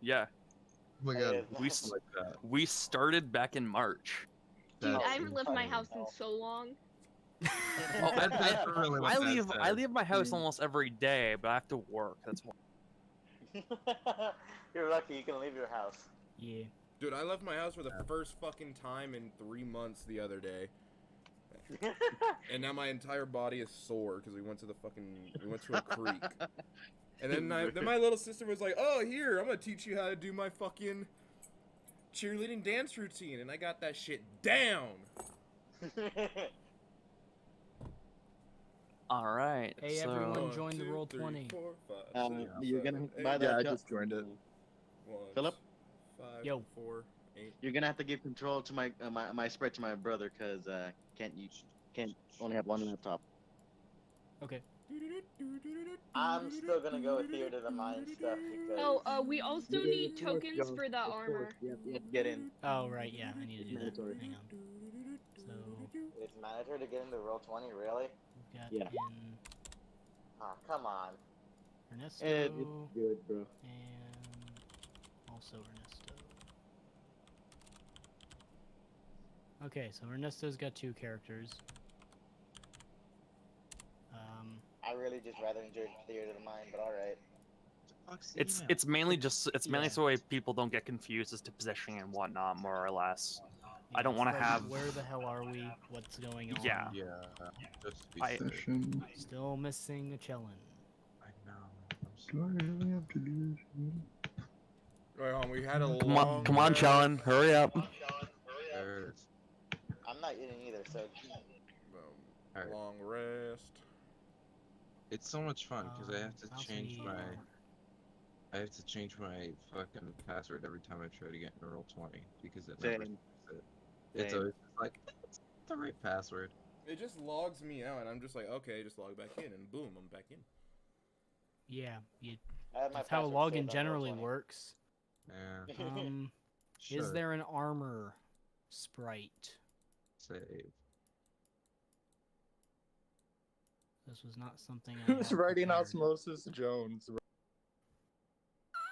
Yeah, Oh my god. we started back in March. Dude, That's I haven't left my insane. house in so long. Oh, That's really what I that leave says. my house almost every day, but I have to work. That's why. You're lucky you can leave your house. Yeah. Dude, I left my house for the first fucking time in 3 months the other day. And now my entire body is sore because we went to a creek. And then my little sister was like, "Oh, here, I'm gonna teach you how to do my fucking cheerleading dance routine," and I got that shit down. All right. Hey, so... everyone, join the roll 20. You're gonna buy Yeah, I that. just joined it. Philip? 5, Yo. 4, 8. You're gonna have to give control to my spread to my brother, cause can't only have one laptop. Okay. I'm still gonna go with Theater of the Mind stuff because. Oh, we also need tokens for the armor. You have to get in. Oh, right, yeah, I need to do that. Mandatory. Hang on. So, It's mandatory to get into roll 20, really? we've got Yeah. in Oh, come on. Ernesto It's good, bro. and also Ernesto. Okay, so Ernesto's got 2 characters. I really just rather enjoy Theater of the Mind, but alright. It's mainly Yeah. so way people don't get confused as to positioning and whatnot, more or less. I don't it's want to like, have. Where the hell are we? What's going on? Yeah. Yeah. Just to be I- safe. Session. Still missing a chillin'. I know. Do I really have to do this? Right on, we had a Come on, Challen, hurry up. There it is. I'm not eating either, so. Alright. Long rest. It's so much fun because I have to Mouse change need my. armor. I have to change my fucking password every time I try to get into roll 20 because it Same. never says it. It's Same. always like it's the right password. It just logs me out, and I'm just like, okay, just log back in, and boom, I'm back in. Yeah, I have my that's how password login saved on generally Roll20. works. Yeah. Is Sure. there an armor sprite? Save? This was not something I Who's had writing prepared. Osmosis Jones?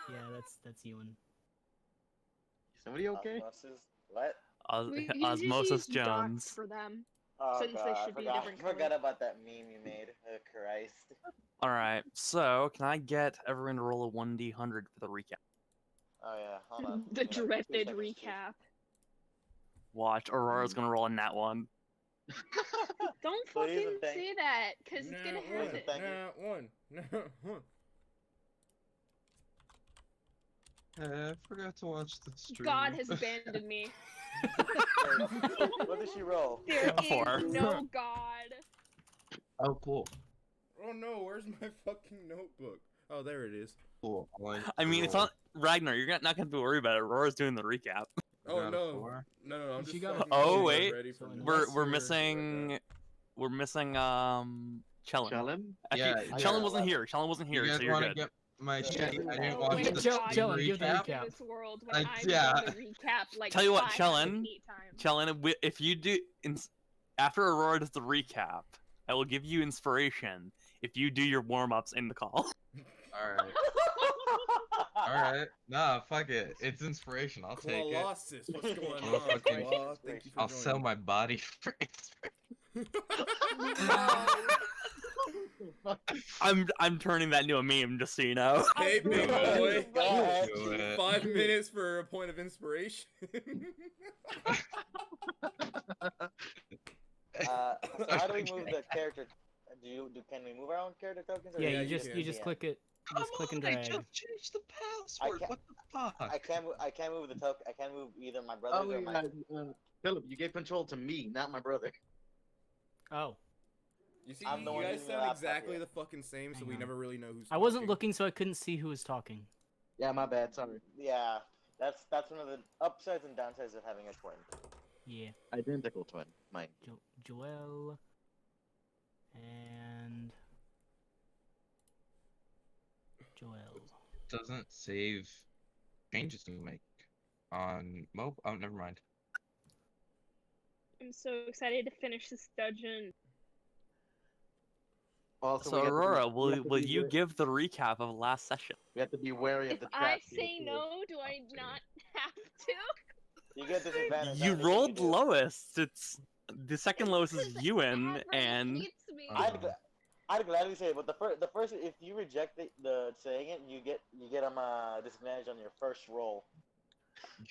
Yeah, that's Ewan. Somebody okay? Osmosis? What? We can just Osmosis use docs Jones. for them. Oh, Since they God, should be I different forgot colors. about that meme you made. Oh, Christ. All right. So, can I get everyone to roll a 1d100 for the recap? Oh, yeah, hold on. The Give me like 2 dreaded seconds, Chief. recap. Watch, Aurora's gonna roll a nat one. Don't Please fucking and thank- say that, cause it's gonna one. happen. Thank you. one. I forgot to watch the stream. God has abandoned me. What did she roll? There A 4. is no God. Oh, cool. Oh no, where's my fucking notebook? Oh, there it is. Cool. I mean, it's not Ragnar. You're not gonna have to worry about it. Aurora's doing the recap. Oh Got a no. 4? No, I'm She just got a fucking Oh, getting wait. ready for So We're Unless missing Chellan. Yeah, Actually, yeah. Chellan wasn't here. Chellan wasn't here, You guys so you're want to good. get my Yeah. sheet? I didn't Oh, watch wait, the Chell- stream Chellen, give the recap. recap. In this world when Like, I've yeah. done the recap like Tell you what, 508 times. Chellan, if you do, after Aurora does the recap, I will give you inspiration if you do your warm-ups in the call. Alright. Alright. Nah, fuck it. It's inspiration. I'll take it. Colossus, what's going I'll on? fucking- Claw? Thank you for I'll sell joining. my body for inspiration. I'm turning that into a meme, just so you know. Hey, big boy. Go ahead. Do it. 5 minutes for a point of inspiration. So how do we move the character? Can we move our own character tokens? Or Yeah, Yeah, you you just can. you just click it. You just click and Come on, drag. I just changed the password. can't- What the fuck? I can't move the token. I can't move either my brother's Oh, or my. Philip, you gave control to me, not my brother. Oh, You see, I'm the you one guys using the sound laptop exactly here. the fucking same, so Hang we on. never really know who's I wasn't talking. looking, so I couldn't see who was talking. Yeah, my bad. Sorry. Yeah, that's one of the upsides and downsides of having a twin. Yeah, Identical twin. Mine. Joel and Joel. Doesn't save changes you make on mobile. Oh, never mind. I'm so excited to finish this dungeon. Also, So we have to be- Aurora, we will have to will be you wa- give the recap of last session? We have to be wary of If the I trap. here, say too. no, do I not have to? You get disadvantage. You on anything rolled do. lowest. It's the second lowest is Because Ewan, Average and hates me. I'd gladly say it, but the first if you reject the saying it, you get disadvantage on your first roll.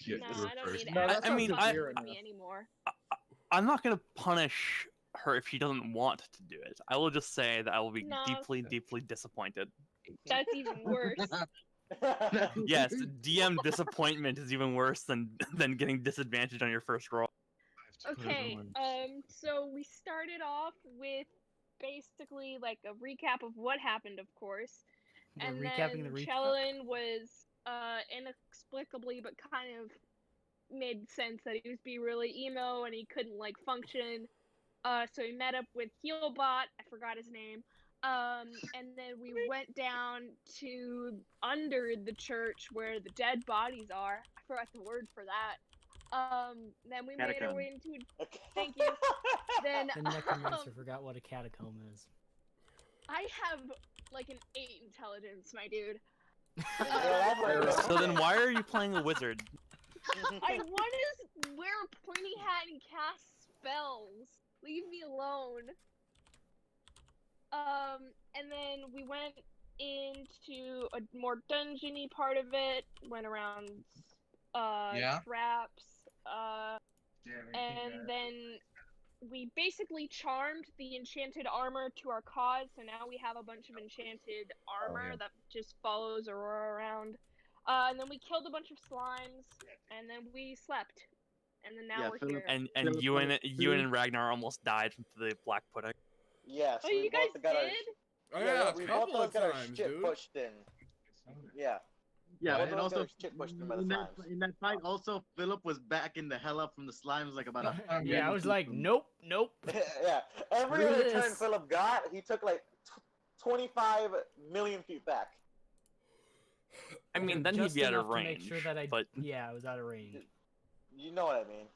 Yeah, No, you're I don't first. need No, Average that's I not mean, fucking severe with enough. me anymore. I'm not gonna punish her if she doesn't want to do it. I will just say that I will be No. deeply, deeply disappointed. That's even worse. Yes, DM disappointment is even worse than getting disadvantaged on your first roll. Okay, so we started off with basically like a recap of what happened, of course. We're And recapping then the recap. Chellan was inexplicably but kind of made sense that he was being really emo and he couldn't like function. So he met up with Healbot, I forgot his name. And then we went down to under the church where the dead bodies are. I forgot the word for that. Then we made our Catacomb. way into. Thank you. Then The necromancer forgot what a catacomb is. I have like an 8 intelligence, my dude. So then why are you playing a wizard? I want to wear a pointy hat and cast spells. Leave me alone. And then we went into a more dungeony part of it. Went around, Yeah? traps. And then we basically charmed the enchanted armor to our cause, so now we have a bunch of enchanted armor yeah. that just follows Aurora around. And then we killed a bunch of slimes, and then we slept. And then now Yeah, we're Philip- here. And Ewan and Ragnar almost died from the black pudding. Yes, Oh, we you guys both got our did? Oh yeah, yeah, we a both couple of got our times, shit dude. pushed in. Yeah. Yeah, Both and of us got also our shit pushed in by the in that slimes. in that fight, also Philip was backing the hell up from the slimes like about a Yeah, I was like, nope, nope. Yeah. Every Screw other turn this. Philip got, he took like 25 million feet back. I mean, then Just he'd be out of enough to range. make sure that but yeah, I was out of range. You know what I mean?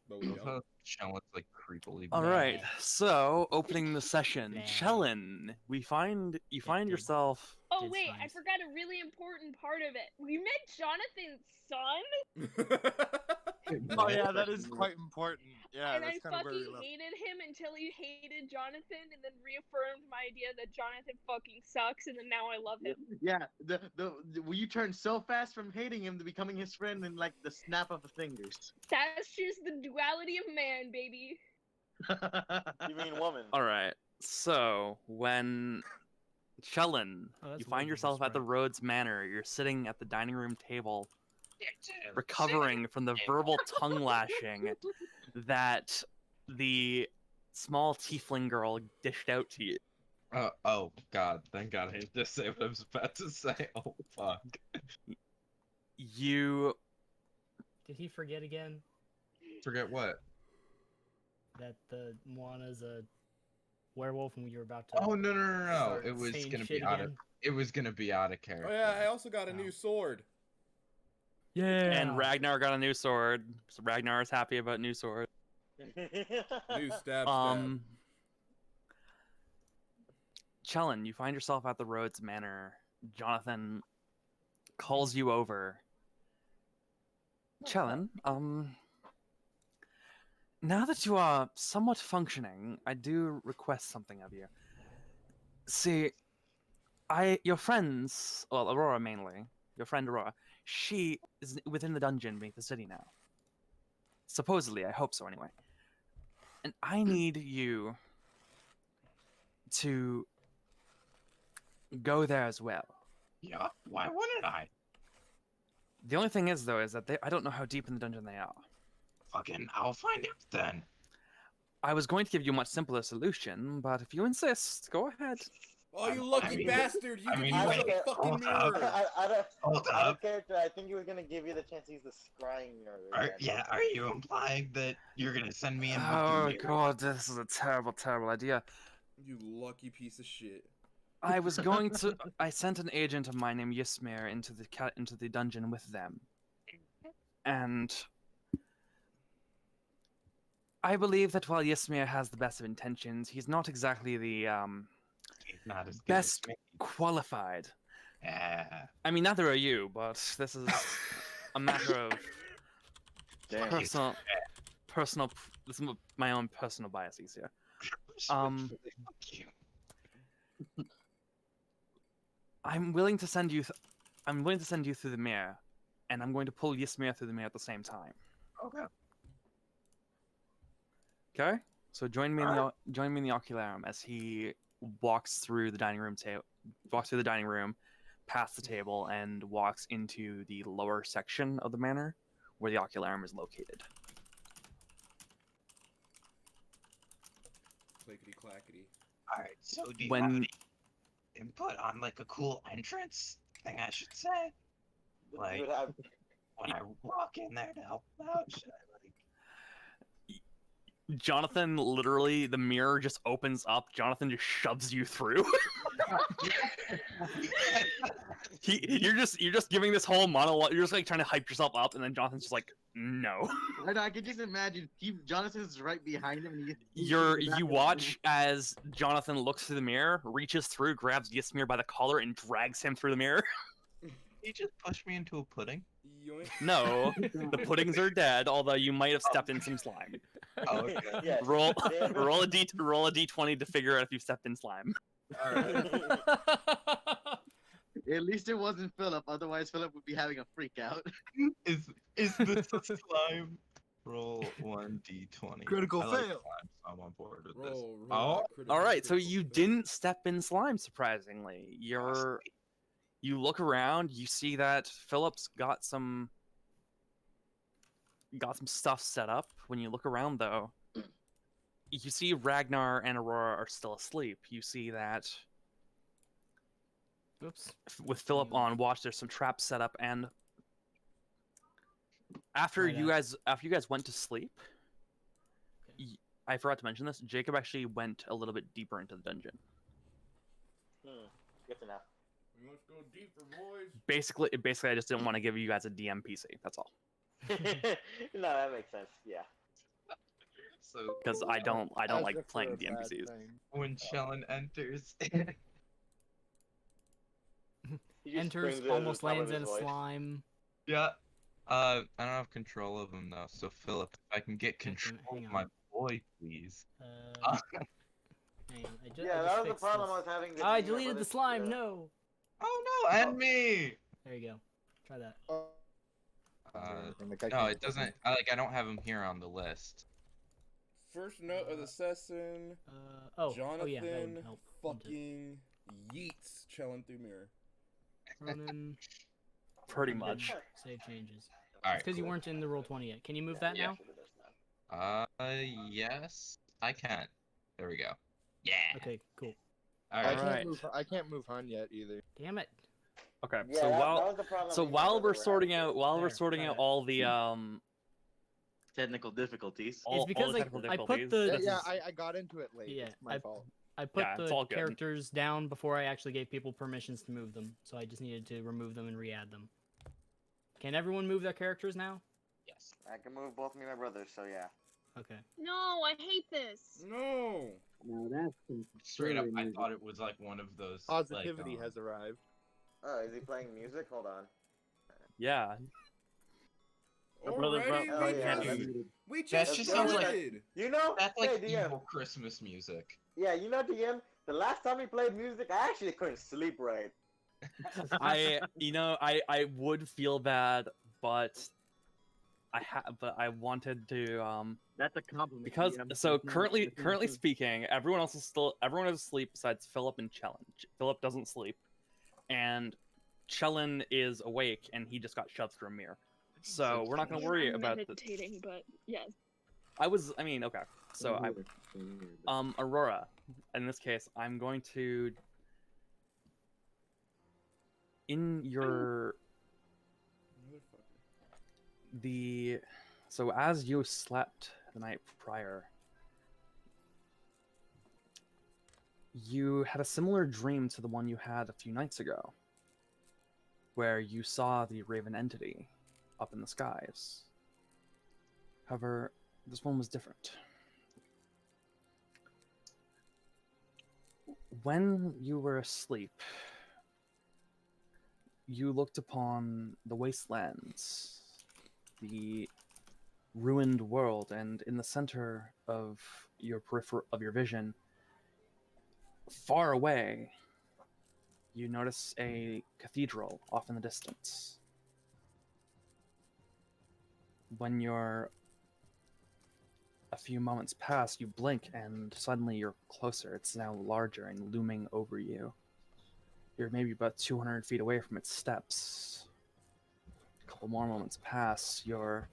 But we don't. Shell's like creepily. all Nah. right, so opening the session, Nah. Chellan, you find did. yourself. Oh Did wait, I slimes. forgot a really important part of it. We met Jonathan's son, Oh yeah, that is quite important. Yeah, and I that's kind of where we fucking left. hated him until he hated Jonathan, and then reaffirmed my idea that Jonathan fucking sucks, and then now I love him. Yeah, you turned so fast from hating him to becoming his friend in like the snap of the fingers. That's just the duality of man, baby. You mean woman? All right, so when Chellan, Oh, that's you find weird, yourself that's at the right. Rhodes Manor. You're sitting at the dining room table, recovering from the verbal tongue lashing that the small tiefling girl dished out to you. Oh god, thank god I just say what I was about to say. Oh fuck. You Did he forget again Forget what? that the Moana's a werewolf and we were about to? Oh no. start It was saying gonna shit be out of again? it was gonna be out of character. Oh yeah, I also got a Oh. new sword. Yeah. and Ragnar got a new sword. So Ragnar is happy about new sword. New stab. Chellan, you find yourself at the Rhodes Manor. Jonathan calls you over. Chellan, now that you are somewhat functioning, I do request something of you. See, your friends, well, Aurora mainly, your friend Aurora, she is within the dungeon beneath the city now. Supposedly, I hope so anyway. And I need you to go there as well. Yeah, why wouldn't I? The only thing is, though, is that I don't know how deep in the dungeon they are. Fucking, I'll find out then. I was going to give you a much simpler solution, but if you insist, go ahead. Oh, you lucky bastard! You I can mean, use wait, a fucking hold up. mirror. Hold Out up. of character, I think he was gonna give you the chance to use the scrying mirror. again. Are you implying that you're gonna send me in with Oh the mirror? god, this is a terrible, terrible idea. You lucky piece of shit. I was going to. I sent an agent of mine named Ysmir into the dungeon with them, and I believe that while Ysmir has the best of intentions, he's not exactly the He's not as good best as me. qualified. Yeah. I mean, neither are you, but this is a matter of Damn. personal. This is my own personal biases here. Fuck you. I'm willing to send you. I'm willing to send you through the mirror, and I'm going to pull Ysmir through the mirror at the same time. Okay. Okay. So join me in the ocularum as he walks through the dining room past the table, and walks into the lower section of the manor where the ocularum is located. Clickety clackety. Alright, so do you When- have any input on like a cool entrance thing I should say? You Like would have when I walk in there to help them out, should I like Jonathan, literally, the mirror just opens up. Jonathan just shoves you through. You're just giving this whole monologue. You're just like trying to hype yourself up, and then Jonathan's just like, no. I could just imagine Jonathan's right behind him, and You watch as Jonathan looks through the mirror, reaches through, grabs Ysmir by the collar, and drags him through the mirror. he just push me into a pudding? Yoink. No, the puddings are dead. Although you might have stepped in some slime. Oh, okay. yes. Roll They have- roll a d20 to figure out if you stepped in slime. Alright. At least it wasn't Philip, otherwise Philip would be having a freak out. Is this a slime? Roll 1d20. Critical I like fail. slime, so I'm on board with this. Roll, Oh. roll that critical All right, so critical you fail. didn't step in slime. Surprisingly, you look around. You see that Philip's got some stuff set up. When you look around, though, you see Ragnar and Aurora are still asleep. You see that Oops. with Philip on watch, there's some traps set up, and after Right you on. guys went to sleep, I forgot to mention this. Jacob actually went a little bit deeper into the dungeon. Good to know. We must go deeper, boys. Basically, I just didn't want to give you guys a DM PC. That's all, No, that makes sense. Yeah. So because I don't As like if playing for a DM bad PCs. thing. when Shellen enters, He just Enters, screams it at the almost top of lands his in a voice. slime. yeah. I don't have control of him though. So Philip, if I can get Hang control on. of my boy, please. Hang on. I Yeah, that was the problem I was having. with I me and my deleted the brothers, slime. No. Oh no, and me. There you go. Try that. Like, I No, can't it doesn't. I don't have him here on the list. First note of the session. Oh yeah, that Jonathan would help. One, two. fucking yeets Chellin through mirror. Ronan, Pretty and much. then Save changes. All It's right. because you weren't in the roll 20 yet. Can you move that Yeah. now? Yes, I can. There we go. Yeah. Okay, cool. All I right. can't Alright. move. I can't move Han yet either. Damn it. Okay, Yeah, so that while was the problem. so me and my while brother we're were sorting having. out while we're There, sorting try out it. all the Technical difficulties. all, because all the I technical put difficulties, the- Yeah, this yeah, is- I got into it late. Yeah, It's my fault. I put Yeah, it's the all good. characters down before I actually gave people permissions to move them, so I just needed to remove them and re-add them. Can everyone move their characters now? Yes. I can move both me and my brothers, so yeah. Okay. No, I hate this. No. No, that's Straight up, I thought it was like one of those. Positivity like, has arrived. Oh, is he playing music? Hold on. yeah. Already? Oh, yeah, We That just just sounds like- started. You know, That's like hey, DM. evil Christmas music. Yeah, you know, DM. The last time we played music, I actually couldn't sleep right. I would feel bad, but I wanted to That's a compliment. because DM. so It's not- currently it's not- speaking, everyone is asleep besides Philip and Chellin. Philip doesn't sleep, and Chellin is awake and he just got shoved through a mirror. So we're not gonna worry I'm about the. meditating, but yes. Okay. So Aurora, in this case, I'm going to in your so as you slept the night prior, you had a similar dream to the one you had a few nights ago, where you saw the Raven entity up in the skies. However, this one was different. When you were asleep, you looked upon the wastelands, the ruined world, and in the center of your vision, far away, you notice a cathedral off in the distance. When you're a few moments pass, you blink and suddenly you're closer. It's now larger and looming over you. You're maybe about 200 feet away from its steps. A couple more moments pass, you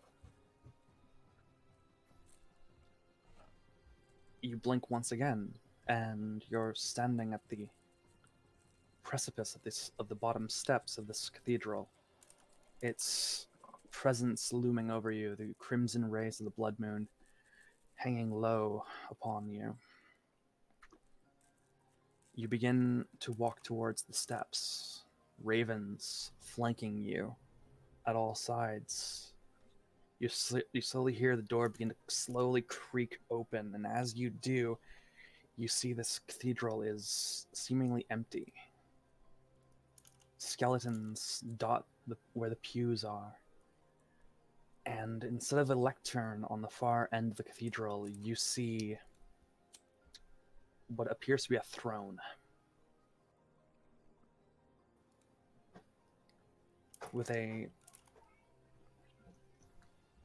blink once again, and you're standing at the precipice of the bottom steps of this cathedral. Its presence looming over you, the crimson rays of the blood moon hanging low upon you. You begin to walk towards the steps, ravens flanking you at all sides. You slowly hear the door begin to slowly creak open, and as you do, you see this cathedral is seemingly empty. Skeletons dot where the pews are. And instead of a lectern on the far end of the cathedral, you see what appears to be a throne. With a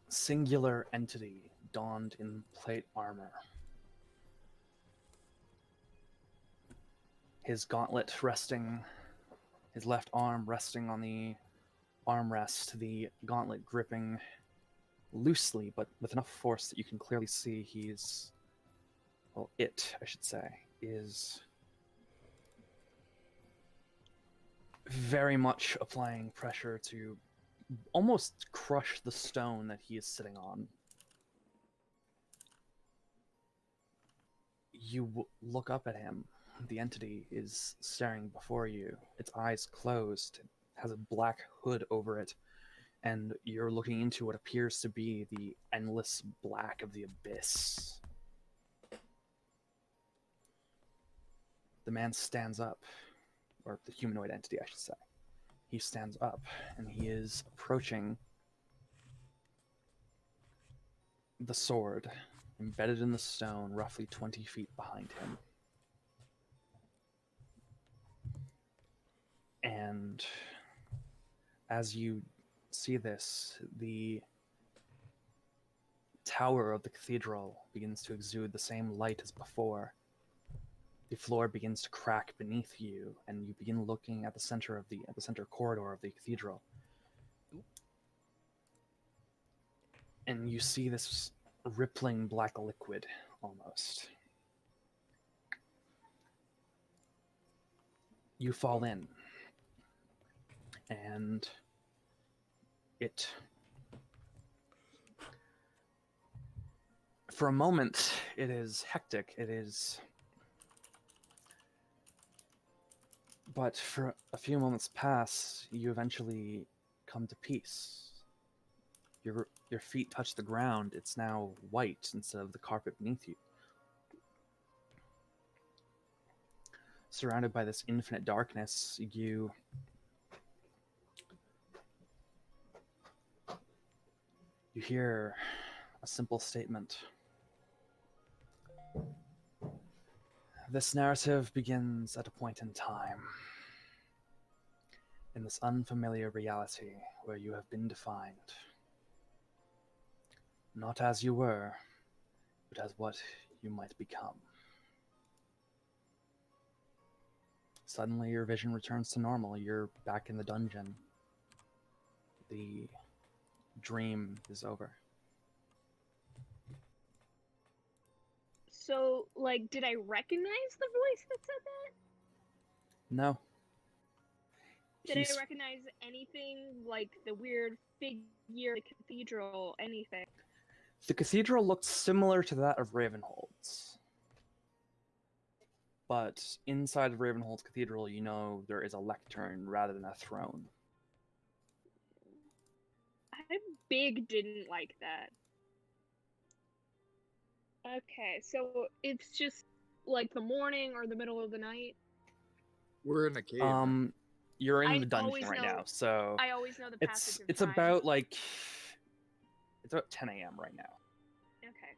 singular entity donned in plate armor. His gauntlet resting, his left arm resting on the armrest, the gauntlet gripping loosely, but with enough force that you can clearly see he's, well, I should say, is very much applying pressure to almost crush the stone that he is sitting on. You look up at him. The entity is staring before you, its eyes closed, it has a black hood over it, and you're looking into what appears to be the endless black of the abyss. The man stands up, or the humanoid entity, I should say. He stands up, and he is approaching the sword, embedded in the stone, roughly 20 feet behind him. And as you see this, the tower of the cathedral begins to exude the same light as before. The floor begins to crack beneath you, and you begin looking at the center corridor of the cathedral. And you see this rippling black liquid, almost. You fall in, and for a moment, it is hectic, but for a few moments pass, you eventually come to peace. Your feet touch the ground, it's now white instead of the carpet beneath you. Surrounded by this infinite darkness, you hear a simple statement. This narrative begins at a point in time, in this unfamiliar reality where you have been defined. Not as you were, but as what you might become. Suddenly your vision returns to normal. You're back in the dungeon. The dream is over. So, like, did I recognize the voice that said that? No. Did I recognize anything, like the weird figure, the cathedral, anything? The cathedral looked similar to that of Ravenhold's. But inside of Ravenhold's cathedral, you know there is a lectern rather than a throne. I big didn't like that. Okay, so it's just like the morning or the middle of the night? We're in a cave. man. You're in I the dungeon always right know- now, so I always know the passage of it's time. about like it's about 10 a.m. right now. Okay.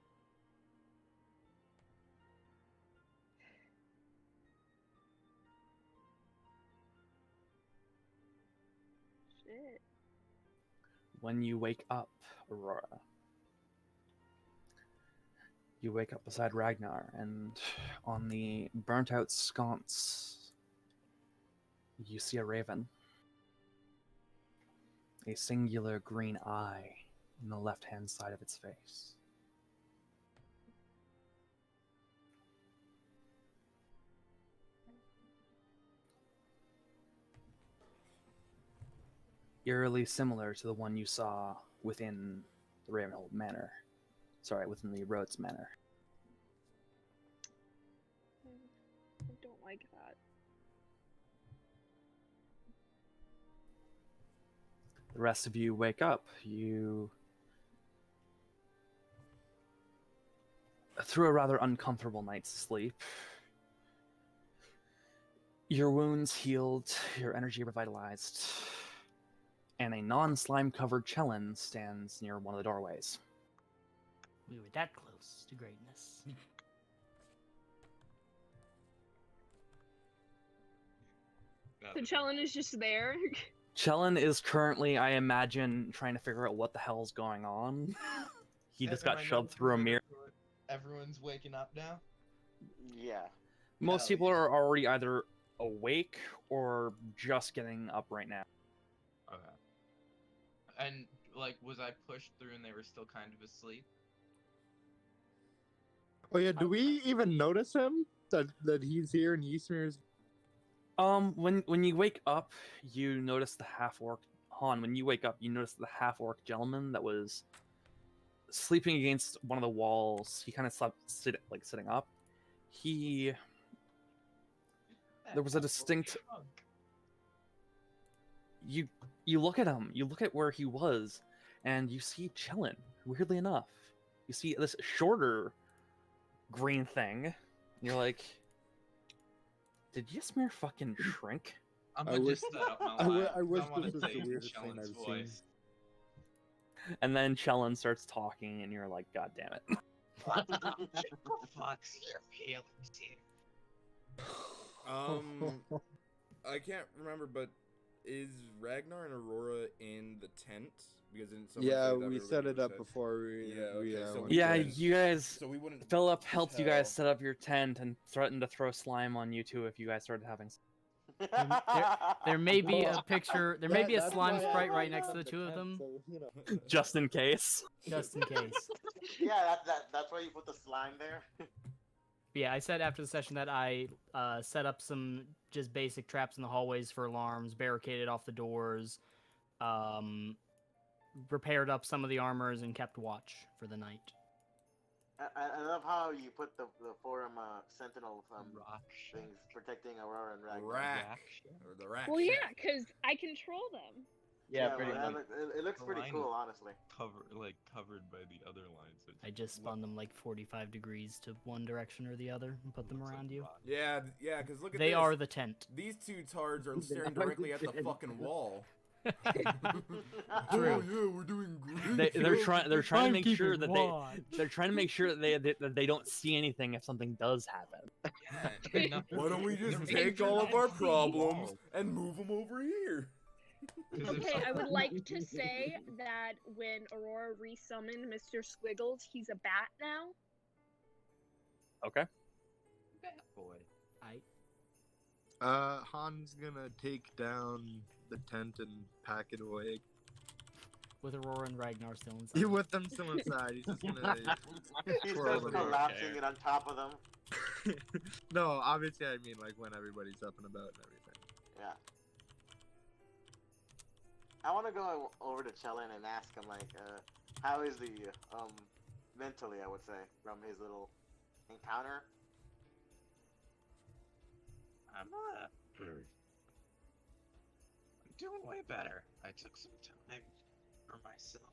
Shit. When you wake up, Aurora, you wake up beside Ragnar, and on the burnt out sconce, you see a raven. A singular green eye in the left hand side of its face. Eerily similar to the one you saw within the Ravenhold Manor. Sorry, within the Rhodes Manor. I don't like that. The rest of you wake up. You, through a rather uncomfortable night's sleep, your wounds healed, your energy revitalized, and a non-slime covered Chelin stands near one of the doorways. We were that close to greatness. The Chelin is just there. Chelin is currently, I imagine, trying to figure out what the hell's going on. He just got shoved through a mirror. Everyone's waking up now. Yeah. Most Hell people yeah. are already either awake or just getting up right now. Okay. And like, was I pushed through and they were still kind of asleep? Oh yeah, do we even notice him? That he's here and Ysmir's. When you wake up, you notice the half-orc Han. When you wake up, you notice the half-orc gentleman that was sleeping against one of the walls. He kind of slept sitting up. There was a distinct. You look at him. You look at where he was, and you see Chillin. Weirdly enough, you see this shorter green thing. And you're like, did Ysmir fucking shrink? I'm I gonna wish- just set up my I line. wish want this to was the say weirdest thing Chellen's I've seen. voice. And then Chellin starts talking, and you're like, God damn it. For fuck's sake, I can't remember, but is Ragnar and Aurora in the tent? Because didn't someone Yeah, say that we were set gonna it go up tent? before we. Yeah, we, okay, so went we Yeah, to- can- you guys. So we wouldn't. Philip helped you guys tell. set up your tent and threatened to throw slime on you too if you guys started having. There may be a picture. There may be a That's slime why I sprite right put next it to the on two of tent, them, so, you know. Just in case. just in case. Yeah, that's why you put the slime there. Yeah, I said after the session that I set up some just basic traps in the hallways for alarms, barricaded off the doors, repaired up some of the armors, and kept watch for the night. I love how you put the forum sentinel Rock things protecting Aurora and Ragnar. Rack. Or the rack. Well, yeah, shack. because I control them. Yeah, well, pretty much. it looks The pretty line cool, is- honestly. covered by the other lines. So I just spun them like 45 degrees to one direction or the other and put them around you. Yeah, because look at They this. are the tent. These two tards are They staring are directly at the dead. fucking wall. True. Oh yeah, we're doing great. They're trying to make sure that watch. they're trying to make sure that they don't see anything if something does happen. Yeah, Why don't we just They're take making all of our that problems wall. and move them over here? 'Cause if Okay, I would something- like to say that when Aurora resummoned Mr. Squiggles, he's a bat now. Okay. Bad boy. Han's gonna take down the tent and pack it away. With Aurora and Ragnar still inside. With them still inside, he's just gonna. He's twirl just it around. collapsing it on top of them. No, obviously I mean like when everybody's up and about and everything. Yeah. I want to go over to Chelin and ask him like, how is the mentally, I would say, from his little encounter. I'm doing way better. I took some time for myself.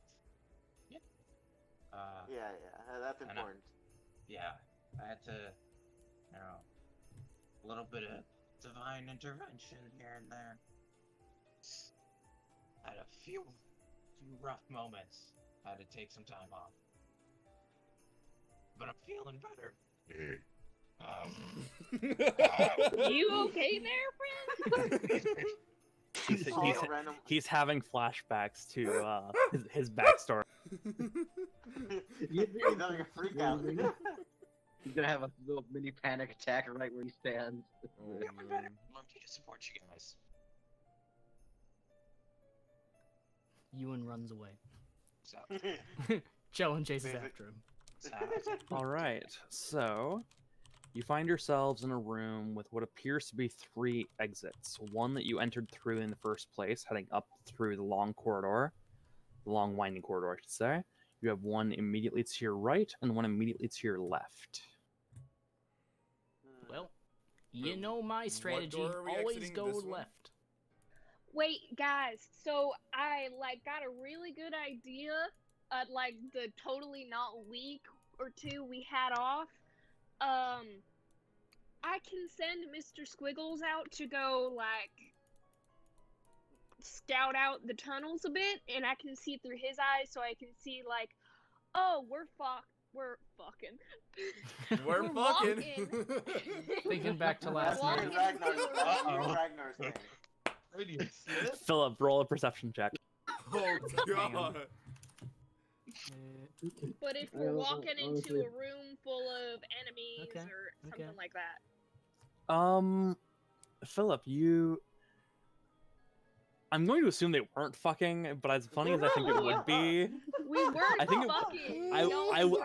Yeah. Yeah, that's I know. important. Yeah. I had to Now, a little bit of divine intervention here and there. Had a few rough moments. Had to take some time off. But I'm feeling better. You okay there, friend? He's, Oh, he's, a random. he's having flashbacks to his backstory. He's having a freak out. He's gonna have a little mini panic attack right where he stands. Oh, Feeling man. better. I'm here to support you guys. Ewan runs away. So, Jellen chases Basic. after him. so All right, so you find yourselves in a room with what appears to be 3 exits. One that you entered through in the first place, heading up through the long corridor, the long winding corridor, I should say. You have one immediately to your right and one immediately to your left. Well, you Wait, know my what strategy. door are we Always exiting? go This one? left. Wait, guys. So I got a really good idea at the totally not week or 2 we had off. I can send Mr. Squiggles out to go scout out the tunnels a bit, and I can see through his eyes, so I can see oh, we're fucking. We're We're fucking. Thinking back to last Walk That's night. into Ragnar's, a that's room. Ragnar's thing. Ready to see it? Philip, roll a perception check. Oh god. But if I we're don't- walking into honestly- a room full of enemies Okay, or something okay. like that. Philip, I'm going to assume they weren't fucking, but as funny as I think it would be, We weren't I think fucking. I y'all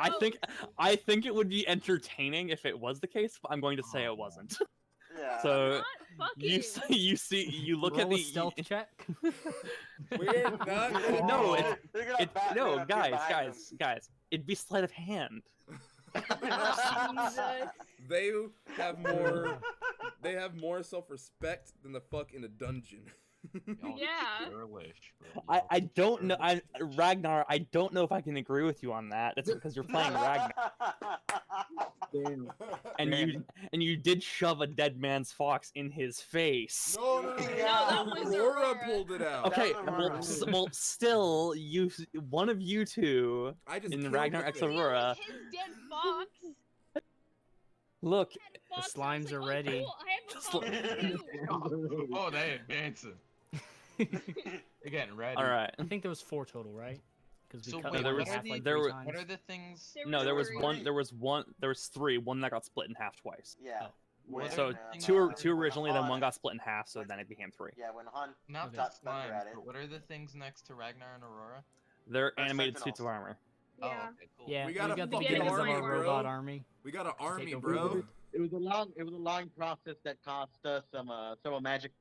I think it would be entertaining if it was the case, but I'm going to say it wasn't. Yeah. So not you fucking. you look Roll at a the stealth check. We're not gonna No, do it's- it. They're gonna bat- they're no, gonna appear behind guys, it'd be sleight of hand. Jesus. They have more self-respect than the fuck in a dungeon. Y'all Yeah. churlish, bro. I don't know. Ragnar. I don't know if I can agree with you on that. That's because you're playing Ragnar, Damn. and you did shove a dead man's fox in his face. No, that was Aurora Aurora. pulled it out. Okay, That was well, Aurora. well, still, one of you two I just in killed Ragnar the X thing. Aurora. His dead fox. Look, Dead fox. slimes I are was ready. Oh, cool. I have a fox too. Oh, they advancing. They're getting ready. all right. I think there was 4 total, right? Because we So cut wait, one what in are half the- like there 3 were- times. What are the things? No, there was three. one. There was 3. One that got split in half twice. Yeah. What So are the things two that- originally, then Han- one got split in half, so then it became 3. Yeah, when Han Not Okay. just Got thunder slimes, at it. but what are the things next to Ragnar and Aurora? They're They're animated sentinels. suits of armor. Oh, Yeah. okay, cool. Yeah, We we got a got the fucking beginnings of army, our bro. robot army. We got an army, over. bro. It was a long process that cost us several magic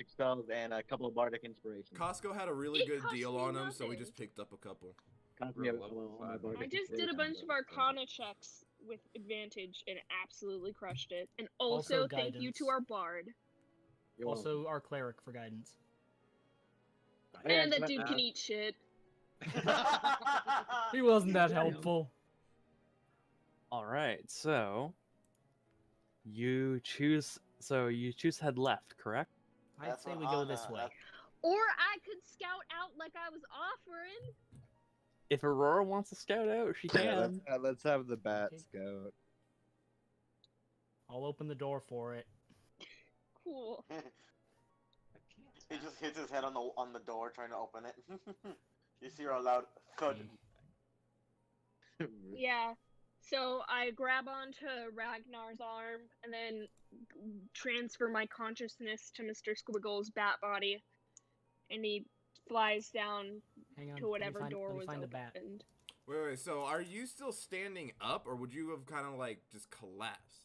spells and a couple of bardic inspirations. Costco had a really It good cost deal me on them, so we nothing. just picked up a couple. Cost me a We're level couple of 5. bardic I just did a inspirations, bunch of but- Arcana checks with advantage and absolutely crushed it. And Also also thank you to guidance. our bard. You're welcome. Also, our cleric for guidance. Oh, yeah, And that but, dude can eat shit. He wasn't that helpful. All right, so you choose. So you choose head left, correct? I'd That's say what we go Han, this way. that's- Or I could scout out like I was offering. If Aurora wants to scout out, she Yeah, can. let's have the bat Okay. scout. I'll open the door for it. Cool. He just hits his head on the door trying to open it. You see a loud thud. Yeah. So I grab onto Ragnar's arm and then transfer my consciousness to Mr. Squiggle's bat body, and he flies down Hang on. to whatever let me door find, was let me find the bat. opened. Wait, so are you still standing up, or would you have kind of like just collapsed?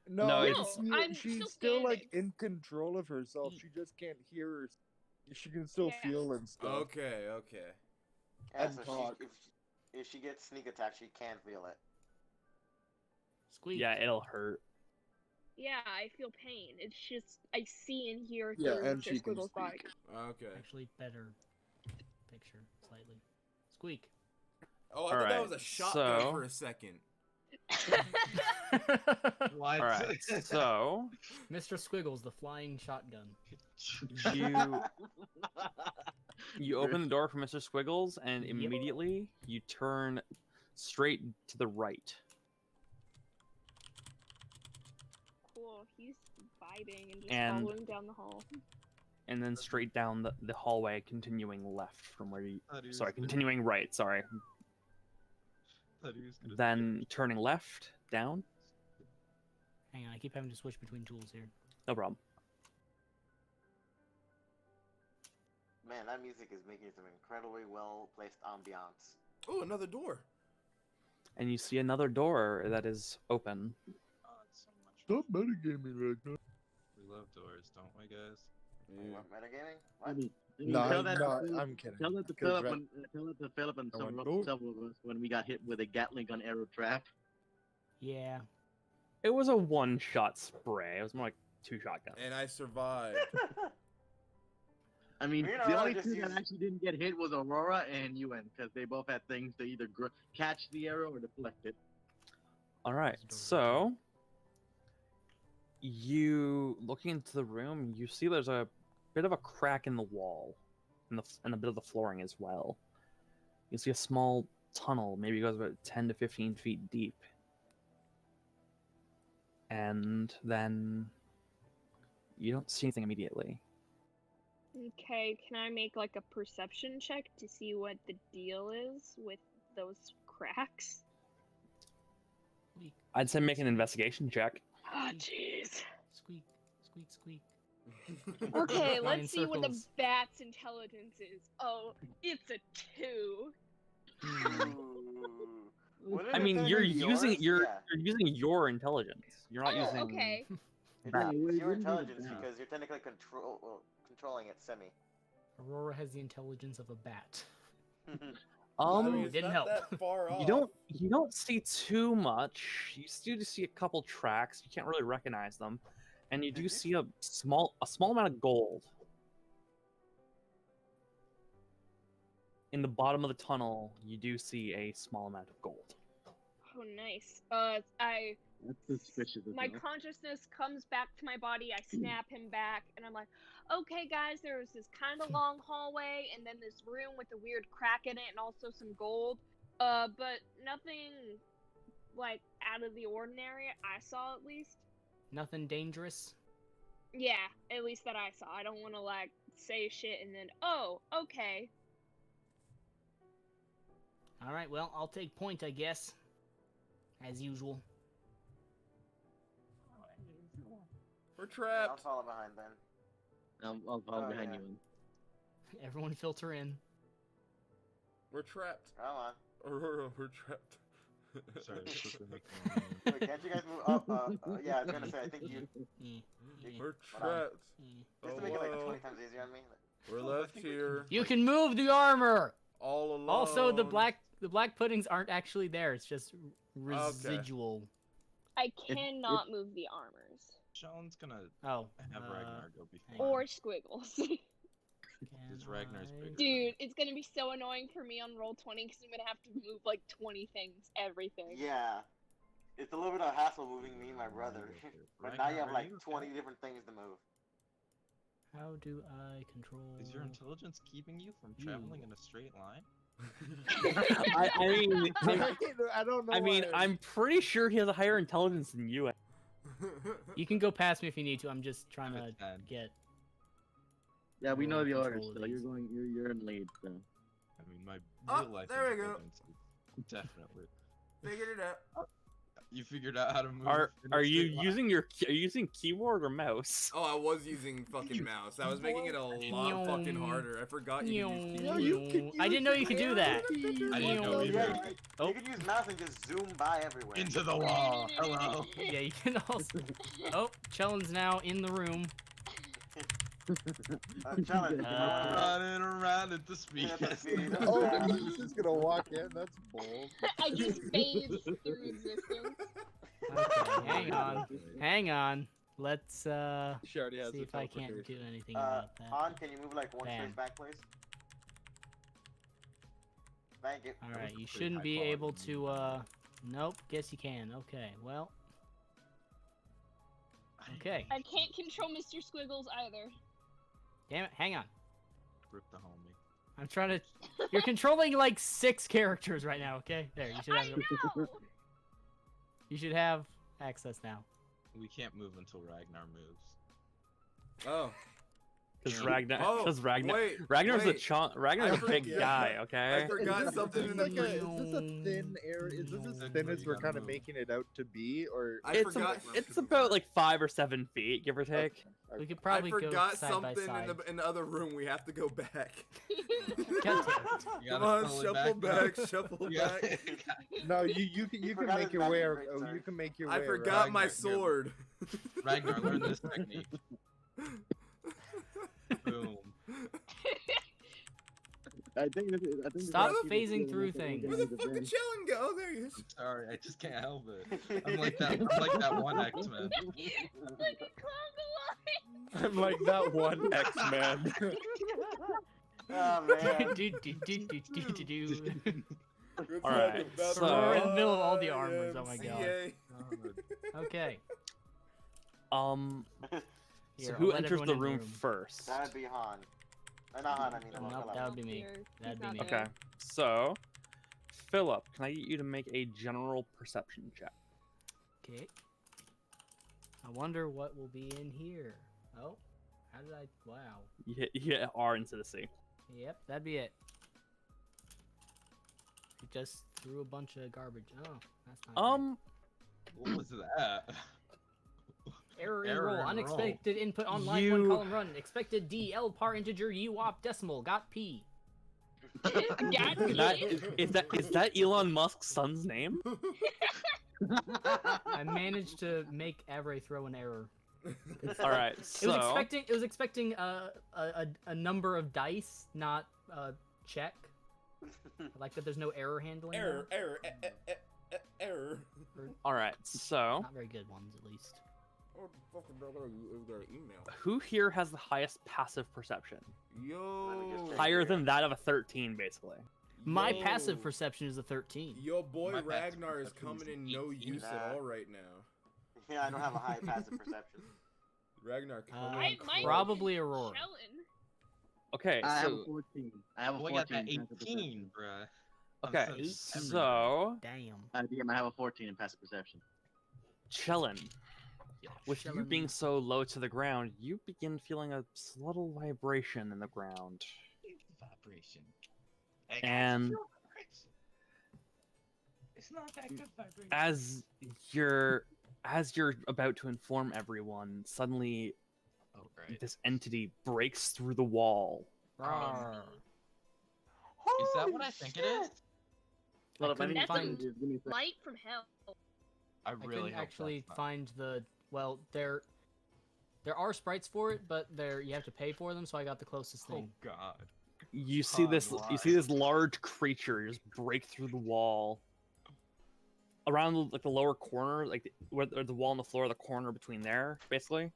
No, No, it's, I'm she's still still like standing. in control of herself. She just can't hear her. She can still Yeah. feel and stuff. Okay. Yeah, And so talk. if she gets sneak attack, she can feel it. Squeak. Yeah, it'll hurt. Yeah, I feel pain. It's just I see and hear Yeah, through and Mr. she can Squiggle's body. speak. Okay. Actually, better picture slightly. Squeak. Oh, I thought that Alright, was a shotgun so- for a second. What? All right. So Mr. Squiggles, the flying shotgun. you open the door for Mr. Squiggles, and Yep. immediately you turn straight to the right. Cool. He's vibing and just And- following down the hall. And then straight down the hallway, continuing left from where you. Thought he was Sorry, gonna- continuing right. Sorry. thought he was gonna Then turning left, down. Hang on, I keep having to switch between tools here. No problem. Man, that music is making some incredibly well placed ambiance. Oh, another door. And you see another door that is open. Oh, it's so much. Stop metagaming like that. We love doors, don't we, guys? Wait, what, metagaming? I What? mean, No, tell that to no, Philip- I'm kidding. Tell that to 'Cause Philip Ra- when tell it to Philip and I several, went, "Oh." several of us when we got hit with a Gatling gun arrow trap. Yeah. It was a one-shot spray. It was more like two shotguns. And I survived. I mean, You know, the I only just two use- that actually didn't get hit was Aurora and Ewan, because they both had things to either catch the arrow or deflect it. All right. There's a door So you looking into the room, you see there's a bit of a crack in the wall, and a bit of the flooring as well. You see a small tunnel, maybe it goes about 10 to 15 feet deep. And then you don't see anything immediately. Okay, can I make like a perception check to see what the deal is with those cracks? Squeak, I'd say make an investigation check. Oh, jeez. squeak, squeak, squeak. Okay, Flying let's see what the circles. bat's intelligence is. Oh, it's a 2. Ooh. Wouldn't I it mean, technically you're be using yours? you're Yeah. you're using your intelligence. You're not Oh, using okay. that. It's your intelligence because you're technically controlling it semi. Aurora has the intelligence of a bat. I mean, Um, it's didn't not help. that far off. you don't see too much. You do see a couple tracks. You can't really recognize them, and you do Mhm. see a small amount of gold in the bottom of the tunnel. You do see a small amount of gold. Oh, nice. That's suspicious as My hell. consciousness comes back to my body. I snap him back, and I'm like, okay, guys, there was this kind of long hallway, and then this room with a weird crack in it, and also some gold. But nothing like out of the ordinary. I saw at least. Nothing dangerous. Yeah, at least that I saw. I don't want to like say shit and then oh, okay. All right, well, I'll take point, I guess. As usual. We're I'll trapped. follow behind then. I'll follow Oh, behind yeah. you. Everyone filter in. We're trapped. Come on. Aurora, we're trapped. Sorry, Wait, can't you guys move up? Yeah, I was gonna say, I think you. We're Hold on. trapped. Just to make it like 20 times easier on me. We're left here. You can move the armor. All alone. Also, the black puddings aren't actually there. It's just residual. I cannot move the armors Sean's gonna Oh. have Ragnar go hang before. on. or squiggles. Because Ragnar's bigger. Dude, it's gonna be so annoying for me on roll 20 because I'm gonna have to move like 20 things, everything. Yeah. It's a little bit of hassle moving me and my brother. But now you have like 20 different things to move. How do I control? Is your intelligence keeping you from traveling in a straight line? I don't know. I mean, why. I'm pretty sure he has a higher intelligence than you. You can go past me if you need to. I'm just trying I'm to at 10. get. Yeah, we know the Control orders. of So these. you're in lead. So. I mean, my Oh, real life there we go. intelligence is definitely. Figured it out. You figured out how to move. Are in a are you straight line. using keyboard or mouse? Oh, I was using fucking mouse. I was making it a lot fucking harder. I forgot you could use keyboard. I didn't know you could do that. I didn't know Yeah, either. Oh. you can use mouse and just zoom by everywhere. Into the wall. Hello. Yeah, you can also. Oh, Chellen's now in the room. Challenge. Running around at the speed. At the speed of Oh, sound. he's just gonna walk in. That's bold. I just phased through existence. Okay, hang on. Hang on. Let's She already has see the if I can't teleportation. do anything about that. Han, can you move like one Bam. space back, please? Thank you. All right, you pretty shouldn't high be quality able to Nope. Guess you can. Okay. Well. Okay. I can't control Mr. Squiggles either. Damn it. Hang on. Rip the homie. I'm trying to. You're controlling like 6 characters right now. Okay. There. You should I have. know! You should have access now. We can't move until Ragnar moves. Oh. Because Yeah. Ragnar, Oh, because Ragnar, wait, Ragnar's wait. Ragnar's I a big forget. guy. I Okay. forgot something in the Is this a thin area? Is this as Then thin you as we're gotta kind of move. making it out to be, or I It's forgot. it's about like 5 or 7 feet, give or take. We could I probably go forgot side by something side. in the other room. We have to go back. God damn it. You Come gotta on, pull it shuffle back, though. shuffle You gotta- back. no? You can forgot make his your way. magic, right, Oh, sorry. you can make your way. I forgot my Ragnar, sword. Ragnar, learn this technique. Boom. I think this Stop is phasing through things. Where the fuck did Chillin go? Oh, there he is. Sorry, I just can't help it. I'm like that one X-Men. Like a conga line! I'm like that one X-Man. Oh man. Alright, so- We're in the middle of all the armors, oh my god. YMCA. Okay. So Here, who I'll let enters everyone the in room first? That would be Han. Not Han, I mean. Nope, Philip. that would be me. Here. That'd He's be not me. Okay. there. So, Philip, can I get you to make a general perception check? Okay. I wonder what will be in here. Oh, how did I? Wow. You hit R into the sea. Yep, that'd be it. He just threw a bunch of garbage. Oh, that's not great. What was that? Error in error roll. in roll. Unexpected input on line You- 1 column run. Expected D, L par integer, U op decimal. Got P. Got That me. is that Elon Musk's son's name? I managed to make Avery throw an error. All right. It So was expecting a number of dice, not check. I like that there's no error handling. Error, now. error, error. all right. So Not very good ones, at least. Oh, fucking no, their email. who here has the highest passive perception? Yo. Higher than that of a 13, basically. My Yo. passive perception is a 13. Yo, boy, My passive Ragnar is perception is coming an in no 18. use at all right now. Yeah, I don't have a high passive perception. Ragnar coming I in might Probably Aurora. Chillin'. Okay. I have a So 14. I have a We 14. got that in passive 18, bruh. I'm okay. so- So Damn. perception. I have a 14 in passive perception. Chillin, with you being Chillin'. so low to the ground, you begin feeling a subtle vibration in the ground. Vibration. Hey, guys, And it's not vibration. It's not that good vibration. as you're about to inform everyone, suddenly Oh, right. this entity breaks through the wall. Rawr. Is that what I think it is? Well, if I couldn't need to find- give me a sec. Light from hell. I I really couldn't hope actually that's not- find the. Well, there are sprites for it, but you have to pay for them. So I got the closest Oh thing. God. You see this large creature just break through the wall. Around like the lower corner, like where the wall and the floor, the corner between there, basically.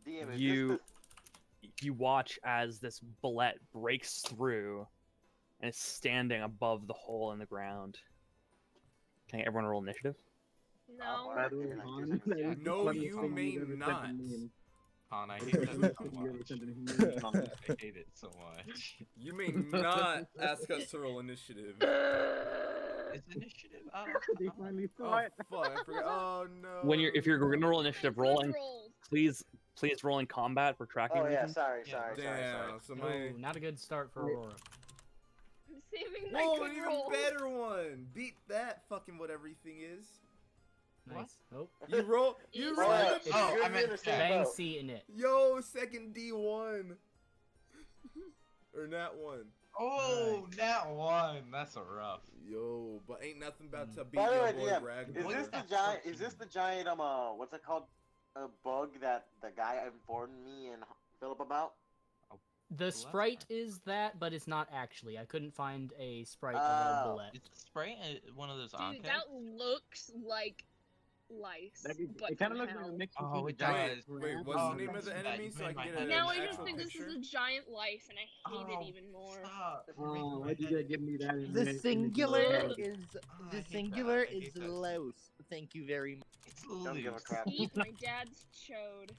DM, is You this you watch as this bullet breaks through and is standing above the hole in the ground. Can I get everyone roll initiative? No. By the way, Like, Han, this is- that was the No, funniest you thing may you've ever sent to not. me in- Han, I the hate that funniest so thing you ever much. sent to me in Han. I hate it so much. You may not ask us to roll initiative. It's initiative. They finally saw Oh it. fuck! I forgot. Oh no. If you're gonna roll initiative, Good rolling, rolls. please roll in combat for tracking Oh yeah, reasons. sorry. Damn. So my. Ooh, not a good start for Aurora. I'm saving my Whoa, good an even rolls. better one. Beat that fucking what everything is. Nice. Oh, You roll. You It's roll. Bro, it. Oh, you're I meant in the same bang boat. C in it. Yo, second D1. Or nat one. Oh, that one. That's a rough. Yo, but ain't nothing about to beat By the your way, boy DM, Ragnar. is this the giant? Is this the giant? What's it called? A bug that the guy informed me and Philip about. The that's sprite fine. is that, but it's not actually. I couldn't find a sprite of Oh. a bullet. Is Sprite one of those Dude, Ankh? that looks like lice. It But kind of looks like somehow. a mix Oh, between it a giant does. Wait, crab what's and the name a- of the Yeah, enemy you so I made can my get head an Now I just actual think this picture? is a giant lice, and I hate it Oh, even more. Stop. You're Oh, making my why'd you head gotta give me that? The image? singular Ugh. is Oh, I the hate singular that. I is hate that. louse. Thank you very much. It's Don't give a loose. crap. Eat my dad's chode.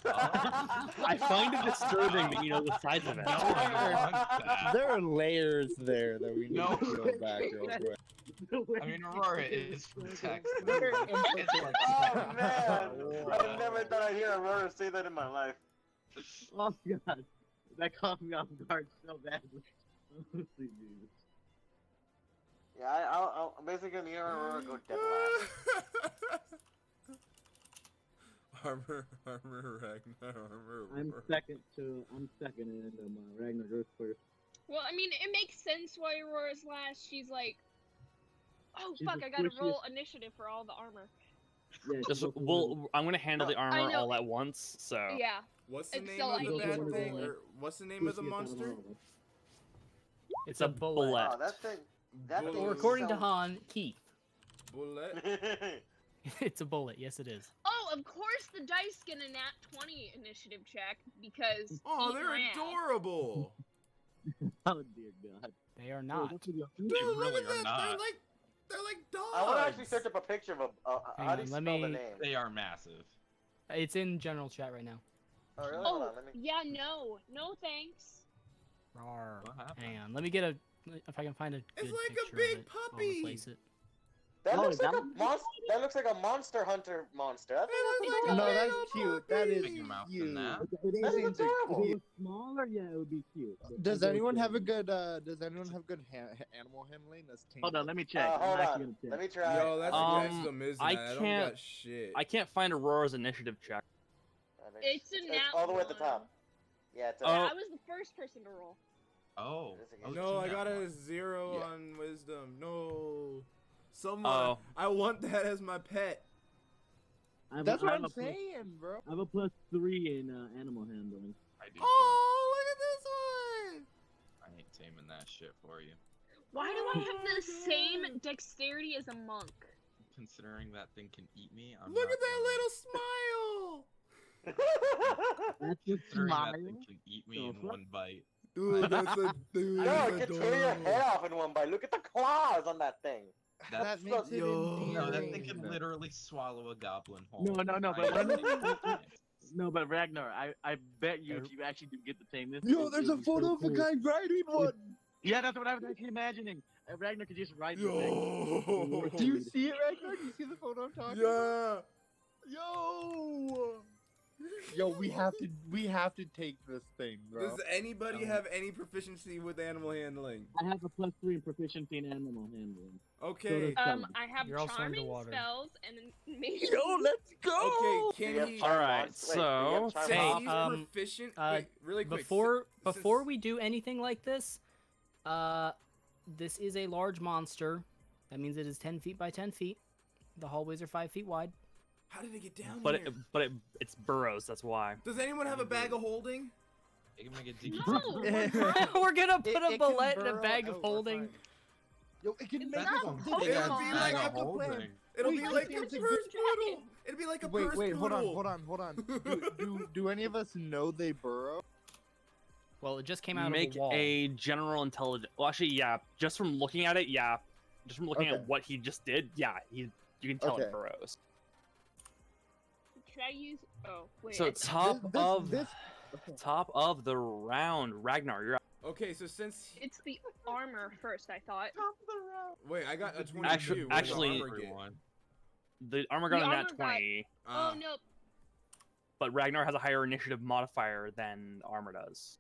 I find it disturbing that you know the size of it. No one wants that. There are layers there that we need No. to peel back real quick. I mean, Aurora is from Texas. There are It's like Oh man! Whoa. I never thought I'd hear Aurora say that in my life. Oh god, that caught me off guard so badly. Honestly, dude. Yeah, I'll basically gonna hear Aurora go dead last. Armor, Ragnar, armor. I'm Aurora. second, and Ragnar goes first. Well, I mean, it makes sense why Aurora's last. She's like, oh She's fuck, the I gotta squishiest- roll initiative for all the armor. Yeah, Just she's also well, I'm gonna handle the I armor know. all at once. So Yeah. What's the It's name still of the I bad need to thing? roll it. Or what's the the name of the squishiest out monster? all of us. it's a bullet. Oh, that thing. That Bullet. thing Or according to sounds- Han, Keith. Bullet. It's a bullet. Yes, it is. Oh, of course the dice get a nat 20 initiative check because. Oh, eat they're my ass. adorable. Oh dear god. They are Oh, not. that's what you- Dude, They look really at are that. not. They're like dogs. I want to actually search up a picture of a. Hang How do on, you let spell the me- name? They are massive. It's in general chat right now. Oh really? Hold Oh, on, let me. yeah, no thanks. Rawr. What happened? Hang on. Let me get a. If I can find a. It's good like a picture of big it, I'll puppy. replace it. That Oh, looks is like that a monster. That looks like a Monster Hunter monster. That thing It looks looks like like No, a that's little cute. That is puppy. Bigger mouth than cute. that. If it That's is- adorable. If it was smaller, yeah, it would be cute. but Does I go anyone with have a the- good animal handling? That's Hold on, let me check. Hold I'm actually on. gonna check. Let me try. Yo, that's Um, next to Miz. I I don't can't- got shit. I can't find Aurora's initiative check. It's a nat all the way at the 1. top. Yeah, it's a. Oh. Yeah, I was the first person to roll. Oh. It is a oh, No, I two got now. a 0 Yeah. on wisdom. No. Someone. Oh. I want that as my pet. That's what I have I'm a plus- saying, bro. I have a +3 in animal handling. I do too. Oh, look at this one. I ain't taming that shit for you. Why do I have the Oh, same God. dexterity as a monk? Considering that thing can eat me, I'm Look not at that gonna- little smile. That's just Considering that smile. thing can eat me The in fuck? one bite. Dude, that's a dude. No, that's it can tear your adorable. head off in one bite. Look at the claws on that thing. That That makes it Yo. endearing. No, that thing can literally swallow a goblin whole. No, but I when- No, but Ragnar, I bet you if you actually do get to tame this. Yo, it- there's it a would be so photo of a cool. guy riding one. Yeah, that's what I was actually imagining. Ragnar could just ride the thing. Yo. Do you see it, Ragnar? Do you see the photo I'm talking about? Yeah. Yo. Yo, we have to take this thing, bro. Does anybody have any proficiency with animal handling? I have a +3 in proficiency in animal handling. Okay. does- I have You're also charming underwater. spells and maybe. Yo, let's go. Okay, Do you have can he? charm Alright, monsters? Wait, do you so, have charm Since Hey, monsters? he's proficient. Wait, really quick. Before since- we do anything like this, this is a large monster. That means it is 10 feet by 10 feet. The hallways are 5 feet wide. How did it get down But here? it's burrows. That's why. Does anyone have a bag of holding? You can make a dig. No! We're gonna put It a can bullet in a burrow bag of out, holding. Yo, it can It's make not it. Pokemon. It'll be Pokemon. like Bag a of holding. It'll Wait, be wait, like a it's a purse good poodle. dragon. It'll be like a Wait, purse wait, poodle. hold on. Do any of us know they burrow? Well, it just came out Make of a wall. a general intelligence. Well, actually, yeah. Just from looking at it, yeah. Just from looking Okay. at what he just did, yeah. You can tell Okay. it burrows. Can I use? Oh wait. So This- top of the round, Ragnar. You're up. Okay, so since It's the armor first. I thought. wait, I got a 22. Actually- What did the actually- armor get? Everyone. The armor got The a nat armor got- 20, Ah, Oh no. but Ragnar has a higher initiative modifier than the armor does.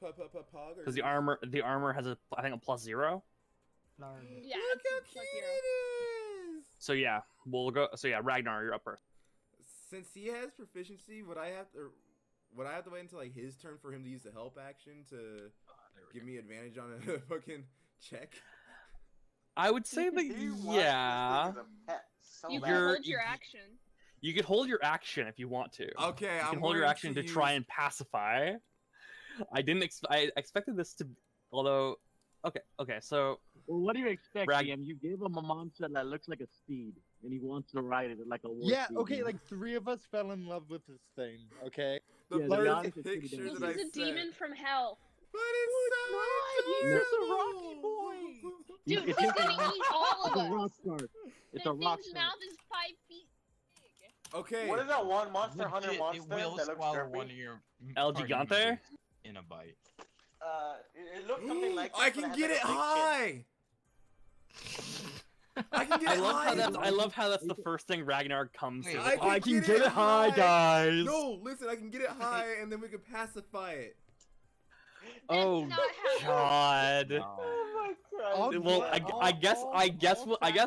Pog. Because the armor has I think a +0. Large. Yeah. Look how it's cute like it is. So yeah, we'll go. So yeah, Ragnar, you're up first. Since he has proficiency, would I have to wait until like his turn for him to use the help action to There we give go. me advantage on a fucking check? I would say that He wants yeah. this thing as a pet so You bad. can You're- hold your you- action. You could hold your action if you want to. Okay, You I'm can hold your going action to try use- and pacify. I didn't. I expected this to. Although, okay. So Well, what do you expect, Rag- DM? You gave him a monster that looks like a steed, and he wants to ride it like a war Yeah, steed, okay, you know? like 3 of us fell in love with this thing, okay? The Yeah, to be first honest, it's pretty picture damn This that I is a sent. demon from hell. But it's so He's just a adorable. Rocky boy. Dude, It's he's just a gonna rock- eat all of It's a us. rock star. It's That a rock thing's star. mouth is 5 feet big. Okay. What is that one Monster Hunter Legit, monster it will that looks swallow derpy? one of your El party Gigante? members in a bite. It looks something like that, I but can has get like it a big chin. high. I can get I it love high. how that's the first thing Ragnar comes to. Wait, Like, I I can can get get it it high, high." guys. No, listen, I can get it high, and then we can pacify it. Oh That's not how- God. No. Oh my I'll god. Well, get- I guess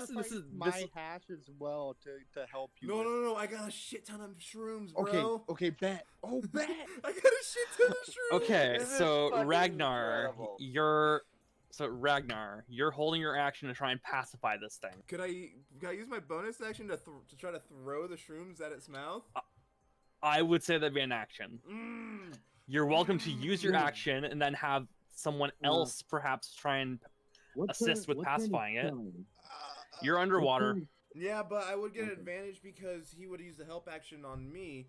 this sacrifice is my hash as well to help you. No, with- no, no, I got a shit ton of shrooms, bro. Okay, okay, bet. Oh, bet. I got a shit ton of shrooms. Okay, This is so fucking Ragnar, incredible. you're holding your action to try and pacify this thing. Could I use my bonus action to try to throw the shrooms at its mouth? I would say that'd be an action. Mm. You're welcome to use your action and then have someone else perhaps try and assist with pacifying it. You're underwater Yeah, but I would get an advantage because he would use the help action on me.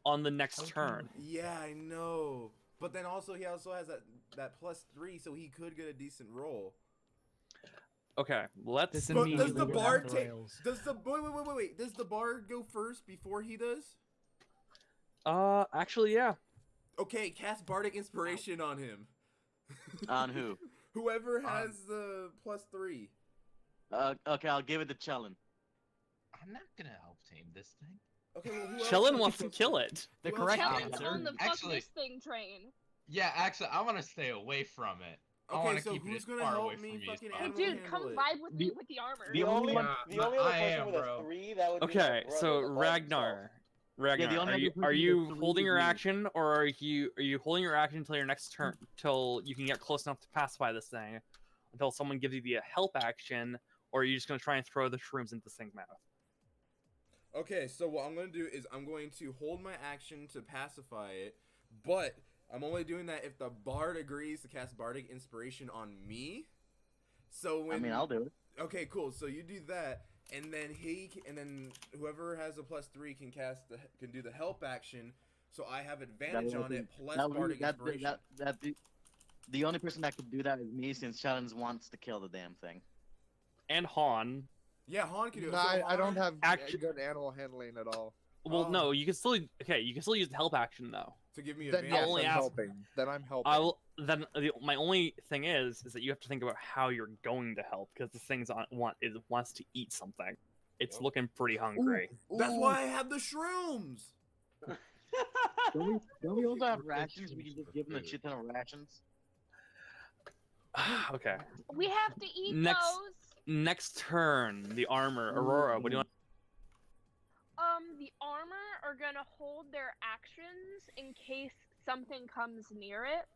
on the next turn. Yeah, I know. But then also he also has that +3, so he could get a decent roll. Okay, let's. This But does immediately the went bard off the take? rails. Does the wait? Does the bard go first before he does? Actually, yeah. Okay, cast bardic inspiration on him. On who? Whoever has the +3. Okay, I'll give it to Chellin. I'm not gonna help tame this thing. Okay, well, who else Chellin does wants he to go kill first? it. The Who else correct does he Kellen's go answer. on the first? fuck Actually- this thing train. Yeah, actually, I want to stay away from it. I Okay, want to so keep who's it gonna as far help away me from me as fucking possible. animal Dude, come handle it. vibe with me with the armor. The only Yeah, the only other I person am, with bro. a 3 that would be Okay, the brother, so the bard Ragnar, Ragnar, the only are other you person are with you three holding is your me. action, or are you holding your action until your next turn, till you can get close enough to pacify this thing, until someone gives you the help action, or are you just gonna try and throw the shrooms into this thing's mouth? Okay, so what I'm gonna do is I'm going to hold my action to pacify it, but I'm only doing that if the bard agrees to cast bardic inspiration on me. So when I mean, I'll do it. Okay, cool. So you do that, and then whoever has a +3 can do the help action. So I have advantage on it plus bardic inspiration. The only person that could do that is me, since Challenge wants to kill the damn thing. And Han. Yeah, Han can do it. No, So I don't Han- have Actu- good animal handling at all. Well, Oh. no, you can still use the help action though. to give me Then advantage. yes, only I'm ask- helping. Then I'm helping. My only thing is that you have to think about how you're going to help, because this thing's wants to eat something. It's looking pretty hungry. That's Ooh. why I have the shrooms. Don't we also have We're rations? fixing We can some just give them a food. shit ton of rations. Okay. We have to eat Next- those. Next turn, the armor. Aurora, what do you want? The armor are gonna hold their actions in case something comes near it.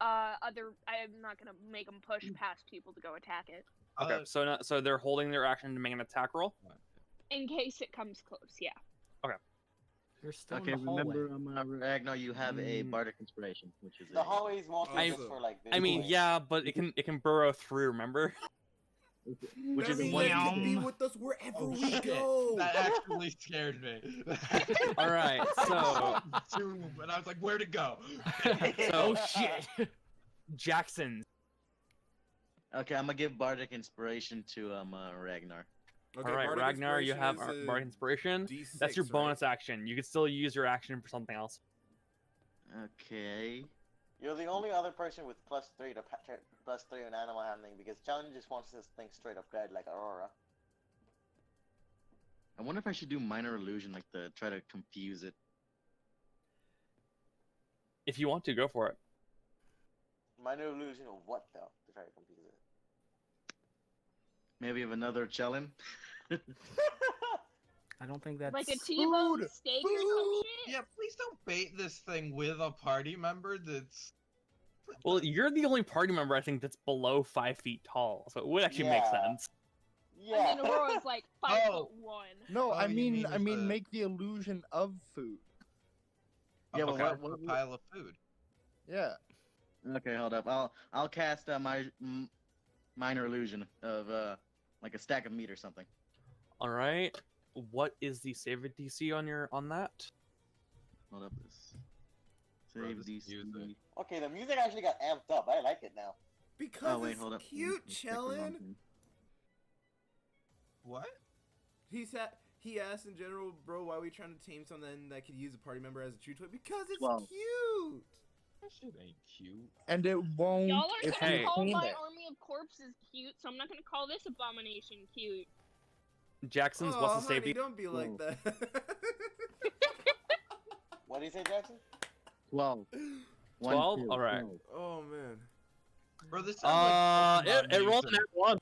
I'm not gonna make them push past people to go attack it. Okay, so they're holding their action to make an attack roll. In case it comes close, yeah. You're still Okay, in the hallway. remember, Ragnar, you have a bardic inspiration, which is The hallway is mostly just Also- for like. I mean, visual. yeah, but it can burrow through. Remember? which That is the means one. they can be Yum. with us wherever Oh, we shit. go. That actually scared me. All right. So And I was like, where to go? oh shit, Jackson. Okay, I'm gonna give bardic inspiration to Ragnar. Okay, All right, bardic Ragnar, you have inspiration is a bardic inspiration. D6, That's your right? bonus action. You can still use your action for something else. Okay. You're the only other person with +3 to +3 in animal handling, because Challenge just wants this thing straight up dead like Aurora. I wonder if I should do minor illusion, like to try to confuse it. If you want to, go for it. Minor illusion of what though? To try to confuse it. Maybe of another Chellin. I don't think that's Like a T-bone Food! steak or some shit. Yeah, please don't bait this thing with a party member that's. Well, you're the only party member I think that's below 5 feet tall, so it would actually make Yeah. sense. Yeah. And then Aurora's like 5'1". No, Oh, I you mean, mean I mean, the- make the illusion of food. Yeah, but Okay, what- a pile of food. Yeah. Okay, hold up. I'll cast minor illusion of like a stack of meat or something. All right. What is the save DC on that? Hold up this. Bro, Save this DC. music. Okay, the music actually got amped up. I like it now. Because Oh wait, it's hold up. cute, I clicked the wrong Chillin. thing. What? He asked in general, bro, why are we trying to tame something that could use a party member as a chew toy? Because it's 12. cute. That shit ain't cute. And it won't Y'all are if gonna you call tame my it. army of corpses cute, so I'm not gonna call this abomination cute. Jackson's Oh, what's the save honey, DC? don't be like Whoa. that. What do you say, Jackson? 12. 12? 2, Alright. 12. Oh man. Bro, this sounds like It rolled an one.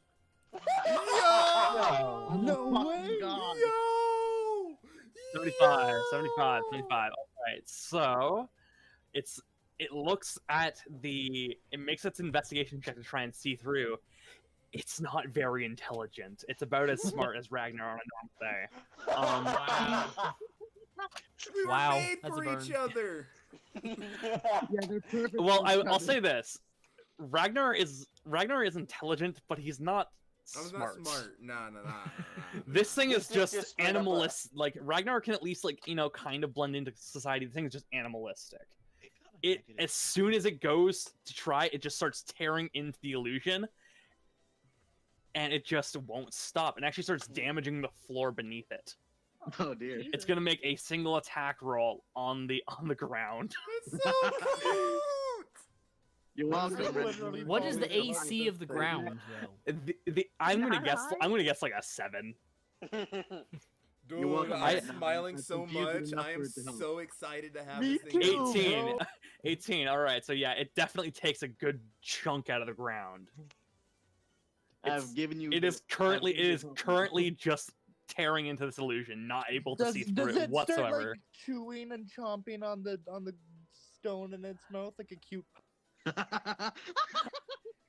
Yo! No way! God. Yo! 75. All right. So, it looks at it makes its investigation check to try and see through. It's not very intelligent. It's about as smart as Ragnar on a normal day. Wow. We were Wow, made that's for a burn. each other. Yeah, they're perfect. Well, for each I'll other. say this: Ragnar is intelligent, but he's not I'm smart. not smart. Nah. This thing is This is just just straight up a- animalist. Like Ragnar can at least kind of blend into society. The thing is just animalistic. As soon as it goes to try, it just starts tearing into the illusion, and it just won't stop. And actually starts damaging the floor beneath it. Oh dear. It's gonna make a single attack roll on the ground. It's so cute. You're welcome. Literally What is the falling in love AC with of the this ground, though? I'm gonna Not guess. high? I'm gonna guess like a 7. Dude, welcome. I'm I- smaling I'm so confused much. enough I for am it to help. so excited to have Me this thing. too. 18. bro. 18. All right. So yeah, it definitely takes a good chunk out of the ground. It's- I've given you. It is currently just tearing into this illusion, not able to see through Does it it whatsoever. start like chewing and chomping on the stone in its mouth like a cute?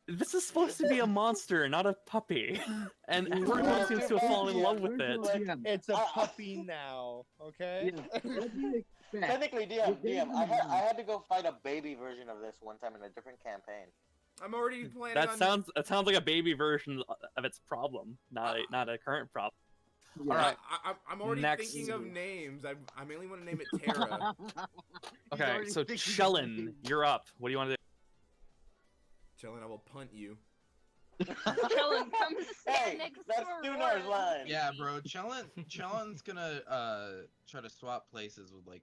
This is supposed to be a monster, not a puppy, and everyone seems to have fallen in love with it. It's a I- puppy now, okay? What do you expect? Technically, DM, I had to go fight a baby version of this one time in a different campaign. I'm already planning That on. sounds like a baby version of its problem, not a current problem. Yeah. All right. I'm already Next. thinking of names. I mainly want to name it Terra. Okay, already so thinking of Chellin, names. you're up. What do you want to do? Chillin', I will punt you. Chillin, come stand Hey, next that's to Dunar's Aurora. line. Yeah, bro. Chellen's gonna try to swap places with like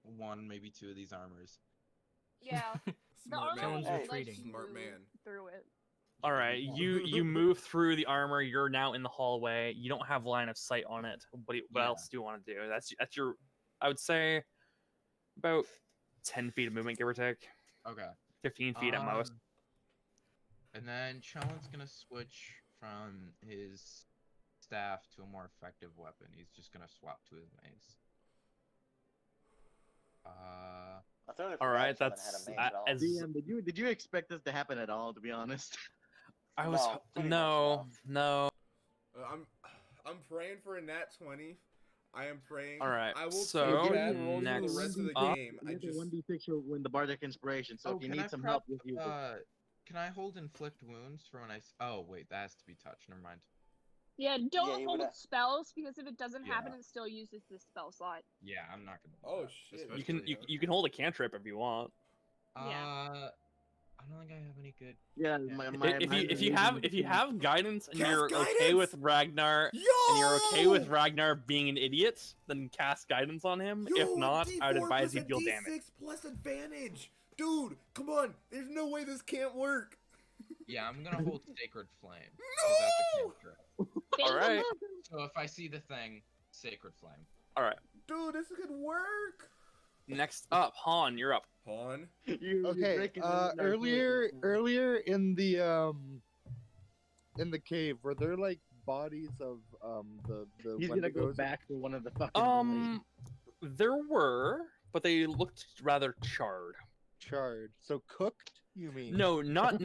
one, maybe two of these armors. Yeah, the Smart armor man. will Chillin's let retreating. you Smart move man. through it. All right, you move through the armor. You're now in the hallway. You don't have line of sight on it. What Yeah. else do you want to do? That's your. I would say about 10 feet of movement, give or take. Okay. 15 feet at most. And then Chellen's gonna switch from his staff to a more effective weapon. He's just gonna swap to his mace. I totally All forgot right, Chillin that's had a main at all. as DM, did you expect this to happen at all? To be honest. I was. No, pretty much No. I'm praying for a nat 20. I am praying. All right, I will so take bad rolls for the next rest of the up- game. I You get just. the 1d6 when the bardic inspiration. So if you can I need some prep, help, just use it. can I hold inflict wounds for when I? Oh wait, that has to be touched. Never mind. Yeah, don't you hold would- spells because if it doesn't happen, Yeah. it still uses the spell slot. Yeah, I'm not gonna. Do Oh that, shit. especially You can okay. you can hold a cantrip if you want. Yeah. I don't think I have any good. Yeah, If you have guidance and Cast you're okay guidance! with Ragnar Yo! and you're okay with Ragnar being an idiot, then cast guidance on him. If Yo, not, I would D4 advise you plus a deal D6 damage. plus advantage. Dude, come on. There's no way this can't work. Yeah, I'm gonna hold sacred flame. 'cause that's a No! cantrip. All right. So if I see the thing, sacred flame. All right. Dude, this could work. Next up, Han, you're up. Han. Okay, earlier in the cave, were there like bodies of the He's gonna go Wendigos? back to one of the fucking. There were, but they looked rather charred. Charred. So cooked, you mean? No, not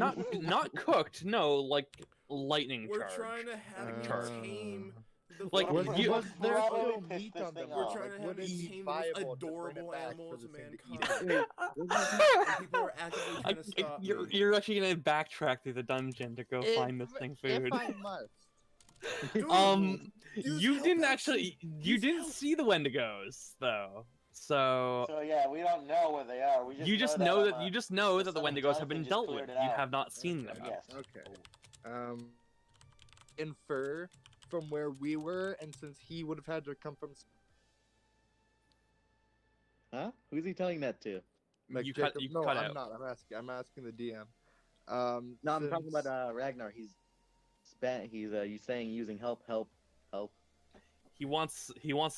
cooked. No, like lightning We're charged. trying to have you Charge. tame Like, Was, you- was there Probably still piss meat this on them? thing We're off. trying to have would this it be tame the most viable to bring it adorable back animal for as a this thing to mankind. eat? And people are actively trying to stop me. you're actually gonna backtrack through the dungeon to go find this thing food. If I must. Dude, use You help didn't action. actually, you Use didn't help. see the Wendigos though, so So yeah, we don't know where they are. We just you just know know that, that you just know the that the son of Wendigos have Jonathan been just dealt with. cleared it You out. have not seen Okay. them. Yes. Okay. Infer from where we were, and since he would have had to come from Huh? Who's he telling that to? like You Jacob. cut, you no, cut I'm out. not. I'm asking the DM. No, I'm talking since- about Ragnar. He's saying using help. He wants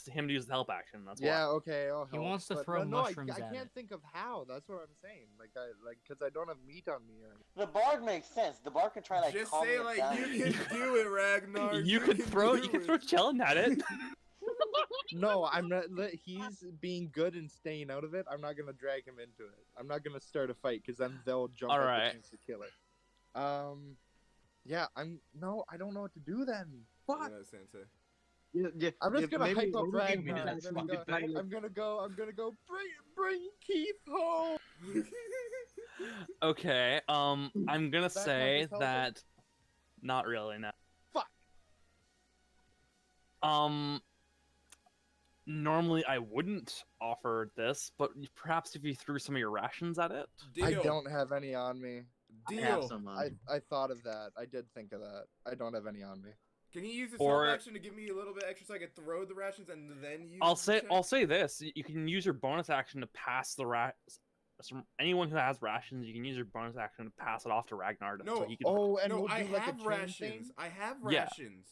him to use the help action. That's Yeah, why. okay, I'll He help, wants to but throw no, mushrooms I at can't it. think of how. That's what I'm saying. Because I don't have meat on me. The bard makes sense. The bard can try like Just calming say it like down. you can do it, Ragnar. You could throw Chellin at it. No, I'm not. He's being good and staying out of it. I'm not gonna drag him into it. I'm not gonna start a fight because then they'll jump at Alright. the chance to kill it. Yeah, I don't know what to do then. Fuck. Yeah, Sensei. Yeah, I'm just gonna maybe- hype up maybe give me Ragnar. that fucking thing. I'm gonna go. Bring Keith home. Okay. I'm gonna That say count as helping? that. Not really. No. Fuck. Normally I wouldn't offer this, but perhaps if you threw some of your rations at it. Deal. I don't have any on me. I have Deal. some. I thought of that. I did think of that. I don't have any on me. Can he use his Or- help action to give me a little bit extra so I can throw the rations and then use? I'll the say check? this: you can use your bonus action to pass the anyone who has rations, you can use your bonus action to pass it off to Ragnar. No, So he can... Oh, and No, we'll I do like have a chain rations. thing? I have Yeah. rations.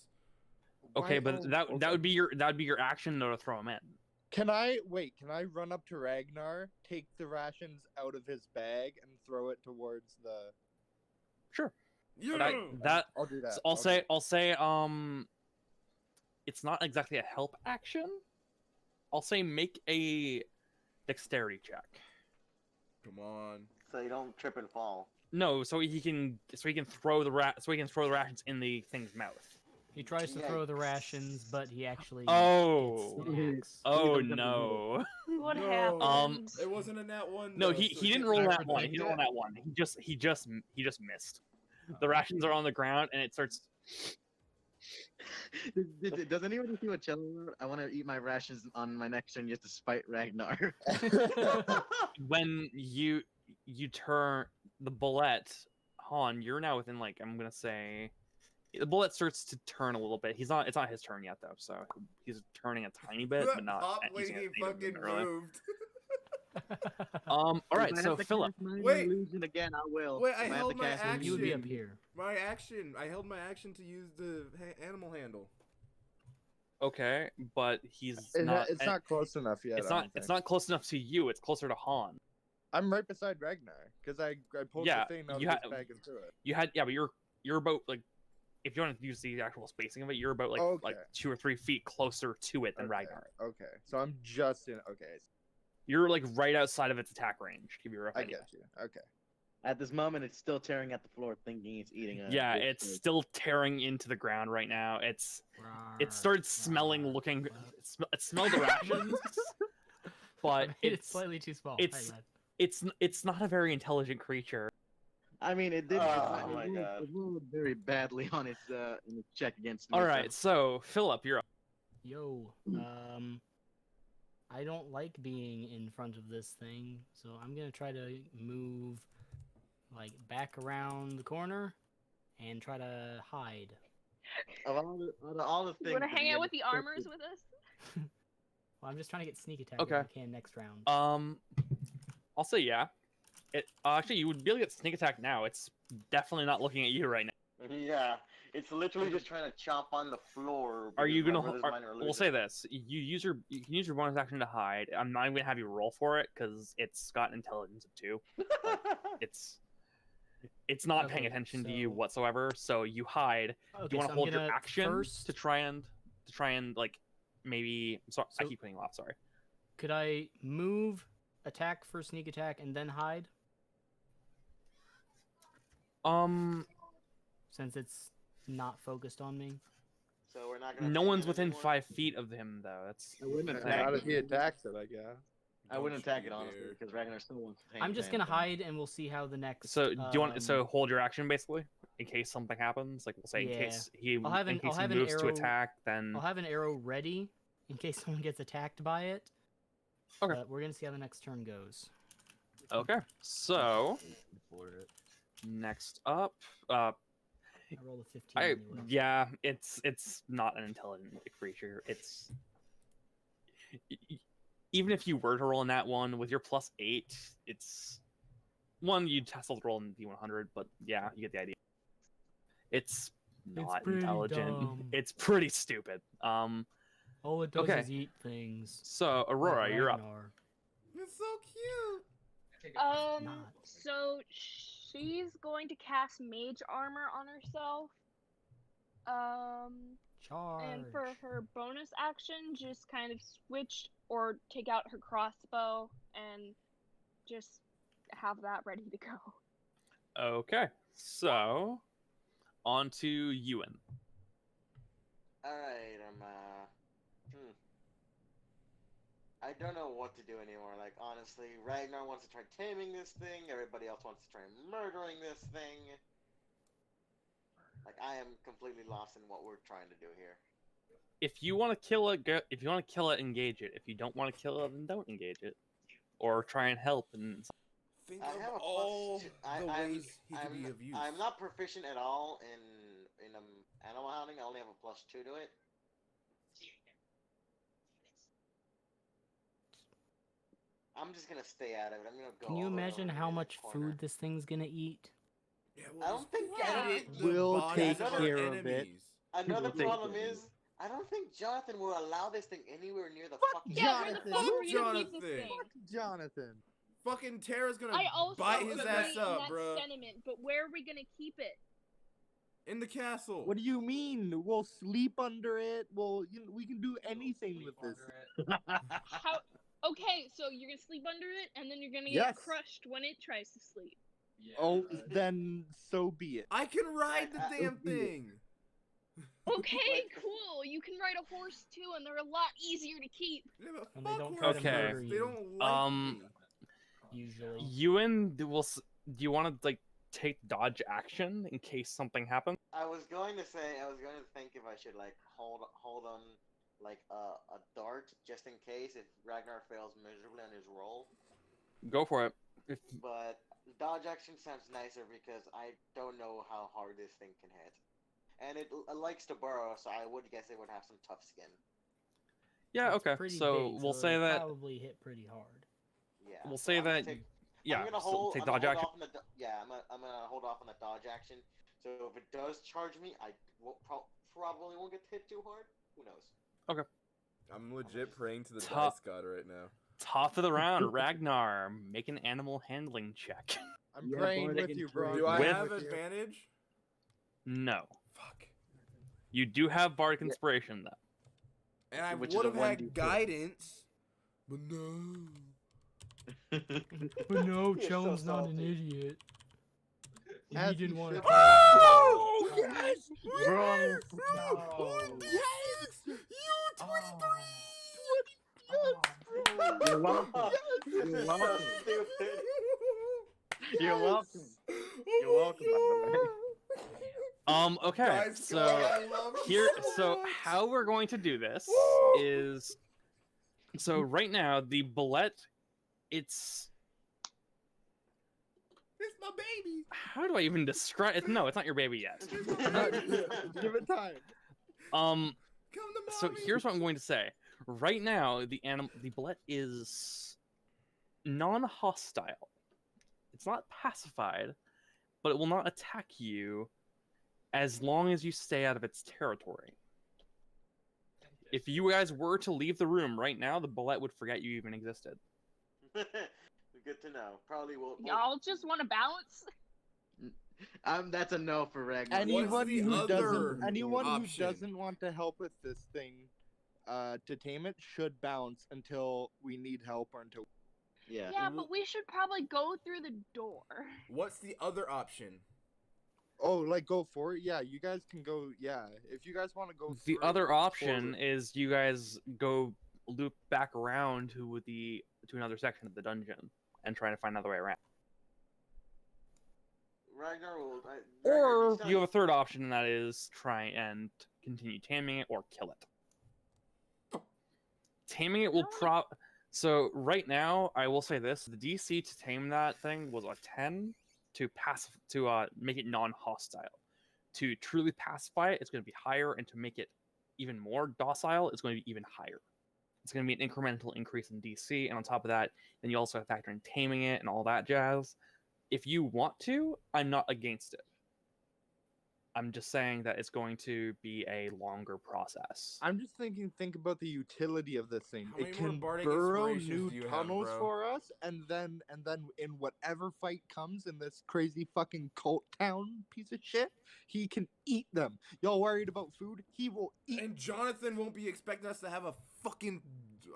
Okay, Why- but oh, that okay. would be your action to throw him in. Can I run up to Ragnar, take the rations out of his bag, and throw it towards the? Sure. Yeah. I'll do that. So I'll say it's not exactly a help action. I'll say make a dexterity check. Come on. So you don't trip and fall. No, so he can throw the rations in the thing's mouth. He tries to throw the rations, but he actually Oh. gets the axe. Oh no. What No. happened? It wasn't a nat one. No, though, he so didn't it roll can't that be one. He like didn't roll that. that one. He just missed. The rations are on the ground and it starts. Does anyone see what Cello wrote? I want to eat my rations on my next turn just to spite Ragnar. When you turn the bullet, Han, you're now within like I'm gonna say, the bullet starts to turn a little bit. It's not his turn yet though, so he's turning a tiny bit, but not Pop when using he it any fucking really. moved. All right, If I so have to Philip. cast minor Wait. illusion again, I will. Wait, If I have held to my cast illusion- He would be up Action. here. My action. I held my action to use the animal handle. Okay, but he's It's not. not close enough yet. It's I not. don't It's think. not close enough to you. It's closer to Han. I'm right beside Ragnar because I pulled Yeah, the thing out you of his ha- bag and threw it. You had but you're about like, if you want to use the actual spacing of it, you're about like Okay. 2 or 3 feet closer to it than Okay, Ragnar. Okay, so I'm just in. Okay, You're like right outside of its attack range. To give you a rough I idea. get you. Okay. At this moment, it's still tearing at the floor, thinking it's eating a. Yeah, big it's steak. still tearing into the ground right now. It started smelling, looking. It smelled the rations, but It's it's slightly too small. it's- My bad. it's not a very intelligent creature. I mean, it did. Oh my God. It rolled very badly on its in its check against me. All right, so Philip, you're up. Yo, I don't like being in front of this thing, so I'm gonna try to move, like, back around the corner, and try to hide. Of all the You things. want to that hang we out had with the discussed, armors with us? Well, I'm just trying to get sneak attack Okay. if I can next round. I'll say yeah. It actually you would be able to get sneak attack now. It's definitely not looking at you right now. Yeah, it's literally just trying to chomp on the floor. Are you because gonna? my brother's minor We'll illusion. say this: you can use your bonus action to hide. I'm not even gonna have you roll for it because it's got an intelligence of 2. It's not paying Okay, attention to you so- whatsoever. So you hide. Okay, Do you want so to I'm hold your gonna action first. to try and like maybe? Sorry, I So- keep putting you off. Sorry. Could I move, attack for sneak attack, and then hide? Since it's not focused on me. So we're not gonna. No tame one's it within anymore? 5 feet of him, though. That's I wouldn't the attack thing. Not if he attacks it, I guess. I wouldn't Don't attack you it honestly dare. because Ragnar still wants to tame I'm the just damn gonna thing. hide, and we'll see how the next. So do you want? So hold your action basically, in case something happens. Like we'll say, in Yeah. case he I'll have in an- case I'll he have an moves to arrow- attack, then I'll have an arrow ready in case someone gets attacked by it. Okay. But we're gonna see how the next turn goes. okay. So For it. next up, I rolled a 15 I anyway. yeah, it's not an intelligent creature. It's even if you were to roll in that one with your +8, it's one you'd still roll in D100, but yeah, you get the idea. It's not pretty intelligent. dumb. It's pretty stupid. All it does Okay. is eat things. So Aurora, Like you're up. Ragnar. It's so cute. Not. So she's going to cast Mage Armor on herself. Charge. And for her bonus action, just kind of switch or take out her crossbow and just have that ready to go. Okay, so on to Ewan. Alright, I don't know what to do anymore. Like, honestly, Ragnar wants to try taming this thing, everybody else wants to try murdering this thing. Like, I am completely lost in what we're trying to do here. If you want to kill it, if you want to kill it, engage it. If you don't want to kill it, then don't engage it, or try and help. And Think I of have a all plus the I'm, ways he could be of use. I'm not proficient at all in animal hunting. I only have a +2 to it. I'm just gonna stay out of it. I'm gonna go. Can you all the way imagine over how in the much corner. food this thing's gonna eat? Yeah, I don't think We'll bodies take of our care of it. enemies. Another We'll take problem care of is, I don't think Jonathan will allow this thing anywhere near the fucking. Yeah, where the Jonathan. fuck are you gonna keep this Jonathan. thing? Jonathan. Fucking Tara's gonna I also bite his agree ass in up, that bruh. sentiment, but where are we gonna keep it? In the castle. What do you mean? We'll sleep under it. We can do anything with this. How? Okay, so you're gonna sleep under it, and then you're gonna Yes. get crushed when it tries to sleep. Oh, then so be it. I can ride the damn thing. Okay, cool. You can ride a horse too, and they're a lot easier to keep. Yeah, but And they fuck don't try to horses. murder They you. don't like me. Usually. Ewan, do you want to like take dodge action in case something happens? I was going to think if I should like hold on like a dart just in case if Ragnar fails miserably on his roll. Go for it. But dodge action sounds nicer because I don't know how hard this thing can hit, and it likes to burrow, so I would guess it would have some tough skin. Yeah. It's Okay. pretty So big, we'll so say it'll that. probably hit pretty hard. Yeah. We'll so say I'm gonna that. take- Yeah. I'm gonna So hold. take I'm gonna dodge hold action. off on the. Yeah, I'm gonna hold off on the dodge action. So if it does charge me, I probably won't get hit too hard. Who knows? I'm legit praying to the Top- dice god right now. Top of the round, Ragnar, make an animal handling check. I'm Yeah, praying Bardic with you, bro. inspiration. Do I With- have advantage? No. Fuck. You do have bardic inspiration though. And I Which is would a have had 1d4. guidance, but no. But no, You're so Chelm's not an salty. idiot. As He didn't you want to. should. Oh yes, Bro, yes! no. Oh, yes! You 23. You're welcome. This You're is welcome. so stupid. You're welcome. You're welcome, by the way. Okay. Guys, So God, I love him here, so so much. how we're going to do this Woo! is, so right now the bullet, it's It's my baby. how do I even describe it? No, it's not your baby yet. It's my baby. Give it time. Come to So mommy. here's what I'm going to say. Right now, the bullet is non-hostile. It's not pacified, but it will not attack you as long as you stay out of its territory. If you guys were to leave the room right now, the bullet would forget you even existed. Good to know. Probably will. Y'all just want to balance? That's a no for Ragnar. Anyone the who other doesn't option? want to help with this thing to tame it should bounce until we need help or until Yeah. Yeah, but we should probably go through the door. What's the other option? Oh, like go for it? Yeah, you guys can go. Yeah, if you guys want to go. The through, other option forward. is you guys go loop back around to another section of the dungeon and try to find another way around. Ragnar will. Or you have a third option, and that is try and continue taming it or kill it. Taming it will So right now, I will say this: the DC to tame that thing was a 10 to make it non-hostile. To truly pacify it, it's going to be higher, and to make it even more docile, it's going to be even higher. It's going to be an incremental increase in DC, and on top of that, then you also have to factor in taming it and all that jazz. If you want to, I'm not against it. I'm just saying that it's going to be a longer process. I'm just thinking. Think about the utility of this thing. How many It more can bardic burrow inspirations new do you have, tunnels bro? for us, and then in whatever fight comes in this crazy fucking cult town piece of shit, he can eat them. Y'all worried about food? He will eat. And Jonathan won't be expecting us to have a fucking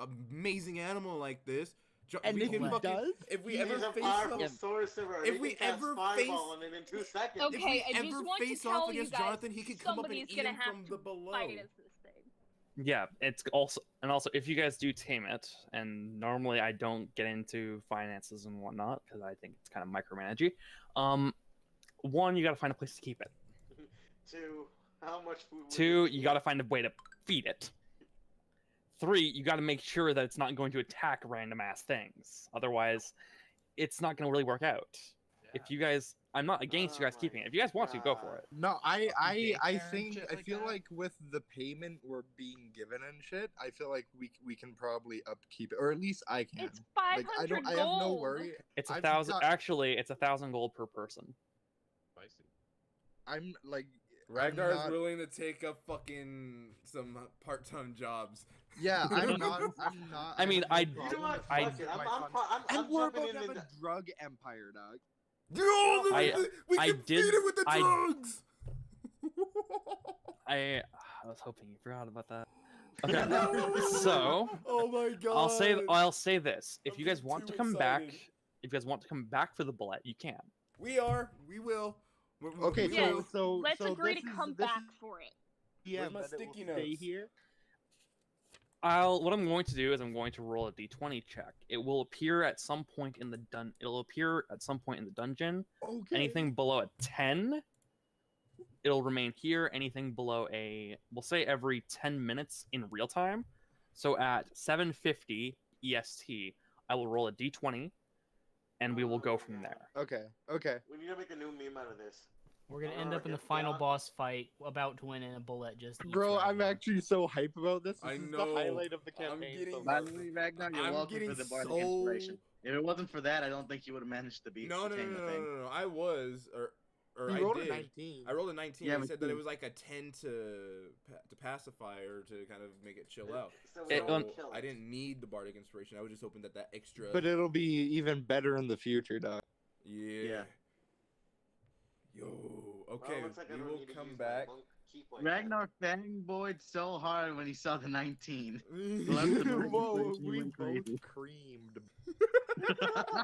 amazing animal like this. And if he does, if we He's ever a face powerful off, sorcerer. if he we can cast ever fireball face- on it in 2 seconds. if Okay, we I just ever want to face tell off you against guys, Jonathan, he could come up and somebody's eat gonna him have from to the below. fight as this thing. Yeah, it's also if you guys do tame it, and normally I don't get into finances and whatnot because I think it's kind of micromanagey. One, you got to find a place to keep it. 2, how much food? would Two, it you eat? got to find a way to feed it. 3, you got to make sure that it's not going to attack random ass things. Otherwise, it's not going to really work out. If you guys, I'm not against you guys Oh keeping my it. If you guys want to, go for God. it. No, Daycare and think shit I like feel that? like with the payment we're being given and shit, I feel like we can probably upkeep it, or at least I can. It's 500 I have no gold. worry. It's I've 1,000. got- Actually, it's 1,000 gold per person. Spicy. I'm like Ragnar is not- willing to take up fucking some part-time jobs. Yeah, I'm not. I mean, have no I- You know problem what? with I- Fuck it. my I'm funds. And I'm we're jumping about in to have the. a drug empire, dog. Yo, I- we I can did- feed it with the I- drugs. I was hoping you forgot about that. Okay, so oh my god. I'll say this: if I'm you guys getting want to too come back, excited. if you guys want to come back for the bullet, you can. We will. Okay, We Yes. will. so Let's so agree this to is- come this back is for it. PM my that it will sticky stay notes? here. What I'm going to do is I'm going to roll a d20 check. It will appear at some point in the It'll appear at some point in the dungeon. Okay. Anything below a 10, it'll remain here. Anything below we'll say every 10 minutes in real time. So at 7:50 EST, I will roll a d20, and we will go from there. Okay. Okay. We need to make a new meme out of this. We're gonna Oh, end up in the get final down. boss fight, about to win, and a bullet just eats Bro, I'm Ragnar. actually so hype about this. This I is know. the highlight of the I'm campaign. getting- so By far. the way, Ragnar, you're I'm welcome getting for the bardic so- inspiration. If it wasn't for that, I don't think you would have managed to beat No, to tame the thing. no. I was, or You I rolled did. a 19. I rolled a 19. Yeah, I me said that too. it was like a 10 to pacify or to kind of make it chill out. So we It- don't kill I it. didn't need the bardic inspiration. I was just hoping that extra. But it'll be even better in the future, dog. Yeah. Yo. Well, Okay. looks like I we don't will need to come use my back. monk keep like that. Ragnar fanboyed so hard when he saw the 19. Left the bardic Whoa, inspiration, he we went both crazy. creamed. Oh,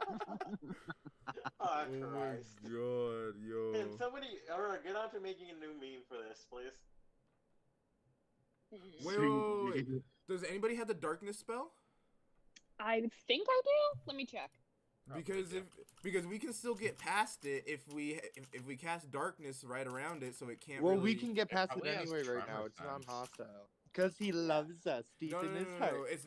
Oh my Christ. god, yo. Can somebody, Aurora, get on to making a new meme for this, please? Wait. Does anybody have the darkness spell? I think I do. Let me check. Because we can still get past it if we cast darkness right around it, so it can't. Well, really... we can get past it probably has anyway right now. tremor It's sense. non-hostile. Because he loves us deep No, in his heart. It's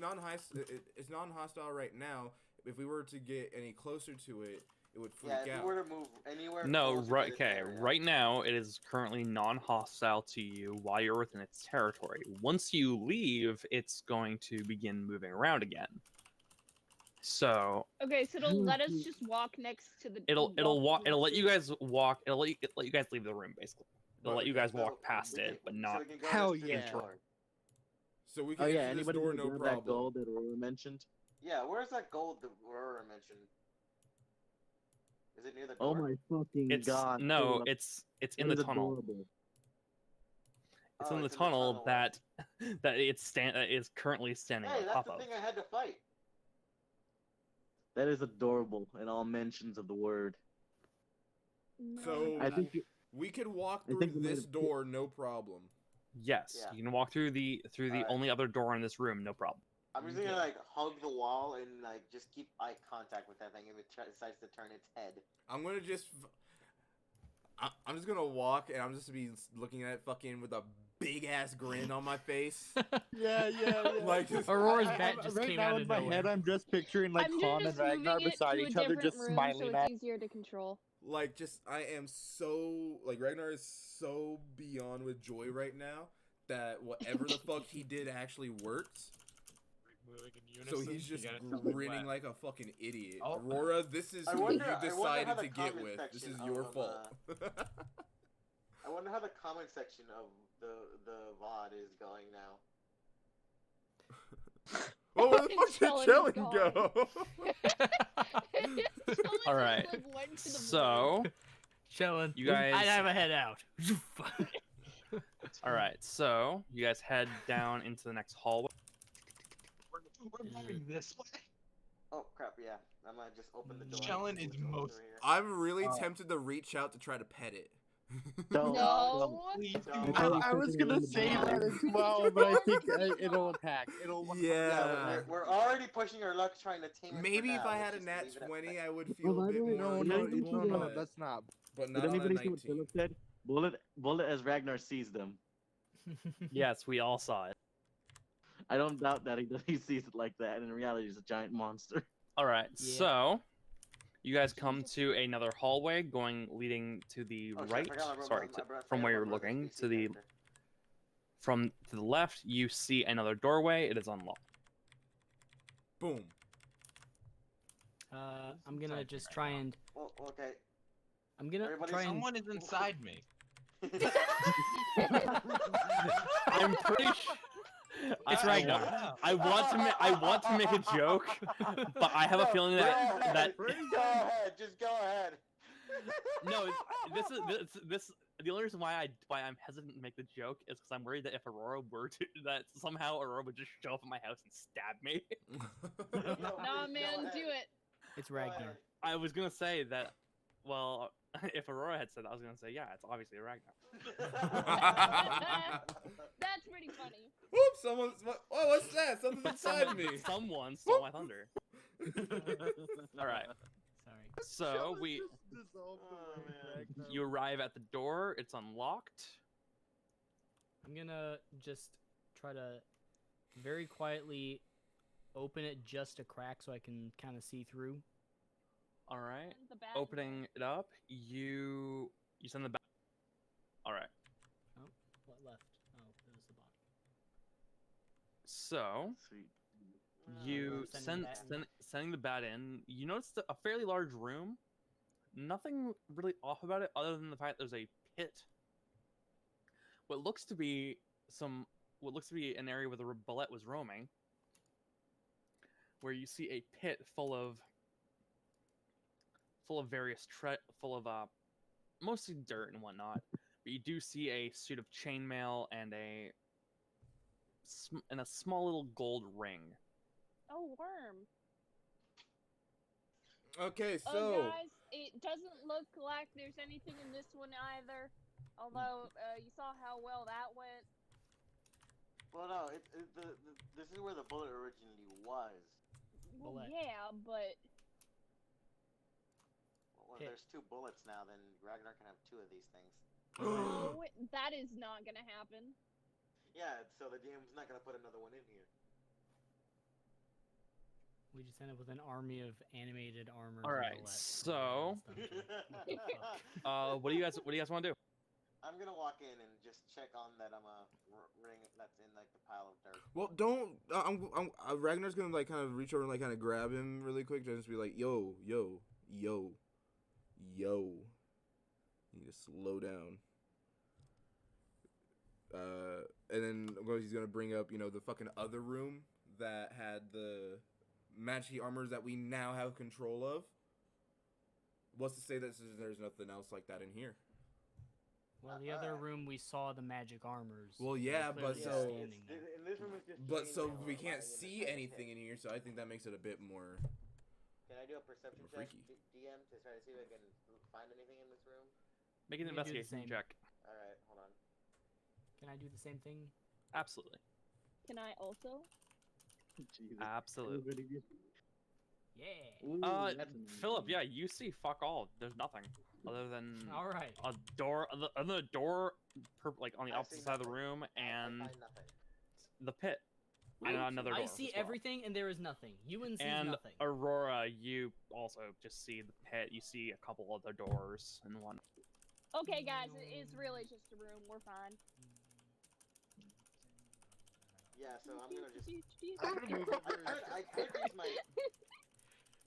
it's non-hostile right now. If we were to get any closer to it, it would freak Yeah, if out. you were to move anywhere. No, closer to right. this Okay, area- right now it is currently non-hostile to you while you're within its territory. Once you leave, it's going to begin moving around again. So Okay, so it'll let us just walk next to the. it'll walk. It'll let next you to- guys walk. It'll let you guys leave the room basically. It'll let you guys So walk past we it, can- but so not. we can go Hell next to the yeah. door. So we Oh can yeah, enter this anybody door who no grabbed problem. that gold that Aurora mentioned? Yeah, where's that gold that Aurora mentioned? Is it near the Oh door? my fucking It's god. no. Philip, It's that in the is tunnel. adorable. It's Oh, in the it's tunnel that is currently standing Hey, on that's top the of. thing I had to fight. That is adorable in all mentions of the word. So I think We could walk I through think we might this have- door, no problem. Yes, Yeah. you can walk through the Alright. only other door in this room, no problem. I'm just gonna like hug the wall and like just keep eye contact with that thing if it decides to turn its head. I'm gonna just. I'm just gonna walk and I'm just be looking at it fucking with a big ass grin on my face. Yeah. Like just, Aurora's bat just right came now out in of my nowhere. head, I'm just picturing like I'm Han and just Ragnar moving it beside to a each other, different just room smiling so at. it's easier to control. like just I am so like Ragnar is so beyond with joy right now that whatever the fuck he did actually worked. Moving in So unison, he's you just gotta tell me grinning when. like a fucking idiot. Oh. Aurora, this is I who wonder- you I wonder how decided the to get comment with. This section is your of, fault. I wonder how the comment section of the VOD is going now. Well, where the fuck did Chellen is Chellen go? All right. So, Chilling. You guys- I'd have a head out. all right. So you guys head down into the next hallway. We're going this way. Oh crap! Yeah, I'm gonna just open the door. Chellen is Let's go most- through here. I'm really tempted to reach out to try to pet it. Don't. No. Please do No. not. I was gonna say that as well, but I think it'll attack. It'll. Yeah. We're already pushing our luck trying to tame it. Maybe for if now. I Let's had a just nat leave it at 20, that. I would feel Well, a by bit the way, more. No, but- that's not. But Did not on a anybody see what 19. Philip said? Bullet as Ragnar sees them. Yes, we all saw it. I don't doubt that he sees it like that. And in reality, he's a giant monster. All right. Yeah. So you guys come to another hallway leading to the Oh, shit, I right. forgot my Sorry, from where you're looking to the left. You see another doorway. It is unlocked. Boom. I'm gonna Inside just right try now. and Oh, okay. I'm gonna Everybody, try and Someone is inside me. I'm pretty sure. It's I Ragnar. want- I want to make a joke, but I have a feeling that Go ahead, just go ahead. no. This the only reason why I'm hesitant to make the joke is because I'm worried that if Aurora were to that somehow Aurora would just show up at my house and stab me. Nah, man, do it. It's Ragnar. I was gonna say that. Well, if Aurora had said that, I was gonna say, yeah, it's obviously Ragnar. That's pretty funny. Whoops! Oh, what's that? Something's inside me. Someone stole my thunder. All right. Sorry. So you arrive at the door. It's unlocked. I'm gonna just try to very quietly open it just a crack so I can kind of see through. All right. Send the bad Opening it up, you send the back. All right. Oh, what left? Oh, it was the bottom. So Sweet. you Sending the bat in. sending the bat in. You notice a fairly large room. Nothing really off about it, other than the fact there's a pit. What looks to be an area where the bullet was roaming, where you see a pit full of various mostly dirt and whatnot. But you do see a suit of chainmail and a small little gold ring. Oh, worm. Okay, Oh, so guys, it doesn't look like there's anything in this one either. Although, you saw how well that went. Well, no, this is where the bullet originally was. Well, Bullet. yeah, but Well, Hit. there's 2 bullets now, then Ragnar can have 2 of these things. no, that is not gonna happen. Yeah, so the DM's not gonna put another one in here. We just end up with an army of animated armor. All right, so what do you guys want to do? I'm gonna walk in and just check on that ring that's in like the pile of dirt. well, don't. Ragnar's gonna like kind of reach over and like kind of grab him really quick. Just be like, yo. You need to slow down. And then he's gonna bring up, the fucking other room that had the magic armors that we now have control of. What's to say that there's nothing else like that in here? Well, the other room we saw the magic armors. Well, They're yeah, but clearly so- standing there. In this room is just. But so chainmail we lying can't in the see pit. anything in here, so I think that makes it a bit more. Can I do a perception check, Freaky. DM, to try to see if I can find anything in this room? Make an You can do the investigation same. check. All right, hold on. Can I do the same thing? Absolutely. Can I also? Jesus. Absolutely. Yeah. Ooh, that's annoying. Philip, yeah, you see fuck all. There's nothing other than All right. a door, another door, like on the I opposite see side of the nothing. room, I and find nothing. the pit, and another door. I see as well. everything, and there is nothing. Ewan sees And nothing. Aurora, you also just see the pit. You see a couple other doors and one. Okay, guys, it's really just a room. We're fine. Yeah, so I'm gonna just. I'm gonna move over. I could use my.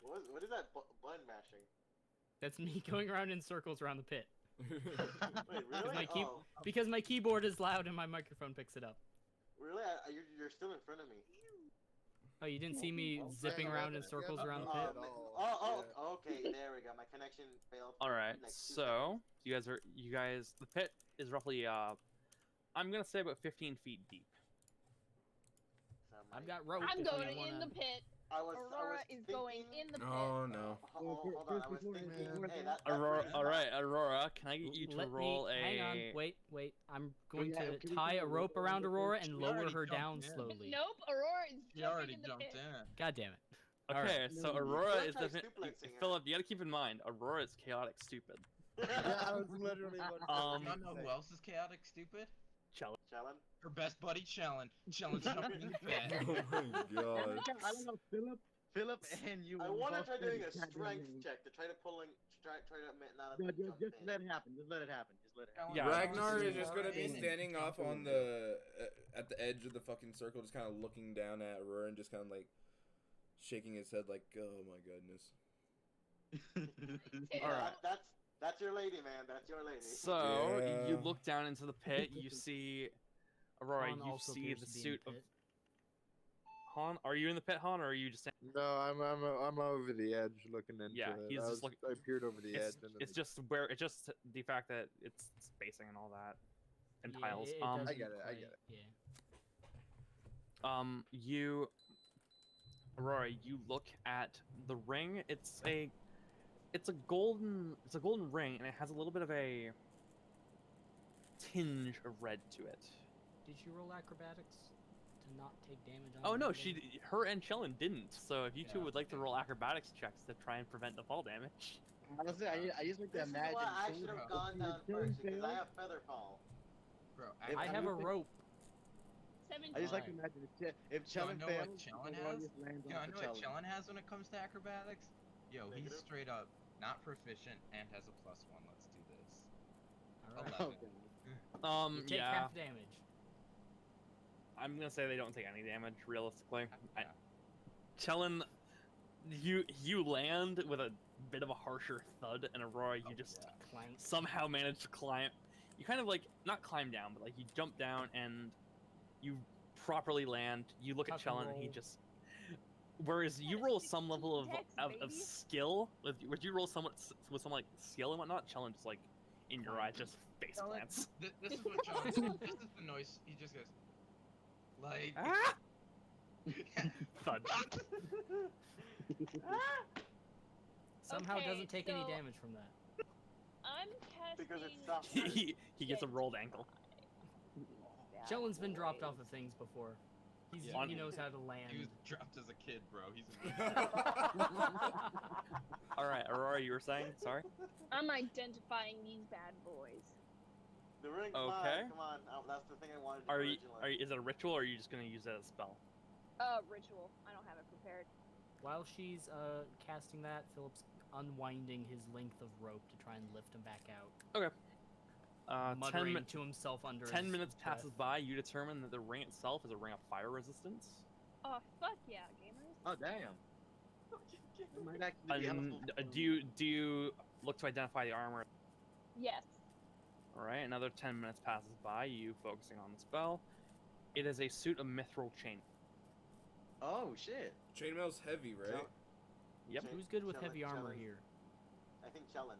What is that button mashing? That's me going around in circles around the pit. Wait, really? my key- Oh, Because my keyboard is loud and my microphone picks it up. really? You're still in front of me. Oh, you didn't see me zipping Yeah, around yeah, in circles yeah, around the yeah. pit? Okay, there we go. My connection failed. All right, Like 2 so you guys, the pit is roughly I'm gonna say about 15 feet deep. seconds. I've got rope. I'm if going you wanna... in the pit. I was Aurora is going thinking- in the pit. Oh no. Hold on, I was thinking. Hey, that Aurora, brings all back- right, Aurora, can I get you to Let roll me... a? Hang on. Wait. I'm going yeah, to can we tie do a a rope rope around around the Aurora pit? and She lower already her jumped down in. slowly. Nope, Aurora is She jumping already in the jumped pit. in. God damn it. Okay, Alright. so No, Aurora let's is try definitely. suplexing her. Philip, you gotta keep in mind, Aurora is chaotic stupid. Yeah, I was literally about to Um, You know who else is chaotic stupid? Chell. Challenge. Her best buddy, Chellin. Chellin's jumping in the pit. Oh my god. I don't know, Philip and you. I were want to both try doing a goddamn strength rude. check to try to not No, jump just in. let it happen. Just let it happen. Just let it happen. Yeah, Ragnar is just just gonna be in and standing jump off on in. the at the edge of the fucking circle, just kind of looking down at Aurora and just kind of like shaking his head, like, "Oh my goodness." All right. That's your lady, man. That's your lady. So you Yeah. look down into the pit. You see Aurora. Han You also see appears the to be in suit the of pit. Han. Are you in the pit, Han, or are you just? No, I'm over the edge looking into Yeah, it. he's I just I peered over the edge. And then It's just where it's just the fact that it's spacing and all that, and Yeah, tiles. it I doesn't get it, I quite- get it. Yeah. Aurora, you look at the ring. It's a golden ring, and it has a little bit of a tinge of red to it. Did you roll acrobatics to not take damage on Oh no, anything? her and Chillin didn't. So if you two Yeah, would like to okay. roll acrobatics checks to try and prevent the fall damage. Honestly, I just like to This is imagine. why I Philip- should have Bro. gone down Chilling first because I failed. have feather fall. Bro, I have a rope. 17. I just like to Alright. imagine if Yo, Chellin know fails, what Chellin Aurora has? just lands You on know, I the know what Chellin. Chellin has when it comes to acrobatics? Yo, he's Negative? straight up not proficient and has a +1. Let's do this. Alright. 11. You take Yeah, half damage. I'm gonna say they don't take any damage realistically. Yeah. Chillin, you land with a bit of a harsher thud, and Aurora, you Oh, just yeah. Clank. somehow manage to climb. You kind of like not climb down, but like you jump down and you properly land. You look at Tuck and Chellin, and he roll. just. Whereas you Yeah, roll 16 some level of, dex, of baby. skill, would you roll somewhat with some like skill and whatnot? Chellin just like in your eyes, just face Chellin- plants. This is what Chellin said. This is the noise. He just goes, like. Ah! Thud. Somehow Okay, doesn't take any so- damage from that. I'm casting. Because it's soft. he gets a rolled ankle. Chellin's been dropped off of things before. Yeah. He knows how to land. He was dropped as a kid, bro. He's All right, Aurora, you were saying? Sorry. I'm identifying these bad boys. The ring's Okay. mine. Come on. That's the thing I wanted to Are do you? originally. Is it a ritual, or are you just gonna use it as a spell? Ritual. I don't have it prepared. While she's casting that, Philip's unwinding his length of rope to try and lift him back out. Okay. 10, Muttering to himself under 10 his minutes breath. passes by. You determine that the ring itself is a ring of fire resistance. Oh, fuck yeah, gamers. Oh damn. It might actually be And helpful. do you look to identify the armor? Yes. All right. Another 10 minutes passes by. You focusing on the spell. It is a suit of mithril chain. Oh shit. Chainmail's heavy, right? Chell- Yep. Chain- Who's good with Chellin- heavy armor Chellin. here? I think Chellin.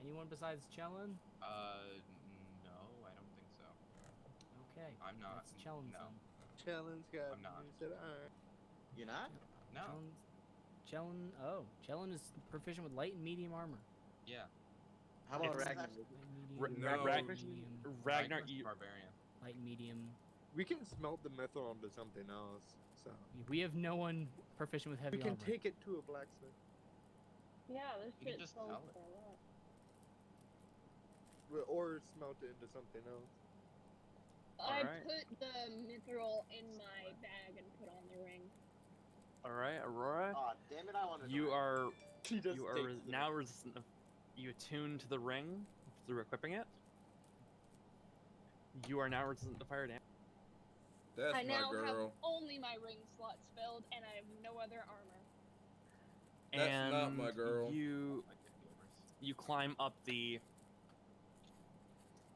Anyone besides Chellin? no, I don't think so. Okay. I'm not. That's Chellin's no. then. Challenge got I'm not. you said, alright. You're not? No. Chellin is proficient with light and medium armor. Yeah. How about It's- Ragnar? Ra- Medium, No. medium, Ragnar, Ragnar's you, barbarian. light medium. We can smelt the mithril into something else. So We have no one proficient with heavy we can armor. take it to a blacksmith. Yeah, this You can shit just sells sell it. for a lot. Or smelt it into something else. I Alright. put the mithril in my bag and put on the ring. all right, Aurora. Aw, damn it! I wanted. You are He just you are takes the now resistant. You attune to the ring through equipping it. You are now resistant to fire damage. That's I my now have girl. only my ring slots filled, and I have no other armor. That's and not my girl. You climb up the.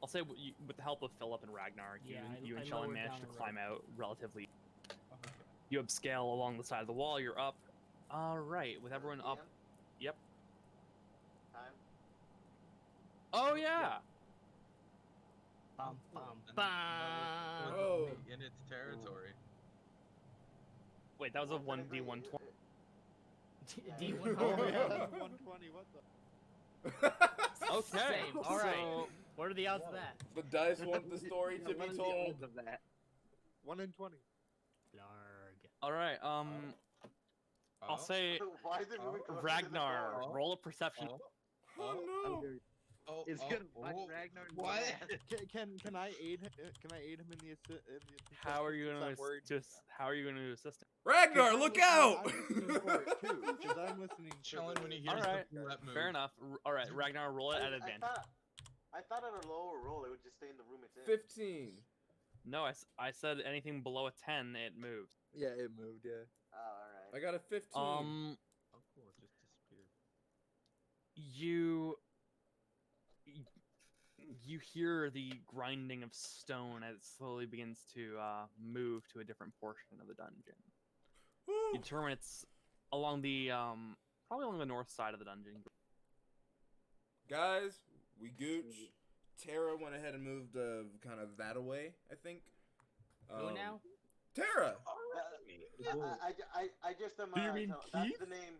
I'll say with the help of Philip and Ragnar, Yeah, you I and Sheldon lowered managed down to a climb out relatively. You upscale along the side of the wall. You're up. All right, with everyone up. Yep. Time. Oh yeah. Bum, bum, And bum. that was Oh. in its territory. Wait, that was a Well, technically, 1d120. D1. Oh yeah, that's 120. What the? Okay. Same. All right. So, What are the odds of that? The dice want the story to be told. Of that. 1 in 20. Larg. all right. I'll say Why is it moving closer to the Ragnar. door? Roll a perception. Oh no! Oh, It's gonna fight Ragnar. in the What? ass. Can I aid him? Can I aid him in the How are you since going I'm worried? to how are you going to assist him? Ragnar, I'm look listening- out! I'm listening for it too, because I'm listening. for Chilling the- when he hears Alright, the bullet move. Fair enough. All right, Ragnar, roll it at advantage. I thought at a lower roll it would just stay in the room it's in. 15. No, I said anything below a 10, it moves. Yeah, it moved. Yeah. Oh, alright. I got a 15. Oh, cool. It just disappeared. You hear the grinding of stone as it slowly begins to move to a different portion of the dungeon. You determine it's along the probably along the north side of the dungeon. Guys, we gooch. Tara went ahead and moved kind of that away, I think. Who now? Tara! I just am. Do you mean that's Keith? the name.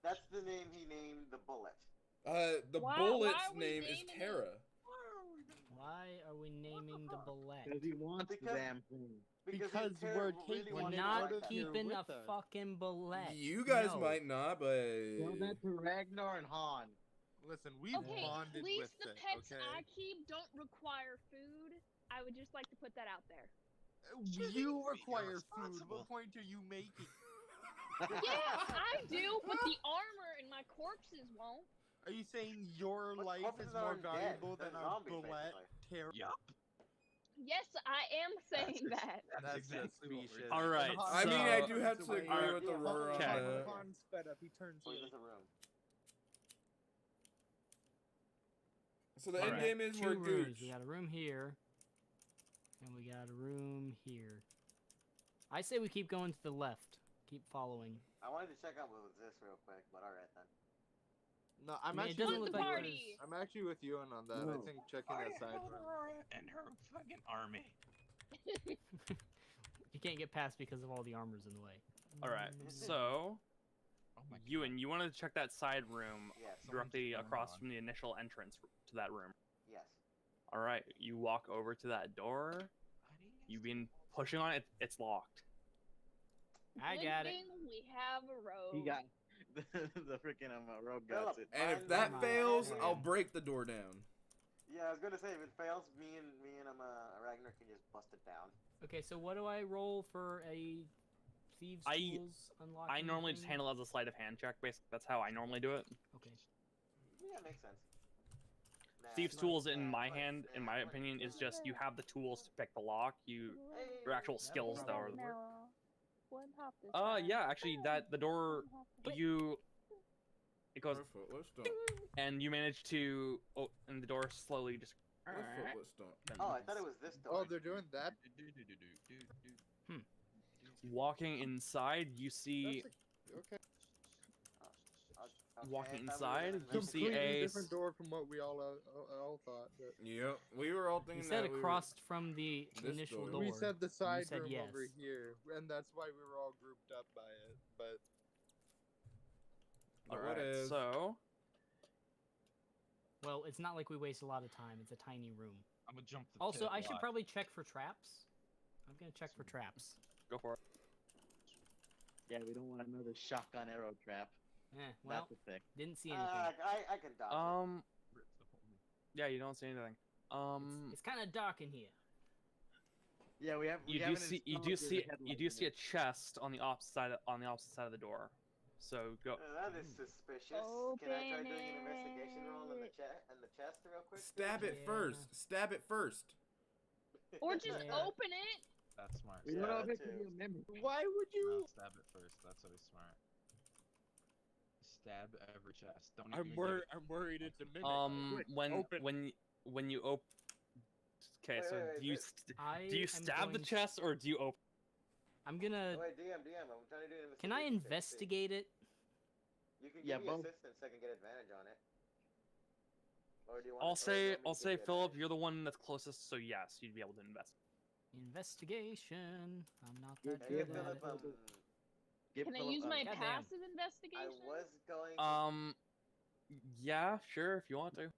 That's the name he named the bullet. The Why- bullet's why are we name is naming it? Tara. Why are we naming the bullet? Because he wants the Because- damn thing. Because Tara we're really taking We're wanted it to not out of like here that. keeping a with us. fucking bullet. You guys No. might not, but Tell that to Ragnar and Han. Listen, we've Okay, bonded at least with the it. pets Okay. I keep don't require food. I would just like to put that out there. You require food. irresponsible. What point are you making? Yes, I do, but the armor and my corpses won't. Are you saying your But life corpses is more aren't dead. valuable They're than a zombies, bullet? basically. Terror. Yup. Yes, I am saying that. That's exactly just what we're specious. doing. All right, And Han I mean, I so- do have to turns agree away. with Yeah, Aurora on Okay. that. Han sped up. He turns Oh, away. there's a room. So the All end right. game is Two we're rooms. gooch. We got a room here, and we got a room here. I say we keep going to the left. Keep following. I wanted to check out what was this real quick, but alright then. No, I'm I mean, it actually. doesn't with look the like you. party. I'm actually with you on that. I think checking Why that side held room. Aurora and her fucking army. You can't get past because of all the armors in the way. All right, so Oh my you wanted to check that side room Yes. directly going across on. from the initial entrance to that room. Yes. All right, you walk over to that door. You've been pushing on it. It's locked. I Good got it. thing we have a rogue. He got the freaking rogue got Philip, it. And if Find that my fails, friend. I'll break the door down. Yeah, I was gonna say if it fails, me and Ragnar can just bust it down. Okay, so what do I roll for a thieves' tools unlocking? I normally just thing? handle it as a sleight of hand check. Basically, that's how I normally do it. Okay. Yeah, makes sense. Nah, Thieves' but- tools, in nah, my but- hand, in nah, my but- opinion, is just you have the tools to pick the lock. Your actual skills, though, are yeah, actually, the door, it goes, Footless don't. and you manage to, and the door slowly just. Footless don't. Oh, I thought it was this door. Oh, they're doing that. Walking inside, you see. Okay. Walking I thought we were inside, gonna you do see Completely a different door from what we all thought. But Yep, we were all You thinking said that across from the This initial door. door. we said the side said room over yes. here, and that's why we were all grouped up by it. But But Alright, so Well, it's not like we waste a lot of time. It's a tiny room. I'm gonna jump the Also, pit, I should watch. probably check for traps. I'm gonna check for traps. Go for it. Yeah, we don't want another shotgun arrow trap. Well, That's a thing. didn't see anything. I can dodge Yeah, you don't see anything. It's kind of dark in here. Yeah, we have. You do see a chest on the opposite side of the door. So go. That is suspicious. Can I try doing an investigation roll in the chest real quick? Stab it Yeah. first. Stab it first. Or just Yeah. open it. That's smart. We Stab don't know it. if it could be a mimic. Why would No, you? stab it first. That's always smart. Stab every chest. Don't I'm even worried. I'm worried it's a mimic. Quick, When open. when you open. Okay, so Wait, do you I do you am stab the going chest or do you open? I'm gonna. Oh, wait, DM, I'm trying to do an investigation. Can I check to see. investigate it? You can Yeah, give me both. assistance so I can get advantage on it. Or do you want? I'll or do you say want me to give you Philip, advantage? you're the one that's closest, so yes, you'd be able to invest. Investigation. I'm not Yeah, that Hey, good at Philip, it. Can I use my goddamn. passive I investigation? was going. To... Yeah, sure, if you want to.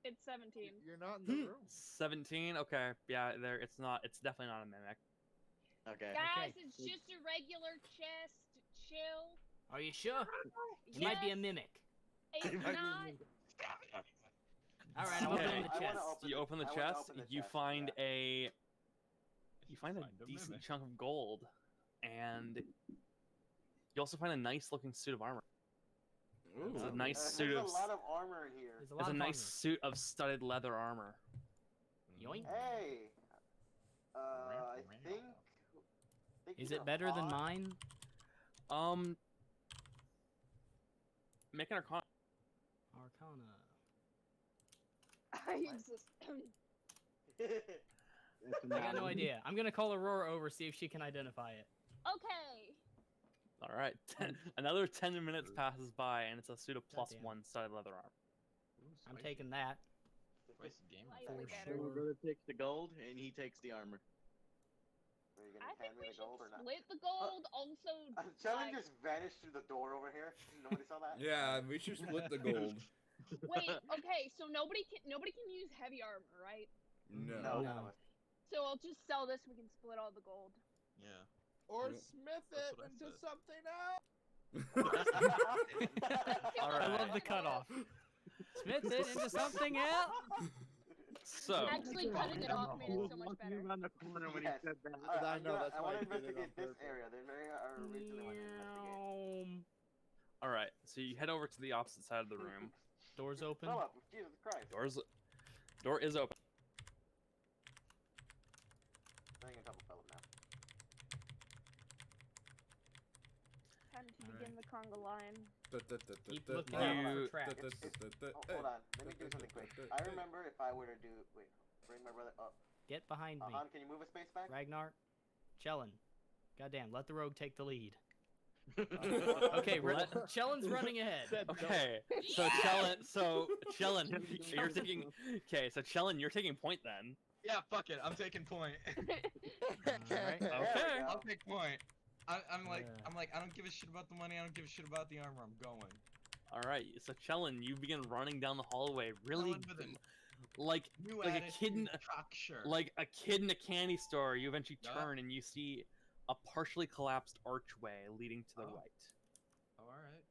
It's 17. You're not in the room. 17. Okay, yeah, there. It's not. It's definitely not a mimic. Okay. Guys, Okay. it's just a regular chest. Chill. Are you sure? It might be a Yes, mimic. It's not. All right, I'm Okay. opening the I wanna chest. open You open the I wanna chest. open the You chest, find yeah. a. You find a decent mimic. chunk of gold, and you also find a nice-looking suit of armor. It's a Ooh. nice suit There's of. a lot of armor in here. There's a lot It's a of nice armor. suit of studded leather armor. Yoink. Hey, I think. Is you it know better than Han- mine? Make an arcana. Arcana. I exist. I got no idea. I'm gonna call Aurora over, see if she can identify it. Okay. All right, another 10 minutes passes by, and it's a suit of Goddamn. +1 studded leather armor. I'm taking that. Spicy gamer. Slightly For better. sure. My brother takes the gold and he takes the armor. Are you I gonna think hand we me the should gold or not? split the gold. Also, Challenge like, just vanished through the door over here. Nobody saw that. Yeah, we should split the gold. wait. Okay, so nobody can use heavy armor, right? No. No. No. So I'll just sell this. We can split all the gold. Yeah. Or Nope. smith That's it what I into said. something else. All I love right. the cutoff. Smith it into something else. So, Actually, cutting it off made it so much better. Around the corner when Yes. he said that. I know, that's I why want I to did it on investigate this purpose. area. The area I originally wanted to investigate. all right. So you head over to the opposite side of the room. Doors open. Philip, Jesus Christ. Door is open. Staying on top of Philip now. Time to All begin the conga line. Keep looking out for You- traps. Oh, hold on. Let me do something quick. I remember if I were to do. Wait. Bring my brother up. Get behind me. Han, can you move a space back? Ragnar. Chellin. Goddamn, let the rogue take the lead. Okay, Okay, Let- Chellin's running ahead. Okay. So Chellin, you're taking. Okay, so Chellin, you're taking point then. Yeah, fuck it. I'm taking point. Alright. There we Okay. go. I'll take point. I'm like, Yeah. I don't give a shit about the money. I don't give a shit about the armor. I'm going. All right. So Chellin, you begin running down the hallway, really, Going with an like new like a kid in attitude, cocksure. like a kid in a candy store. You eventually Yeah. turn and you see a partially collapsed archway leading to the Oh. right. Oh, all right.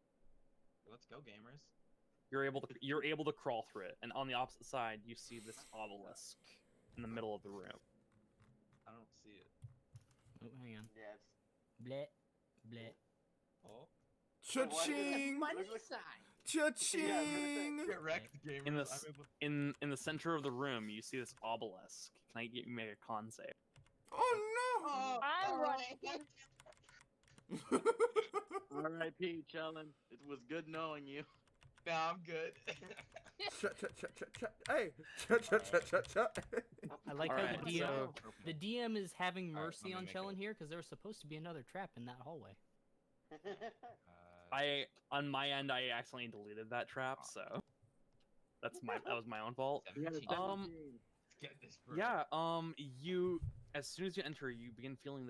Let's go, gamers. You're able to crawl through it, and on the opposite side, you see this obelisk in the middle of the room. I don't see it. Oh, hang on. Yeah, it's. Bleh. Bleh. Oh. Cha-ching! Money Cha-ching! Get wrecked, gamers. In the I'm s- able... In the center of the room, you see this obelisk. Can I get you make a con save? Oh I'm running. no! R.I.P. Chellin. It was good knowing you. Nah, I'm good. Hey! Cha-cha-cha-cha-cha! I like Alright, how the DM, so- the DM is having Alright, mercy let me on make Chellin it. here because there was supposed to be another trap in that hallway. On my end, I accidentally deleted that trap, so that was my own fault. We had a 17. 17. Get this, bro. Yeah, you as soon as you enter, you begin feeling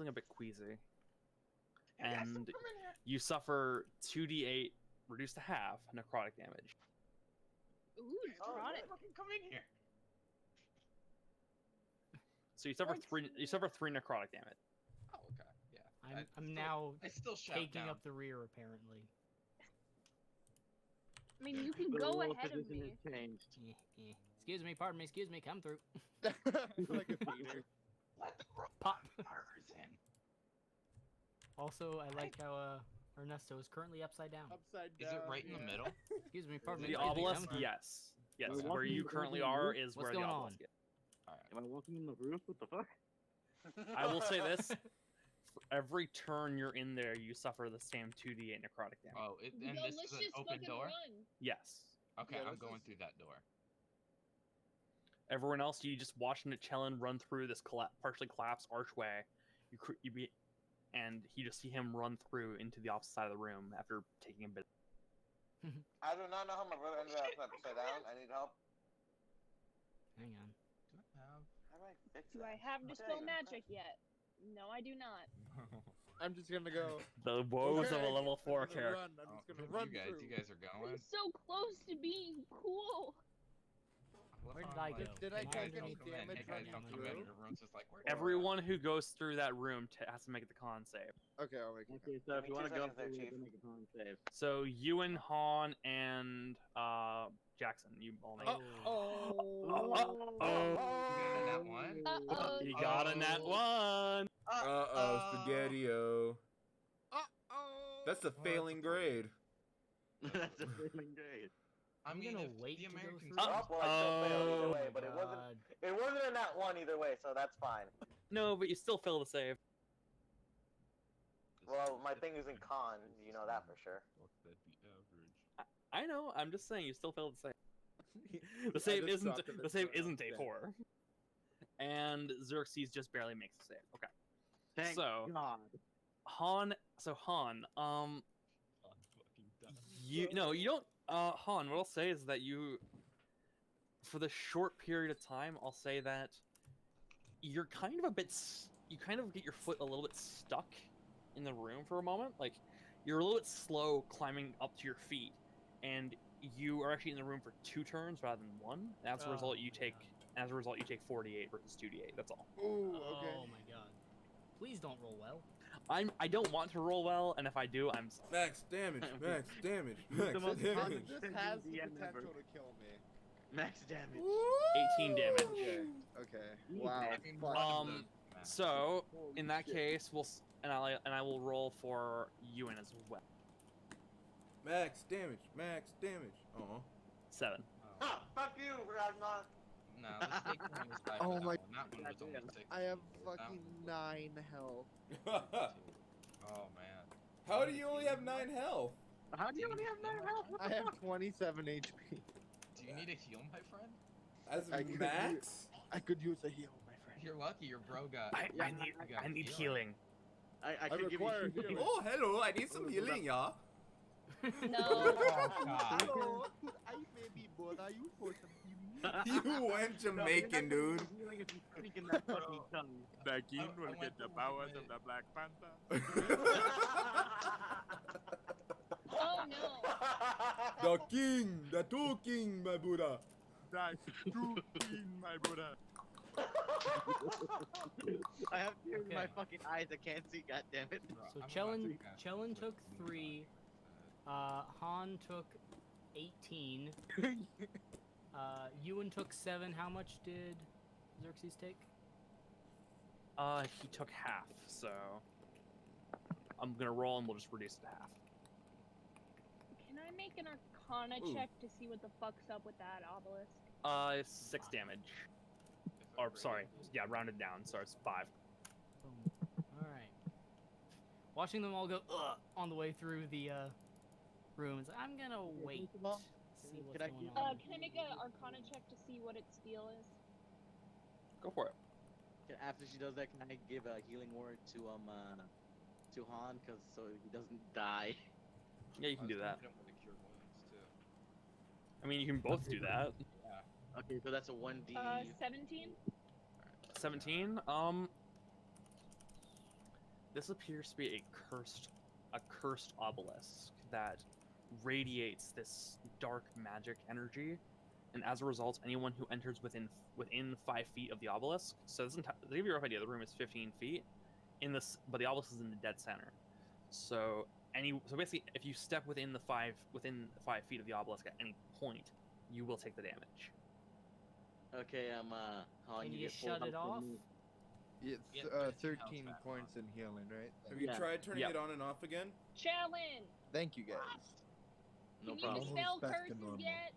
a bit queasy, and you suffer 2d8 reduced to half necrotic damage. Ooh, Oh, necrotic. Fucking come in here. So you suffer Let's three. You suffer 3 necrotic damage. Oh, okay. Yeah. I'm still- now I still shout taking down. up the rear apparently. I mean, you can The go role ahead of position me. has changed. Excuse me, pardon me, excuse me, come through. Like a theater. Let the Pop. murders in. Also, I like how Ernesto is currently upside down. Upside Is down. it right in the middle? Excuse me, pardon me. The excuse me, obelisk, come through. yes, yes. We're Where walking you in the currently roof? are is What's where the going obelisk on? is. Alright. Am I walking in the roof? What the fuck? I will say this: for every turn you're in there, you suffer the same 2d8 necrotic damage. Oh, and Yo, this let's is an just open fucking door? run. Yes. Okay, Yeah, I'm this going is- through that door. Everyone else, you just watching Chelin run through this partially collapsed archway. And you just see him run through into the opposite side of the room after taking a bit. I do not know how my brother ended up upside down. I need help. Hang on. Do I have? How do I fix Do that? I have Okay, dispel then. magic yet? No, I do not. I'm just gonna go. The woes of a "Okay, level 4 I'm gonna character. run. I'm Oh, just gonna you run guys, through. you guys are going. I'm so close to being cool. Where did I go? Did I Am take I any underneath come in. damage Hey guys, running don't come in. through? Everyone's just like, where? Everyone who goes through that room has to make the con save. Okay, I'll make it. Okay, so if me you want 2 to go seconds there, through, Chief. then make a con save. So Ewan, Han, and Jackson, you all make. You got a nat one? Uh-oh. You got a nat 1. Spaghetti-O. Uh-oh. That's a failing grade. That's a failing grade. I I'm mean, gonna if wait the to go Americans. through. Oh, well, I still failed either Oh way, my but it wasn't. God. It wasn't a nat 1 either way, so that's fine. No, but you still fail the save. Well, my thing isn't con. You know that for sure. That'd be average. I know. I'm just saying you still failed the save. I The save just isn't. stopped him The at save zero. isn't a Yeah. 4. And Xerxes just barely makes the save. Okay. Thank So- God. Han. So Han. You no. You don't. Han. What I'll say is that you. For the short period of time, I'll say that you're kind of a bit. You kind of get your foot a little bit stuck in the room for a moment. Like you're a little bit slow climbing up to your feet, and you are actually in the room for 2 turns rather than 1. As a Oh result, you my take. God. As a result, you take 48 versus 2d8. That's all. Ooh, okay. Oh my God. Please don't roll well. I don't want to roll well, and if I do, I'm sorry. Max damage, max damage, max most damage. This This has is the the end potential ever. to kill me. Max damage. 18 damage. Okay. Okay. You Wow. I mean, fuck. one of Um, those matters. So Holy in that shit. case, and I will roll for Ewan as well. Max damage, max damage. Aw. 7. Oh. Ha! Fuck you, Ragnar! No, the stake one was 5 Oh for that my- one. That one was only 6. I have That fucking one 9 health. was 2. Oh man. How do you only have 9 health? How do you only have 9 health? I have 27 HP. Do you need a heal, my friend? As I could max? I could use a heal, my friend. You're lucky your bro got. I you need got I need healing. healing. I I could give require you healing. Oh, hello, I need some healing, y'all. No. Oh god. Hello, could I maybe bother you for some healing? You went Jamaican, dude. Healing if you speak in that fucking tongue. The king will get the powers of the Black Panther. Oh no. The king, the two king, my Buddha. That's too keen, my brother. I have tears in my Okay. fucking eyes. I can't see. God damn it. So Chelin took 3. Han took 18. Ewan took 7. How much did Xerxes take? He took half, so I'm gonna roll and we'll just reduce it to half. Can I make an Arcana Ooh. check to see what the fuck's up with that obelisk? 6 damage. Or sorry, yeah, rounded down. So it's 5. Boom. All right. Watching them all go "Ugh," on the way through the room, it's like, I'm gonna wait. first of all, See what's can I going give- on. Can I make an Arcana check to see what its deal is? Go for it. After she does that, can I give a healing word to Han, cause so he doesn't die? Yeah, you can do that. I don't want to cure wounds too. I mean, you can both do that. Yeah. Okay, so that's a 1d. 17? 17. This appears to be a cursed obelisk that radiates this dark magic energy and as a result, anyone who enters within 5 feet of the obelisk. So this to give you a rough idea, the room is 15 feet in this, but the obelisk is in the dead center. So basically, if you step within 5 feet of the obelisk at any point, you will take the damage. Okay, how Can you you get full shut it health from off? me? It's Yeah, 13 13 health back points in healing, right? Have you Yeah. tried turning Yep. it on and off again? Challenge. Thank you guys. No Can you problem. dispel Almost back to curses normal. yet?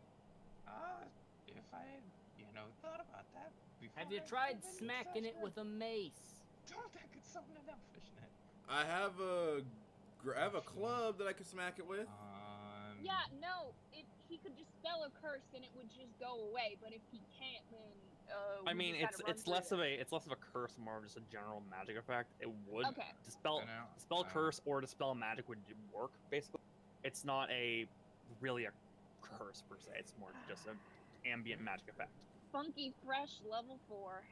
If I had, thought about that before. Have you I tried dove into smacking it session. with a mace? Don't that could summon enough fishnet. I have a club that I could smack it with. Yeah, no. If he could just spell a curse, then it would just go away. But if he can't, then I we mean, just gotta run it's through less it. of a curse, more of just a general magic effect. It would Okay. dispel I know, dispel I know. curse or dispel magic would work basically. It's not really a curse per se. It's more just an ambient magic effect. Funky fresh level 4.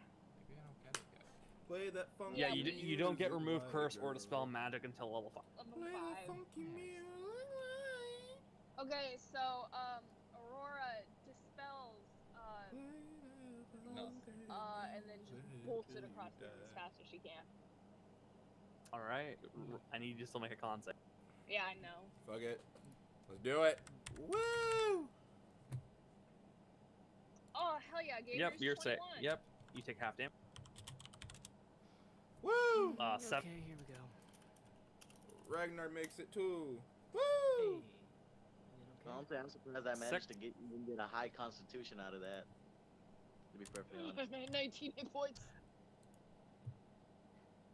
Maybe I don't get it yet. Play that funky Yeah, Yeah, you don't get music, remove white curse or girl. dispel magic until level 5. Level Play that 5. funky music. Okay, so Aurora dispels No. and then just bolts it across the room as fast as she can. All right, I need you to still make a con save. Yeah, I know. Fuck it. Let's do it. Woo! Oh hell yeah, Gabriel's Yep, you're safe. 21. Yep, you take half damage. Woo! 7. Okay, here we go. Ragnar makes it too. Hey. Woo! Is it okay? Honestly, I'm surprised I managed to get a high constitution out of that. To be perfectly honest. 19 hit points.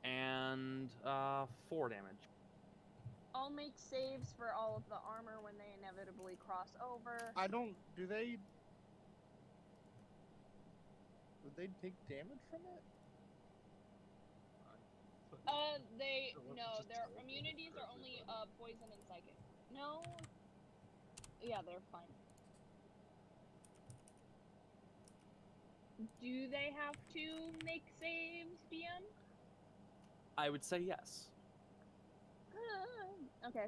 And 4 damage. I'll make saves for all of the armor when they inevitably cross over. Do they? Would they take damage from it? No, their immunities are only poison and psychic. No. Yeah, they're fine. Do they have to make saves, DM? I would say yes. Okay.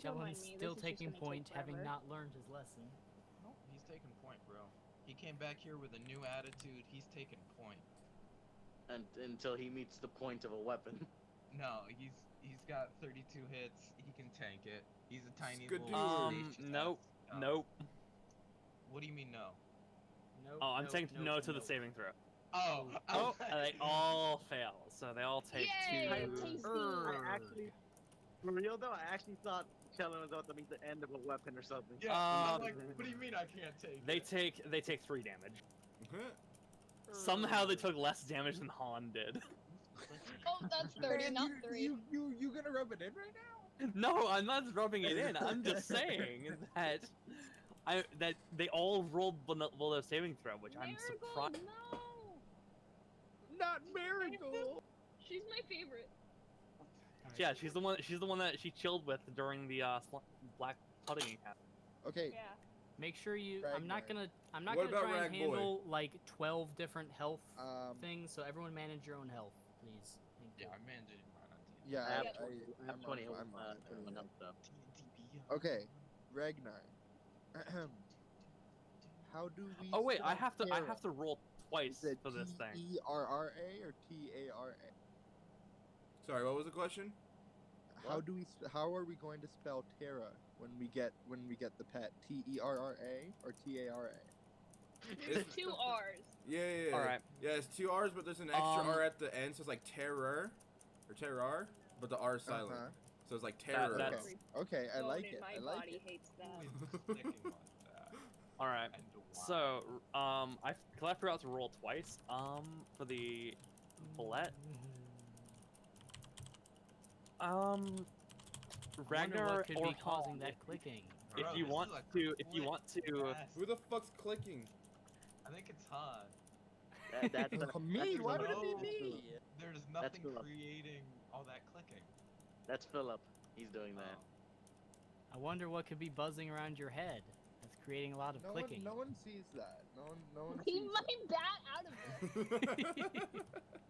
Don't mind Jellen's me, still this is just taking gonna take point, having forever. not learned his lesson. Nope, he's taking point, bro. He came back here with a new attitude. He's taking point. And until he meets the point of a weapon. No, he's got 32 hits. He can tank it. He's a tiny Good little. dude. tenacious Nope, ass. nope. What do you mean no? Nope, Oh, I'm nope, saying nope, no to the nope. saving throw. Oh, Oh, they all fail, so they all take Yay, 2. tasty. I actually, for real though, I actually thought Kellen was about to meet the end of a weapon or something. Yeah, I'm Um, like, what do you mean I can't take They it? take 3 damage. Somehow they took less damage than Han did. Oh, that's 30, Man, not 3. You gonna rub it in right now? No, I'm not rubbing it in. I'm just saying that that they all rolled below their saving throw, which I'm Marigold, surprised. no! Not Marigold. She's my favorite. Alright, Yeah, she's the one that she chilled with during the black pudding account. Okay. Yeah. Make sure you. I'm not Ragnar. gonna What about try and Rag Boy? handle like 12 different health Things. things. So everyone manage your own health, please. Thank you. Yeah, I'm managing mine on D&D. Yeah, I have, I I have I'm 20, on- I'm on 21 health though. D&D. Okay, Ragnar. How do we? Oh wait, I spell have Terra? to roll twice Is it for this thing. Terra or Tara? Sorry, what was the question? How do we? How are we going to spell Terra when we get the pet? Terra or Tara? There's 2 R's. Yeah. Alright. Yeah, it's 2 R's, but there's an extra R at the end, so it's like terror or terror, but the R is silent. Uh-huh. So it's like terror. that's- Okay, I Bone like in it. My I like body it. hates that. Who is clicking on that? All right. And why? So, I forgot to roll twice. For the bullet. I wonder Ragnar what could or be causing Han, that clicking. If Bro, you this want is a to, if you quick want to, test. Who the fuck's clicking? I think it's Han. That's Me? Philip. Why would it be No. me? There's That's nothing Philip. creating all that clicking. That's Philip. He's doing that. Oh. I wonder what could be buzzing around your head. That's creating a lot of clicking. No one sees that. No one He sees might bat out of it.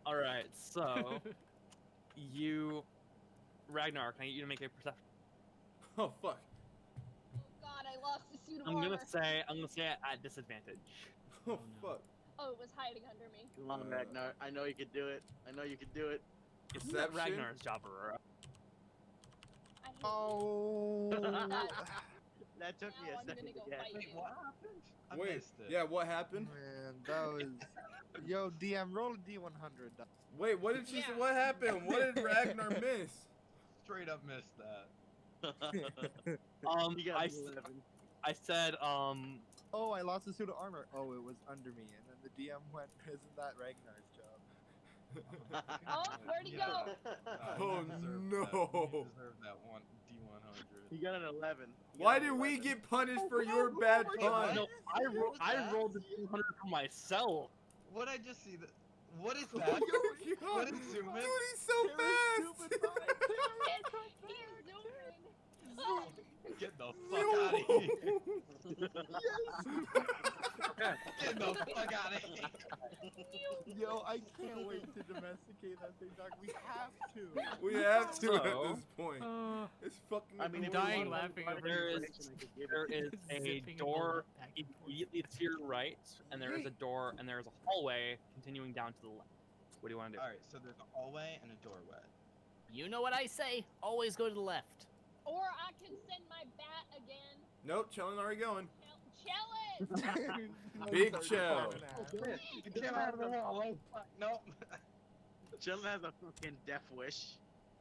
all right. So, you Ragnar, can I get you to make a perception? Oh fuck. God, I lost the suit of I'm armor. gonna say at disadvantage. Oh no. fuck. Oh, it was hiding under me. Come on, Ragnar. I know you can do it. I know you can do it. Isn't that Perception. Ragnar's job, Aurora? I hate Oh. That took me Now a I'm second gonna to go get. fight Wait, you. what happened? I Wait. missed it. Yeah, what happened? Man, that was. Yo, DM, roll a D100. Wait, what did she say? Yeah. What happened? What did Ragnar miss? Straight up missed that. You got I, an 11. I said, Oh, I lost a suit of armor. Oh, it was under me. And then the DM went, isn't that Ragnar's job? Oh, where'd he go? Oh, You deserve no. That. You deserve that one D100. You got an 11. You Why got an did we 11. get punished for your bad Wait, pun? what? no, I that? rolled the 200 for myself. What I just see that? What is Oh that? my What God. is zooming? Dude, he's so fast! Get the fuck out of here! Get the fuck out of here! Yo, I can't wait to domesticate that thing, dog. We have to. We have to at So, this point. It's fucking I mean, I'm it was dying one laughing part over of the There is- information I could give there it. is a Zipping a door bullet back and forth. immediately to your right, and there is a door, and there is a hallway continuing down to the left. What do you want to do? Alright, so there's a hallway and a doorway. You know what I say? Always go to the left. Or I can send my bat again. Nope, Chillin' already going. Chillin'! Big Chell. Get out of the wall! Oh, fuck, nope! Chillin has a fucking death wish.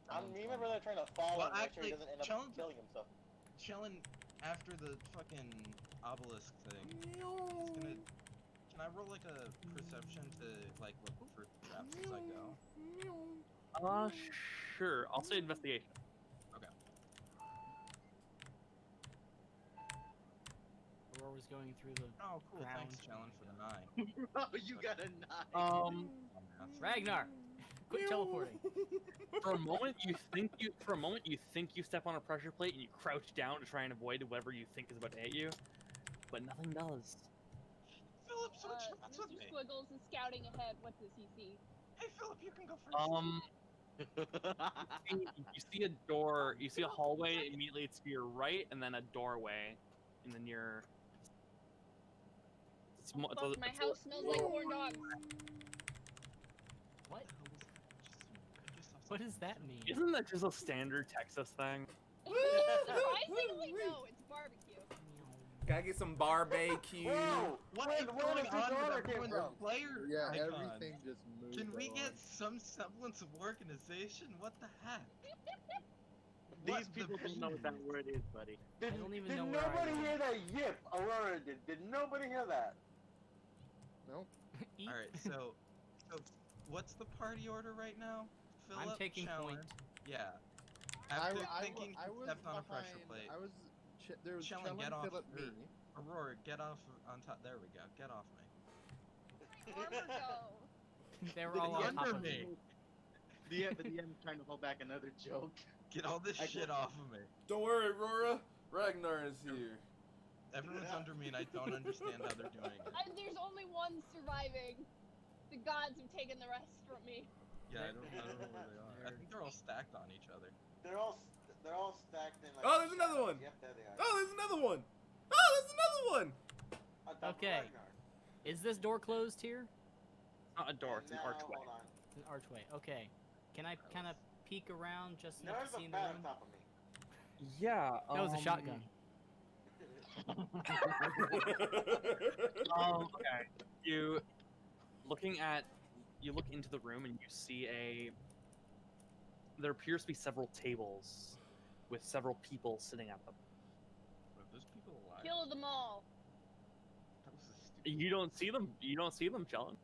I remember they're trying to follow Well, him, make sure actually, he doesn't end up Chillin- killing himself. Chillin' after the fucking obelisk thing. He's gonna. Can I roll like a perception to like look for traps as I go? Sure. I'll say investigation. Aurora's going through the. Oh, cool. Ground. Thanks, Chillin, for the 9. Oh, you got a 9. Ragnar, quit teleporting. For a moment, you think you step on a pressure plate and you crouch down to try and avoid whatever you think is about to hit you, but nothing does. Philip, switch shots with Mr. me. Squiggles is scouting ahead. What does he see? Hey, Philip, you can go first. You see a door. You see a hallway immediately to your right, and then a doorway in the near. Fuck, my house smells like corn dogs. What? What does that mean? Isn't that just a standard Texas thing? Surprisingly, no, it's barbecue. Gotta get some barbecue. Whoa! What Where- is where going does the on door with came everyone's from? player Yeah, icon? everything just moved. Can we on. get some semblance of organization? What the heck? These What the people don't know what that beans? word is, buddy. I don't even did know where I nobody am. hear that yip Aurora did? Did nobody hear that? Nope. Eat. Alright, so what's the party order right now? I'm Philip, taking Challen. point. Yeah. After I thinking was he stepped on a pressure behind- plate. I was. There was Chillin', Chillin, get off Philip, her. me. Aurora, get off on top. There we go. Get off me. Armor go. They were all on top Under of me. me. The DM's trying to hold back another joke. Get all this shit off of me. Don't worry, Aurora. Ragnar is here. Everyone's under me and I don't understand how they're doing it. There's only one surviving. The gods have taken the rest from me. Yeah, I don't know where they are. I think they're all stacked on each other. They're all stacked in like. Oh, there's another one. Yep, there they are. Oh, there's another one. Oh, there's another one. On top of Okay. Ragnar. Is this door closed here? It's not a door. It's an Now, archway. Hold on. It's an archway. Okay. Can I kind of peek around just enough There's to see a in the bat room? on top of me. Yeah. That was a shotgun. Okay. You look into the room and you see there appears to be several tables with several people sitting at them. Are those people alive? Kill them all. That was a stupid. You don't see them. You don't see them, Chellin.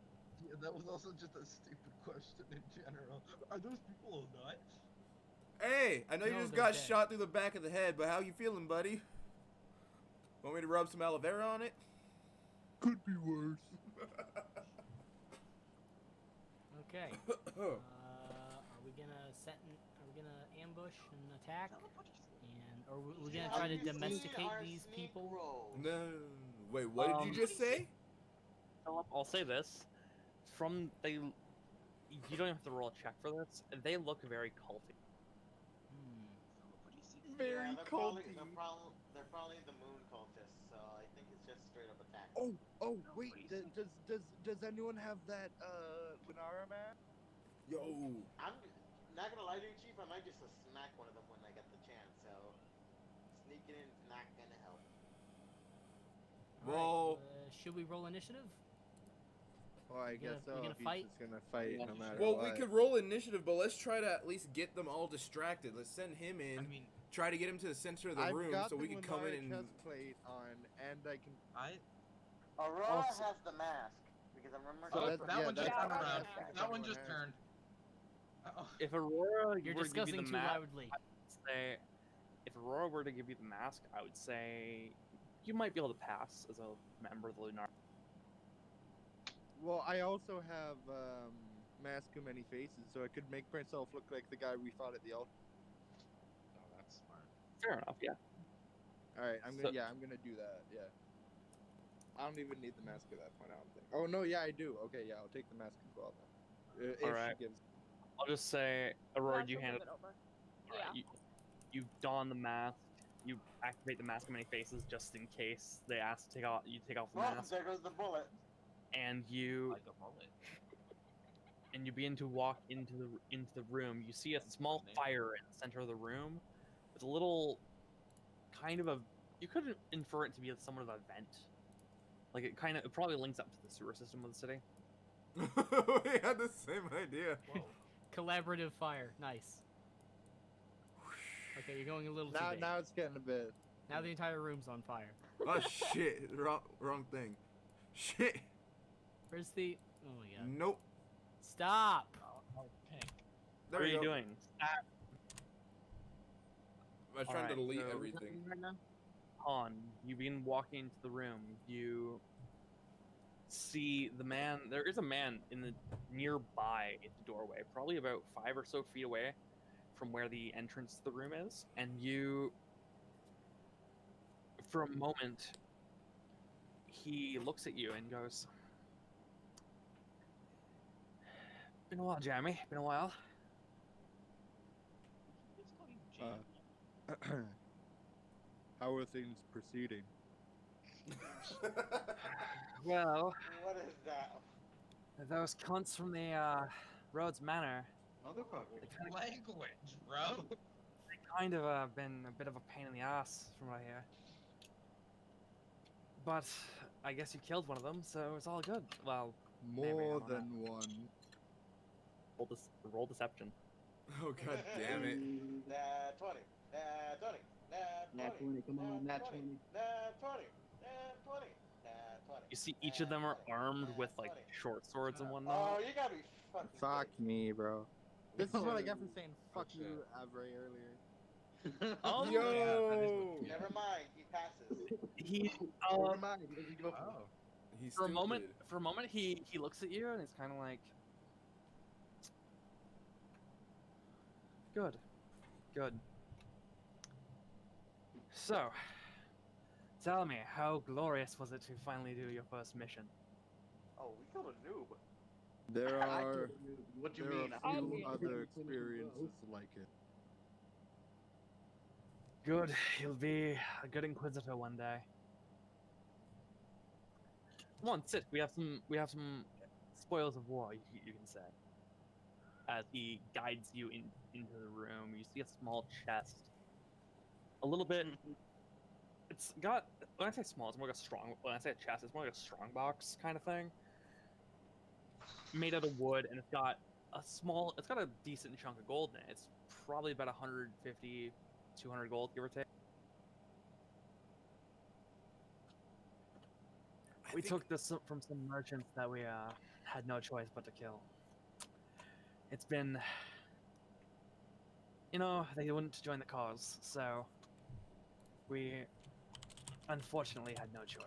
Yeah, that was also just a stupid question in general. Are those people alive? Hey, I know you No, just they're got dead. shot through the back of the head, but how you feeling, buddy? Want me to rub some aloe vera on it? Could be worse. Okay. Are we gonna are we gonna ambush and attack? And or we're gonna try to Have you seen domesticate our these sneak people? rolls? No. Wait, what did you just say? Philip, I'll say this: you don't have to roll a check for this. They look very culty. Very they're culty. they're probably the moon cultists, so I think it's just straight up attack. Oh, wait. Does anyone have that Lunara map? Yo. I'm not gonna lie to you, Chief. I might just smack one of them when I get the chance. So sneaking in is not gonna help. Well, should we roll initiative? Well, I guess so. we gonna If he's fight? just gonna fight no matter well, what. we could roll initiative, but let's try to at least get them all distracted. Let's send him in. I mean, Try to get him to the center of the I've room got so we the can come in Lunara and. chest plate on, and I can. Aurora Also- has the mask because I remember. So oh, that's- that yeah, one just that's turned not around. bad. That one Everyone just has. turned. Uh-oh. If Aurora You're were to give you discussing the too mask, loudly. say, if Aurora were to give you the mask, I would say you might be able to pass as a member of the Lunar. Well, I also have Mask of Many Faces, so I could make myself look like the guy we fought at the altar. Oh, that's smart. Fair enough, yeah. All right, I'm So- gonna do that. Yeah. I don't even need the mask at that point. I don't think. Oh no, yeah, I do. Okay, yeah, I'll take the mask as well then. If Alright. she gives. I'll just say, Aurora, Mask you will hand move it. it over. Alright, Yeah. you don the mask. You activate the mask of many faces just in case they ask to take off. You take off the Oh, mask, there goes the bullet. and you Like a bullet. begin to walk into the room. You see a small fire in the center of the room, with a little kind of a. You could infer it to be somewhat of a vent. Like it probably links up to the sewer system of the city. We had the same idea. Collaborative fire. Nice. Okay, you're going a little too big. Now it's getting a bit. Now the entire room's on fire. Oh shit! Wrong thing. Shit. Where's the? Oh my god. Nope. Stop. Oh, pink. There what are we you go. doing? I was trying to Alright, delete so- everything. Han, you begin walking into the room. You see the man. There is a man in the nearby the doorway, probably about 5 or so feet away from where the entrance to the room is. And you, for a moment, he looks at you and goes, "Been a while, Jeremy. Been a while." Let's call you Jamie. How are things proceeding? Well, What is that? those cunts from the Rhodes Manor. Motherfucker. Language, bro. Kind of been a bit of a pain in the ass from what I hear. But I guess you killed one of them, so it's all good. Well, maybe, I More don't know. than one. Roll deception. Oh god damn it. Nat 20. Nat 20. Nat 20, come on, nat 20. Nat 20. Nat 20. Nat 20. You see, each of them are armed with like short swords and whatnot. Oh, you gotta be fucking Fuck kidding. me, bro. This is what I get for saying fuck you, Avray, earlier. Oh, Yo. Never mind, he passes. he Never mind, he doesn't go for it. Oh. He's for a moment, stupid. he looks at you and it's kind of like, good. So, tell me, how glorious was it to finally do your first mission? Oh, we killed a noob. There are What do you there mean? are I few mean- other experiences like it. Good, you'll be a good inquisitor one day. Come on, sit. We have some spoils of war. You can say. As he guides you into the room, you see a small chest. A little bit. It's got. When I say small, it's more like a strong. When I say a chest, it's more like a strong box kind of thing. Made out of wood, and it's got a small. It's got a decent chunk of gold in it. It's probably about 150, 200 gold, give or take. We took this from some merchants that we had no choice but to kill. It's been, they wouldn't join the cause, so we unfortunately had no choice.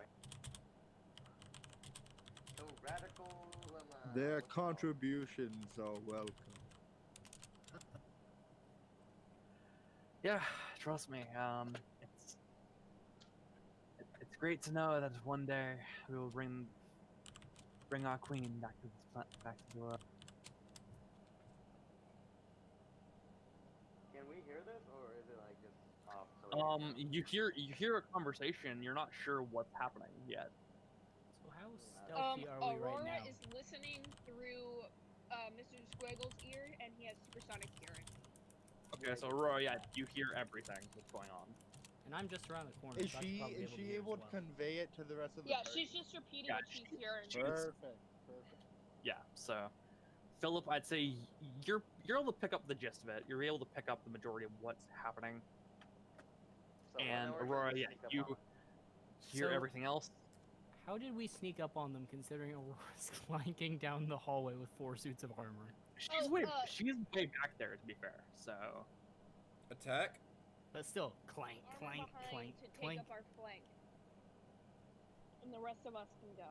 So radical. Their what's it called? contributions are welcome. Yeah, trust me. It's great to know that one day we will bring our queen back to the world. Can we hear this, or is it like just off You hear a conversation. You're not sure what's happening yet. So how stealthy are we Aurora right now? is listening through Mr. Squiggle's ear, and he has supersonic hearing. Okay, so Aurora, yeah, you hear everything that's going on. And I'm just around the corner. Is so I should she probably is she hear able as to well. convey it to the rest of the Yeah, party? she's just repeating Yeah, what she's hearing. Perfect. Yeah, so Philip, I'd say you're able to pick up the gist of it. You're able to pick up the majority of what's happening. So when And are we Aurora, gonna yeah, sneak up you on her? hear So- everything else. How did we sneak up on them considering Aurora's clanking down the hallway with 4 suits of armor? She's way back there, to be fair. So Attack? But still, clank, Armor clank, behind clank, to take clank. up our flank, and the rest of us can go.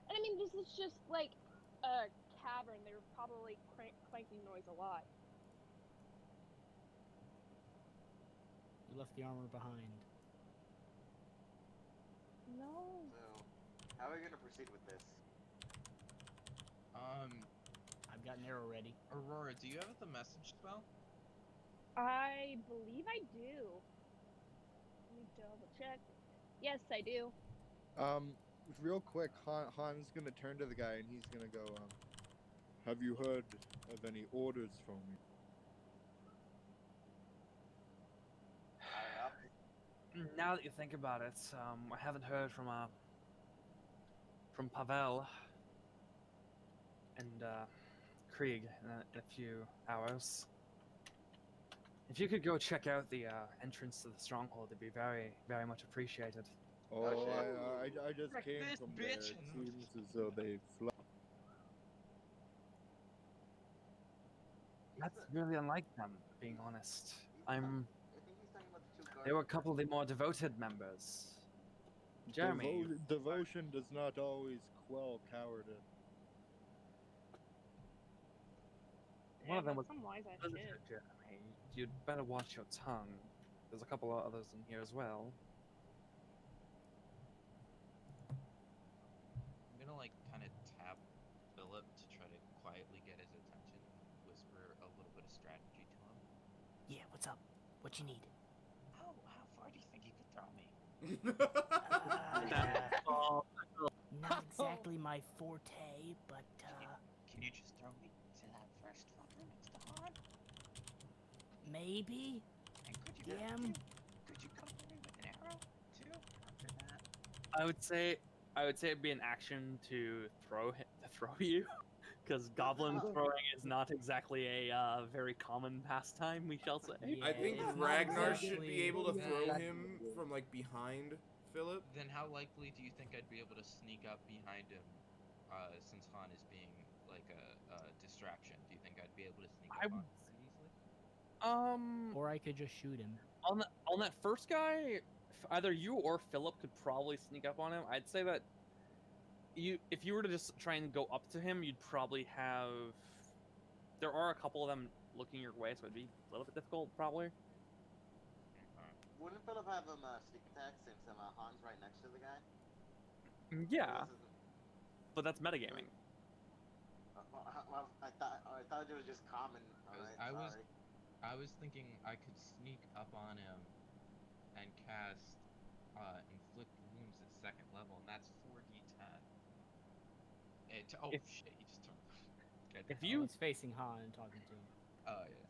And I mean, this is just like a cavern. They're probably clanking noise a lot. You left the armor behind. No. So, how are we gonna proceed with this? I've got an arrow ready. Aurora, do you have the message spell? I believe I do. Let me double check. Yes, I do. Real quick, Han's gonna turn to the guy and he's gonna go, have you heard of any orders from me? Higher up. now that you think about it, I haven't heard from Pavel and Krieg in a few hours. If you could go check out the entrance to the stronghold, it'd be very, very much appreciated. Oh, shit. I just Frick came this from there. bitch It and- seems as though they fly. That's really unlike them, being honest. I think he's talking about the two guards. They were a couple of the more devoted members. Jeremy, Devotion does not always quell cowardice. one of them was some wise ass Listen, shit. Jeremy, you'd better watch your tongue. There's a couple of others in here as well. I'm gonna like kind of tap Philip to try to quietly get his attention and whisper a little bit of strategy to him. Yeah, what's up? What you need? How far do you think you could throw me? Not exactly my forte, but Can you just throw me to that first fucker next to Han? maybe. And could you Damn. could you come at me with an arrow too? After that, I would say it'd be an action to throw you, because goblin throwing is not exactly a very common pastime, we shall say. I think it's not Ragnar should exactly- be able to throw him from like behind Philip. Then how likely do you think I'd be able to sneak up behind him, since Han is being like a distraction? Do you think I'd be able to sneak up on him pretty easily? Or I could just shoot him. On that first guy, either you or Philip could probably sneak up on him. I'd say that if you were to just try and go up to him, you'd probably have. There are a couple of them looking your way, so it'd be a little bit difficult, probably. Wouldn't Philip have him sneak attack since Han's right next to the guy? Yeah, This isn't- but that's metagaming. well, I thought it was just common. Alright, sorry. I was thinking I could sneak up on him and cast inflict wounds at second level, and that's 4d10. If- Shit, he just turned. Okay, If Oh, you, he's facing Han and talking to him. Oh yeah.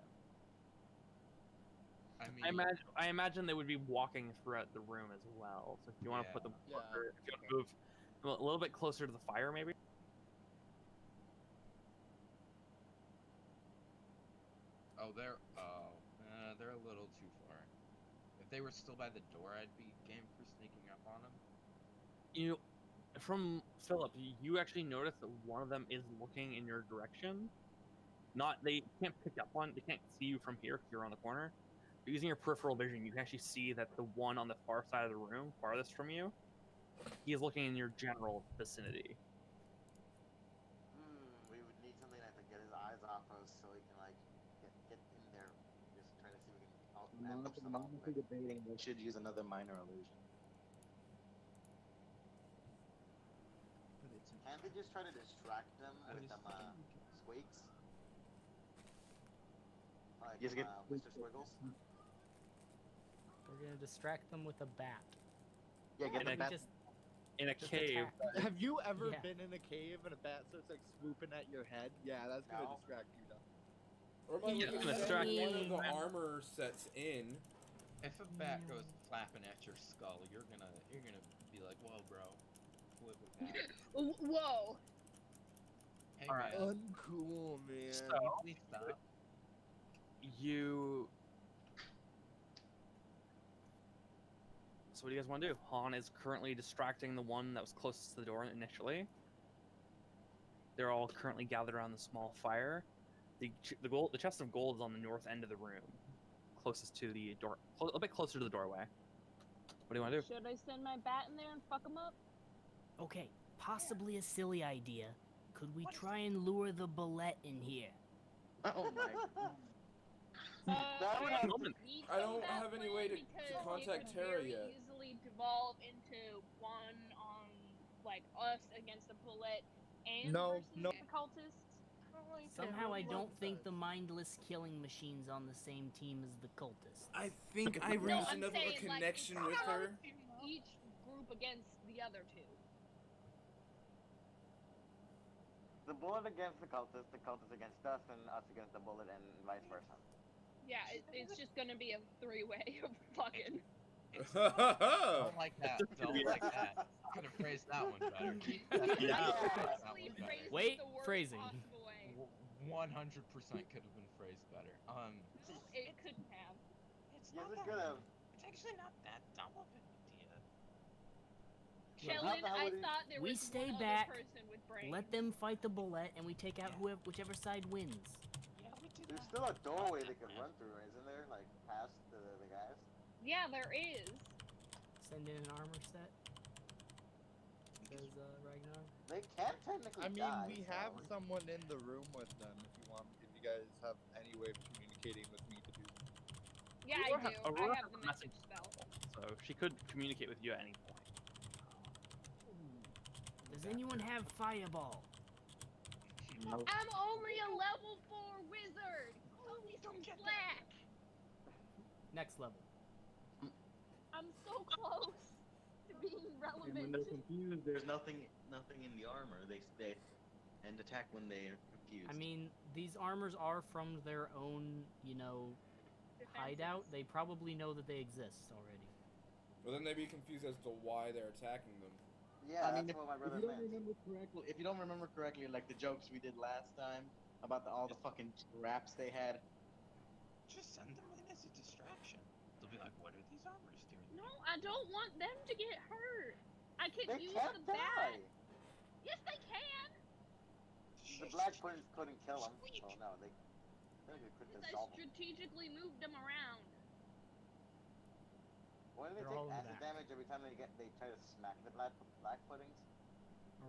I imagine they would be walking throughout the room as well. So if you want to put them Yeah. closer, if you want to move a little bit closer to the fire, maybe. They're a little too far. If they were still by the door, I'd be game for sneaking up on them. From Philip, you actually notice that one of them is looking in your direction. They can't pick up on, they can't see you from here because you're on the corner. But using your peripheral vision, you can actually see that the one on the far side of the room, farthest from you, he's looking in your general vicinity. We would need something that to get his eyes off us so he can like get in there. Just trying to see if we can amp up some. Honestly debating they should use another minor illusion. Can't they just try to distract them with them squeaks? Like Just get- Mr. Squiggles? We're gonna distract them with a bat. Yeah, get And the I bat. Just, In a just cave. attack. Have you ever Yeah. been in a cave and a bat starts like swooping at your head? Yeah, that's gonna No. distract you, though. Or by Yeah, looking it's at gonna one of the distract- armor sets in. If a bat goes flapping at your skull, you're gonna be like, whoa, bro. Flip with that. Whoa. Hey, Alright. man. Uncool, man. So- Can you please stop? You. So what do you guys want to do? Han is currently distracting the one that was closest to the door initially. They're all currently gathered around the small fire. The chest of gold is on the north end of the room, closest to the door, a bit closer to the doorway. What do you want to do? Should I send my bat in there and fuck him up? Okay, possibly a silly idea. Could we try and lure the bullet in here? Oh my. That would I have- don't need I don't that have any plan way to because contact it could Tara very yet. easily devolve into one on like us against the bullet and No, versus no. the cultists. Somehow I don't think the mindless killing machine's on the same team as the cultists. I think I No, reached I'm enough of a saying, like, connection it's with her. each group against the other two. The bullet against the cultist against us, and us against the bullet, and vice versa. Yeah, it's just gonna be a three-way of fucking. Don't like that. Don't like that. Could have phrased that one better. I That honestly one better. phrased it Wait, the worst phrasing. possible way. 100% could have been phrased better. No, it couldn't have. It's Yes, not it's that. gonna. It's actually not that dumb of an idea. Yeah, Sheldon, how I would it- thought there We was stay one back, other person with brains. Let them fight the bullet, and we take out whichever side wins. Yeah, we do There's that. still a doorway they could run through, isn't there? Like past the guys. Yeah, there is. Send in an armor set. Says Ragnar. They can't technically I mean, die, we so- have someone in the room with them. If you guys have any way of communicating with me to do. Yeah, Aurora I do. I Aurora have has the a message message. spell. So she could communicate with you at any point. Does anyone have fireball? I'm only a level 4 wizard. Cut me some slack. Next level. I'm so close to being And when relevant. they're confused, there's nothing in the armor. They and attack when they are confused. I mean, these armors are from their own, hideout. They probably know that they exist already. Well, then they'd be confused as to why they're attacking them. Yeah, I mean, that's what my if brother you don't meant. remember correctly, like the jokes we did last time about all the fucking traps they had. Just send them in as a distraction. They'll be like, what are these armors doing? No, I don't want them to get hurt. I can They use can't the bat. die. Yes, they can. The black puddings couldn't kill them. Oh no, they could Because I dissolve them. strategically moved them around. Why do they They're all take in the acid back. damage every time they try to smack the black puddings?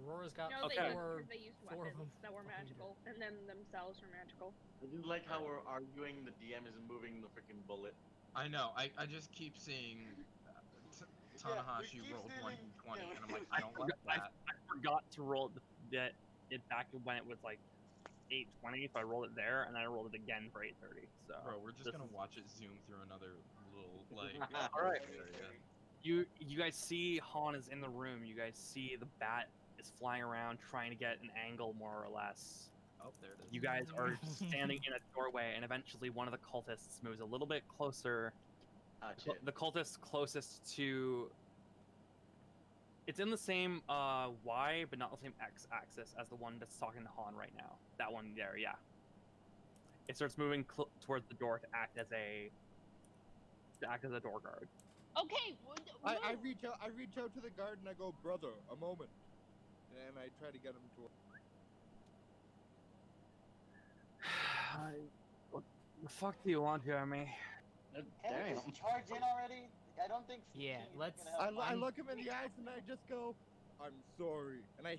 Aurora's got No, Okay. they used four of weapons them that were behind magical, and then themselves were magical. I just like how we're arguing. The DM isn't moving the freaking bullet. I know. I just keep seeing Tanahashi keep rolled stealing- 1d20, yeah, and I'm like, I don't like that. I forgot to roll it back when it was like 820, so I rolled it there, and then I rolled it again for 830. So Bro, we're just this gonna is- watch it zoom through another little like. Alright. area. You guys see Han is in the room. You guys see the bat is flying around trying to get an angle, more or less. Oh, there it is. You guys are standing in a doorway, and eventually one of the cultists moves a little bit closer. Ah, shit. The cultist closest to. It's in the same Y, but not the same X axis as the one that's talking to Han right now. That one there, yeah. It starts moving towards the door to act as a door guard. Okay, I reach out to the guard and I go, brother, a moment, and I try to get him to. What the fuck do you want here, me? Can we Damn. just charge in already? I don't think. Yeah, sneaking is let's- gonna help. I look him in the eyes and I just go, I'm sorry, and I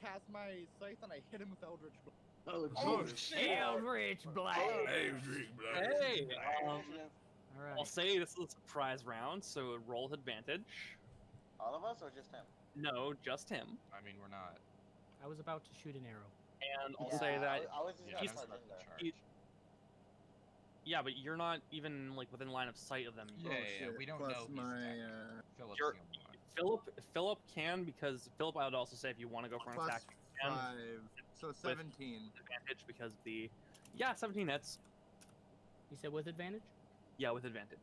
cast my scythe and I hit him with Eldritch Blast. Oh, Eldritch Blast! Hey, All I'll right. say this is a surprise round, so roll with advantage. All of us or just him? No, just him. I mean, we're not. I was about to shoot an arrow. And I'll Yeah, say that I was just Yeah, gonna he's- I'm charge in starting to there. charge. Yeah, but you're not even like within line of sight of them. Yeah, shit, we don't plus know he's my, attacking. Philip's You're- the only one. Philip can, because Philip, I would also say if you want to go for an plus attack, you can 5, so 17. advantage because the 17 hits. You said with advantage? Yeah, with advantage.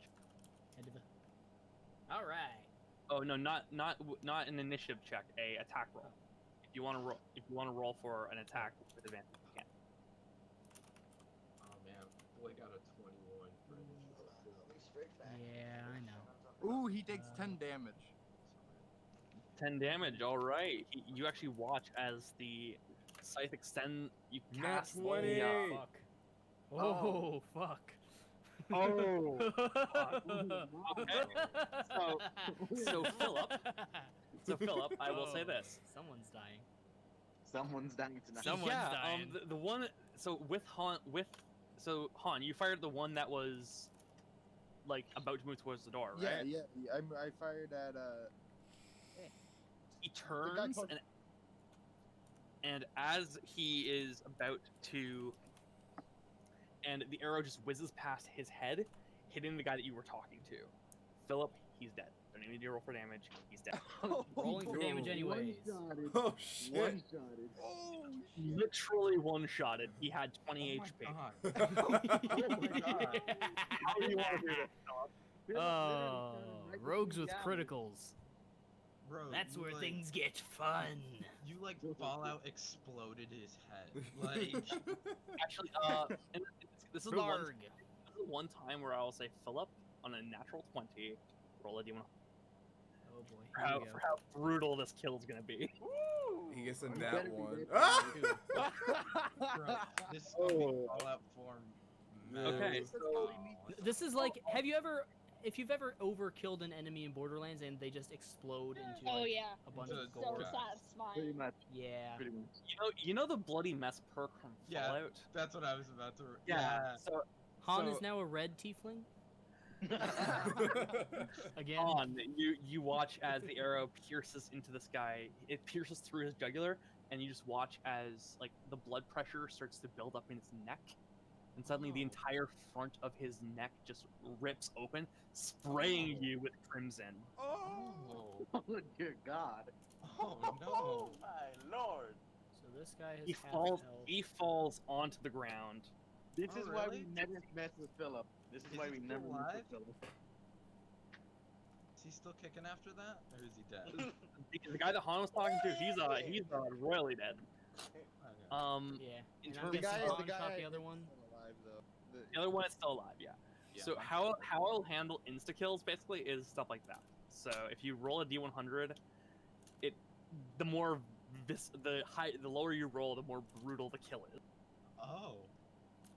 All right. Oh no, not an initiative check, a attack roll. If you want to roll for an attack with advantage, you can. Oh man, boy got a 21 for initiative. Yeah, I know. Ooh, he takes 10 damage. 10 damage. All right. You actually watch as the scythe extend. You Nat cast 20. the. Fuck. Oh, fuck. Oh. Okay. So Philip. So Philip, I will say Oh, this. Someone's dying. Someone's dying tonight. Someone's yeah. dying. The one. So with Han, Han, you fired the one that was like about to move towards the door, right? Yeah. I fired at He guy turns called- and as he is about to, and the arrow just whizzes past his head, hitting the guy that you were talking to. Philip, he's dead. Don't even need to roll for damage. He's dead. Rolling for damage no. anyways. Oh shit! One-shotted. Oh, Literally one-shotted. He had 20 HP. God. Oh my God. How do you want to do this? Oh, rogues with criticals. Bro, That's you, where like, things get fun. You like Fallout exploded his head. Like Actually, and this is the one. Blarg. This is the one time where I will say, Philip, on a natural 20, roll a d100. Oh boy. For Here how, we go. for how brutal this kill's gonna be. He gets a I'm nat better one. than Ah! bro, this is gonna be Fallout 4 Okay, so This is like, if you've ever overkilled an enemy in Borderlands and they just explode into Oh like, yeah. a bunch Into of the So gore. grass. Pretty satisfying. much. Yeah. Pretty much. you know the bloody mess perk from Yeah. Fallout. That's what I was about to. So Han so, is now a red tiefling. Again. On you watch as the arrow pierces into this guy. It pierces through his jugular, and you just watch as like the blood pressure starts to build up in his neck, and suddenly the Oh. entire front of his neck just rips open, spraying you with crimson. Oh. Oh, dear God. Oh no. my lord! So this guy has He half falls. health. He falls onto the ground. This Oh, is why really? we never mess with Philip. This is Is why he we still never mess alive? with Philip. Is he still kicking after that, or is he dead? The guy that Han was talking to, he's royally dead. Okay. Yeah. In And I'm terms of- guessing The Han shot guy the other one. Still alive though. The other one is still alive, yeah. Yeah. So how I'll handle insta kills basically is stuff like that. So if you roll a d100, the more the lower you roll, the more brutal the kill is. Oh.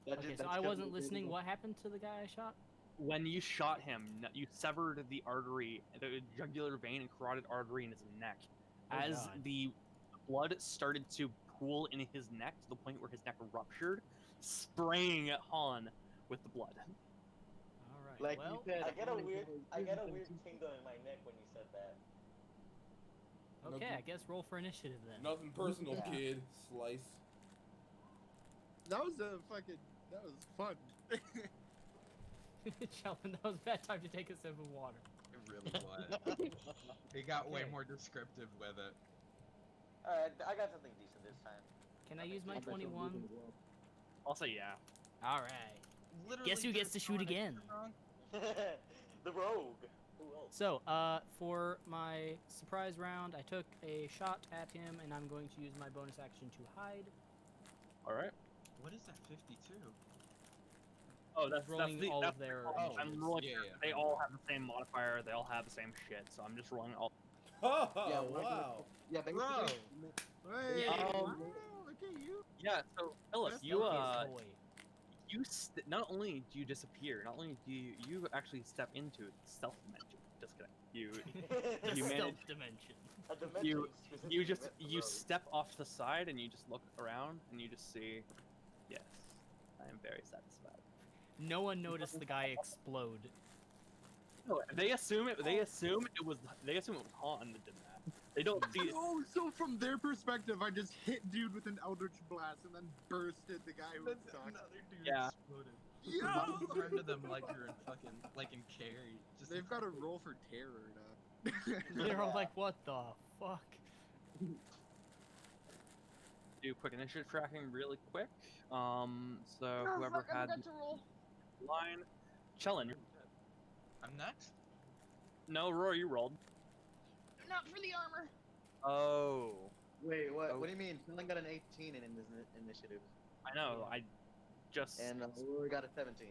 Okay, so I wasn't listening. What happened to the guy I shot? When you shot him, you severed the artery, the jugular vein and carotid artery in his neck. Oh, As God. the blood started to pool in his neck to the point where his neck ruptured, spraying at Han with the blood. All right. Like well, you said, I get a I'm gonna weird go- tingle in my neck when you said that. okay, I guess roll for initiative then. Nothing personal, Yeah. kid. Slice. That was fun. Sheldon, that was a bad time to take a sip of water. It really was. He got way Okay. more descriptive with it. Alright, I got something decent this time. Can I use my 21? I'll say yeah. All right. Literally Guess who gets just to shoot throwing it again? wrong. The rogue. Who else? So, for my surprise round, I took a shot at him, and I'm going to use my bonus action to hide. All right. What is that 52? Oh, that's rolling the, all that's of their. Oh, I'm initiatives. rolling. yeah, yeah. They all have the same modifier. They all have the same shit. So I'm just rolling all. Oh, Yeah, wow. Yeah, basically. Bro. Hey, Yeah. wow, look at you. Yeah. So Philip, That's you Focus, boy. you not only do you disappear, not only do you actually step into stealth dimension. Just kidding. The You stealth manage- dimension. A dimension you specifically just meant for you rogues. step off to the side and you just look around and you just see. Yes, I am very satisfied. No one noticed the guy explode. No, they assume it. They assume it was Han that did that. They don't see. Oh, so from their perspective, I just hit dude with an eldritch blast and then bursted the guy who was talking. Another dude Yeah. exploded. Turn to them like you're in fucking like in Carrie. Just They've got to roll for terror now. They're all like, what the fuck? Do quick initiative tracking really quick. So Oh, whoever fuck, I had forgot to roll. line, Chellin. I'm next. No, Roy, you rolled. Not for the armor. Oh, Wait, what? Oh. What do you mean? Someone got an 18 in this initiative, I know. I just. and Aurora got a 17.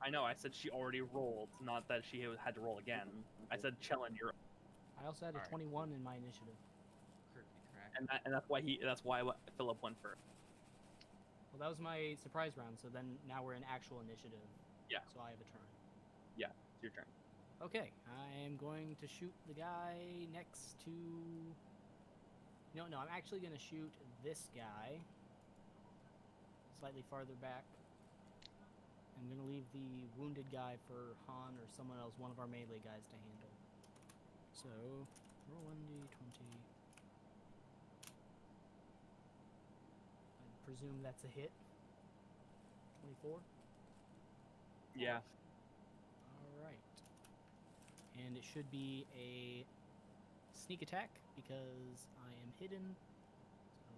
I know. I said she already rolled, not that she had to roll again. I said Chellin, you're, I also had a Alright. 21 in my initiative. and that's why Philip went first. Well, that was my surprise round, so then now we're in actual initiative. Yeah. So I have a turn. It's your turn. Okay, I am going to shoot the guy next to... No, I'm actually going to shoot this guy. Slightly farther back. I'm going to leave the wounded guy for Han or someone else, one of our melee guys, to handle. So, roll 1d20. I presume that's a hit. 24? Yeah. Alright. And it should be a sneak attack because I am hidden. So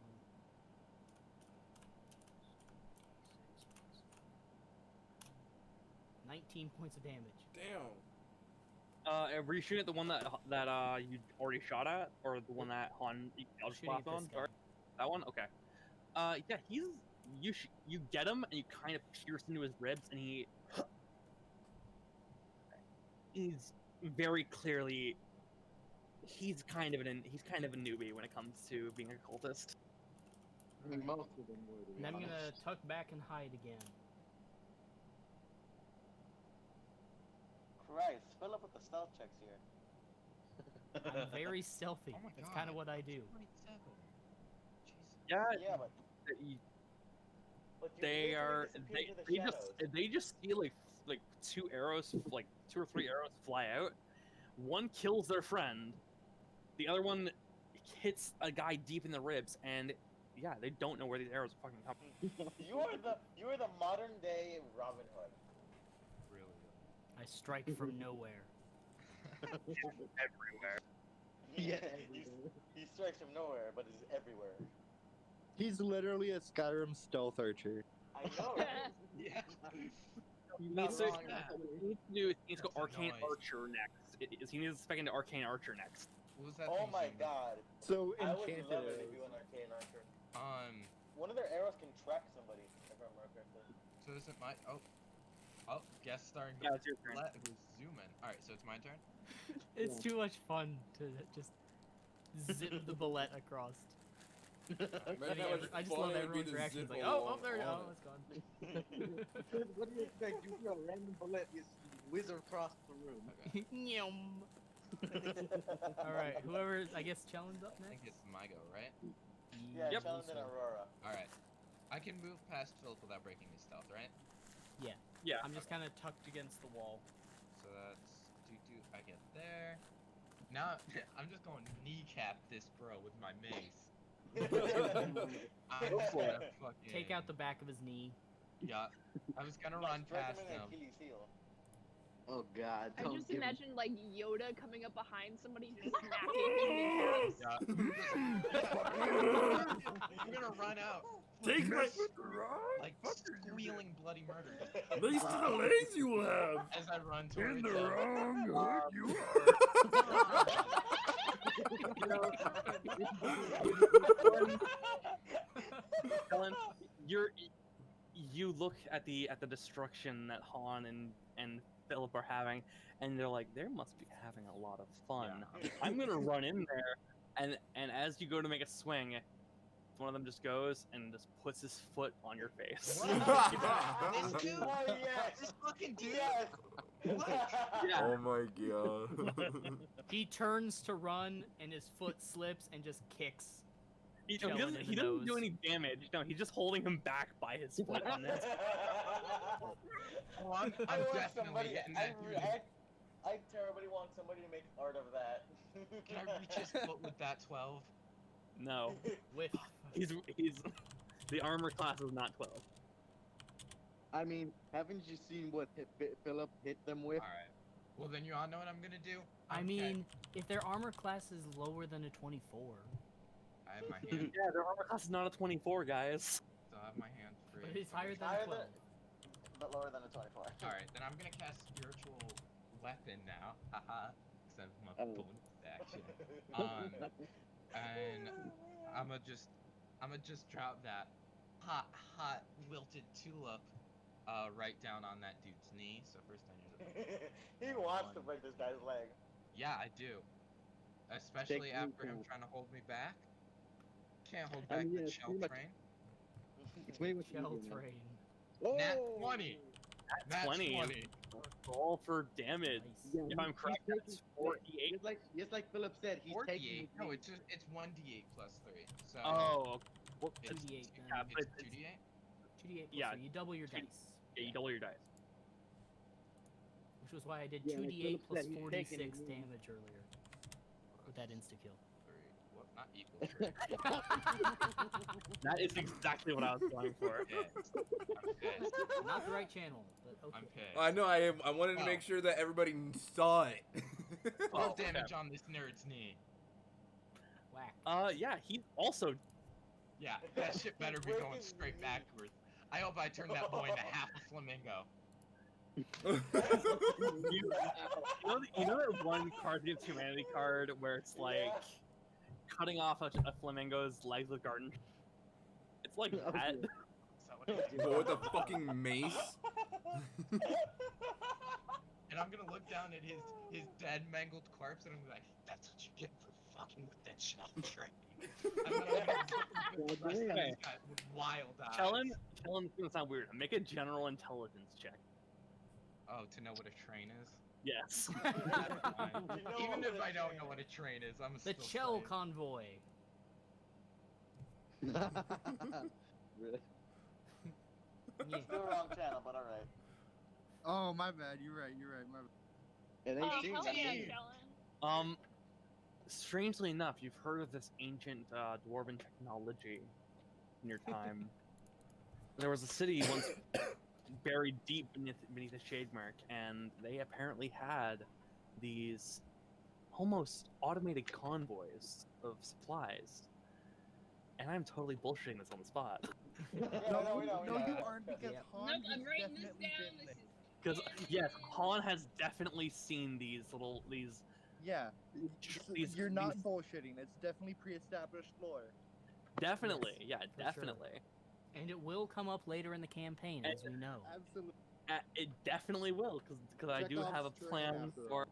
19 points of damage. Damn. Were you shooting at the one that you already shot at, or the one that Han just Shooting at on? this guy. Sorry. That one? Okay. Yeah, you get him and you kind of pierce into his ribs, and he's very clearly he's kind of a newbie when it comes to being a cultist. I mean, most of them were. To be And I'm honest. gonna tuck back and hide again. Christ, fill up with the stealth checks here. I'm very stealthy. Oh my That's God. kind of what I do. 27. Jesus. Yeah, Yeah, but you- but you they literally are disappeared into the they shadows. they just see like 2 arrows, like 2 or 3 arrows fly out. One kills their friend, the other one hits a guy deep in the ribs, and yeah, they don't know where these arrows are fucking coming. You are the modern day Robin Hood. Really. I strike from nowhere. Everywhere. Yeah, he strikes from nowhere, but is everywhere. He's literally a Skyrim stealth archer. I know, right? Yeah. He Not needs to, wrong. he needs to do. He needs to go That's a Arcane noise. Archer next. He needs to spec into Arcane Archer next. What was that? Oh thing my saying? god. So I would enchanted love it if arrows. you went Arcane Archer. Um. One of their arrows can track somebody, if I remember correctly. So is it my? Oh, guest star. Yeah, it's your turn. Let it was zoom in. All right, so it's my turn. It's too much fun to just zip the bullet across. Imagine how much I just fun love it would be everyone's to reaction. zip Like, along oh, there it on is. it. Oh, it's gone. What do you expect? You throw a random bullet, you whiz across the room. Okay. Nyum. All right, whoever, I guess, challenge up I think next. it's my go, right? Yeah, Yep. Challenge and Aurora. All right. I can move past Philip without breaking his stealth, right? Yeah. I'm just kind of tucked against the wall. So that's I get there. Now I'm just going to kneecap this bro with my mace. I'm Go just for gonna it. fucking Take out the back of his knee. Yeah. I was gonna No, run strike past him in him. the Achilles heel. Oh god. I don't just give him- imagine like Yoda coming up behind somebody just snapping kneecaps. Yeah. I'm gonna run out. Take my Like squealing bloody murder These are the legs you have. as I run In towards the him. wrong hood you Helen, you look at the destruction that Han and Philip are having, and they're like, they must be having a lot of fun. I'm gonna run in there, and as you go to make a swing, one of them just goes and just puts his foot on your face. This dude, Oh yes! this fucking dude. Yes! Yeah. Oh my god. He turns to run, and his foot slips and just kicks. He Chilling doesn't, in he the doesn't do nose. any damage. No, he's just holding him back by his foot on this. Oh, I'm I want definitely somebody. getting that dude. I terribly want somebody to make art of that. Can I reach his foot with that 12? No, Whiff. he's the armor class is not 12. I mean, haven't you seen what Philip hit them with? Alright. Well, then you all know what I'm gonna do? I Okay. mean, if their armor class is lower than a 24, I have my hand. Yeah, their armor class is not a 24, guys. Still have my hand free. but it's higher than Higher a 12. but lower than a 24. Alright, then I'm gonna cast Spiritual Weapon now. Haha. Except my Oh. bonus action. And I'ma just drop that hot wilted tulip right down on that dude's knee. So first I need to He wants to break this guy's leg. Yeah, I do. Especially Take after him me trying to hold me back. Can't hold I back mean, the yeah, shell pretty much- train. It's way much Shell easier, man. train. Nat Oh! 20! Nat Nat 20. 20. Roll for damage. Nice. Yeah, If I'm he's correct, taking- that's 48. Just like Philip said, he's 48. taking. No, it's 1d8 plus 3. So Oh, well, it's 2d8 then. yeah, but it's 2d8? 2d8 plus Yeah, 3. You double your two- dice. yeah, you double your dice. Which was why I did Yeah, like 2d8 Philip plus said, he's taking 46 it. damage earlier. With that insta-kill. 3. What? Not equal 3. That is exactly what I was going for. Pissed. I'm pissed. Not the right channel, but okay. I'm pissed. I know. I wanted to Oh. make sure that everybody saw it. Full Oh, damage on this nerd's knee. Whack. Yeah, he also. Yeah, that shit better be going straight backwards. I hope I turn that boy into half a flamingo. You know that one Cards Against Humanity card where it's like cutting off a flamingo's legs with garden? It's like that. Is that what I do? But with a fucking mace. And I'm gonna look down at his dead mangled corpse and I'm gonna be like, that's what you get for fucking with that shell train. And then I'm gonna look at the rest of Okay. these guys with wild eyes. Kellen's gonna sound weird. Make a general intelligence check. Oh, to know what a train is? Yes. That's fine. You know Even what if a I don't train know what a train is, I'm The still Chell saying. Convoy. Really? Yeah. Still wrong channel, but alright. Oh, my bad. You're right. My bad. And they Oh, seem hell that yeah, mean. Kellen. Strangely enough, you've heard of this ancient dwarven technology in your time. There was a city once buried deep beneath a shade mark, and they apparently had these almost automated convoys of supplies. And I'm totally bullshitting this on the spot. Yeah, no, we know. No, you aren't because Yeah. Han Nope, has I'm writing this definitely down. been This there. Because is yes, canon. Han has definitely seen these. Yeah, These- you're not these- bullshitting. It's definitely pre-established lore. Definitely, Yes, yeah, for sure. definitely. And it will come up later in the campaign, as we know. Absolutely. It definitely will, because I do Chekhov's have a train plan after for.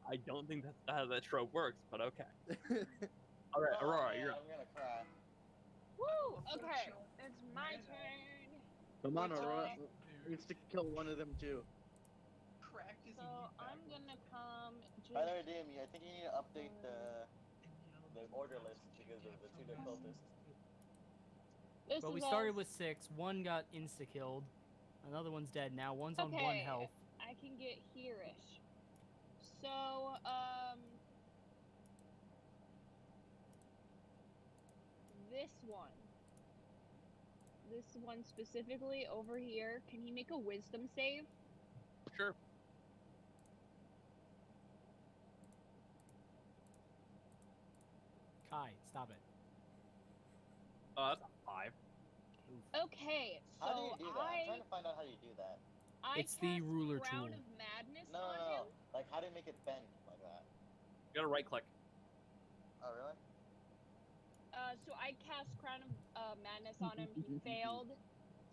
I don't think that's how that trope works, but okay. All right, Oh, Aurora, man, you're up. I'm gonna cry. Woo! Okay, it's my turn. Come on, Which Aurora. I- Needs to kill one of them too. Cracked his So knee I'm backwards. gonna come just. By the way, DM, I think you need to update the order list because of the two cultists. This Well, we is started us. with 6. One got insta-killed. Another one's dead now. One's on 1 Okay. health. I can get here-ish. So, this one. This one specifically over here, can he make a wisdom save? Sure. Kai, stop it. That's a 5. Okay, so How do you do that? I'm trying to find out how you do that. I It's the cast ruler Crown tool. of Madness No, on no, him. no. Like, how do you make it bend like that? You gotta right click. Oh, really? So I cast Crown of Madness on him. He failed.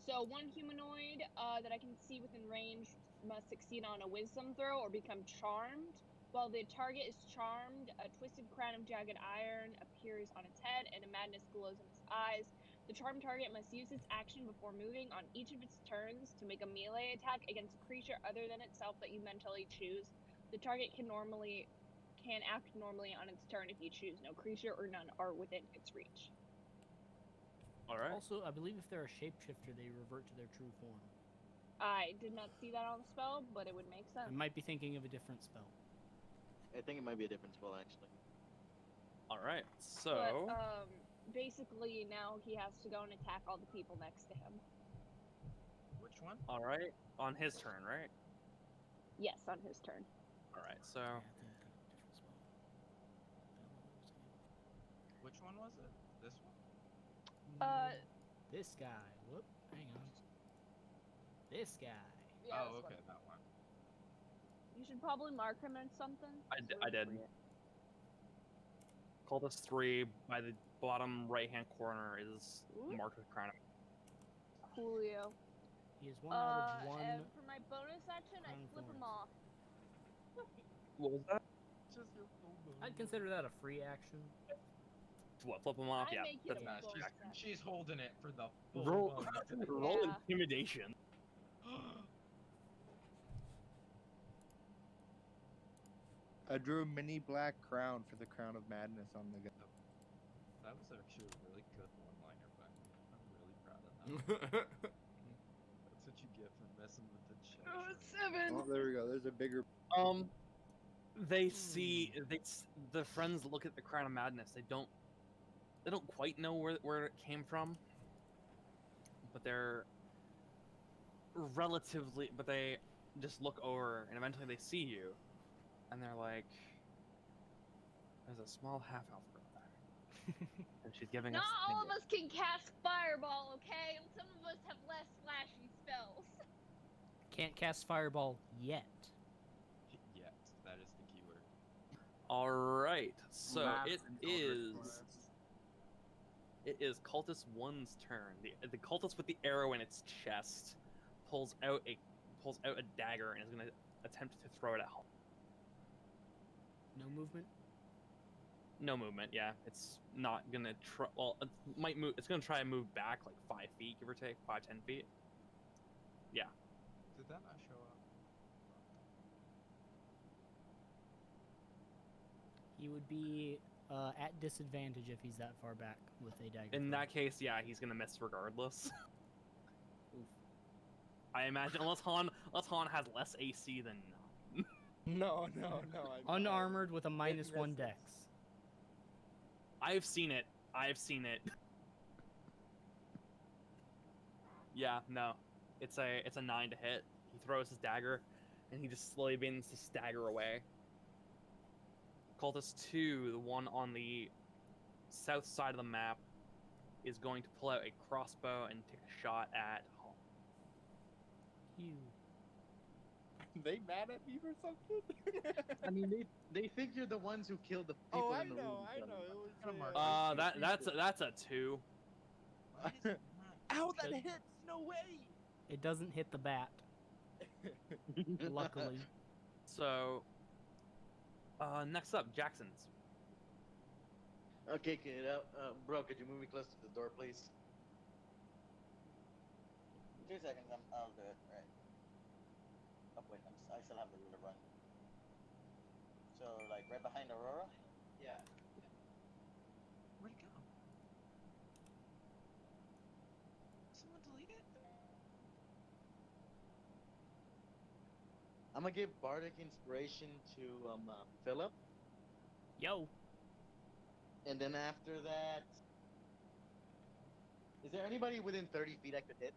So one humanoid that I can see within range must succeed on a Wisdom throw or become charmed. While the target is charmed, a twisted crown of jagged iron appears on its head and a madness glows in its eyes. The charmed target must use its action before moving on each of its turns to make a melee attack against a creature other than itself that you mentally choose. The target can act normally on its turn if you choose. No creature or none are within its reach. Alright. Also, I believe if they're a shapeshifter, they revert to their true form. I did not see that on the spell, but it would make I sense. might be thinking of a different spell. I think it might be a different spell actually. Alright, so. But basically now he has to go and attack all the people next to him. Which one? All right, on his turn, right? Yes, on his turn. All right, so Yeah, I think take a different spot. Which one was it? This one? This guy. Whoop. Hang on. This guy. Yeah, Oh, this okay, one. that one. You should probably mark him in something. I did. Cultist 3 by the bottom right-hand corner is Ooh. marked with crown. Coolio. He is one out of one. And for my bonus action, I Crown flip him Thorns. off. What was that? I'd consider that a free action. What? Flip him off? I Yeah. make it That's a Nah, bonus action. she's holding it for the full roll. bonus. Roll Yeah. intimidation. I drew a mini black crown for the crown of madness on the guy. That was actually a really good one-liner, but I'm really proud of that. That's what you get for messing with the chat. Oh, stream. 7. Oh, there we go. There's a bigger. They see the friends look at the crown of madness. They don't quite know where it came from, but they're but they just look over and eventually they see you, and they're like, "There's a small half elf girl there," and she's giving Not us. all of us can cast Fireball, okay? Some of us have less flashy spells. Can't cast Fireball yet. Yet, that is the keyword. All right, so Laughs it and is. Eldritch It is Cultist 1's turn. The Cultist with the arrow in its chest pulls out a dagger and is going to attempt to throw it at home. No movement. No movement. Yeah, it's not going to try. Well, it might move. It's going to try and move back like 5 feet, give or take, 5-10 feet. Yeah. Did that not show up? He would be at disadvantage if he's that far back with a dagger. In throw. that case, yeah, he's going to miss regardless. I imagine unless Han has less AC than none. No. Unarmored with a -1 dex. I've seen it. Yeah, no. It's a 9 to hit. He throws his dagger, and he just slowly begins to stagger away. Cultist 2, the one on the south side of the map, is going to pull out a crossbow and take a shot at home. You. They mad at me for something? I mean, they think you're the ones who killed the people Oh, I in the know. room. It Kinda was. mark That's a 2. Why does it not? Ow, that hits! No way! It doesn't hit the bat. Luckily. So, next up, Jackson's. Okay, kid. Bro, could you move me close to the door, please? 2 seconds, I'll do it. Right. Oh wait, I still have the ruler run. So like right behind Aurora. Yeah. Where'd it go? Someone delete it? I'm gonna give Bardic Inspiration to Philip, Yo. and then after that, is there anybody within 30 feet I could hit?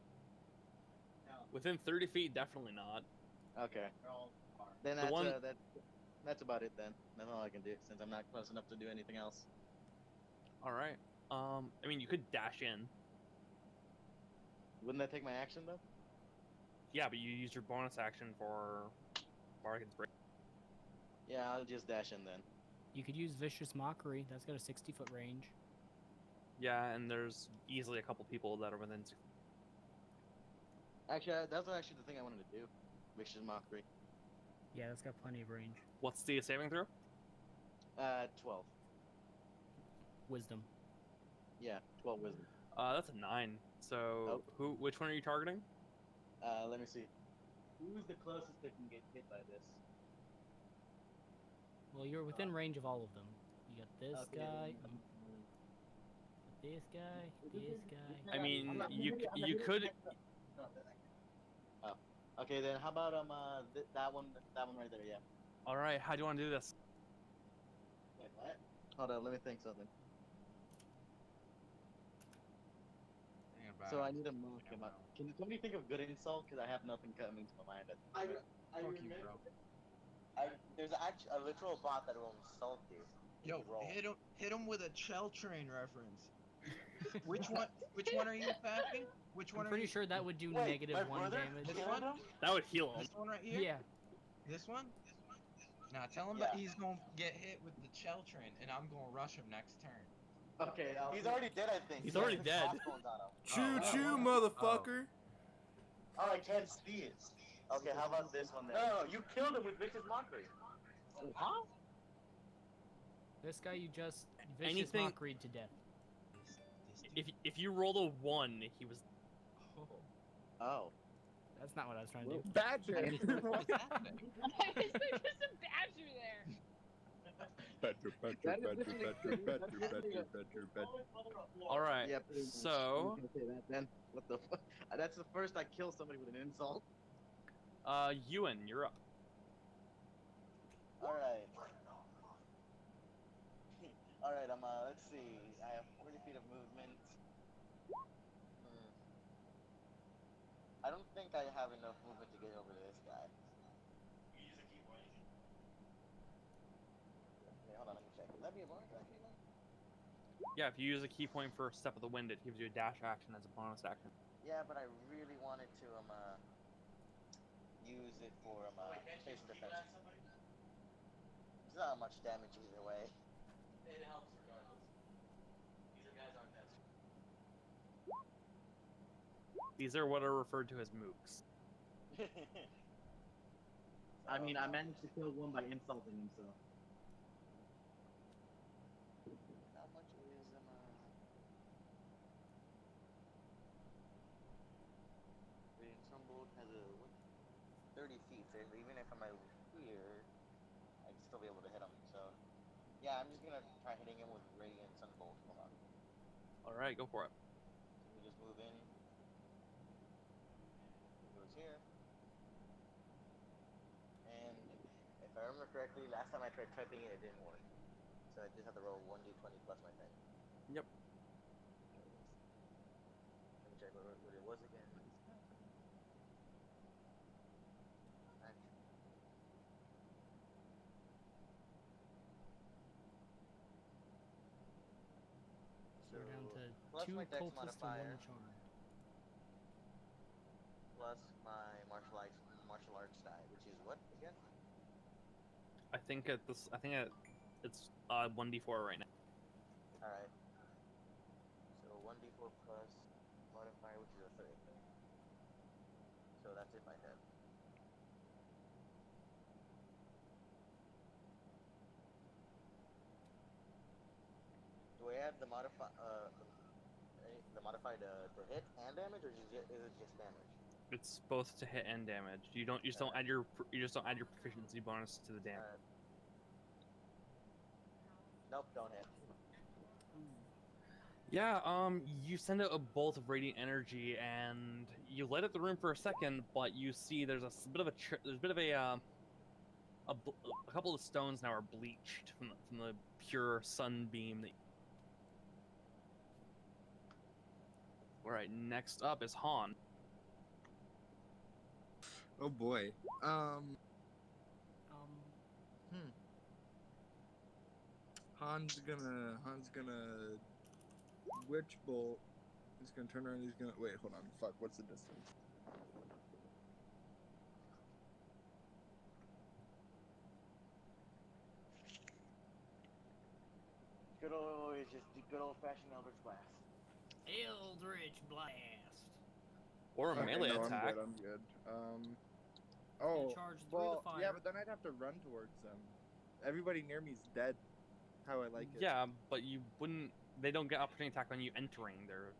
Within 30 feet, definitely not. Okay. Then The one- that's about it then. That's all I can do since I'm not close enough to do anything else. All right. I mean, you could dash in. Wouldn't that take my action though? Yeah, but you used your bonus action for Bardic Inspiration. Yeah, I'll just dash in then. You could use Vicious Mockery. That's got a 60-foot range. Yeah, and there's easily a couple people that are within. Actually, that's actually the thing I wanted to do. Vicious Mockery. Yeah, that's got plenty of range. What's the saving throw? 12. Wisdom. Yeah, 12 wisdom. That's a 9. So which one are you targeting? Let me see. Who's the closest that can get hit by this? Well, you're within range of all of them. You got this Okay, guy, then- this guy, this guy. I mean, you could. Oh, okay then. How about that one right there? Yeah. All right, how do you want to do this? Wait, what? Hold on, let me think something. Thinking So I fact. need to mock him up. Can somebody think of good insult? Because I have nothing coming to my mind. I Fuck you, remember. bro. There's actually a literal bot that will insult you. if Yo, you roll. hit him with a Chell Train reference. Which one? Which one are you attacking? Which one I'm are pretty you? sure that would do Wait, negative my 1 brother damage. This killed one? him? That would heal him. This one right here? Yeah. This one? Now tell him Yeah. that he's gonna get hit with the Chell Train, and I'm gonna rush him next turn. Okay, He's already dead, I think. He's He has already the dead. crossbones on him. Choo Oh, choo, wow. motherfucker. Oh, I can't see it. Okay, how about this one then? No, you killed him with vicious mockery. Huh? This guy you just vicious Anything- mockery to death. If you rolled a 1, he was. Oh. That's not what I was trying to do. Badger. What's happening? Why is there just a badger there? All right. Yeah, pretty much. So, I'm gonna say that then. What the fuck? That's the first I kill somebody with an insult. Ewan, you're up. Alright. Alright, let's see. I have 40 feet of movement. I don't think I have enough movement to get over to this guy. Okay, hold on, let me check. Would that be a bonus action? Yeah, if you use a key point for Step of the Wind, it gives you a dash action as a bonus action. Yeah, but I really wanted to use it for face and defense. It's not much damage either way. It helps regardless. These guys aren't that. These are what are referred to as mooks. I mean, I managed to kill one by insulting him, so. How much is Radiant Sunbolt has a 30 feet, so even if I'm here, I'd still be able to hit him. So, yeah, I'm just gonna try hitting him with Radiant Sunbolt. Hold on. All right, go for it. Let me just move in. He goes here. And if I remember correctly, last time I tried typing it, it didn't work. So I just have to roll 1d20 plus my thing. Yep. Let me check what it was again. Action. So we're down to plus 2 my dex cultists and 1 modifier, charm. plus my martial arts die, which is what again? I think it's 1d4 right now. All right. So 1d4 plus modifier, which is a 3. So that's it, my head. Do I add the modified to hit and damage, or is it just damage? It's both to hit and damage. You just don't add your proficiency bonus to the damage. Alright. Nope, don't hit. Yeah, you send out a bolt of radiant energy, and you light up the room for a second, but you see there's a couple of stones now are bleached from the pure sunbeam. All right, next up is Han. Oh boy. Han's gonna Witch Bolt. He's gonna turn around. He's gonna wait. Hold on. Fuck. What's the distance? Good old fashioned Eldritch Blast. Eldritch Blast. Or a Okay, melee no, attack. I'm good. Oh, charge through well, the yeah, fire. but then I'd have to run towards them. Everybody near me's dead. How I like it. Yeah, but you wouldn't. They don't get opportunity attack when you entering their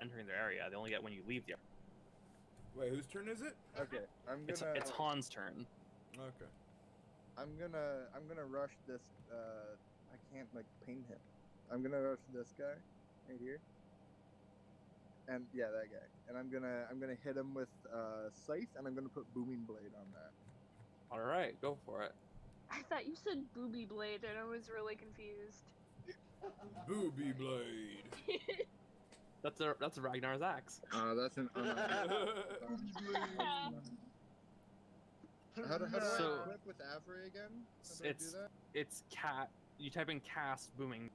entering their area. They only get when you leave the. Wait, whose turn is it? Okay, I'm gonna. It's Han's turn. Okay. I'm gonna rush this. I can't like ping him. I'm gonna rush this guy, right here. And yeah, that guy. And I'm gonna hit him with scythe, and I'm gonna put booming blade on that. All right, go for it. I thought you said booby blade, and I was really confused. Booby blade. That's Ragnar's axe. That's an unarmed. How do So- I equip with Avery again? How do I do It's that? it's cat. You type in cast booming.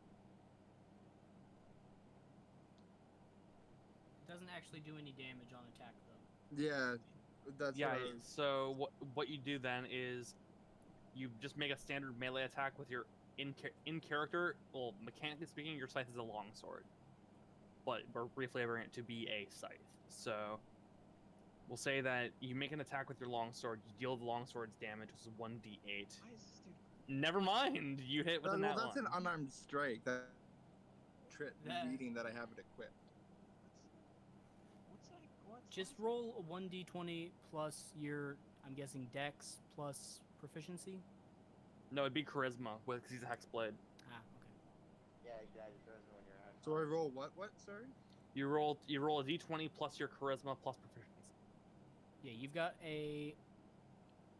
It doesn't actually do any damage on attack though. Yeah, that's Yeah. what I was... So what you do then is you just make a standard melee attack with your in character. Well, mechanically speaking, your scythe is a longsword, but we're reflavoring it to be a scythe. So we'll say that you make an attack with your longsword. You deal the longsword's damage, which is 1d8. Why is this dude? Never mind. You hit with a well, nat that's one. an unarmed strike. That That- reading that I have it equipped. What's Just roll a 1d20 plus your, I'm guessing, dex plus proficiency. No, it'd be charisma because he's a hexblade. Ah, okay. Yeah, exactly. Throws it when you're out. So I roll what? What? Sorry. You roll a d20 plus your charisma plus proficiency. Yeah, you've got a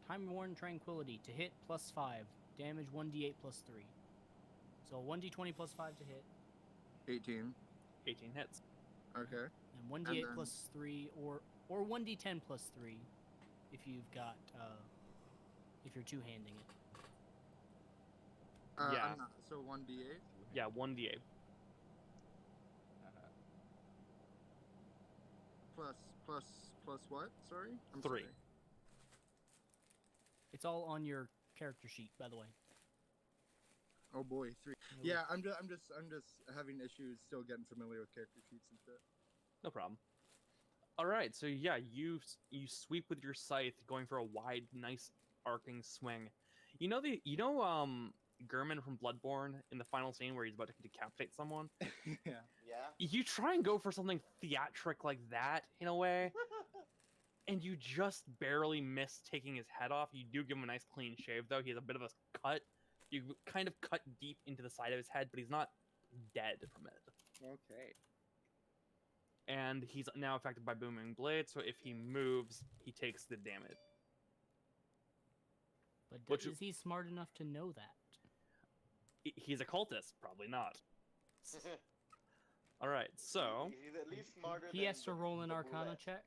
time-worn tranquility to hit plus 5, damage 1d8 plus 3. So 1d20 plus 5 to hit, 18. 18 hits. Okay. and 1d8 then- plus 3, or 1d10 plus 3, if you've got if you're two-handing it. Yeah. I'm not, so 1d8. Yeah, 1d8. Plus what? Sorry. I'm 3. sorry. It's all on your character sheet, by the way. Oh boy, 3. Yeah, I'm just having issues still getting familiar with character sheets and shit. No problem. All right, so yeah, you sweep with your scythe, going for a wide, nice arcing swing. You know Gurman from Bloodborne in the final scene where he's about to decapitate someone. Yeah. Yeah. You try and go for something theatric like that in a way, and you just barely miss taking his head off. You do give him a nice clean shave though. He has a bit of a cut. You kind of cut deep into the side of his head, but he's not dead from it. Okay. And he's now affected by booming blade, so if he moves, he takes the damage. But Which- is he smart enough to know that? He's a cultist, probably not. All right, so He's at least smarter. He than has to the- roll an the Arcana roulette. check.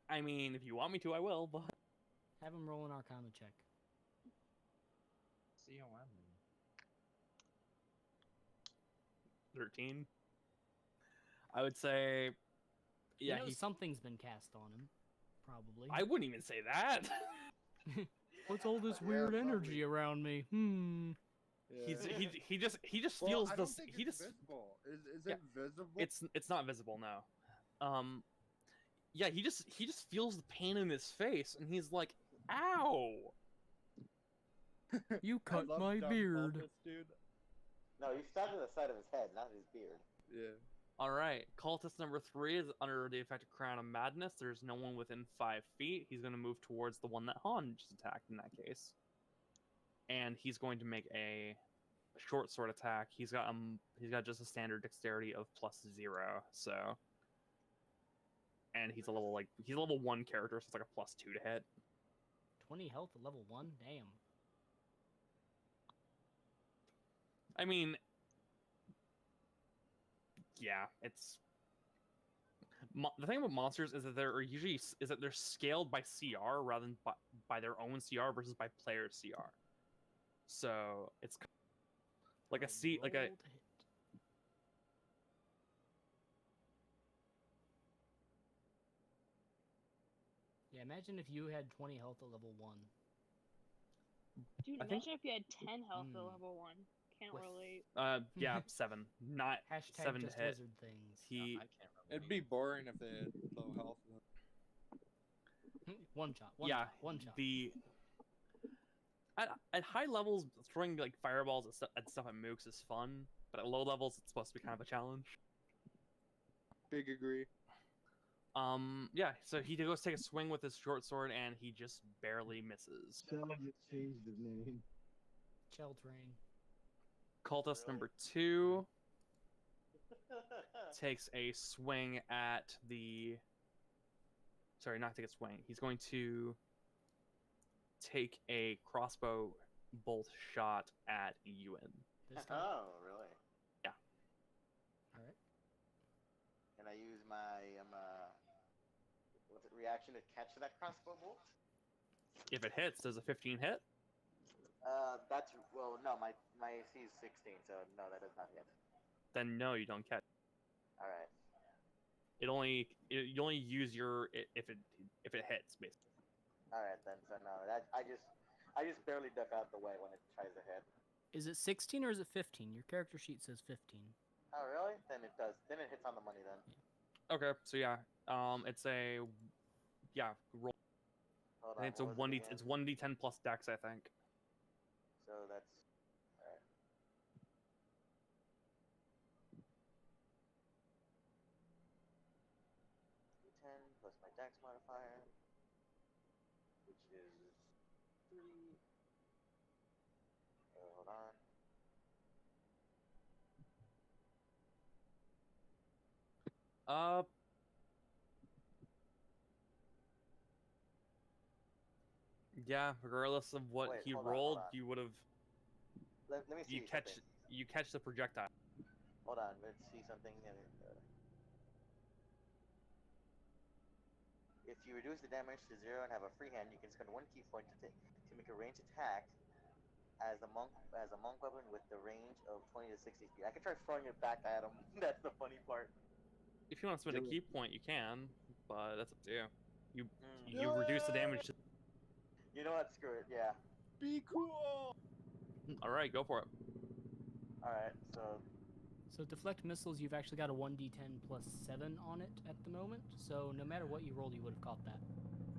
I mean, if you want me to, I will. But Have him roll an Arcana check. COM. 13. I would say, yeah, he knows he's. something's been cast on him. Probably. I wouldn't even say that. What's all this Yeah, weird probably. energy around me? He just Well, feels I don't this. think He it's just visible. Is Yeah, it visible? it's not visible now. Yeah, he just feels the pain in his face, and he's like, "Ow!" You I cut love my dumb beard. cultists, dude. No, he stabbed at the side of his head, not his beard. Yeah. All right, cultist number 3 is under the effect of Crown of Madness. There's no one within 5 feet. He's going to move towards the one that Han just attacked in that case, and he's going to make a short sword attack. He's got just a standard dexterity of +0, so, and he's a level 1 character, so it's like a +2 to hit. 20 health at level 1? Damn. I mean, yeah, it's the thing about monsters is that they're scaled by CR rather than by their own CR versus by player CR. So it's like a C, like a Roll to hit. Yeah, imagine if you had 20 health at level 1. Dude, I think- imagine if you had 10 health at Hmm. level 1. Can't With- relate. yeah 7, not Hashtag 7 to just hit. wizard things. He I can't remember. It'd be boring if they had low health. One shot. One yeah shot. One shot. the at high levels throwing like fireballs at stuff at mooks is fun, but at low levels it's supposed to be kind of a challenge. Big agree. Yeah, so he goes take a swing with his short sword and he just barely misses. changed his name. Shell train. Cultist Really? number 2 takes a swing at the. Sorry, not take a swing. He's going to take a crossbow bolt shot at Ewan. This guy. Oh, really? All right. Can I use my what's it, reaction to catch that crossbow bolt? If it hits, does a 15 hit? That's well, no, my AC is 16, so no, that does not hit. Then no, you don't catch. All right. You only use your if it hits basically. All right then. So no, that I just barely duck out the way when it tries to hit. Is it 16 or is it 15? Your character sheet says 15. Oh really? Then it does. Then it hits on the money then. Okay, so yeah, it's a roll. Hold I on. think it's a what was one it d. again? It's 1d10 plus dex, I think. So that's all right. D10 plus my dex modifier, which is 3. Hold on. Yeah, regardless of what Wait, he hold on, rolled, hold on. you would have Let me see something. you catch the projectile. Hold on. Let's see something. If you reduce the damage to 0 and have a free hand, you can spend 1 key point to make a ranged attack as a monk weapon with the range of 20 to 60 feet. I could try throwing it back at him. That's the funny part. If you want to spend a Do key it. point, you can, but that's up to you. You Mm. you reduce the damage. To... You know what? Screw it. Yeah. Be cool. All right, go for it. All right. So So deflect missiles, you've actually got a 1d10 plus 7 on it at the moment. So no matter what you rolled, you would have caught that.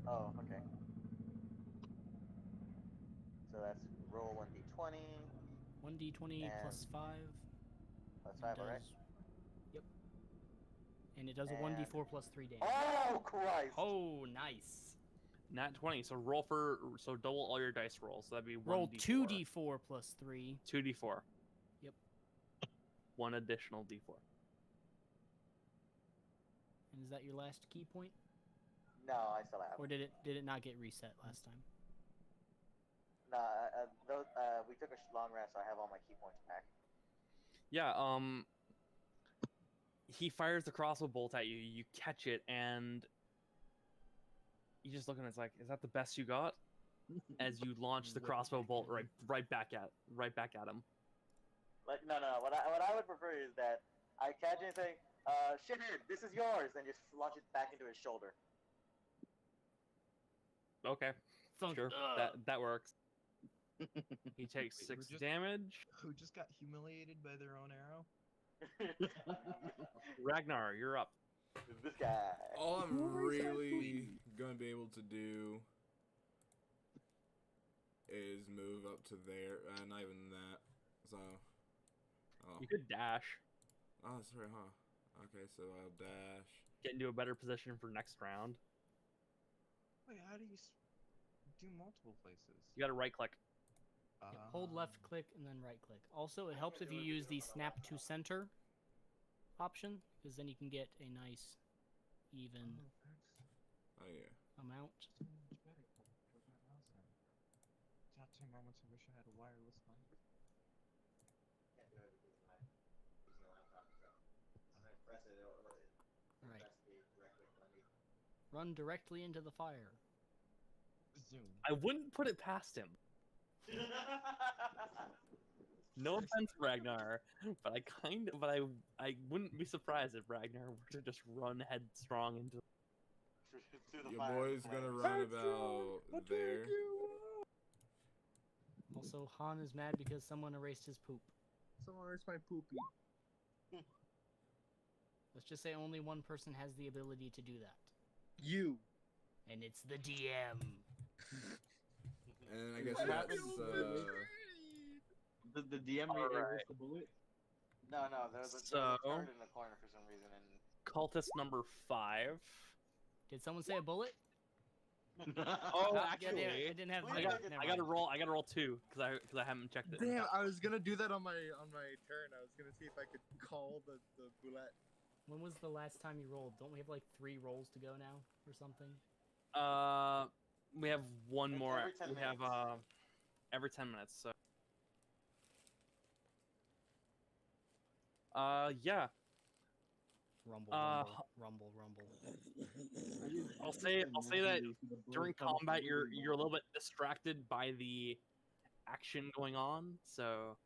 oh, okay. So that's roll 1d20 1d20 And- plus 5. plus and 5. All right. does- Yep. And it does a And- 1d4 plus 3 damage. Oh Christ! Oh, nice. Nat 20. So double all your dice rolls. So that'd be Roll 1d4. 2d4 plus 3. 2d4. Yep. One additional d4. And is that your last key point? No, I still have. Or did it not get reset last time? No, we took a long rest, so I have all my key points back. Yeah. He fires the crossbow bolt at you. You catch it, and you just look at it. It's like, is that the best you got? As you launch the crossbow bolt right back at him. Like no. What I would prefer is that I catch it and say, "Shithead, this is yours," and just launch it back into his shoulder. Okay, Thunk. sure, that works. He takes Wait, we're 6 just- damage. Who just got humiliated by their own arrow? Ragnar, you're up. This guy. All I'm really gonna be able to do is move up to there, not even that. So, oh, You could dash, oh, that's right, huh? Okay, so I'll dash. get into a better position for next round. Wait, how do you do multiple places? You got to right click. Yep, hold left click and then right click. Also, it helps if you use the snap to center option, because then you can get a nice, even Oh yeah. amount. Got 2 moments. I wish I had a wireless mic. Alright. Run directly into the fire. Zoom. I wouldn't put it past him. No offense, Ragnar, but I wouldn't be surprised if Ragnar were to just run headstrong into. Your boy's gonna run about there. Also, Han is mad because someone erased his poop. Someone erased my poopy. Let's just say only one person has the ability to do that. You. And it's the DM. And I guess What that's The DM All right. erased the bullet. No, there's a So- turret in the corner for some reason, and Cultist number 5. Did someone say a bullet? Oh, Ah, actually, goddamn it, I didn't have. I I got- got never I got to mind. roll. I got to roll 2 because I haven't checked it. Damn, I was gonna do that on my turn. I was gonna see if I could call the bullet. When was the last time you rolled? Don't we have like 3 rolls to go now or something? We have one It's more. every 10 We have minutes. every 10 minutes. So Yeah. Rumble, Uh, rumble, rumble, rumble. I'll say that during combat you're a little bit distracted by the action going on. So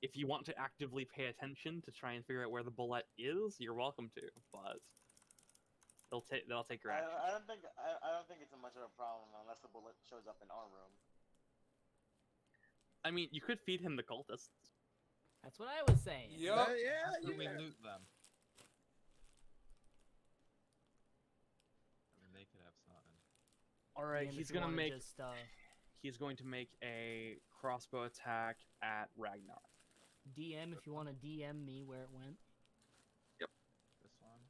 if you want to actively pay attention to try and figure out where the bullet is, you're welcome to. But they'll take your action. I don't think it's much of a problem unless the bullet shows up in our room. I mean, you could feed him the cultists. That's what I was saying. Yup. After we loot them. I mean, they could have something. All right, DM, he's if you gonna wanna make just, he's going to make a crossbow attack at Ragnar. DM if you want to DM me where it went. This one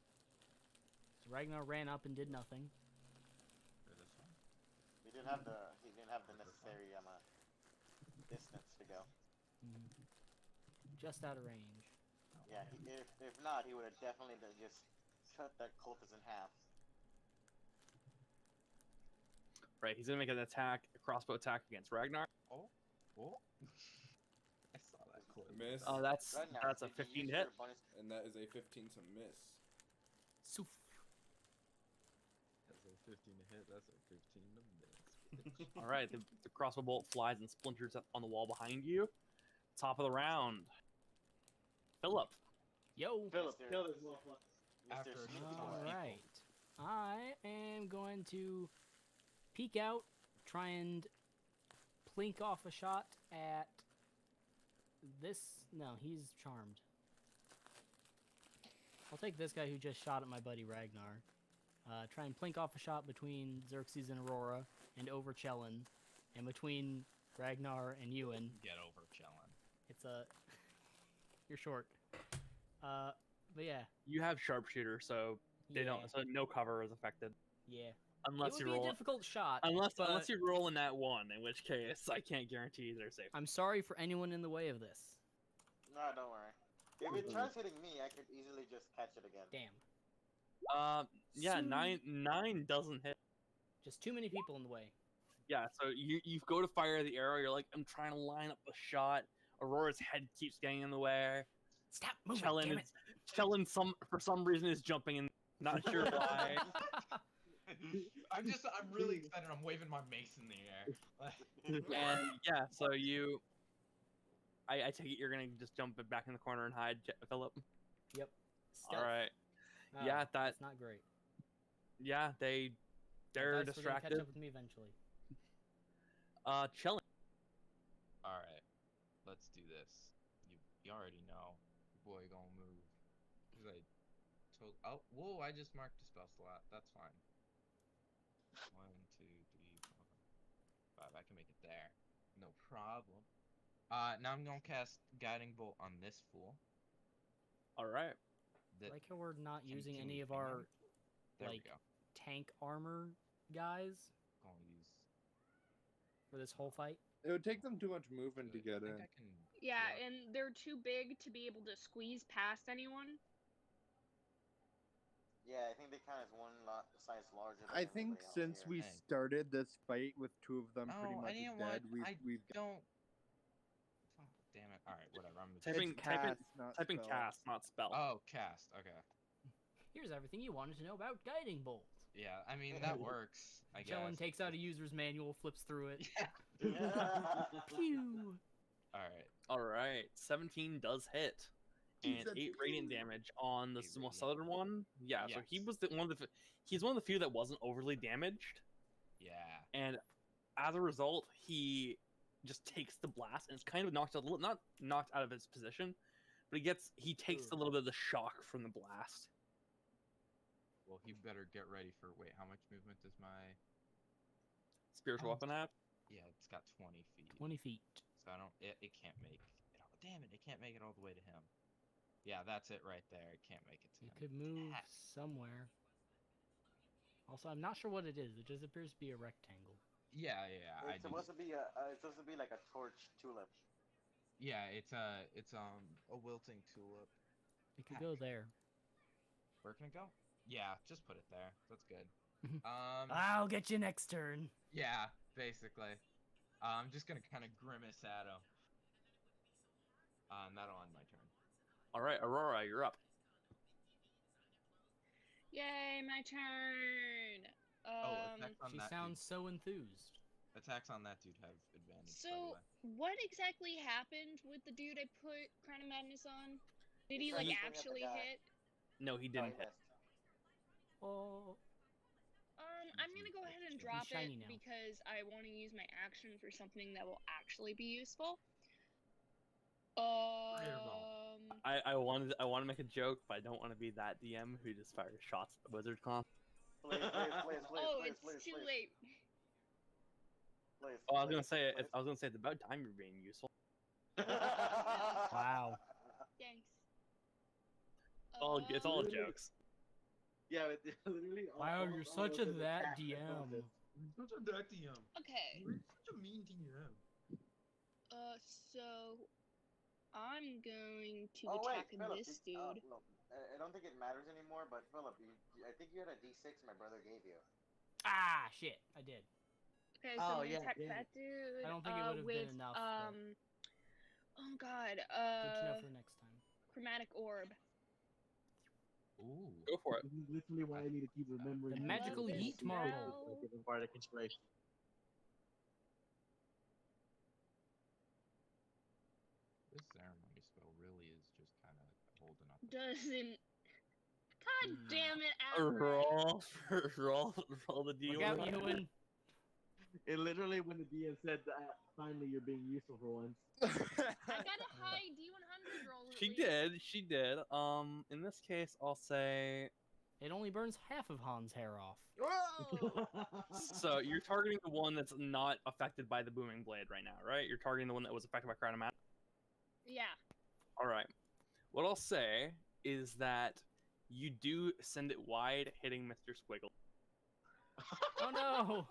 So Ragnar ran up and did nothing. or this one. He didn't have the necessary distance to go. Just out of range. Yeah, if not, he would have definitely just cut that cultist in half. Right, he's gonna make an attack, a crossbow attack against Ragnar. Oh. I saw that clip. Miss. Oh, that's Ragnar, a did you 15 use hit. your bonus- And that is a 15 to miss. Soof. That's a 15 to hit. That's a 15 to miss. All right, the crossbow bolt flies and splinters on the wall behind you. Top of the round. Philip. Yo. Philip, Mr. kill this motherfucker. After Mr. he Sneaky All Boy. right. I am going to peek out, try and plink off a shot at this. No, he's charmed. I'll take this guy who just shot at my buddy Ragnar. Try and plink off a shot between Xerxes and Aurora, and over Chellin, and between Ragnar and Ewan. Get over chillin'. It's a. You're short. But yeah. You have sharpshooter, so they don't. So no cover is affected Yeah. unless it you would be roll. a difficult shot. Unless but you roll in that one, in which case I can't guarantee they're safe. I'm sorry for anyone in the way of this. No, don't worry. If it tries hitting me, I could easily just catch it again. Damn. Yeah, So- nine doesn't hit. Just too many people in the way. Yeah, so you go to fire the arrow. You're like, I'm trying to line up a shot. Aurora's head keeps getting in the way. Stop moving, damn it. Chellin for some reason is jumping in. Not sure why. I'm really excited. I'm waving my mace in the air. And yeah, so I take it you're gonna just jump back in the corner and hide, Philip. Yep. All right. Oh, Yeah, that's not great. Yeah, they're Dice were gonna distracted. catch up with me eventually. Chilling. All right, let's do this. You already know, your boy gonna move. Cause I told. Oh, whoa! I just marked a spell slot. That's fine. 1, 2, 3, 4, 5. I can make it there. No problem. Now I'm gonna cast Guiding Bolt on this fool. All right. I like how we're not Can- using can any we of ping our him? There like we go. tank armor guys Gonna use. for this whole fight. It would take them too much movement to I get think in. I can. Yeah, block- and they're too big to be able to squeeze past anyone. Yeah, I think they count as one size larger than I think everybody else since here. we Dang. started this fight with two of them pretty Oh, I much didn't dead, want. I we've don't. Oh, damn it! All right, whatever. I'm. Typing It's type in cast, not type in spell. cast, not spell. Oh, cast. Okay. Here's everything you wanted to know about Guiding Bolt. Yeah, I mean that works. I guess. Chellin takes out a user's manual, flips through it. Yeah. Pew! All right. All right, 17 does hit, and He's a 8 radiant dude. damage on the 8 more radiant. southern one. Yeah, so he Yes. was he's one of the few that wasn't overly damaged, Yeah. and as a result, he just takes the blast and it's kind of knocked a little, not knocked out of his position, but he takes a little bit of the shock from the blast. Well, he better get ready for. Wait, how much movement does my? Spiritual Oh. weapon have. Yeah, it's got 20 feet. 20 feet. So I don't. It can't make it all. Damn it! It can't make it all the way to him. Yeah, that's it right there. It can't make it to You him. could move Heck. somewhere. Also, I'm not sure what it is. It just appears to be a rectangle. Yeah. I It's do. supposed to be like a torch tulip. Yeah, it's a wilting tulip. It could go there. Where can it go? Yeah, just put it there. That's good. I'll get you next turn. Yeah, basically. I'm just gonna kind of grimace at him. And that'll end my turn. All right, Aurora, you're up. Yay, my turn. Attacks on She that sounds so enthused. Attacks on that dude have advantage. by the So, way. what exactly happened with the dude I put Crown of Madness on? Did he, tried like, to swing at the actually guy. hit? No, he Oh, didn't he hit. missed. Oh, I'm gonna go ahead and drop shiny it now. because I want to use my action for something that will actually be useful. Um, I wanted to make a joke, but I don't want to be that DM who just fires shots at the wizard con. Please, please, oh, please, it's please, too please, late. please, Oh, I was please, gonna say please. I was gonna say it's about time you're being useful. wow. Thanks. Oh, it's all Um, jokes. Yeah, it, literally. Wow, you're such a that DM. Such a that DM. Okay. You're such a mean DM. So I'm going to Oh wait, attack Philip. this dude. Well, I don't think it matters anymore. But Philip, I think you had a D6 my brother gave you. Ah, shit, I did. Okay, so Oh, I'm gonna yeah, attack damn that it. dude. I don't think it would have been with, enough, but- Oh god. Good to know for next time. Chromatic orb. Ooh. Go for it. This is literally why I need to keep remembering. The magical Love this yeet marble. spell. Give him bardic inspiration. This ceremony spell really is just kind of holding up. Doesn't. God Hmm. damn it, Avra. Roll the Look D100. out, Ewan. It literally, when the DM said that, finally you're being useful for once. I got a high D100 roll. At She least. did. She did. In this case, I'll say. It only burns half of Han's hair off. So you're targeting the one that's not affected by the booming blade right now, right? You're targeting the one that was affected by Crown of Madness. Yeah. All right. What I'll say is that you do send it wide, hitting Mr. Squiggle. Oh no!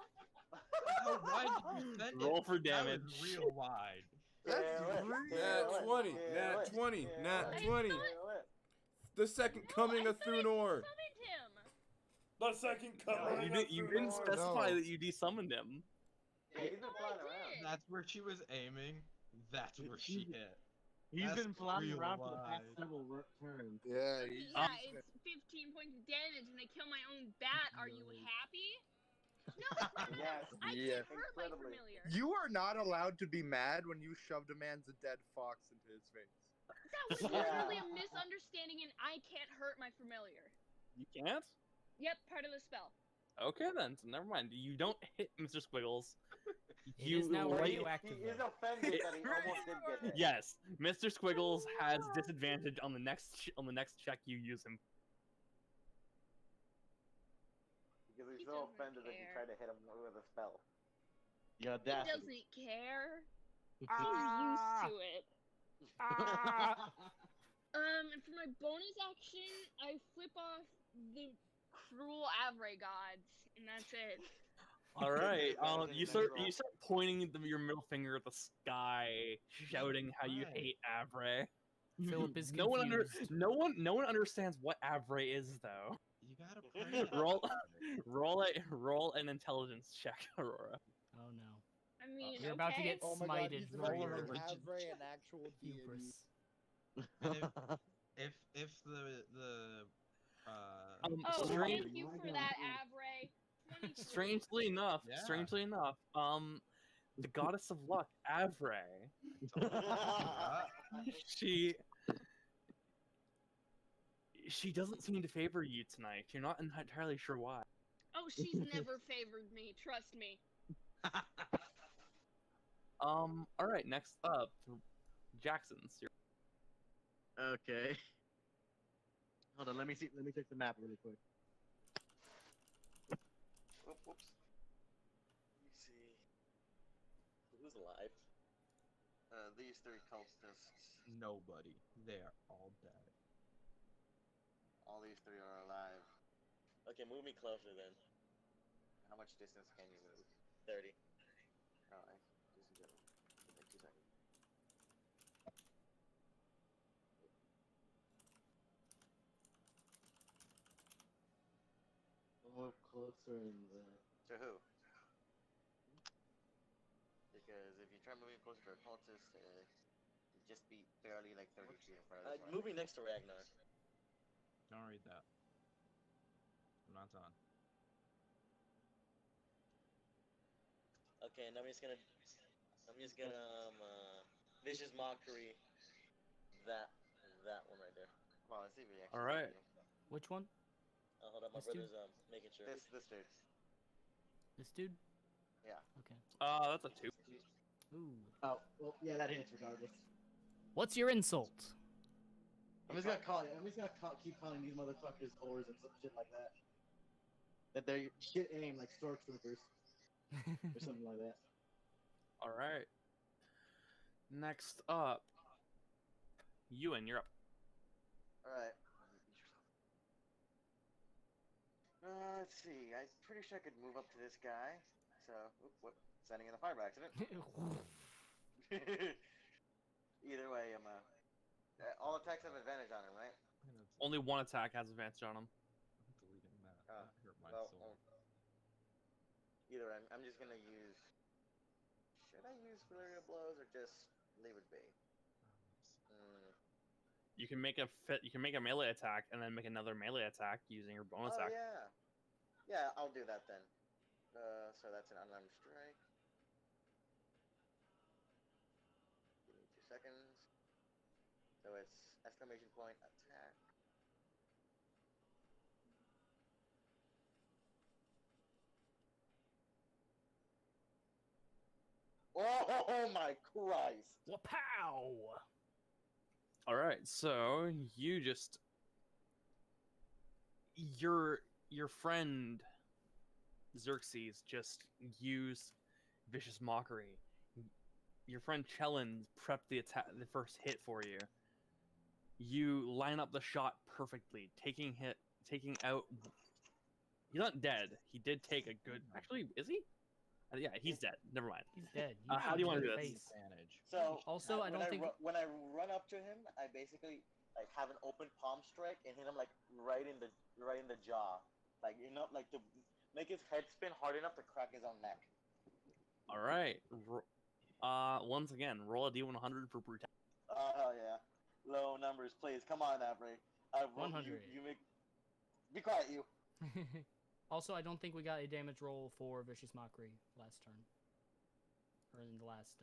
How wide did you send Roll it? for That was damage. real wide. Nat 20, nat 20, nat 20. The second coming of Thunor. Summoned him. The second coming. You didn't specify that you desummoned him. Yeah, he's been flying I around. did. That's where she was aiming. That's where she hit. He's That's been flying real around for the past wide. several turns. Yeah, Yeah, it's 15 points of damage and I kill my own bat. Are you happy? No, Yes. I Yeah. can't hurt my Incredibly. familiar. you are not allowed to be mad when you shoved a man's dead fox into his face. That was literally a misunderstanding and I can't hurt my familiar. You can't? Yep, part of the spell. Okay then, so never mind. You don't hit Mr. Squiggles. It is now roll- radioactive. He is though. offended that he almost did get hit. Yes, Mr. Squiggles has disadvantage on the next check you use him. Because he's He so doesn't offended that you care. tried to hit him with a spell. The He audacity. doesn't care. He's Ah! used to it. Ah! And for my bonus action, I flip off the cruel Avray gods, and that's it. All right, Disadvantage you next start roll. pointing your middle finger at the sky, shouting how you Right. hate Avray. Philip is no confused. no one understands what Avray is though. You gotta pray. Roll an intelligence check, Aurora. Oh no. I mean, You're about to get Oh my god, smited he's for rolling your an religion. Avray, an actual deity. hubris. If the Oh, Strange- thank you for that, Avray. 23. Strangely enough, Yeah. the goddess of luck, Avray, she doesn't seem to favor you tonight. You're not entirely sure why. Oh, she's never favored me. Trust me. All right, next up, Jackson's. Okay. Hold on, let me see. Let me check the map really quick. Whoops. Let me see. Who's alive? These three cultists. nobody, they're all dead. All these three are alive. Okay, move me closer then. How much distance can you move? 30. Alright. Just go. Give me 2 seconds. I'll move closer and To who? Because if you try moving closer to a cultist, just be barely like 30 feet in front of this one. Moving next to Ragnar. Don't read that. I'm not done. Okay, and I'm just gonna vicious mockery that one right there. Well, let's see if he actually. All right. Which one? Hold on, my This dude? brother's making sure. This dude. This dude? Yeah. Okay. That's a 2. Ooh. Oh, well, yeah, that hits regardless. What's your insult? I'm just gonna keep calling these motherfuckers whores and some shit like that. That they're shit aim like stormtroopers or something like that. All right. Next up, Ewan, you're up. Alright. Let's see. I'm pretty sure I could move up to this guy. So, what? Sending in a fire by accident. Either way, I'm all attacks have advantage on him, right? Only one attack has advantage on him. I'm deleting that. Ah, That hurt my well, soul. Either way, I'm just gonna use. Should I use Flurry of Blows or just leave it be? You can make a melee attack and then make another melee attack using your bonus Oh action. yeah. Yeah, I'll do that then. So that's an unarmed strike. Give me 2 seconds. So it's exclamation point attack. Oh my Christ! Wapow! All right, so your friend Xerxes just used vicious mockery. Your friend Chelin prepped the first hit for you. You line up the shot perfectly, taking out. He's not dead. He did take a good. Actually, is he? Yeah, he's dead. Never mind. He's dead. How do you want to do this? Face. Advantage. So Also, I don't think when I run up to him, I basically like have an open palm strike and hit him like right in the jaw, like like to make his head spin hard enough to crack his own neck. All right. Once again, roll a d100 for brutality. Oh hell yeah! Low numbers, please. Come on, Avery. 100. You make. Be quiet, you. Also, I don't think we got a damage roll for vicious mockery last turn, or in the last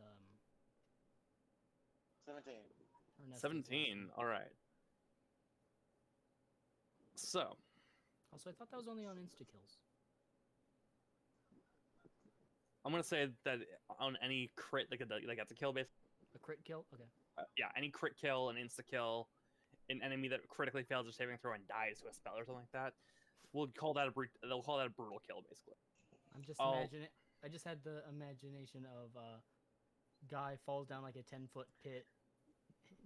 17. or Nesta's last 17. turn. All right. So, Also, I thought that was only on insta kills. I'm gonna say that on any crit, like that's a kill base. A crit kill? Okay. Yeah, any crit kill, an insta kill, an enemy that critically fails a saving throw and dies to a spell or something like that, they'll call that a brutal kill, basically. I'm just imagining. I just had the imagination of guy falls down like a 10-foot pit,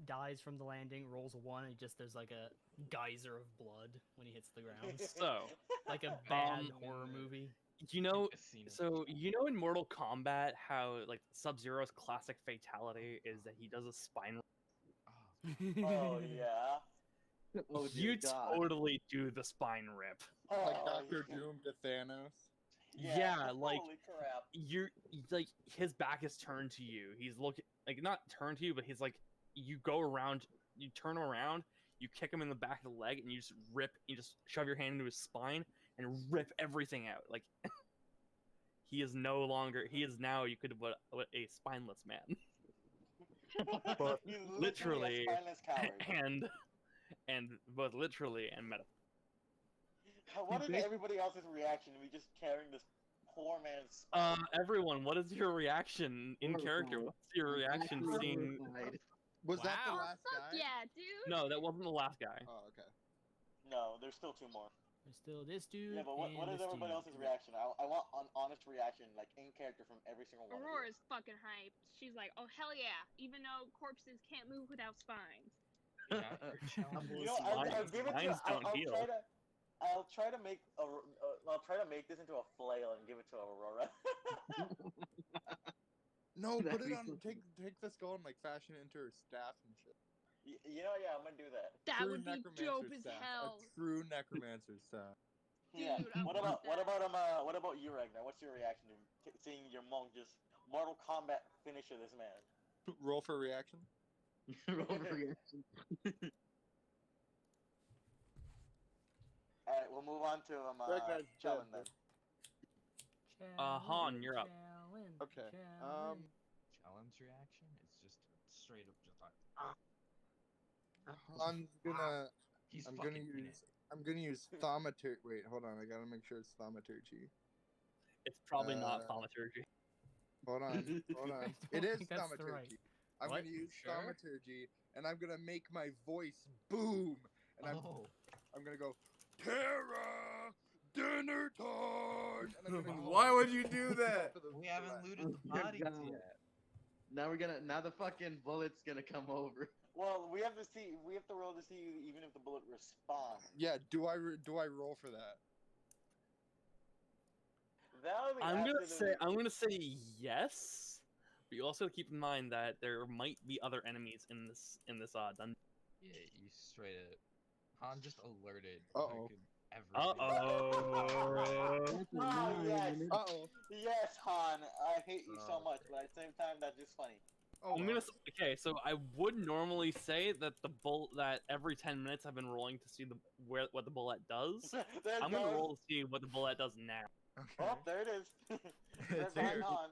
dies from the landing, rolls a 1, and just there's like a geyser of blood when he hits the ground, So, like a bad horror movie. In Mortal Kombat how like Sub-Zero's classic fatality is that he does a spine. Oh yeah. Oh, You dear God. totally do the spine rip. Like Oh, Dr. Doom to Thanos. Yeah, like holy crap. you're like his back is turned to you. He's looking like not turned to you, but he's like you go around, you turn around, you kick him in the back of the leg, and you just shove your hand into his spine and rip everything out. Like he is now you could what a spineless man. But He's literally a spineless coward. and both literally and metaphorically. What is everybody else's reaction to me just carrying this poor man's spine? Everyone, what is your reaction in character? What's your reaction seeing? Was that the Wow. last Fuck guy? yeah, dude. No, that wasn't the last guy. Oh, okay. No, there's still 2 more. There's still this dude. Yeah, but what and is this everybody dude. else's reaction? I want an honest reaction, like in character from every single one. Aurora's fucking hyped. She's like, oh hell yeah, even though corpses can't move without spines. Yeah, You know, I'll give it Spines to. don't heal. I'll try to make this into a flail and give it to Aurora. No, That'd put it be on. cool. Take the skull and like fashion it into her staff and shit. You know, yeah, I'm gonna do that. That True would be necromancer dope as staff. hell. A true necromancer staff. Yeah. Dude, I What want that. about you, Ragnar? What's your reaction to seeing your monk just Mortal Kombat finisher this man? Roll for reaction. Roll for reaction. Alright, we'll move on to Ragnar's dead, Chellin then. Han, you're up. Okay. Challenge reaction? It's just straight up just like I'm gonna he's I'm fucking gonna in use thaumaturgy. Wait, hold on. I gotta make sure it's thaumaturgy. It's probably not Uh, thaumaturgy. Hold on. Hold on. It don't is think that's the thaumaturgy. right- I'm What? gonna use Sure? thaumaturgy, and I'm gonna make my voice boom, and Oh. I'm gonna go, Terra, dinner time. And I'm gonna Why would you do that? for the We haven't left. looted the Oh, bodies God. yet. Now the fucking bullet's gonna come over. Well, we have to roll to see even if the bullet responds. Yeah. Do I roll for that? That'll be I'm after gonna say yes, but you also keep in mind that there might be other enemies in this dungeon. Yeah, you straight up. Han just alerted Uh-oh. fucking everything. Oh, yes. Uh-oh. Yes, Han. I hate you so Oh, much, but at the same time, that's just funny. Oh, I'm gonna okay. So I would normally say that that every 10 minutes I've been rolling to see what the bullet does. There I'm it gonna goes. roll to see what the bullet does now. Okay. Oh, there it is. Right It's behind here. Han.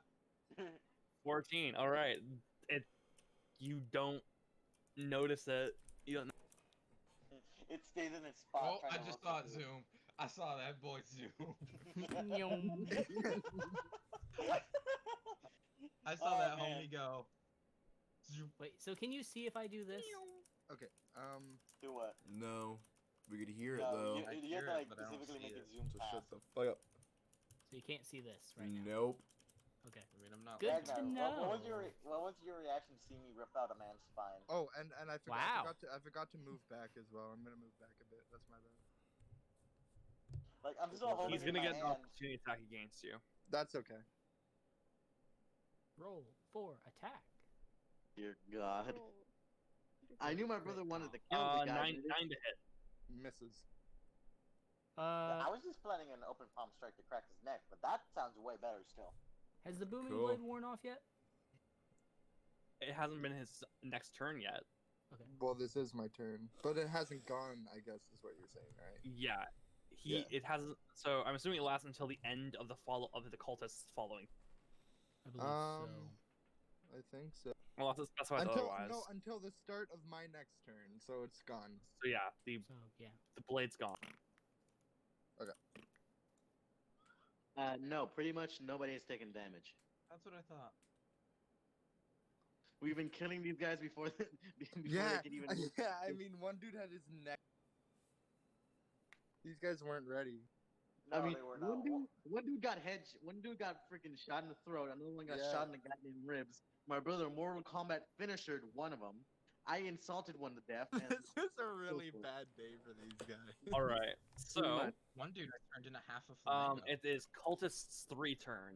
14. All right. You don't notice it. You don't. It stays in its spot. Oh, trying I to just roll saw it through. zoom. I saw that boy zoom. I saw Oh, that man. homie go. Zoom. Wait, so can you see if I do this? Okay. Do what? No. We could hear it No, though. you I have hear to it, like but I don't specifically see make it it. zoom So past. shut the fuck up. So you can't see this right now. Nope. Okay. I mean, I'm not. Good looking to at it. know. What was your reaction to seeing me rip out a man's spine? Oh, and I forgot, Wow. I forgot to move back as well. I'm gonna move back a bit. That's my bad. Like I'm still holding He's it in gonna my get an hand. opportunity attack against you. That's okay. Roll for attack. Dear God. Roll. I knew my brother wanted to kill the guy. 9 to hit. Misses. I was just planning an open palm strike to crack his neck, but that sounds way better still. Has the booming Cool. blade worn off yet? It hasn't been his next turn yet. Okay. Well, this is my turn, but it hasn't gone. I guess is what you're saying, right? Yeah. Yeah. It hasn't. So I'm assuming it lasts until the end of the the cultists following. I believe so. I think so. Well, that's specified otherwise. Until the start of my next turn, so it's gone. So yeah, the Yeah. blade's gone. No, pretty much nobody has taken damage. That's what I thought. We've been killing these guys before before Yeah, they could even. yeah. I mean, one dude had his neck. These guys weren't ready. No, I mean, they were not. one dude got one dude got freaking shot in the throat. Another one got Yeah. shot in the goddamn ribs. My brother Mortal Kombat finished one of them. I insulted one to death. And This is a really forth. bad day for these guys. All right. So One dude I turned into half a flamingo. it is cultists' 3 turn.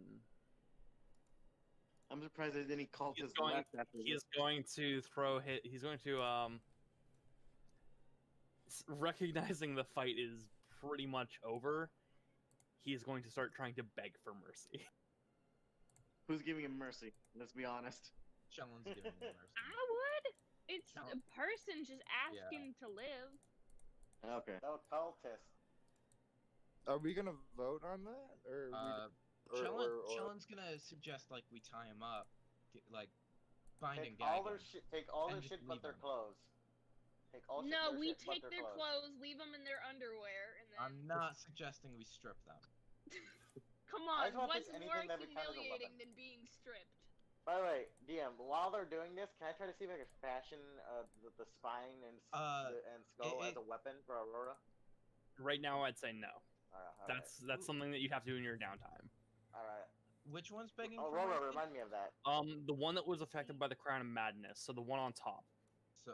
I'm surprised there's any cultists going- left after He this. is going to throw hit. He's going to recognizing the fight is pretty much over. He is going to start trying to beg for mercy. Who's giving him mercy? Let's be honest. Shellen's giving me mercy. I would. It's No. a person just asking to live. Okay. No cultist. Are we gonna vote on that, or? Shellen's gonna suggest like we tie him up, like bind and Take gag all their him. shit. Take all and their just shit but leave their them. clothes. Take all shit, No, their we shit but take their clothes, leave them in their underwear, and then. I'm not suggesting we strip them. Come I on, just wanna what's take more anything that would count as a humiliating weapon. than being stripped? By the way, DM, while they're doing this, can I try to see if I can fashion the spine and skull as a weapon for Aurora? Right now, I'd say no. Alright. That's something that you have to do in your downtime. Alright. Which one's begging for Aurora, mercy? remind me of that. The one that was affected by the Crown of Madness, so the one on top. So,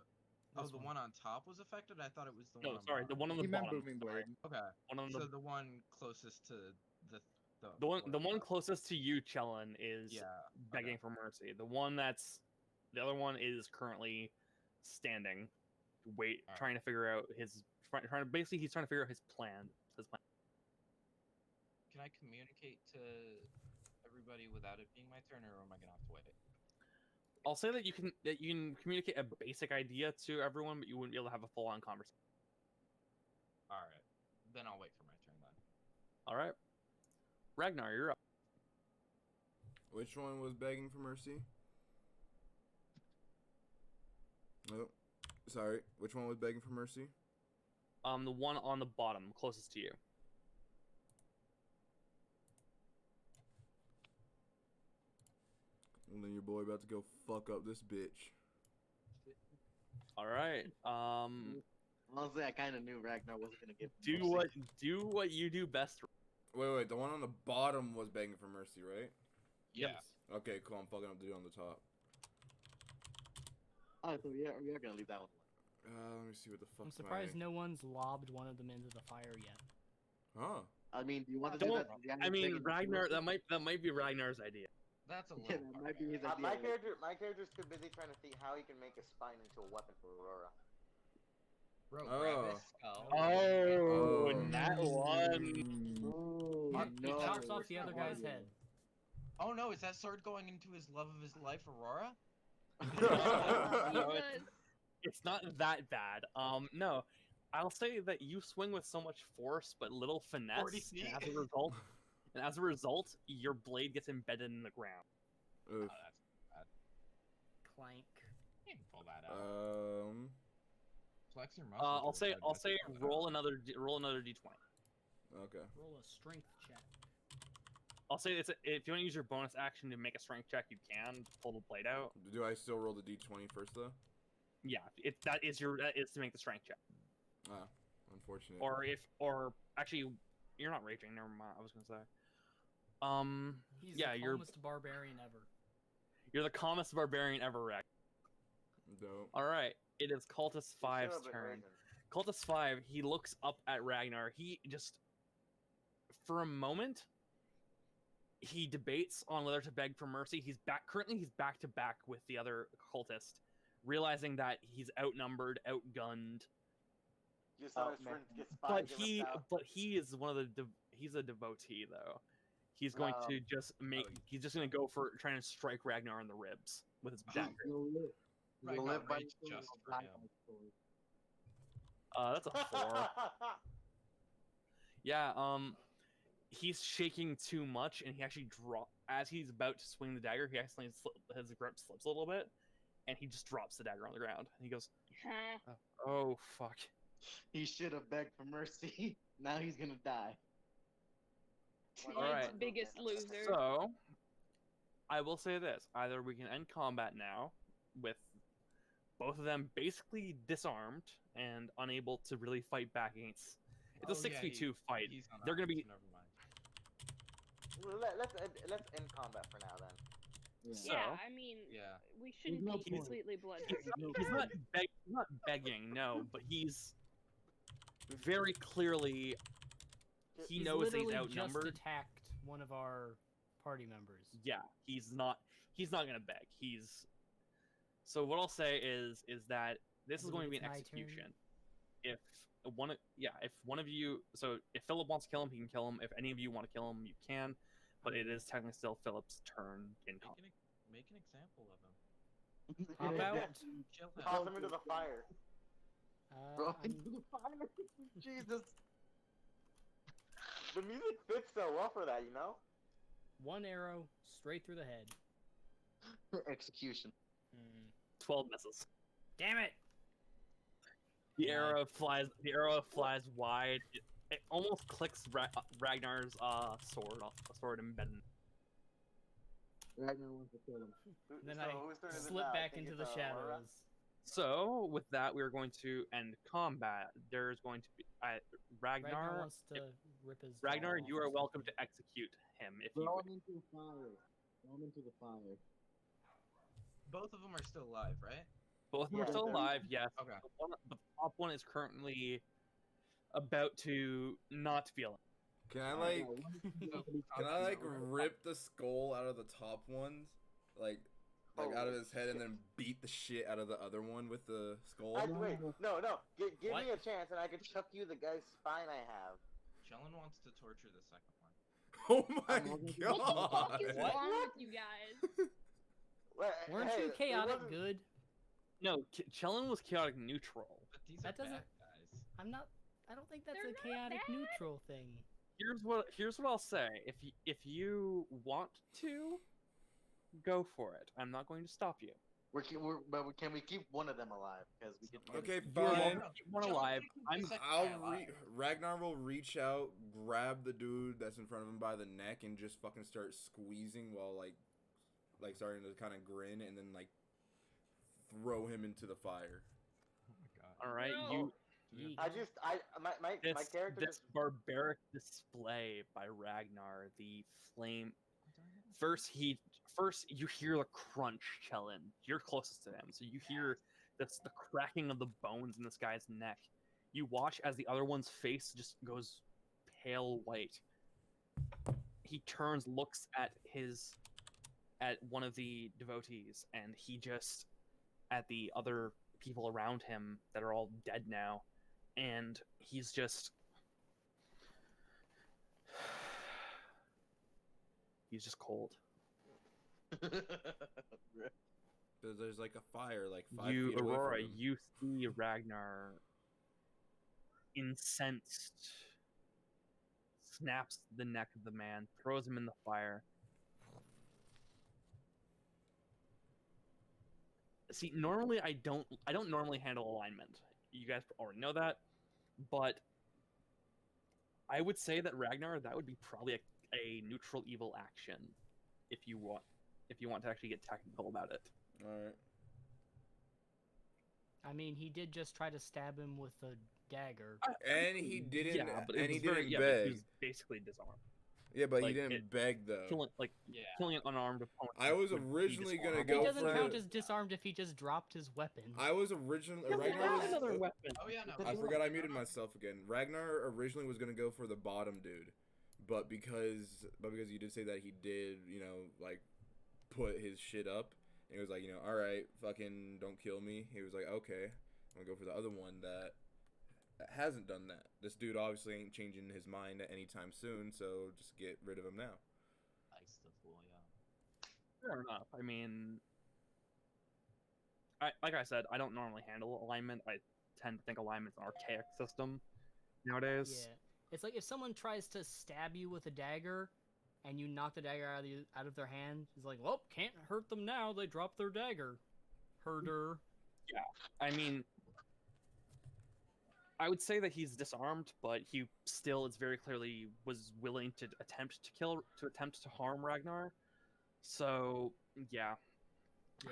the one on top was affected. I thought it was the No, one. on sorry, the bottom. one on the He meant bottom. booming sorry. blade. Okay. One on So the the one closest to the the one closest to you, Chellin, is Yeah. begging for mercy. The other one is currently standing, Alright. trying to figure out he's trying to figure out his plan. Can I communicate to everybody without it being my turn, or am I gonna have to wait? I'll say that you can communicate a basic idea to everyone, but you wouldn't be able to have a full-on conversation. All right, then I'll wait for my turn then. All right, Ragnar, you're up. Which one was begging for mercy? Oh, sorry. Which one was begging for mercy? The one on the bottom, closest to you. And then your boy about to go fuck up this bitch. All right. Honestly, I kind of knew Ragnar wasn't gonna give. Do what you do best. Wait. The one on the bottom was begging for mercy, right? Yeah. Okay, cool. I'm fucking up the dude on the top. Oh, so we are gonna leave that one. Let me see what the fuck. I'm surprised no one's lobbed one of them into the fire yet. Huh? I mean, do you want to do Don't. that? I mean, Ragnar. That might be Ragnar's idea. That's a little. Yeah, that might be his idea. My character's too busy trying to see how he can make a spine into a weapon for Aurora. Bro, Oh. grab his skull. Oh, Oh. that one. Oh, He chops off the other guy's head. Oh no, is that sword going into his love of his life, Aurora? No, Jesus. it's not that bad. No, I'll say that you swing with so much force but little 40 finesse, feet. and as a result, your blade gets embedded in the ground. Oh, Oof. that's bad. Clank. You can pull that out. Flex your muscles. I'll say That's roll another d20. Okay. Roll a strength check. I'll say if you want to use your bonus action to make a strength check, you can pull the blade out. Do I still roll the d20 first though? Yeah, that is to make the strength check. Ah, unfortunate. Or actually, you're not raging. Never mind. I was gonna say. He's Yeah, the you're calmest barbarian ever. the calmest barbarian ever, Rex. Dope. All right, it is Cultist 5's Shut up, turn. Raven. Cultist 5, he looks up at Ragnar. He just, for a moment, he debates on whether to beg for mercy. Currently he's back to back with the other cultist, realizing that he's outnumbered, outgunned. You saw his friend get spied. But he is one of the he's a devotee though. He's going to just he's just going to go for trying to strike Ragnar in the ribs with his dagger. Right, You'll now, live by rage your just sword, for die him. by sword. That's a 4. Yeah, he's shaking too much, and he actually as he's about to swing the dagger, he accidentally his grip slips a little bit, and he just drops the dagger on the ground. And he goes, "Oh fuck!" He should have begged for mercy. Now he's gonna die. Alright. Tonight's biggest loser. So, I will say this: either we can end combat now with both of them basically disarmed and unable to really fight back against. It's a 6v2 fight. They're gonna be. Never mind. Let's end combat for now then. So, Yeah, I mean, Yeah. we shouldn't no be point. completely bloodthirsty. he's not begging, no, but he's very clearly he He's knows that he's literally outnumbered. just attacked one of our party members. Yeah, he's not gonna beg. So what I'll say is that this is going to be an It's my execution. If one of you, so if Philip wants to kill him, he can kill him. If any of you want to kill him, you can. But it is technically still Philip's turn in combat. Make an example of him. Pop out. Chill him. Toss him into the fire. Bro, I'm- into the fire. Jesus. The music fits so well for that, you know? one arrow straight through the head. Execution. 12 misses. Damn it! The arrow flies wide. It almost clicks Ragnar's sword embedded. Ragnar wants to kill him. And then whose turn I is it slip now? I back think into it's, the Aurora. shadows. So with that, we're going to end combat. There's going to be Ragnar wants to rip his jaw Ragnar, off you or are welcome something. to execute him if you Throw wish. him into the fire. Throw him into the fire. Both of them are still alive, right? Both of them are Yeah, still they're- alive, yes. Okay. The top one is currently about to not be alive. Can I like rip the skull out of the top one's like out of his head and then beat the shit out of the other one with the skull? Wait, no. Give What? me a chance and I can chuck you the guy's spine I have. Jellen wants to torture the second one. Oh my What the fuck god! is wrong with you guys? Weren't hey, you it chaotic wasn't- good? No, Chellen was chaotic neutral. But these That are doesn't- bad guys. I'm not. I don't think that's They're a not chaotic bad. neutral thing. Here's what I'll say. If you want to, go for it. I'm not going to stop you. Can we keep one of them alive? Because we can. Okay, You are fine. welcome to keep one alive. Ragnar will reach out, grab the dude that's in front of him by the neck, and just fucking start squeezing while like starting to kind of grin, and then like throw him into the fire. Oh my god. All right, No. My character this just. barbaric display by Ragnar, the flame. First you hear the crunch, Chellen. You're closest to him, so you hear the cracking of the bones in this guy's neck. You watch as the other one's face just goes pale white. He turns, looks at one of the devotees, and he just at the other people around him that are all dead now, and he's just cold. There's like a fire like 5 You, feet away Aurora, from him. you see Ragnar incensed, snaps the neck of the man, throws him in the fire. See, normally I don't normally handle alignment. You guys already know that, but I would say that Ragnar, that would be probably a neutral evil action if you want to actually get technical about it. All right. I mean, he did just try to stab him with a dagger. And he didn't. Yeah, but and he didn't but beg. he was basically disarmed. Yeah, but like, he didn't beg though. Killing an unarmed opponent. I was would be originally gonna It go dishonorable. doesn't for- count as disarmed if he just dropped his weapon. I was originally Yeah, but Ragnar that's was. another weapon. Oh yeah, no. I forgot I muted myself again. Ragnar originally was gonna go for the bottom dude, but because you did say that he did, like put his shit up, and he was like, all right, fucking don't kill me. He was like, okay, I'm gonna go for the other one that hasn't done that. This dude obviously ain't changing his mind at any time soon, so just get rid of him now. Ice the fool, yeah. Fair enough. I mean, like I said, I don't normally handle alignment. I tend to think alignment's an archaic system nowadays. Yeah, it's like if someone tries to stab you with a dagger, and you knock the dagger out of their hand. It's like, well, can't hurt them now. They dropped their dagger. Herder. Yeah, I mean, I would say that he's disarmed, but he still is very clearly was willing to attempt to harm Ragnar. So yeah,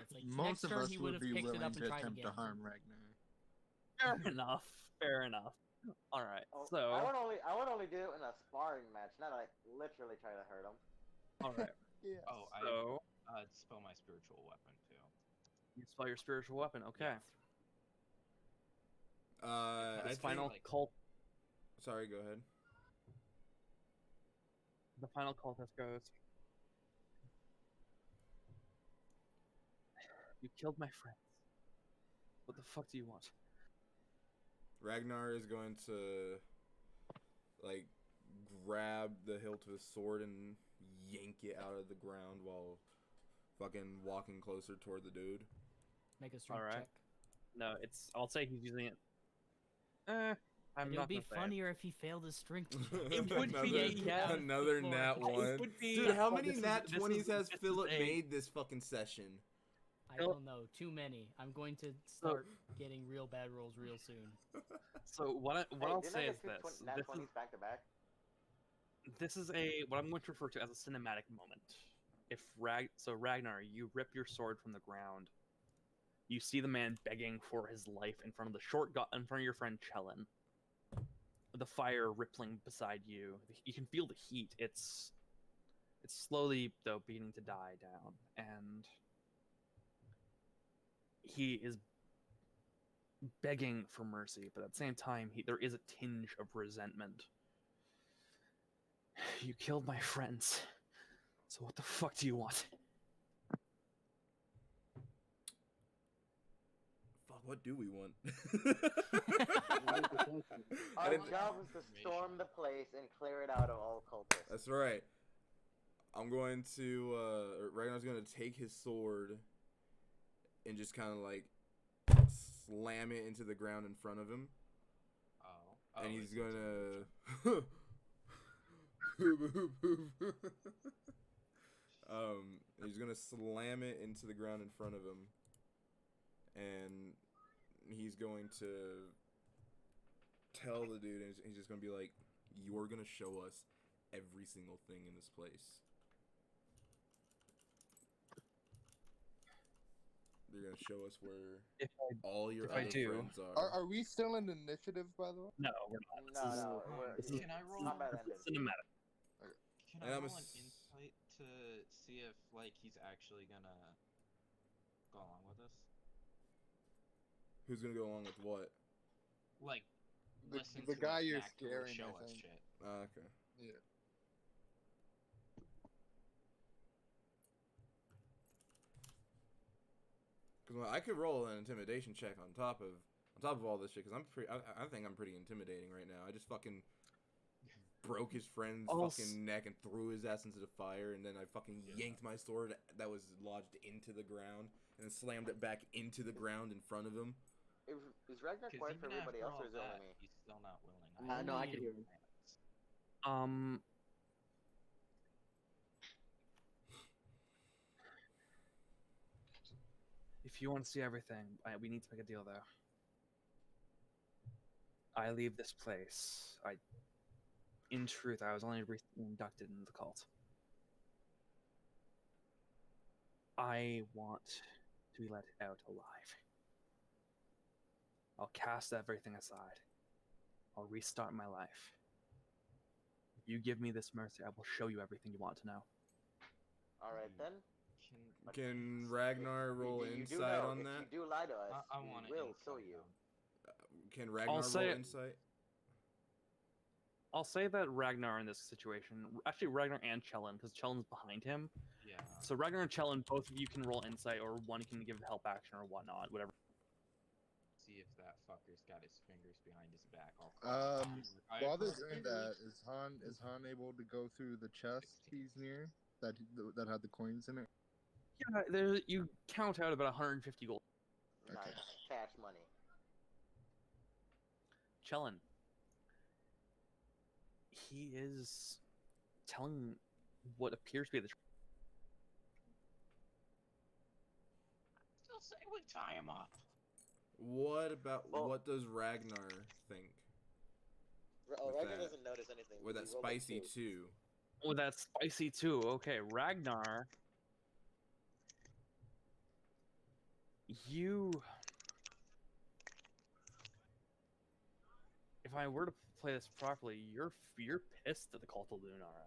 it's like Most next of turn us he would have be picked it willing up and to tried attempt again. to harm Ragnar. fair enough. Fair enough. All right, Oh, so I would only do it in a sparring match, not like literally try to hurt him. all right. Yeah. Oh, So I dispel my spiritual weapon too. you spell your spiritual weapon. Okay. I This think- final like- cult. Sorry, go ahead. The final cultist goes. You killed my friends. What the fuck do you want? Ragnar is going to like grab the hilt of his sword and yank it out of the ground while fucking walking closer toward the dude. Make a strength Alright. check. No, it's. I'll say he's using it. I'm It not would be gonna say it. funnier if he failed his strength check. It would another, be, yeah. another nat It one. would be- Dude, how but many this is- nat this 20s is- has this is Philip a- made this fucking session? I don't know. Too many. I'm going to start getting real bad rolls real soon. So what I'll Didn't I say get is two this. nat This 20s back to back? This is what I'm going to refer to as a cinematic moment. If Ragnar, you rip your sword from the ground. You see the man begging for his life in front of in front of your friend Chellen. The fire rippling beside you. You can feel the heat. It's slowly though beginning to die down, and he is begging for mercy, but at the same time, there is a tinge of resentment. You killed my friends, so what the fuck do you want? Fuck, what do we want? I Our didn't- job is to storm the place and clear it out of all cultists. That's right. I'm going to Ragnar's going to take his sword and just kind of like slam it into the ground in front of him. Oh. And he's it's gonna he's gonna slam it into the ground in front of him, and he's going to tell the dude, and he's just gonna be like, "You're gonna show us every single thing in this place. You're gonna show us where If all your if I other do- friends are." Are we still in initiative, by the way? No, we're not. This No, is, no. this is Can I roll? Combat this ended. is cinematic. Can And I I'm roll an ass- insight to see if like he's actually gonna go along with this? Who's gonna go along with what? Like, listen The to guy us you're and actively scaring, show I us think. shit. Okay. Yeah. Because I could roll an intimidation check on top of all this shit. Because I think I'm pretty intimidating right now. I just fucking broke his friend's fucking neck and threw his ass into the fire, and then I fucking yanked my sword that was lodged into the ground and then slammed it back into the ground in front of him. Is Ragnar quiet for everybody else, or is it only me? He's still not willing. No, I can hear him. If you want to see everything, we need to make a deal, though. I leave this place. In truth, I was only recently inducted into the cult. I want to be let out alive. I'll cast everything aside. I'll restart my life. If you give me this mercy, I will show you everything you want to know. Alright then. Can Ragnar roll You do insight know, on if that? you do lie to us, I we want will kill you. Can Ragnar roll say- insight? I'll say that Ragnar in this situation, actually Ragnar and Chellin, because Chellin's behind him. Yeah. So Ragnar and Chellin, both of you can roll insight, or one can give help action or whatnot, whatever. See if that fucker's got his fingers behind his back. While they're doing that, is Han able to go through the chest he's near that had the coins in it? Yeah, you count out about 150 gold. Nice. Cash money. Chellin. He is telling what appears to be the truth. Still say we tie him up. What does Ragnar think? Oh, with Ragnar that- doesn't notice anything. With that He rolled a spicy 2. too. Oh, that's spicy too. Okay, Ragnar. If I were to play this properly, you're pissed at the cult of Lunara.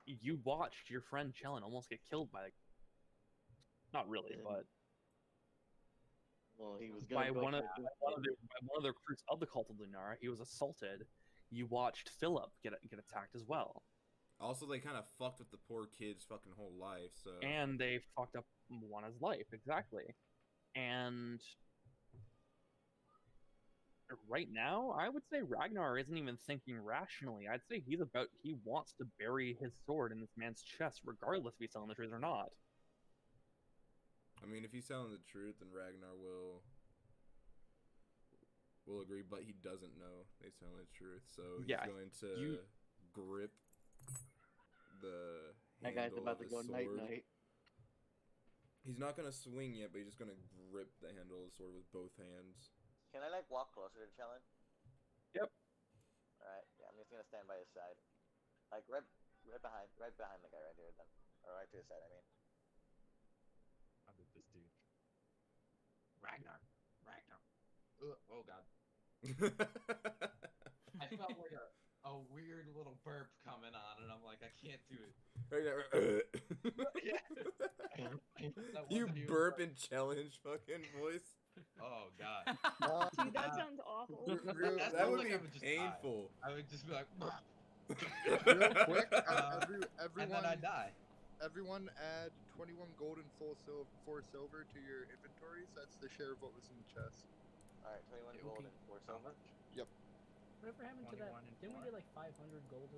You watched your friend Chellin almost get killed by not really, but Well, he was by gonna one of the recruits of the cult of Lunara. He was assaulted. You watched Philip get attacked as well. Also, they kind of fucked with the poor kid's fucking whole life, so... And they fucked up Juana's life, exactly. And right now, I would say Ragnar isn't even thinking rationally. I'd say he wants to bury his sword in this man's chest, regardless if he's telling the truth or not. I mean, if he's telling the truth, then Ragnar will agree, but he doesn't know he's telling the truth, so he's going to grip the That guy's handle about of to his go sword. night-night. He's not gonna swing yet, but he's just gonna grip the handle of the sword with both hands. Can I, like, walk closer to Chellin? Yep. Alright, yeah, I'm just gonna stand by his side. Like, right behind the guy right here, then. Or right to his side, I mean. How did this dude? Ragnar. Ugh, oh god. I felt like a weird little burp coming on, and I'm like, I can't do it. You burp and challenge fucking voice. Oh god. Dude, that sounds awful. That would be painful. I would just be like, Real quick, everyone, and then I die. Everyone add 21 gold and 4 silver to your inventories. That's the share of what was in the chest. Alright, 21 gold and 4 silver. Yep. Whatever happened to that? 21 and Didn't we 4? get like 500 gold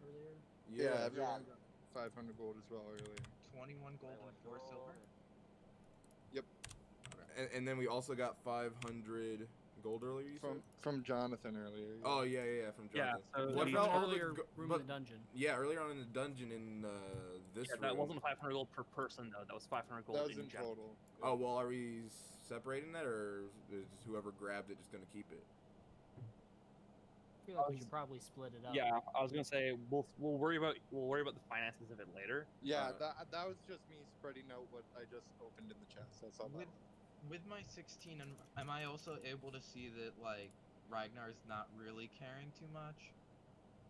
earlier? Yeah, everyone got 500 gold as well earlier. 21 gold and 4 silver. and then we also got 500 gold earlier. You said? From Jonathan earlier. Oh yeah, from Jonathan. so What From about all earlier the room but, in the dungeon. Yeah, earlier on in the dungeon in this Yeah, room. that wasn't 500 gold per person though. That was 500 gold That was in in general. total. Oh well, are we separating that, or is whoever grabbed it just gonna keep it? I feel like we should probably split it up. Yeah, I was gonna say we'll worry about the finances of it later. Yeah, that was just me spreading out what I just opened in the chest. That's all that was. With my 16, am I also able to see that like Ragnar's not really caring too much,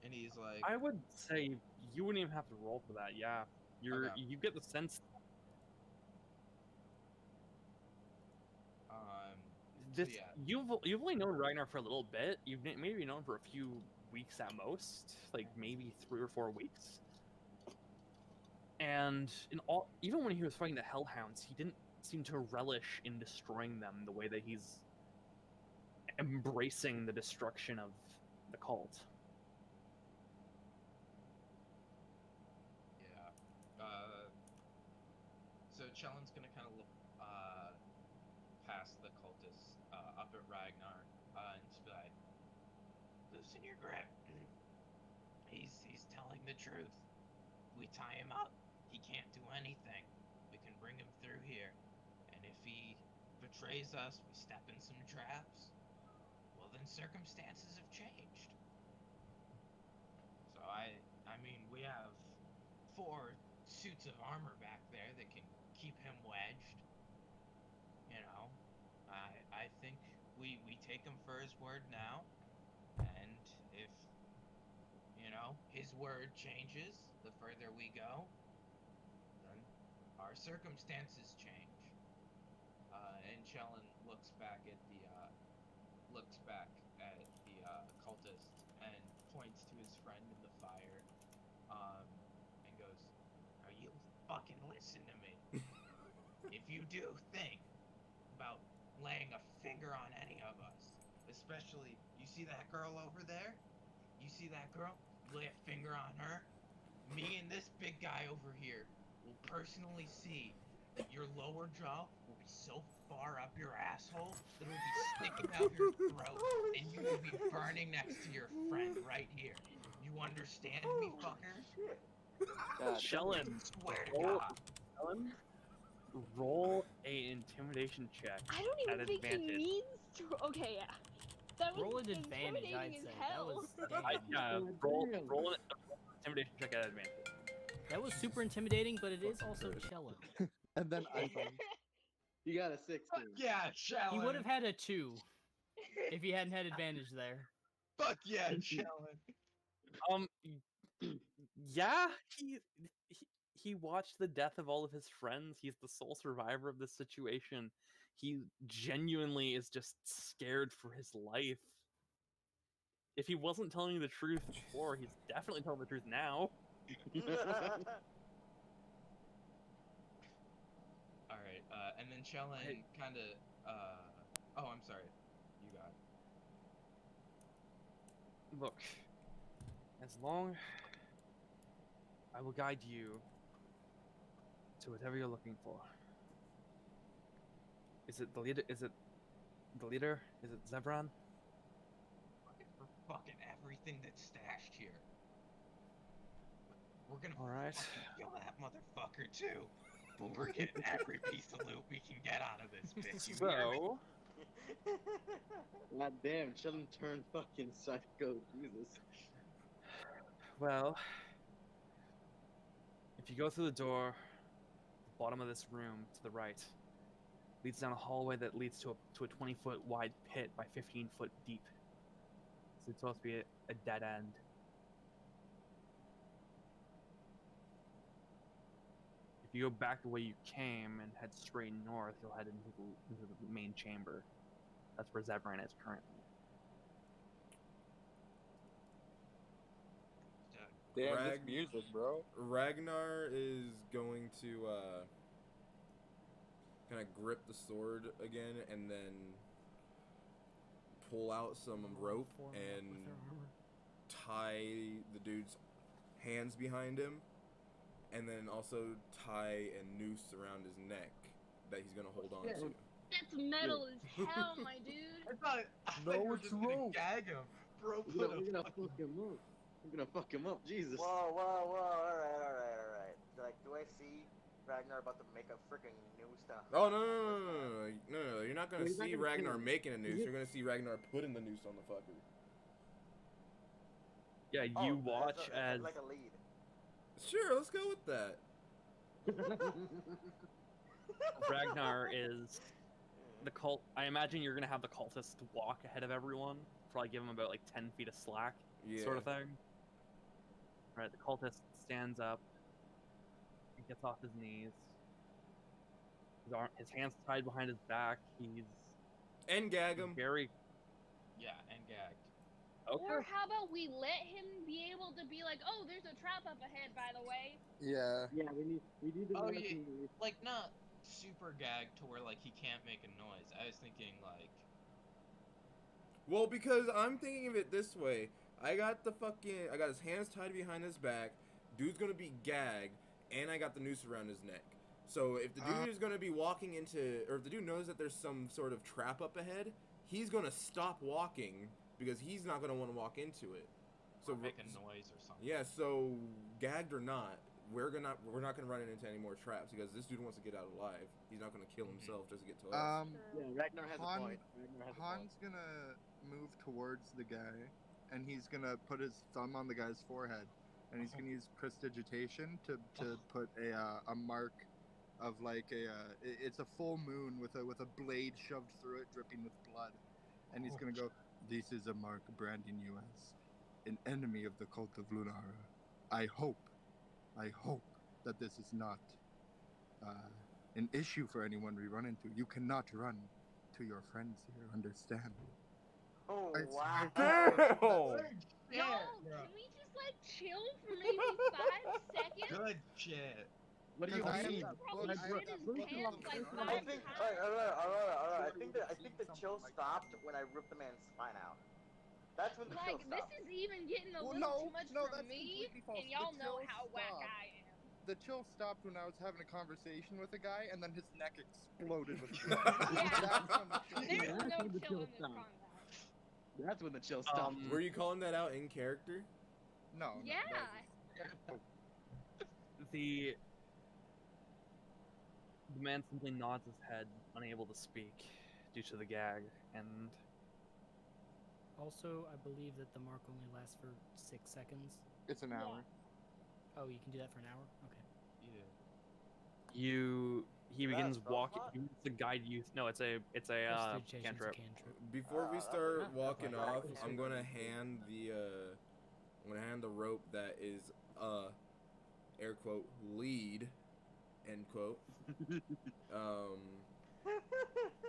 and he's like, I would say you wouldn't even have to roll for that. Yeah, Okay. you get the sense. So yeah. You've only known Ragnar for a little bit. You've maybe known for a few weeks at most, like maybe 3 or 4 weeks. And even when he was fighting the Hellhounds, he didn't seem to relish in destroying them the way that he's embracing the destruction of the cult. Yeah. So Chelen's gonna kind of look past the cultists up at Ragnar and just be like, Loosen your grip. He's telling the truth. We tie him up. He can't do anything. We can bring him through here. And if he betrays us, we step in some traps. Well, then circumstances have changed. So I mean, we have 4 suits of armor back there that can keep him wedged. You know, I think we take him for his word now, and if his word changes the further we go, then our circumstances change. And Chelen looks back at the cultist and points to his friend in the fire, and goes, "Now you fucking listen to me. If you do think about laying a finger on any of us, especially you see that girl over there? You see that girl? You lay a finger on her? Me and this big guy over here will personally see that your lower jaw will be so far up your asshole that it'll be sticking out your throat, and you will be burning next to your friend right here. You understand me, fucker? Chelen, Swear to God. Chelen, roll a intimidation check I don't at even think advantage. he needs to. Okay, yeah. That was Roll an advantage, intimidating I'd as say. hell. Roll an intimidation check at advantage. That was super intimidating, but it is also Chelen. And then I You got a 16. yeah, Chelen. He would have had a 2 if he hadn't had advantage there. Fuck yeah, Chelen. Yeah, he watched the death of all of his friends. He's the sole survivor of this situation. He genuinely is just scared for his life. If he wasn't telling you the truth before, he's definitely telling the truth now. All right, and then Chelen kind of. Oh, I'm sorry. You got it. Look, as long I will guide you to whatever you're looking for. Is it the leader? Is it the leader? Is it Zebran? For fucking everything that's stashed here. We're gonna fucking kill that motherfucker too. But we're getting every piece of loot we can get out of this bitch. You hear me? God damn, Chelen turned fucking psycho. Jesus. Well, if you go through the door, the bottom of this room to the right, leads down a hallway that leads to a 20-foot wide pit by 15-foot deep. So it's supposed to be a dead end. If you go back the way you came and head straight north, you'll head into the main chamber. That's where Zebran is currently. Damn, this music, bro. Ragnar is going to kind of grip the sword again and then pull out some rope and tie the dude's hands behind him, and then also tie a noose around his neck that he's gonna hold on to. That's metal as hell, my dude. I thought you were just gonna gag him. Bro, We're gonna fuck him up. We're gonna fuck him up, Jesus. Whoa, alright. Like, do I see Ragnar about to make a freaking new stuff? Oh no! You're not gonna He's not see gonna Ragnar kill him. making a noose. You're gonna see Ragnar putting the noose on the fucker. Yeah, you watch as like a lead. Sure, let's go with that. Ragnar is the cult. I imagine you're gonna have the cultist walk ahead of everyone. Probably give him about like 10 feet of slack, sort of thing. Right, the cultist stands up. He gets off his knees. His hands tied behind his back. And gag him. Very. Yeah, and gagged. Okay. Or how about we let him be able to be like, oh, there's a trap up ahead, by the way. Yeah. Yeah, we need to Oh, let yeah. him. Like, not super gagged to where, like, he can't make a noise. I was thinking, like... Well, because I'm thinking of it this way. I got his hands tied behind his back. Dude's gonna be gagged, and I got the noose around his neck. So if the dude is gonna be walking into, or if the dude knows that there's some sort of trap up ahead, he's gonna stop walking because he's not gonna want to walk into it. So make a noise or something. Yeah. So gagged or not, we're not gonna run into any more traps because this dude wants to get out alive. He's not gonna kill himself just to get to us. Yeah, Ragnar has a point. Han's gonna move towards the guy, and he's gonna put his thumb on the guy's forehead, and he's gonna use prestidigitation to put a mark of like it's a full moon with a blade shoved through it, dripping with blood, and he's gonna go, "This is a mark branding you as an enemy of the cult of Lunara. I hope that this is not an issue for anyone we run into. You cannot run to your friends here, understand?" Oh, wow. Damn! Yo, can we just like chill for maybe 5 seconds? Good shit. What do you mean? Probably shit his pants like 5 I think, times. Aurora, I think the chill stopped when I ripped the man's spine out. That's when the chill Like, this stopped. is even getting a little too much for me, and y'all know how whack I am. The chill stopped when I was having a conversation with a guy, and then his neck exploded with blood. There's no chill in this combat. That's when the chill stopped. Were you calling that out in character? No. Yeah. The man simply nods his head, unable to speak due to the gag, and Also, I believe that the mark only lasts for 6 seconds. It's an hour. Oh, you can do that for an hour? Okay. he begins walking. He begins to guide you. No, it's a Prestidigitation's a cantrip. Before we start walking off, I'm gonna hand the rope that is air quote lead end quote.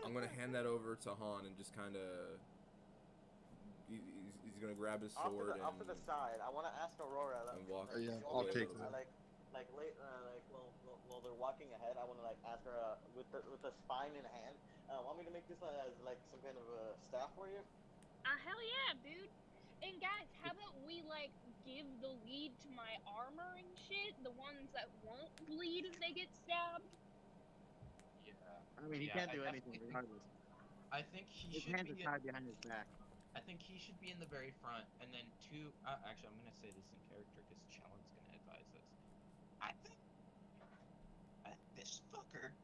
I'm gonna hand that over to Han and just kind of he's gonna grab his sword off to the side. I want to ask Aurora. and walk. Yeah, I'll take that. While they're walking ahead, I want to like ask her with the spine in hand. Want me to make this as like some kind of a staff for you? Hell yeah, dude. And guys, how about we like give the lead to my armor and shit, the ones that won't bleed if they get stabbed? Yeah. I mean, he can't do anything regardless. I think he His should hands be are tied behind his back. I think he should be in the very front, and then actually, I'm gonna say this in character because Chellen's gonna advise us. I think this fucker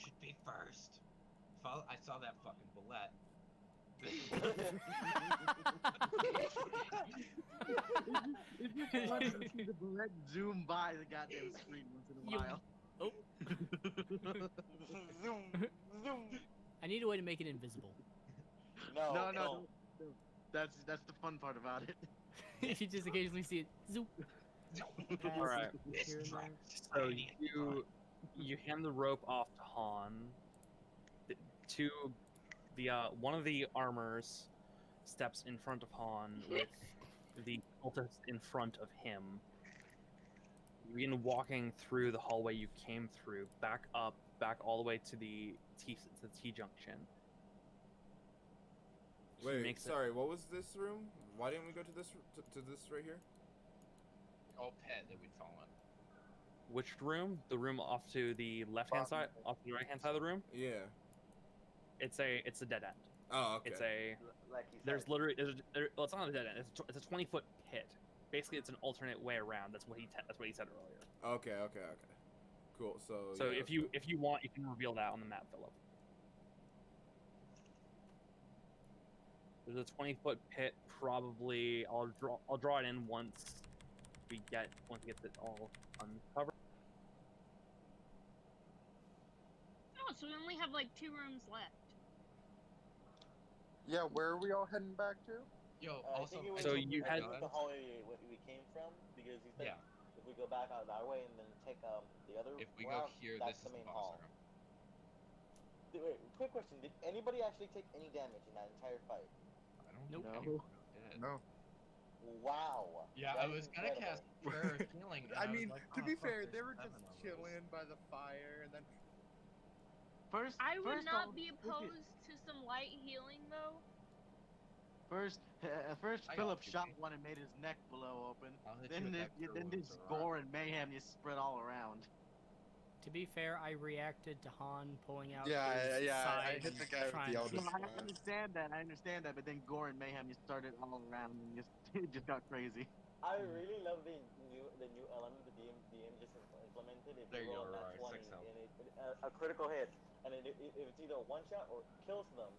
should be first. I saw that fucking bullet. The bullet zoom by the goddamn screen once in a while. Oh. Zoom. I need a way to make it invisible. No. That's the fun part about it. You just occasionally see it. Zoom. All right. Here and there. So you hand the rope off to Han. One of the armors steps in front of Han with the cultist in front of him. You begin walking through the hallway you came through, back all the way to the T junction. Wait, sorry. What was this room? Why didn't we go to this right here? Oh, pet that we'd fallen. Which room? The room off to the left hand side, off to the right hand side of the room. Yeah. It's a dead end. Oh, okay. It's a Like he there's said. literally well, it's not a dead end. It's a 20-foot pit. Basically, it's an alternate way around. That's what he said earlier. Okay. Cool. So So yeah, if you want, you can reveal that on the map, Philip. There's a 20-foot pit. Probably I'll draw it in once we get it all uncovered. Oh, so we only have like 2 rooms left. Yeah, where are we all heading back to? Yo, I also, think it was, So you I had- think it was the hallway we came from, because he said Yeah. if we go back out that way and then take the other If we go route, here, that's this the is main the hall. boss room. Wait, quick question: did anybody actually take any damage in that entire fight? I don't Nope. think anyone did. No. Wow. Yeah, that I is was gonna incredible. cast Prayer of Healing. And I was mean, like, to "Oh, be fuck, fair, there's they were 7 just of us." chilling by the fire, and then I would first not off, be opposed to some light healing though. First, I Philip got you, shot mate. one and made his neck blow open. I'll hit Then you with that then cure this wounds gore around. and mayhem just spread all around. To be fair, I reacted to Han pulling out yeah, his I side hit the guy with trying the to- Eldritch No, I Blast. understand that, but then gore and mayhem just started all around and just it just got crazy. I really love the new element the DM just implemented. If There you you roll go, a nat Rory, 20 6 health. and a critical hit, and if it's either a one shot or kills them,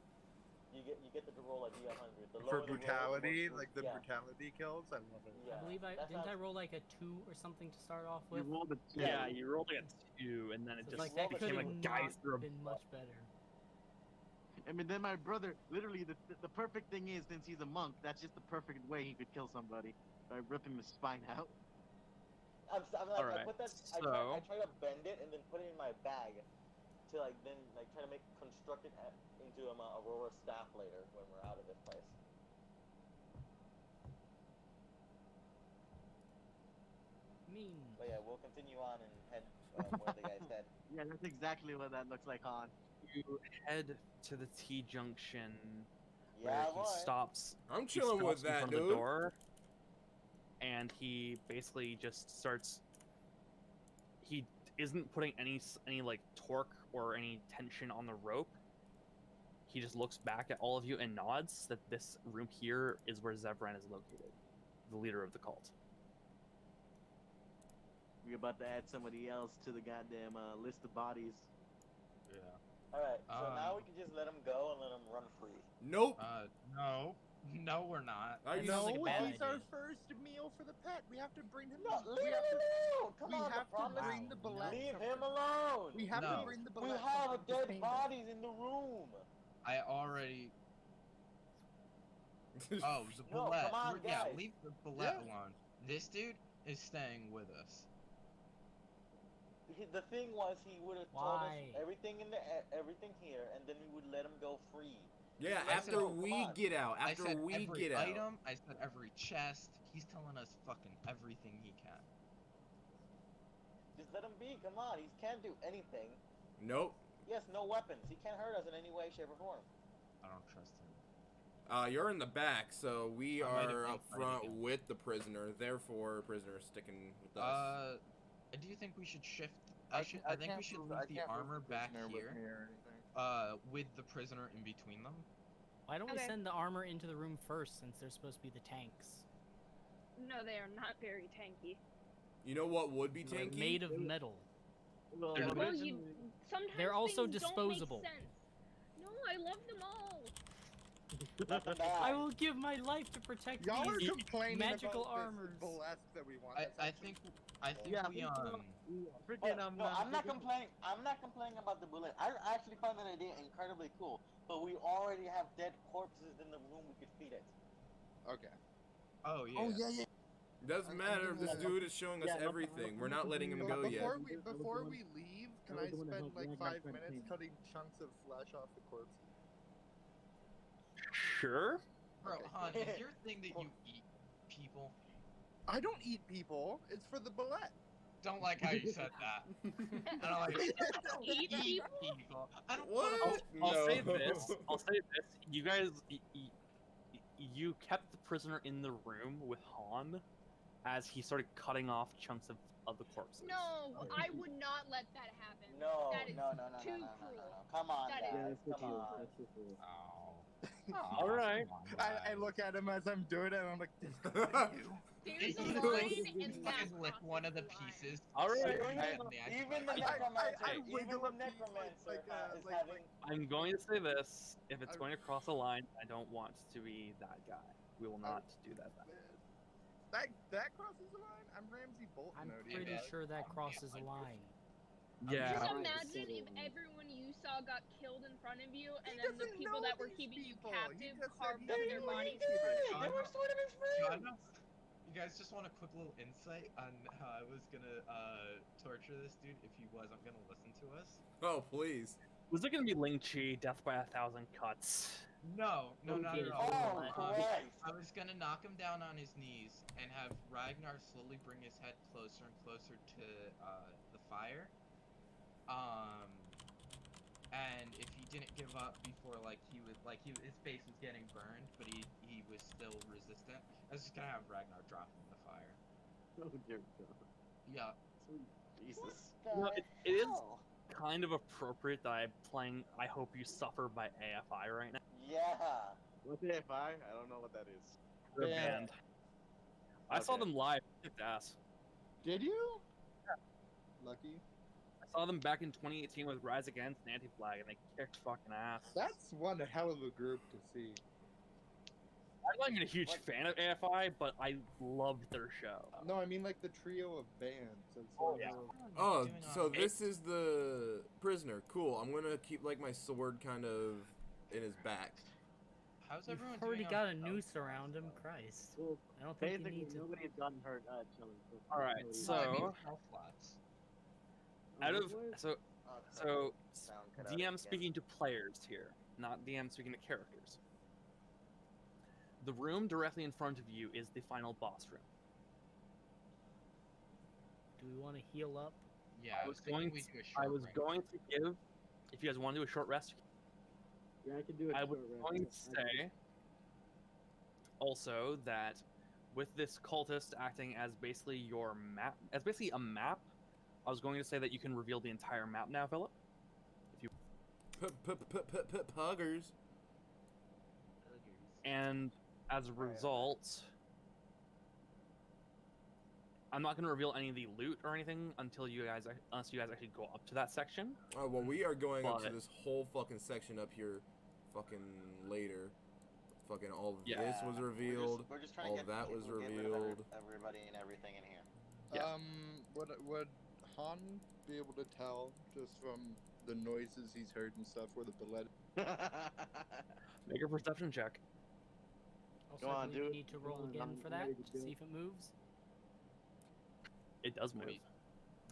you get to roll a d100. The For lower the roll, brutality, more- like the yeah, brutality kills, I love it. yeah. I believe That didn't I sounds- roll like a 2 or something to start off You with? rolled a two. Yeah, you rolled like a 2, and then it So just like that roll could the became have a guy not through a been much better. I mean, then my brother, literally, the perfect thing is, since he's a monk, that's just the perfect way he could kill somebody by ripping the spine out. I'm like, I Alright, put that. I try to bend it and then put it in my bag, to like then like try to construct it into Aurora staff later when we're out of this place. Mean. But yeah, we'll continue on and head where the guy said. Yeah, that's exactly what that looks like, Han. You head to the T junction Yeah, where he boy. stops. I'm He chilling with stops in that, front of dude. the door, and he basically just starts. He isn't putting any like torque or any tension on the rope. He just looks back at all of you and nods that this room here is where Zevran is located, the leader of the cult. We're about to add somebody else to the goddamn list of bodies. Yeah. Alright, so now Um, we can just let him go and let him run free. Nope. No, we're not. Are you sounds like a bad he's our idea. first meal for the pet. We have to bring him. No, we leave have him to, alone! Come we on, have the to promise. bring the bullet. Leave him alone! We have No. to bring the We bullet. have dead bodies in the room! I already. Oh, the No, bullet. come on, Yeah, guys. leave the bullet Yeah. alone. This dude is staying with us. The thing was, he would have told us Why? everything everything here, and then we would let him go free. Yeah, Let's after go, come we on. get out. I After said we every get out. item. I said every chest. He's telling us fucking everything he can. Just let him be. Come on, he can't do anything. Nope. He has no weapons. He can't hurt us in any way, shape, or form. I don't trust him. You're in the back, so we I might have are been up fighting front him. with the prisoner. Therefore, prisoner sticking with us. Do you think we should shift? I I think can't we should move- leave I the can't move armor the back prisoner with here. me or anything. With the prisoner in between them. Why don't we Okay. send the armor into the room first, since they're supposed to be the tanks? No, they are not very tanky. You know what would be They're tanky? made of metal. Well, There's Well, you sometimes They're also things disposable. Don't make sense. No, I love them all. Let them I die. will give my life to protect Y'all are these complaining magical about armors. this bulesque that we want. I That's actually- think yeah, we freaking No, I'm not complaining. I'm not complaining about the bullet. I actually find that idea incredibly cool. But we already have dead corpses in the room. We could feed it. Okay. Oh yeah. Oh yeah. Doesn't I'm matter if this gonna- dude is showing us Yeah, everything. We're not letting him But go yet. before we leave, can I spend like 5 minutes cutting chunks of flesh off the corpses? Sure. Bro, Okay. Han, is your thing that you eat people? I don't eat people. It's for the bullet. Don't like how you said that. I don't like Eat eat people? people. I don't What? wanna- I'll say No. this. I'll say this. You guys, you kept the prisoner in the room with Han, as he started cutting off chunks of the corpses. No, I would not let that happen. No, That is no. too cruel. Come on, That is- guys. that's Come cool. on. That's so cool. Oh. All right. I look at him as I'm doing it, and I'm like, this guy you. There's a You line, just and that fucking lick crosses one of the the line. pieces. All right. Even the I necromancer, wiggle even a the piece necromancer is like having. I'm going to say this: if it's I- going to cross a line, I don't want to be that guy. We will not do that. That crosses the line. I'm Ramsey Bolton. I'm though, dude. pretty Yeah. sure that crosses a line. Yeah. Just Yeah. imagine if Settle. everyone you saw got killed in front of you, and He then the doesn't people know that were these keeping you people. He captive just said carved he up didn't their know bodies. They were sort of his friends. John, you guys just want a quick little insight on how I was gonna torture this dude if he wasn't gonna listen to us? Oh, please. Was it going to be Ling Chi, Death by 1,000 Cuts? No. Oh, Oh, Christ. I was gonna knock him down on his knees and have Ragnar slowly bring his head closer and closer to the fire. And if he didn't give up before, his face was getting burned, but he was still resistant, I was just gonna have Ragnar drop him in the fire. Oh dear God. Yeah. Jesus. No, it is hell? kind of appropriate that I'm playing I Hope You Suffer by AFI right now. Yeah. What's AFI? I don't know what that is. They're a Yeah. band. I saw Okay. them live. Kicked ass. Did you? Lucky. I saw them back in 2018 with Rise Against and Anti-Flag, and they kicked fucking ass. That's one hell of a group to see. I'm not even a huge fan of AFI, but I loved their show. No, I mean like the trio of bands. It's Oh, sort yeah. of- Oh, so this is the prisoner. Cool. I'm gonna keep like my sword kind of in his back. How's You've everyone already doing got on a health noose now, around him. so- Christ. Well, I don't think you basically, need to. nobody's gotten hurt chilling. So All right, nobody- so- Well, I mean, health lots. Out of What? so Oh, so sound cut out DM again. speaking to players here, not DM speaking to characters. The room directly in front of you is the final boss room. Do we want to heal up? Yeah, I was going we to- do a short I was range. going to give, if you guys want to do a short rest, Yeah, I can do it. I was short rest. going to I can- say also that with this cultist acting as basically your map, as basically a map, I was going to say that you can reveal the entire map now, Philip. Puggers. And as a result, I'm not going to reveal any of the loot or anything unless you guys actually go up to that section. Oh, well, we are going up to But- this whole fucking section up here fucking later. Fucking all of Yeah. this was revealed. We're just trying all to of that was get rid of revealed. everybody and everything in here. Yeah. Would Han be able to tell just from the noises he's heard and stuff where the bullet? Make a perception check. Also, Go I on, believe you dude. need to Come roll on, again I'm for that ready to to do see it. if it moves. It does move. Wait.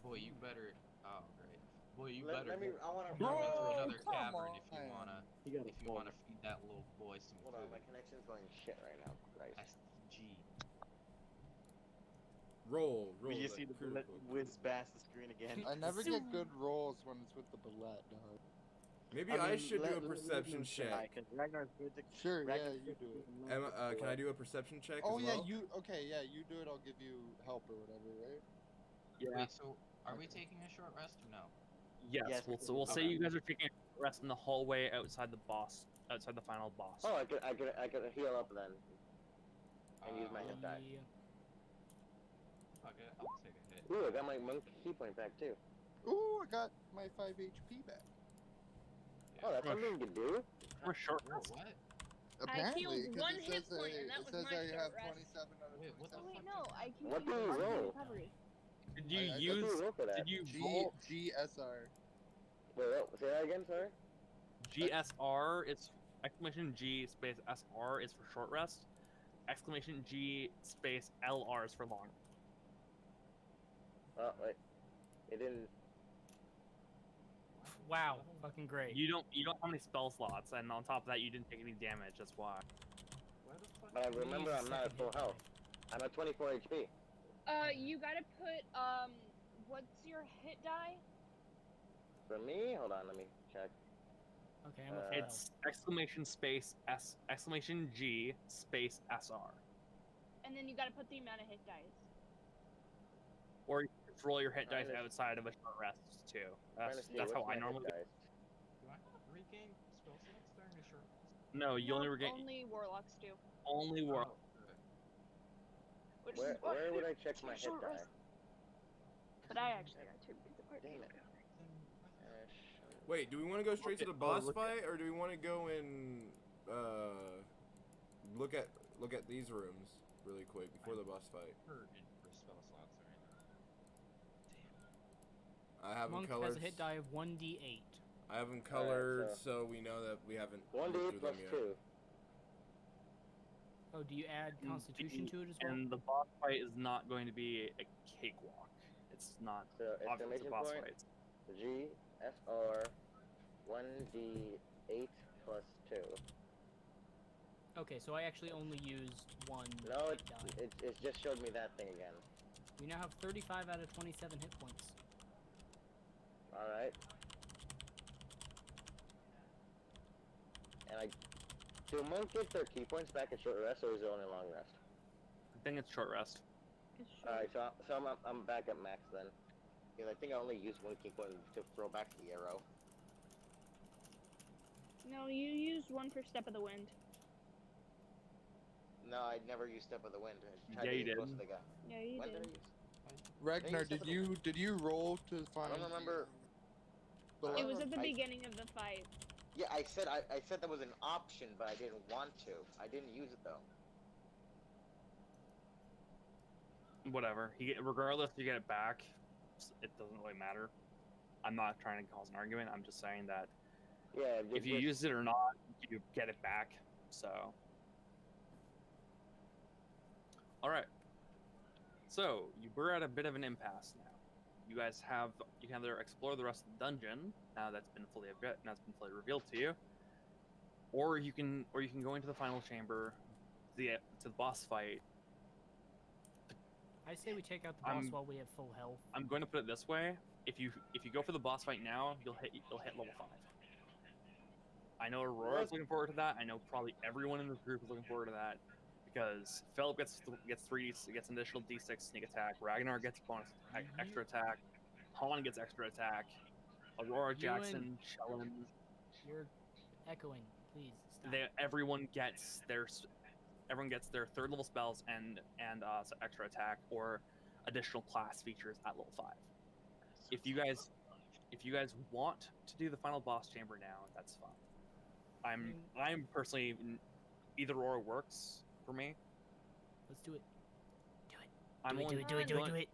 Boy, you better. Oh, great. Boy, you Let better. me. I want to. Move Bro, into another come cavern if you on. wanna. You got If you wanna feed that little boy some Hold on, food. my connection's going shit right now. Christ. SG. Roll. We just that see the critical, bullet whiz critical. past the screen again. I never get good rolls when it's with the bullet, dog. Maybe I should do a perception check. Because Ragnar's good to. Sure, yeah, Ragnar's you good to do it. keep him Emma, up with can I the do a perception check Oh as yeah, well? you do it. I'll give you help or whatever, right? Yeah. Wait, so are we taking a short rest or no? Yes. Yes, We'll say okay. you guys are taking a rest in the hallway outside the final boss. Oh, I could heal up then. And use my hit die. Yeah. Fuck it, I'll take a hit. Ooh, I got my monk key point back too. Ooh, I got my 5 HP back. Oh, that's Rush. something to do. For a short Whoa, rest. what? Apparently, healed because one it hit says point, and that it was says my I have short rest. 27 out of Wait, what the 27. Oh wait, fuck no, I can What use do you partial roll? recovery. Did you I- I use? roll for that? Did you roll? GSR. Wait, what? Say that again, sorry. GSR is exclamation G space SR is for short rest. Exclamation G space LR is for long. Oh wait, it didn't. Wow, fucking great. You don't have any spell slots, and on top of that, you didn't take any damage. That's why. Where the fuck? But Use remember, the I'm not at second full hit health. die. I'm at 24 HP. You gotta put what's your hit die? For me, hold on, let me check. Okay, I'm at full It's exclamation space exclamation G space SR. And then you gotta put the amount of hit dice. Or you can just roll your hit dice Trying to- outside of a short rest too. Trying to That's see that's how what's I my hit normally. dice. Do I not regain spell slots during a short rest? No, you only regain Only warlocks do. only war. Oh, good. Which Where is why where would I I check take my hit short die? rest. But I actually got two because the party Damn is it. going. Wait, do we want to go straight to the Okay, boss look at- fight, or do we want to go and look at these rooms really quick before the boss fight? Hurting for spell slots right now. I have them Monk colored. has a hit die of 1d8. I have them Alright, colored, so- so we know that we haven't One looked D through plus them yet. 2. Oh, do you add And Constitution the- to it as well? And the boss fight is not going to be a cakewalk. It's not. So Obviously, it's a exclamation boss point. fight. G F R 1d8 plus 2. Okay, so I actually only used one No, hit die. it just showed me that thing again. You now have 35 out of 27 hit points. Alright. And do monk get their key points back at short rest, or is it only long rest? I think it's short rest. Alright, so I'm back at max then. Because I think I only used one key point to throw back the arrow. No, you used one for Step of the Wind. No, I never used Step of the Wind. I tried Yeah, to you get close did. to the guy. Yeah, you When did. did I use? Ragnar, Step of the- did you roll to find? I don't remember. the I It don't was left? at the I- beginning of the fight. Yeah, I said that was an option, but I didn't want to. I didn't use it though. Whatever. Regardless, you get it back. It doesn't really matter. I'm not trying to cause an argument. I'm just saying that Yeah. if you use it or not, you get it back. So. All right. So we're at a bit of an impasse now. You can either explore the rest of the dungeon now that's been fully revealed to you, or you can go into the final chamber, to the boss fight. I say we take out the boss while we have full health. I'm going to put it this way: if you go for the boss fight now, you'll hit level 5. I know Aurora's looking forward to that. I know probably everyone in this group is looking forward to that, because Philip gets an additional D6 sneak attack. Ragnar gets bonus extra attack. Han gets extra attack. Aurora, Jackson, Shellen. You're echoing. Please stop. Everyone gets their third level spells and extra attack or additional class features at level 5. If you guys want to do the final boss chamber now, that's fine. I'm personally, either or works for me. Let's do it. Do it. I'm do only it. Do it. Do it. Do it.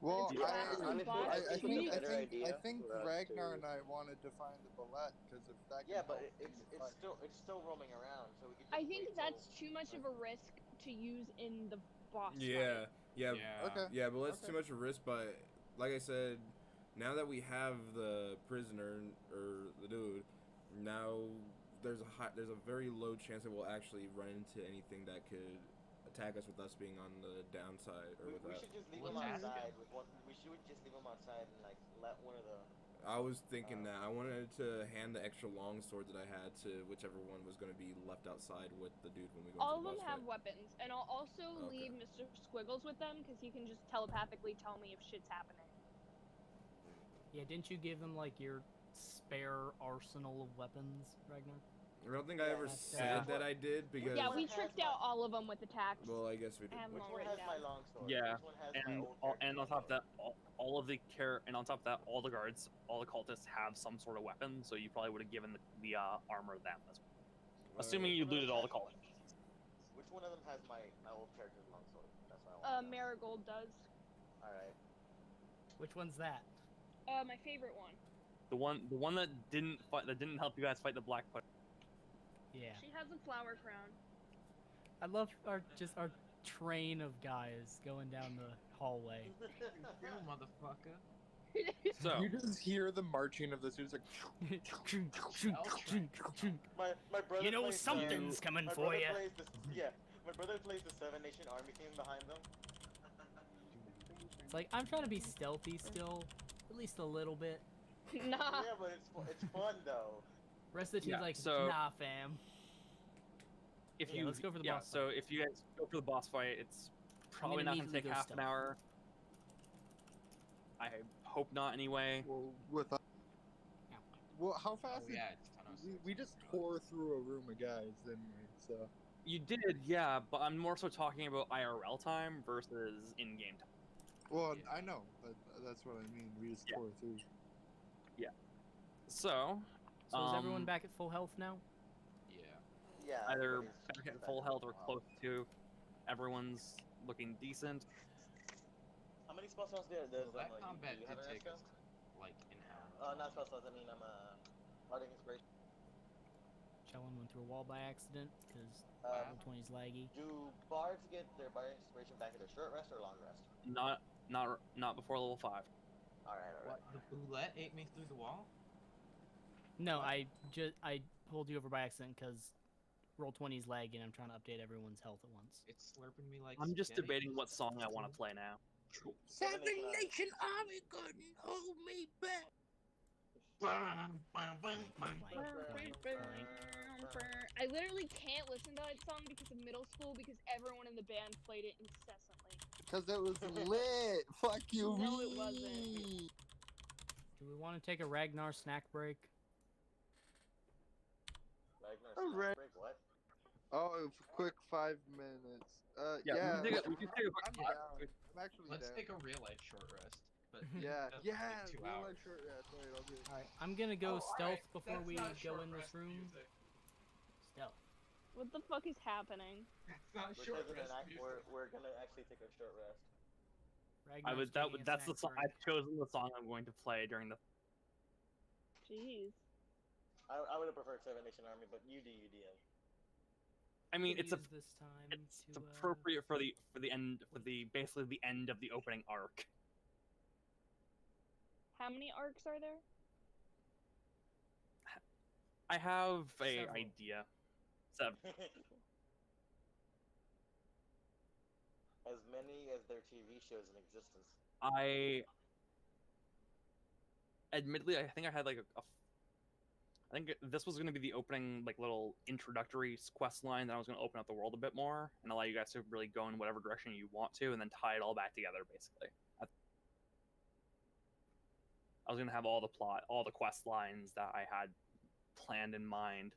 Well, It's honestly, boss I fight. think Ragnar and I wanted to find the bullet because if that. Yeah, can but help in the fight. it's still roaming around, so we could. Just I think wait that's till- too much of a risk to use in the boss Yeah, fight. yeah, Okay. yeah, but it's Okay. too much of a risk. But like I said, now that we have the prisoner or the dude, now there's a very low chance that we'll actually run into anything that could attack us with us being on the downside or We with that. should just leave Let's him ask outside. him. We should just leave him outside and like let one of the. I was thinking that I wanted to hand the extra long sword that I had to whichever one was going to be left outside with the dude when we go All into of the them boss have fight. weapons, and I'll also Okay. leave Mr. Squiggles with them because he can just telepathically tell me if shit's happening. Yeah, didn't you give him like your spare arsenal of weapons, Ragnar? I don't think I ever that's- said that I did because. Yeah, we Which one has tricked my- out all of them with attacks. Well, I guess we did. I have them Which all one written has my down. long sword? Yeah, Which one has my and old on character's top of long that, all of the all the guards, all the cultists have some sort of weapon, so you probably would have given the armor them as well. Assuming you looted all the cultists. sword? Which one of them has my old character's long sword? That's what I want. Marigold does. All right. Which one's that? My favorite one. The one that didn't help you guys fight the Black Put. Yeah. She has a flower crown. I love our train of guys going down the hallway. You motherfucker. So You just hear the marching of the suits like. My brother. You know plays something's coming my for brother you. plays my brother plays the Seven Nation Army theme behind them. It's like I'm trying to be stealthy still, at least a little bit. Nah. Yeah, but it's fun though. Rest of the team's Yeah, like, so- nah, fam. if Yeah, you let's go for the yeah, boss so if you guys go for the boss fight, it's probably gonna not going to immediately take go half an stealth. hour. I hope not anyway. Well, well, how fast Oh did yeah, it's 10:06. we just tore through a room of guys, didn't we? So You did, yeah, but I'm more so talking about IRL time versus in-game time. well, Yeah. I know, but that's what I mean. We just Yeah. tore through. So, So is everyone back at full health now? Yeah. Yeah. either everybody's back at back full to health or full close to. Everyone's looking decent. How many spell slots does Well, that do combat you did have an take Esco? us like an hour. Not spell slots. I mean, Bardic Inspiration. Chellin went through a wall by accident because Um, level 20's laggy. Do bards get their Bardic Inspiration back at their short rest or long rest? Not before level 5. All right, all right. What? The boulette ate me through the wall? No, What? I pulled you over by accident because roll 20's lagging. I'm trying to update everyone's health at once. It's slurping me like. I'm just spaghetti. debating what song I want to play now. Southern Nation Army couldn't hold me back. I literally can't listen to that song because of middle school because everyone in the band played it incessantly. Because it was lit. Fuck you, No, me. it wasn't. Do we want to take a Ragnar snack break? Ragnar Alright. break what? Oh, quick 5 minutes. Yeah, yeah. we can take a I'm quick down. I'm actually Let's down. take a real life short rest. But Yeah, that's yeah. like 2 Real hours. life short rest. Alright, I'll do it. All right, I'm gonna go Oh, stealth alright, before that's we not go short in this rest room. music. Stealth. What the fuck is happening? That's not We're, short taking rest music. we're gonna actually take a short rest. Ragnar's taking a that's the snack song break. I've chosen. The song I'm going to play during the. Jeez. I would have preferred Seven Nation Army, but you do you DM. I mean, Could it's use this time it's to appropriate for the end for the basically the end of the opening arc. How many arcs are there? I have a Several. idea. 7. As many as their TV shows in existence. Admittedly, I think I had like I think this was going to be the opening, like, little introductory quest line that I was going to open up the world a bit more and allow you guys to really go in whatever direction you want to, and then tie it all back together. Basically, I was going to have all the plot, all the quest lines that I had planned in mind,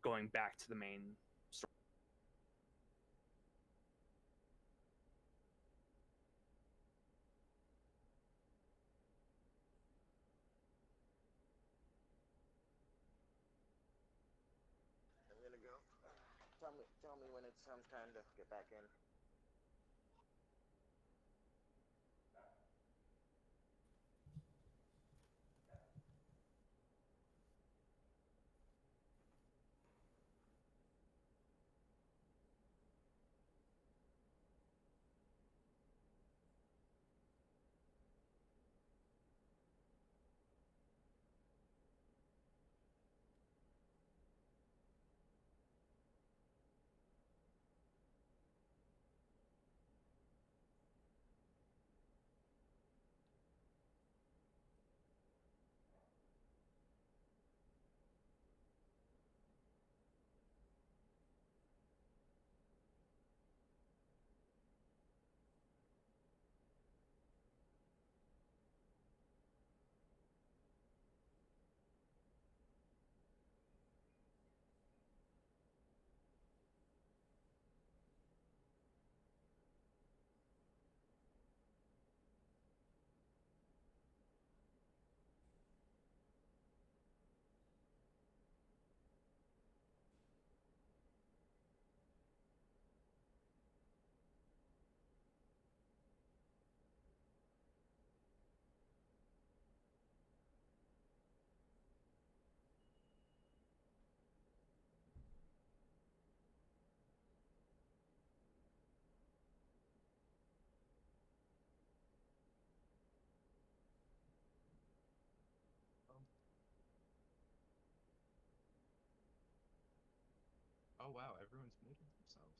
going back to the main story. I'm gonna go. Tell me when it's time to get back in. Oh wow, everyone's muting themselves.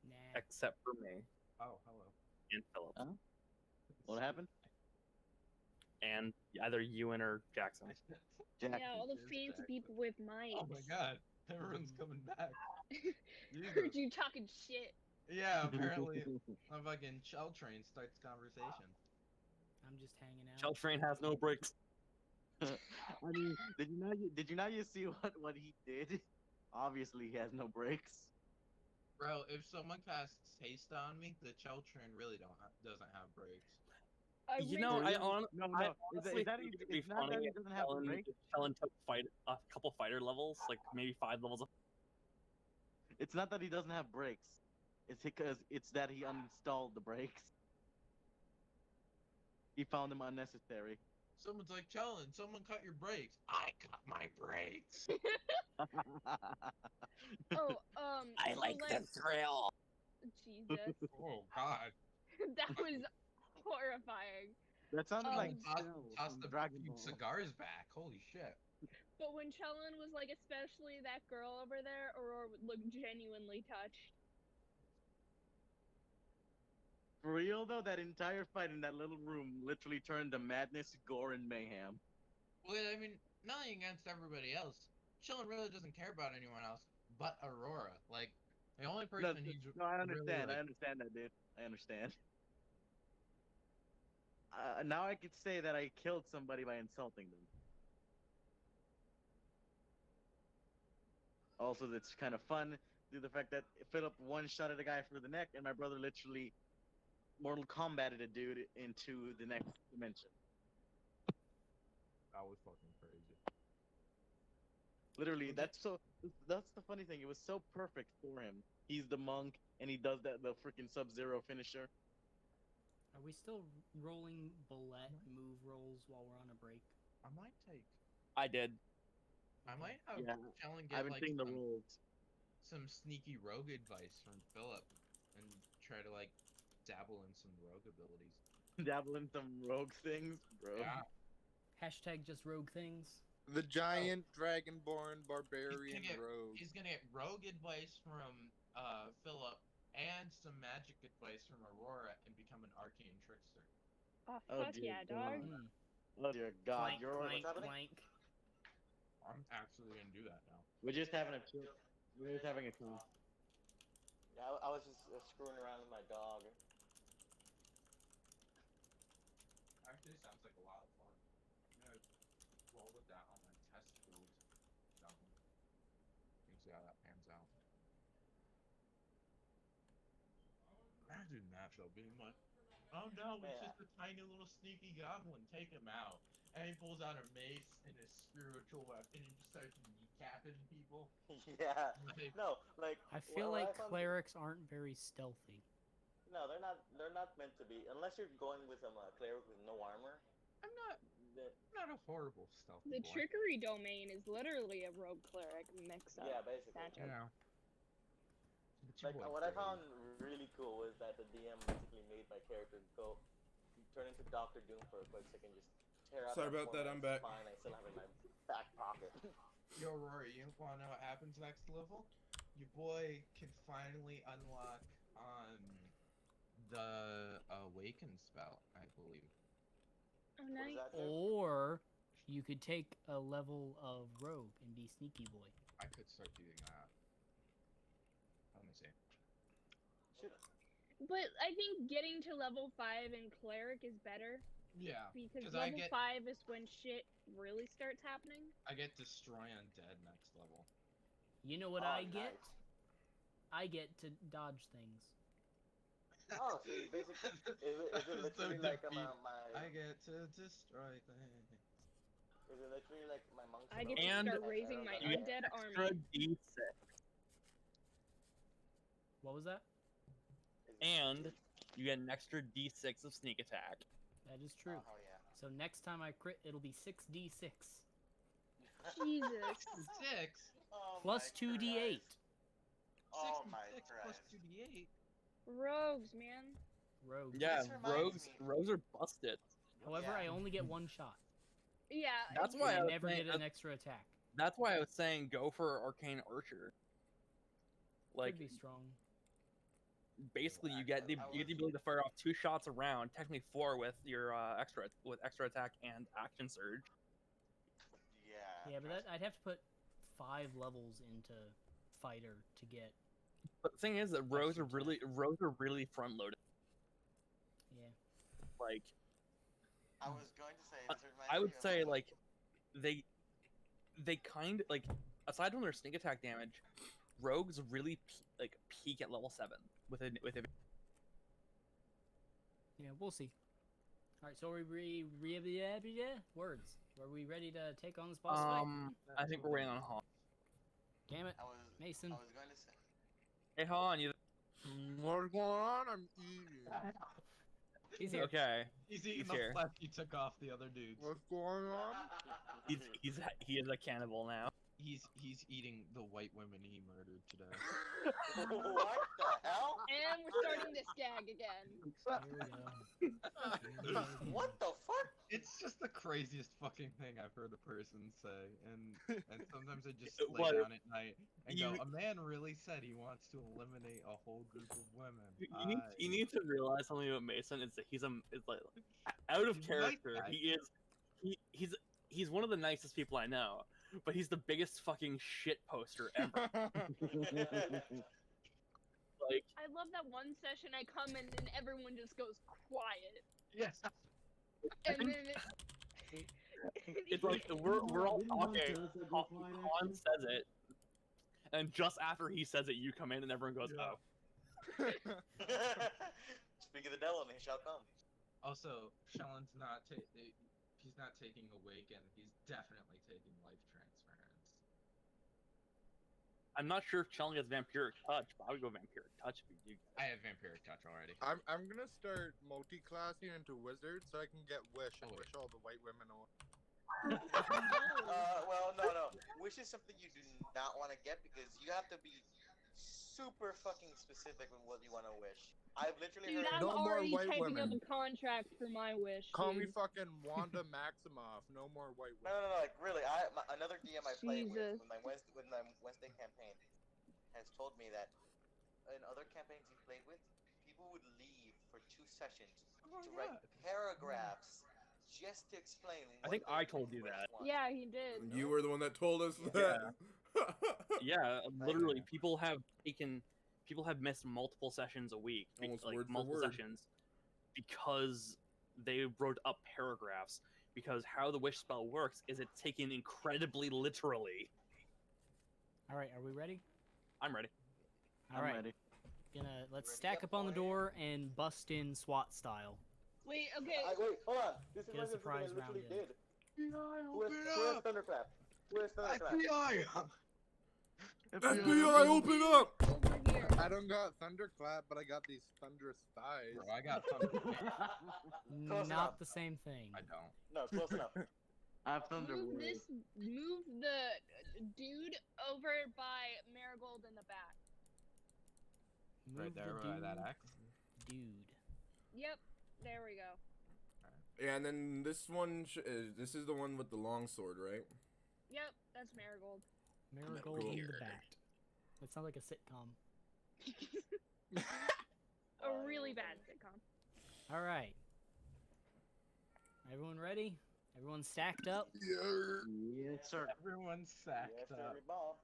Nah. Except for me Oh, hello. and Philip, Huh? What happened? and either Ewan or Jackson. Jack. Yeah, all the fancy people with mics. Oh my god, everyone's coming back. Heard you talking shit. Yeah, apparently a fucking shell train starts conversation. I'm just hanging out. Shell train has no brakes. I mean, did you not just see what he did? Obviously, he has no brakes. Bro, if someone casts haste on me, the Chell train really doesn't have brakes. You know, For I, real? on, No, I no. honestly think It's it'd be not that funny he if doesn't have brakes. Kellen took a couple fighter levels, like maybe 5 levels of. It's not that he doesn't have brakes. It's because it's that he uninstalled the brakes. He found them unnecessary. Someone's like, Chellen, someone cut your brakes. I cut my brakes. Oh, I so, like the thrill. Jesus, Oh God. that was horrifying. That sounded like Um, Toss from the Dragon few Ball. cigars back. Holy shit. But when Chellen was like, especially that girl over there, Aurora looked genuinely touched. For real though, that entire fight in that little room literally turned to madness, gore, and mayhem. Well, I mean, nothing against everybody else. Chellen really doesn't care about anyone else but Aurora. Like, the only No, person he's no, I really understand. I like. understand that, dude. I understand. Now I could say that I killed somebody by insulting them. Also, it's kind of fun due to the fact that Philip one-shotted a guy through the neck, and my brother literally Mortal Kombated a dude into the next dimension. That was fucking crazy. Literally, Okay. that's the funny thing. It was so perfect for him. He's the monk, and he does the freaking Sub-Zero finisher. Are we still rolling bullet move rolls while we're on a break? I might take. I did. I might have Yeah, Chellen I get haven't like seen the rules. some sneaky rogue advice from Philip, and try to like dabble in some rogue abilities. Dabble in some rogue things, bro. Yeah. Hashtag just rogue things. The giant dragonborn He's barbarian gonna get rogue. he's gonna get rogue advice from Philip and some magic advice from Aurora and become an arcane trickster. Oh, Oh fuck dear yeah, dog. God. Mm. Oh dear God, Clank, you're clank, happening? clank. I'm actually gonna do that now. we're just having a chill. We're just having a chill. Yeah, I was just screwing around with my dog. Actually sounds like a lot of fun. I'm gonna roll with that on my test build. That one. You can see how that pans out. Imagine that though, being like, oh no, it's Yeah. just a tiny little sneaky goblin. Take him out. And he pulls out a mace and a spiritual weapon and just starts kneecapping people. Yeah. Like, No, like I feel what like I found. clerics aren't very stealthy. No, they're not. They're not meant to be unless you're going with some cleric with no armor. I'm not a horrible stealthy The boy. trickery domain is literally a rogue cleric mix up. Yeah, basically. Matchup. Yeah. Like what I found really cool was that the DM basically made my character turn into Doctor Doom for a quick second, just tear out. Sorry about that, I'm back. Spine I still have in my back pocket. Yo, Rory, you wanna know what happens next level? Your boy can finally unlock the Awaken spell, I believe. Oh, What nice. does that do? Or you could take a level of rogue and be sneaky boy. I could start doing that. Let me see. Shoot. But I think getting to level 5 in cleric is better Yeah, because 'cause I level get- 5 is when shit really starts happening. I get Destroy Undead next level. You know what Oh, I get? nice. I get to dodge things. Oh, so you basically is it literally like my I get to destroy things. is it literally like my monks? I get to And start raising my you get undead extra army. D6. What was that? And you get an extra D6 of sneak attack. That is true. Oh hell yeah. So next time I crit, it'll be 6d6 Jesus. 6? Oh plus my 2d8. Christ. Oh my 6 plus Christ. 2d8. Rogues, man. Rogue. Yeah, This reminds me- rogues are busted. However, Yeah. I only get one shot. Yeah. That's And why I I was never saying, get an extra attack. that's why I was saying go for Arcane Archer. Like, Could be strong. basically you get the ability to fire off 2 shots around, technically 4 with your extra attack and action surge. Yeah. Yeah, but that I'd have to put 5 levels into fighter to get. But the thing is that rogues Extra are really front loaded. Yeah. Like I was going to say, this reminds I me would of say like they kind like aside from their sneak attack damage, rogues really peak at level 7 with a Yeah, we'll see. All right, so are we words? Are we ready to take on this boss fight? I think we're waiting on Han. Damn it, I was Mason. I was going to say. Hey Han, you What's going on? I'm eating. He's here. okay? He's eating He's the here. flesh he took off the other dudes. What's going on? He is a cannibal now. He's eating the white women he murdered today. What the hell? And we're starting this gag again. Here we go. What the fuck? It's just the craziest fucking thing I've heard a person say, and sometimes I just lay What? down at night and go, You- a man really said he wants to eliminate a whole group of women. You need to realize something about Mason is that he's like out of He's a nice character. guy. He's one of the nicest people I know, but he's the biggest fucking shit poster ever. Like I love that one session I come in and everyone just goes quiet. Yes. And then it's like we're all talking. Han says it, and just after he says it, you come in and everyone goes, Yeah. "Oh." Speak of the devil, and he shall come. Also, Shellen's not he's not taking Awaken. He's definitely taking Life Transference. I'm not sure if Chellen gets Vampiric Touch, but I would go Vampiric Touch if you do. I have Vampiric Touch already. I'm gonna start multi-classing into wizard so I can get wish and Oh, wait. wish all the white women away. Well, no. Wish is something you do not want to get because you have to be super fucking specific with what you want to wish. I've literally dude, heard. I'm No more already white typing up women. a contract for my wish. Call me dude. fucking Wanda Maximoff. No more white No, women. like really, another DM I played Jesus. with my Wednesday campaign has told me that in other campaigns he played with, people would leave for 2 sessions to write paragraphs just to explain. I think I told you that. Yeah, he did. You were the one that told us Yeah. that. Yeah, literally, people have missed multiple sessions a week, Almost like word for multiple word. sessions, because they wrote up paragraphs. Because how the wish spell works is it's taken incredibly literally. All right, are we ready? I'm ready. All right. Let's stack up on the door and bust in SWAT style. Wait, okay. Wait, hold on. This is Get a what I surprise round literally in. did. Who has Thunderclap? Who has Thunderclap? FBI! FBI, open up! Over here. I don't got thunderclap, but I got these thunderous thighs. Bro, I got Thunder. Close Not enough. the same thing. I don't. No, close enough. I have Thunder Move Wave. this. Move the dude over by Marigold in the back. Move Right there, the by that dude. axe. Dude. Yep. There we go. Yeah, and then this one, this is the one with the long sword, right? Yep. That's Marigold. Marigold in the Weird. back. That sounds like a sitcom. A really bad sitcom. All right. Everyone ready? Everyone stacked up? Yes, sir. Everyone's sacked Yes, up. every ball.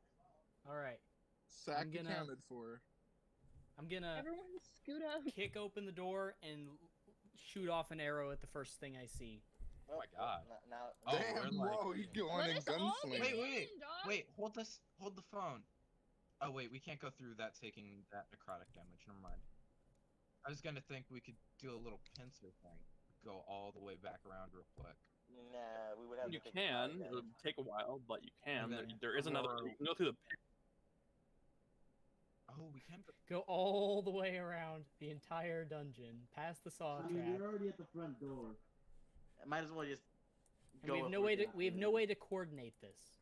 All right. Sack I'm gonna- accounted for. I'm gonna Everyone scoot up. kick open the door and shoot off an arrow at the first thing I see. Oh my God. Now, Oh, Damn, we're like- whoa, you going Let in us all gunsling. get Wait, in, dog. Wait, hold the phone. Oh wait, we can't go through that taking that necrotic damage. Never mind. I was gonna think we could do a little pincer thing. Go all the way back around real quick. nah, we would have You to take can. the It'll take a while, but you can. And then There is another. Aurora- You can go through the pit. Oh, we can. Go all the way around the entire dungeon, past the saw I mean, trap. you're already at the front door. Might as well just And go. we have up no where way to it's we have no way to coordinate this.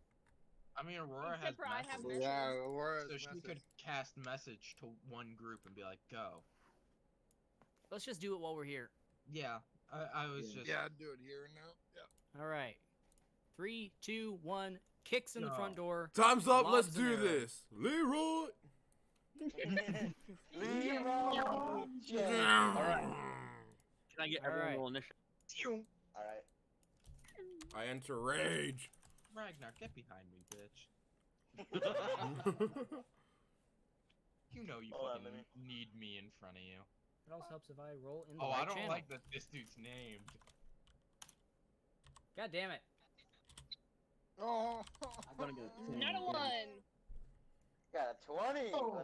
I mean, Aurora Except has for I have message, Yeah, Aurora's so she message. could cast message to one group and be like, "Go." Let's just do it while we're here. Yeah, I was Yeah. just. Yeah, do it here now. Yeah. All right. 3, 2, 1. Kicks in the front Go. door. Time's up, let's Lobs an do arrow. this. Leroy! Leroy Jenkins. Alright. Can I get everyone Alright. roll initiative? All right. I enter rage. Ragnar, get behind me, bitch. You know you Hold on, fucking let need me in front of you. It also helps if I roll in the Oh, right I don't channel. like that this dude's named. God damn it. Oh. I'm gonna get a 10. Not a one. Got a 20. Oh.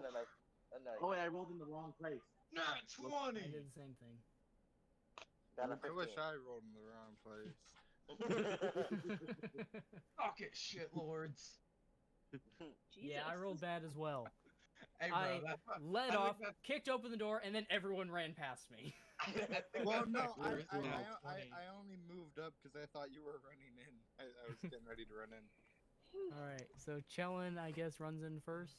And then Oh wait, I rolled in the wrong place. Not I 20. did the same thing. got a I wish 15. I rolled in the wrong place. Fuck it, shit lords. Yeah, I Jesus. rolled bad as well. Hey, bro, I that's what, led I think off, kicked open the door, and then everyone ran past me. I think Well, that's no, the worst I- nat I 20. only moved up because I thought you were running in. I was getting ready to run in. Alright, so Chellin, I guess, runs in first.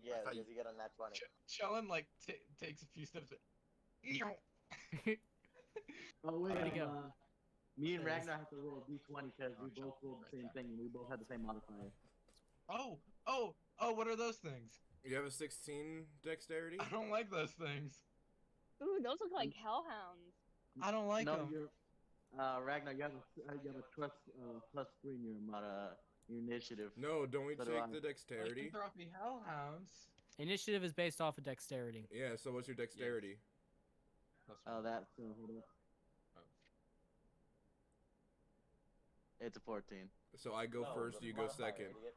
Yeah, thought because you get a nat 20. Chellin like takes a few steps. Oh wait, Where'd he go? me and There he is. Ragnar have to roll a d20 because we both rolled the same thing and we both had the same modifier. Oh, what are those things? You have a 16 dexterity? I don't like those things. Ooh, those look like hellhounds. I don't like no, them. you're Ragnar. You have a trust +3 in your initiative. No, don't we So do take I. the I dexterity? think they're off the hellhounds. Initiative is based off of dexterity. Yeah, so what's your dexterity? Oh, that's hold up. It's a 14. So I go No, first, the you go modifier, second. idiot.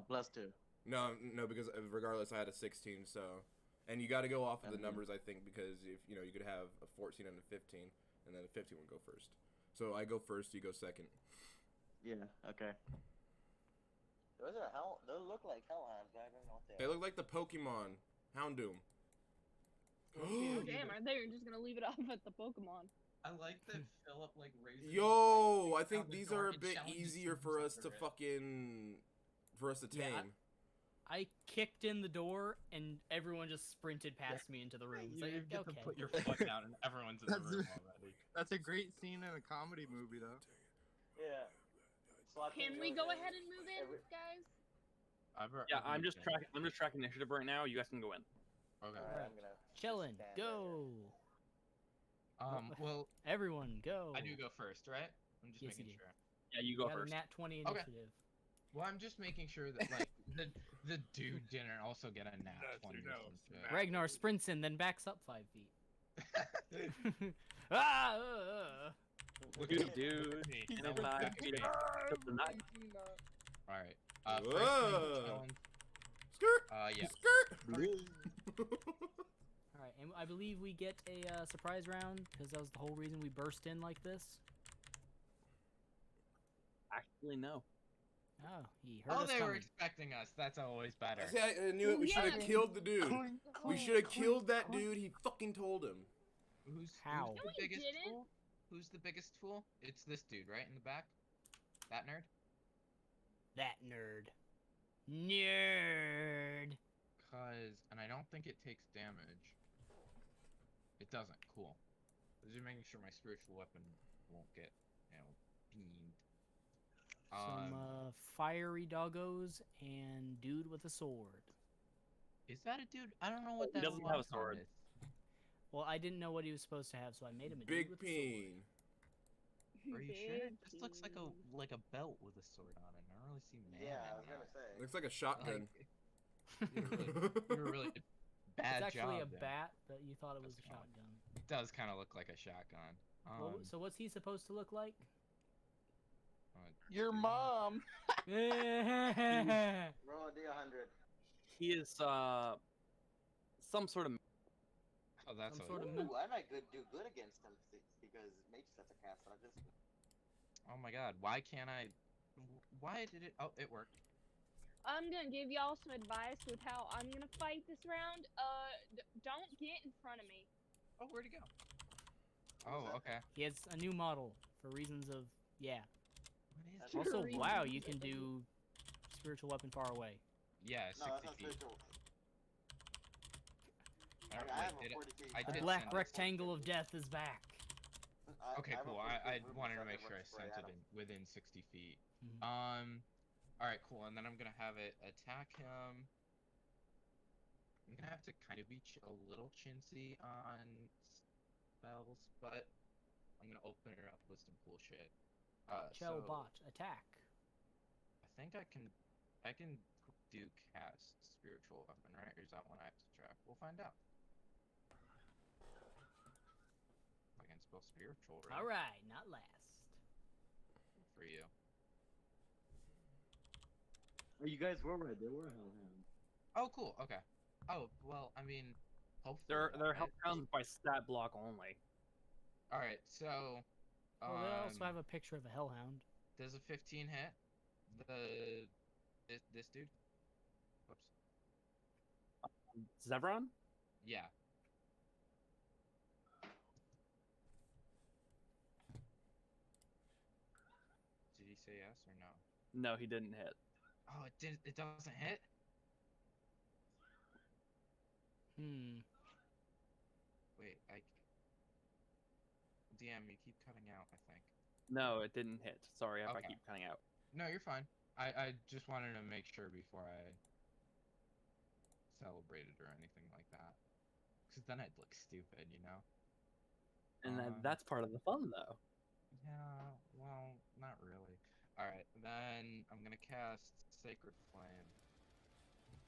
+2. No, because regardless, I had a 16, so... And you got to go off of the Mhm. numbers, I think, because if you could have a 14 and a 15, and then a 15 would go first. So I go first, you go second. Yeah. Okay. Those are hell. Those look like hellhounds, but I don't know what they They are. look like the Pokemon. Houndoom. Oh damn, are they just gonna leave it off at the Pokemon? I like that Philip like raises. Yo, I out think the these door are a and bit challenges easier students for us under to it. fucking... For us to Yeah, tame. I kicked in the door, and everyone just sprinted past me into the room. It's You like, get okay. to put your foot down, and everyone's in the That's room it. already. That's a great scene in a comedy movie, though. Yeah. Slot Can things we goes go in ahead and move in, every- guys? Yeah, I'm just tracking initiative right now. You guys can go in. Okay. Alright, I'm gonna. Chillin, stand right go. Well, Everyone, go. I do go first, right? I'm just Yes, you making do. sure. Yeah, you You go got first. a nat 20 Okay. initiative. Well, I'm just making sure that like the dude didn't also get a nat 20 or some shit. Ragnar sprints in, then backs up 5 feet. Ah! Look at him, dude. Me. And That if was I good. beat it, took the knife. Alright. Whoa. First thing, challenge. Skirt! Yeah. Skirt! Alright, and I believe we get a surprise round, because that was the whole reason we burst in like this. Actually, no. Oh, he heard Oh, us they were coming. expecting us. That's always better. See, I knew it. We should have Yeah. killed the dude. We should have killed that dude. He fucking told him. How? Who's No, the he biggest didn't. tool? Who's the biggest tool? It's this dude, right in the back. That nerd. That nerd. Nerd. And I don't think it takes damage. It doesn't. Cool. I was just making sure my spiritual weapon won't get, beamed. Some fiery doggos and dude with a sword. Is that a dude? I don't know what He that doesn't have a icon sword. is. Well, I didn't know what he was supposed to have, so I made him a Big dude with a peen. Are you sure? It just looks like Big a belt with a sword on it. I don't really see man. Yeah, I in was gonna that. say. Looks like a shotgun. You were really bad It's actually job a there. bat, but you thought it was a That's fine. shotgun. It does kind of look like a shotgun. So what's he supposed to look like? Your mom. Some Roll a d100. He is some sort of. Oh, that's sort of Ooh, I might do good against him because Mage sets a cast on this. Oh my god, why can't I? Why did it? Oh, it worked. I'm gonna give y'all some advice with how I'm gonna fight this round. Don't get in front of me. Oh, where'd he go? Oh, okay. He has a new model for reasons of yeah. What is Sure. it? Also, Reasons wow, of you can do spiritual weapon far away. Yeah, No, 60 that's not feet. spiritual. I don't I have wait, a did it? 40 feet. I The did black send it. rectangle of death is back. Okay, have a cool. 40 I feet movement, wanted so to make can sure I spray sent at it him. in within 60 feet. Mhm. All right, cool. And then I'm gonna have it attack him. I'm gonna have to kind of be a little chintzy on spells, but I'm gonna open it up with some cool shit. So Bot attack. I think I can do cast spiritual weapon, right? Or is that one I have to track? We'll find out. I can spell spiritual, right? All right, not last. for you. Oh, you guys were right. There were hellhounds. Oh, cool. Okay. Oh, well, I mean, hopefully. They're right? hellhounds by stat block only. All right. So, Well, they also have a picture of a hellhound. does a 15 hit this dude? Whoops. Zevron? Yeah. Did he say yes or no? No, he didn't hit. Oh, it doesn't hit? Hmm. Wait, DM, you keep cutting out, I think. No, it didn't hit. Sorry if I Okay. keep cutting out. No, you're fine. I just wanted to make sure before I celebrated or anything like that. Because then I'd look stupid, you know? And that's part of the fun, though. Yeah, well, not really. Alright, then I'm gonna cast Sacred Flame.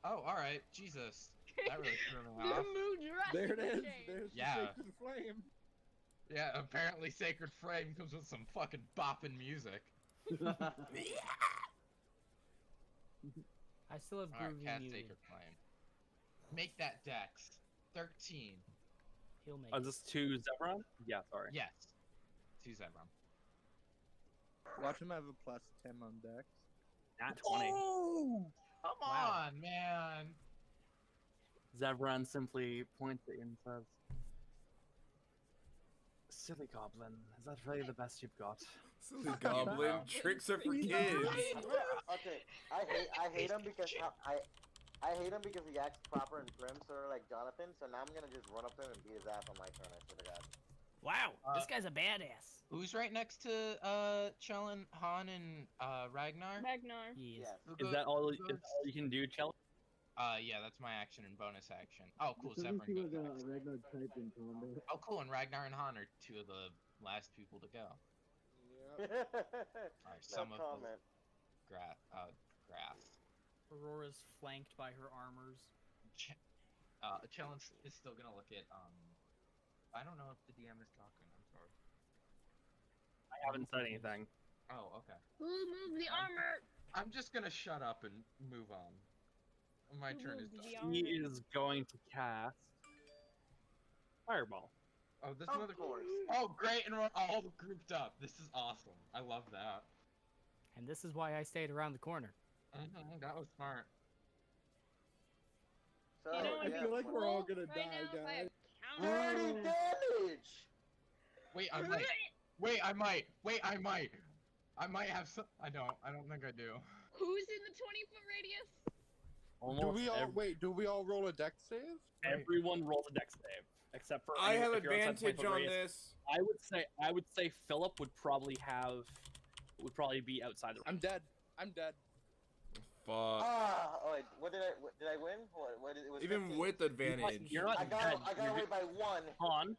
Oh, alright, Jesus. That really threw me The off. mood There it is. drastically changed. There's Yeah. the sacred flame. Yeah, apparently Sacred Flame comes with some fucking bopping music. I still have Alright, groovy cast muted. Sacred Flame. Make that dex 13. He'll make Oh, it. is this to Zevron? Yeah, sorry. Yes. 2 Zevron. Watch him have a +10 on Dex. Nat 20. Oh! Come Wow. on, man. Zevron simply points at you and says, "Silly goblin, is that really the best you've got?" Silly goblin. Tricks are for kids. Okay, I hate him because I hate him because he acts proper and prim, sort of like Jonathan. So now I'm gonna just run up to him and beat his ass on my turn. I swear to God. Wow, this guy's a badass. Who's right next to Chellin, Han, and Ragnar? Ragnar. He is. Yes. Is that all you can do, Chell? Yeah, that's my action and bonus action. Oh, cool. Let me Zevran see goes what next. Ragnar typed in combat. Oh, cool. And Ragnar and Han are 2 of the last people to go. Yep. Alright, some no of comment. the grass. Aurora's flanked by her armors. Chellin is still gonna look at I don't know if the DM is talking. I'm sorry. I haven't said anything. Oh, okay. Who moved the armor? I'm just gonna shut up and move on. My Who turn is moved done. the armor? He is going to cast Fireball. Oh, this Of another. course. Oh, great, and we're all grouped up. This is awesome. I love that. And this is why I stayed around the corner. That was smart. So, You know, I yeah, feel like we're all roll gonna right die, now, if I guys. have counter- 30 damage! Wait, I might. Wait, I might. Wait, I might. I might have some. I don't think I do. Who's in the 20-foot radius? Almost Do we all roll a Dex save? everyone rolls a dex save, except for I have if you're outside the advantage 20-foot on radius. this. I would say Philip would probably be outside the. I'm dead. Fuck. Oh wait, what did I win? What it was Even 15? with advantage. You're not I dead. got away by 1. Han.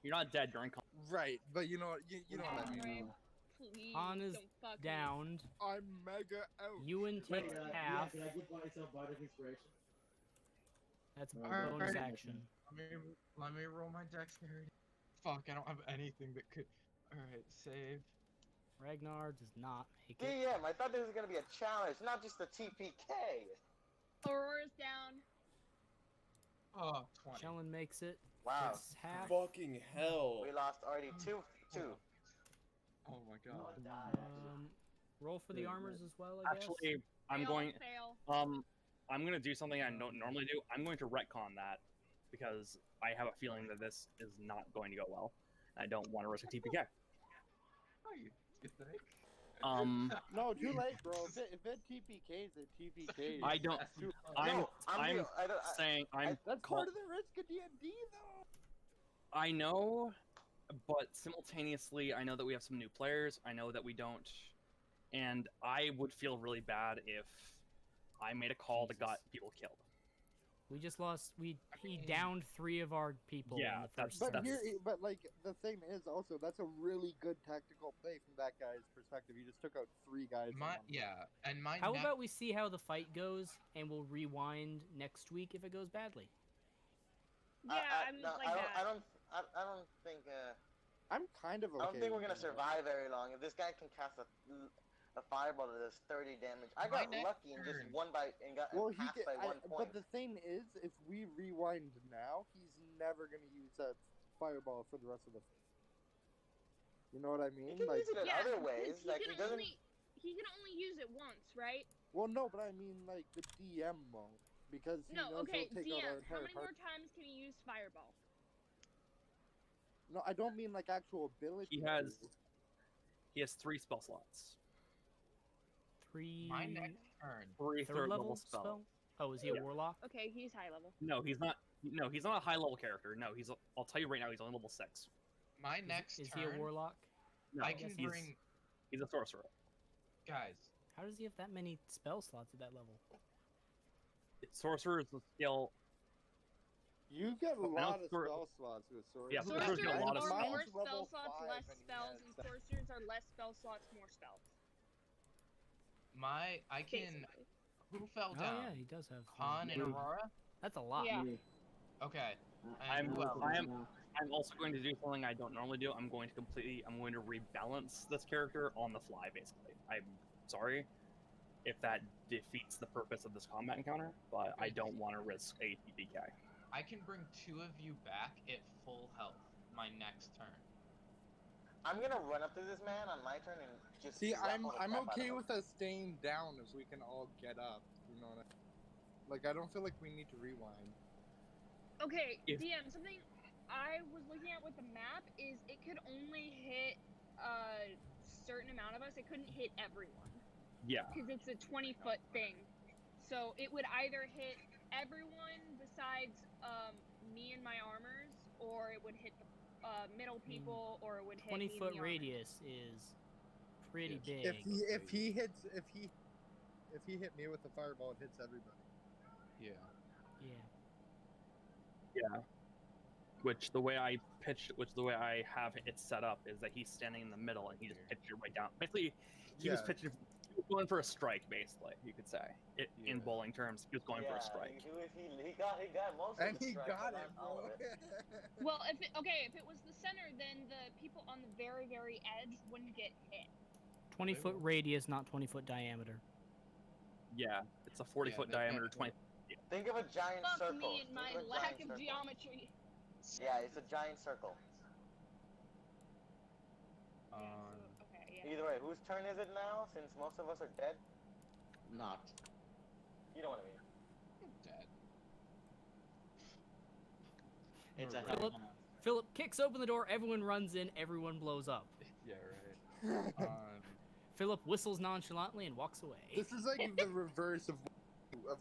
You're not dead. You're unconscious. Right, but you know what? You know what I mean. Right. Please, Han is don't fuck me. downed. I'm mega out. Ewan takes half. Can I give myself bardic inspiration? That's a Alright. bonus action. Let me roll my dexterity. Fuck, I don't have anything that could. Alright, save. Ragnar does not make it. DM, I thought this was gonna be a challenge, not just a TPK. Aurora's down. Oh, 20. Shellen makes it. Wow. Takes half. Fucking hell. We lost already 2. Oh my god. Roll for the armors as well, I guess. Actually, I'm Fail, going. fail. I'm gonna do something I don't normally do. I'm going to retcon that because I have a feeling that this is not going to go well. I don't want to risk a TPK. Oh, you think? No, too late, bro. If it TPKs, it TPKs. I don't. I'm saying I'm. That's part of the risk of D&D, though. I know, but simultaneously, I know that we have some new players. I know that we don't, and I would feel really bad if I made a call that got people killed. We just lost. He downed 3 of our people. Yeah, in the first But session. but like the thing is also that's a really good tactical play from that guy's perspective. He just took out 3 guys. in one And my. How about we see how the fight goes, and we'll rewind next week if it goes badly. Yeah, I'm no, like that. I don't think I'm kind of okay. I don't think we're with gonna that. survive very long. If this guy can cast a fireball that does 30 damage, I got next lucky and just turn. won by and got Well, he passed can, by 1 point. but the thing is, if we rewind now, he's never gonna use that fireball for the rest of the. You know what I He mean? can Like, use it in Yeah, other because ways. Like he doesn't. he can only use it once, right? well, no, but I mean like the DM won't because he No, knows okay, he'll take out our DM. How entire many party. more times can he use Fireball? No, I don't mean like actual ability. He has 3 spell slots. 3 My next turn. 3 third level spell. spell. Oh, is he a Yeah. warlock? Okay, he's high level. No, he's not. No, he's not a high level character. No, I'll tell you right now, he's only level 6. My next Is turn. he a warlock? No, I can he's, bring He's a sorcerer. guys. How does he have that many spell slots at that level? Sorcerer is the skill. You get a Well, lot of sor- spell slots with sorcerer. Yeah, sorcerers Sorcerers get a lot of are spells. more Mine's spell level slots, 5, less and he spells, has and that. sorcerers are less spell slots, more spells. I can. Basically. Who fell Oh down? yeah, he does have. Han and Mm. Aurora. That's a lot. Yeah. Okay. And I'm who else? I'm also going to do something I don't normally do. I'm going to rebalance this character on the fly, basically. I'm sorry if that defeats the purpose of this combat encounter, but I don't want to risk a PPK. I can bring 2 of you back at full health my next turn. I'm gonna run up to this man on my turn and just. See, raffle the I'm crap out of okay him. with us staying down if we can all get up. You know what I mean? Like, I don't feel like we need to rewind. Okay, If- DM, something I was looking at with the map is it could only hit a certain amount of us. It couldn't hit everyone. Yeah. Because it's a 20-foot thing. So it would either hit everyone besides me and my armors, or it would hit the middle people, or it would hit me and 20-foot the radius is pretty Yes. big. If he hit me with the fireball, it hits everybody. Yeah. Yeah. Yeah. Which the way I have it set up is that he's standing in the middle and he just pitched it right down. Basically, he was going for a strike. Basically, you could say in bowling terms, he was going for a strike. He got most of And the he strike, got but it, not all bro. of it. Well, if it was the center, then the people on the very, very edge wouldn't get hit. 20-foot radius, not 20-foot diameter. Yeah, it's a 40-foot diameter, 20. Think of a giant Fuck circle. me and my Think of a lack giant of circle. geometry. Yeah, it's a giant circle. Okay, yeah. Either way, whose turn is it now? Since most of us are dead. Not. You know what I mean. Dead. It's a Philip, Philip kicks open the door. Everyone runs in. Everyone blows up. Yeah, right. Philip whistles nonchalantly and walks away. This is like the reverse of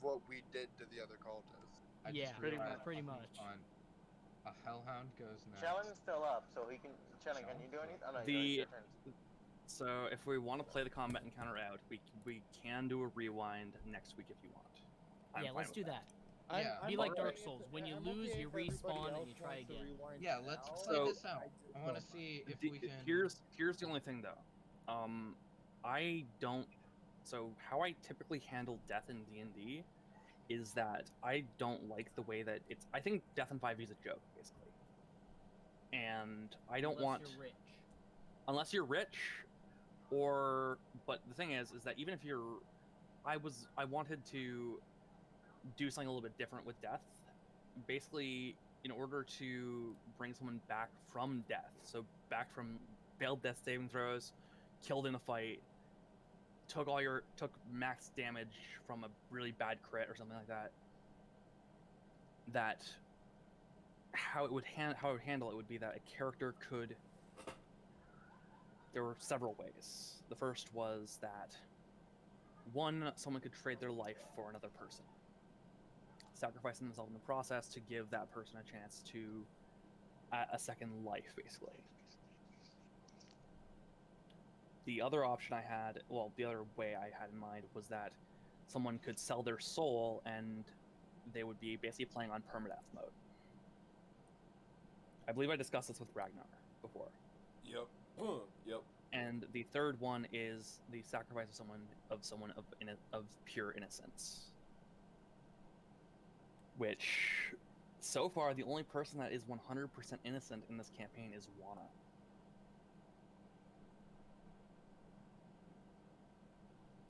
what we did to the other cultists. I Yeah, just pretty realized much. On a hellhound goes next. Shannon's still up, so he can. Shannon, can you do anything? Oh no, your turn. So if we want to play the combat encounter out, we can do a rewind next week if you want. I'm Yeah, fine let's with do that. that. Yeah. Be like okay Dark if- Souls. When you I'm lose, okay you if everybody respawn and else you try wants to again. rewind Yeah, let's now. play So- this out. I want to see if we can. Here's the only thing though. I don't. So how I typically handle death in D&D is that I don't like the way that it's. I think death in 5e is a joke, basically. And I don't want. Unless you're rich. Unless you're rich, but the thing is that even if you're, I wanted to do something a little bit different with death. Basically, in order to bring someone back from death, so back from failed death saving throws, killed in a fight, took max damage from a really bad crit or something like that. That how it would handle it would be that a character could. There were several ways. The first was that one, someone could trade their life for another person, sacrificing themselves in the process to give that person a chance to a second life, basically. The other option I had, well, the other way I had in mind was that someone could sell their soul and they would be basically playing on permadeath mode. I believe I discussed this with Ragnar before. Yep. Yep. And the third one is the sacrifice of someone of pure innocence. Which, so far, the only person that is 100% innocent in this campaign is Wana.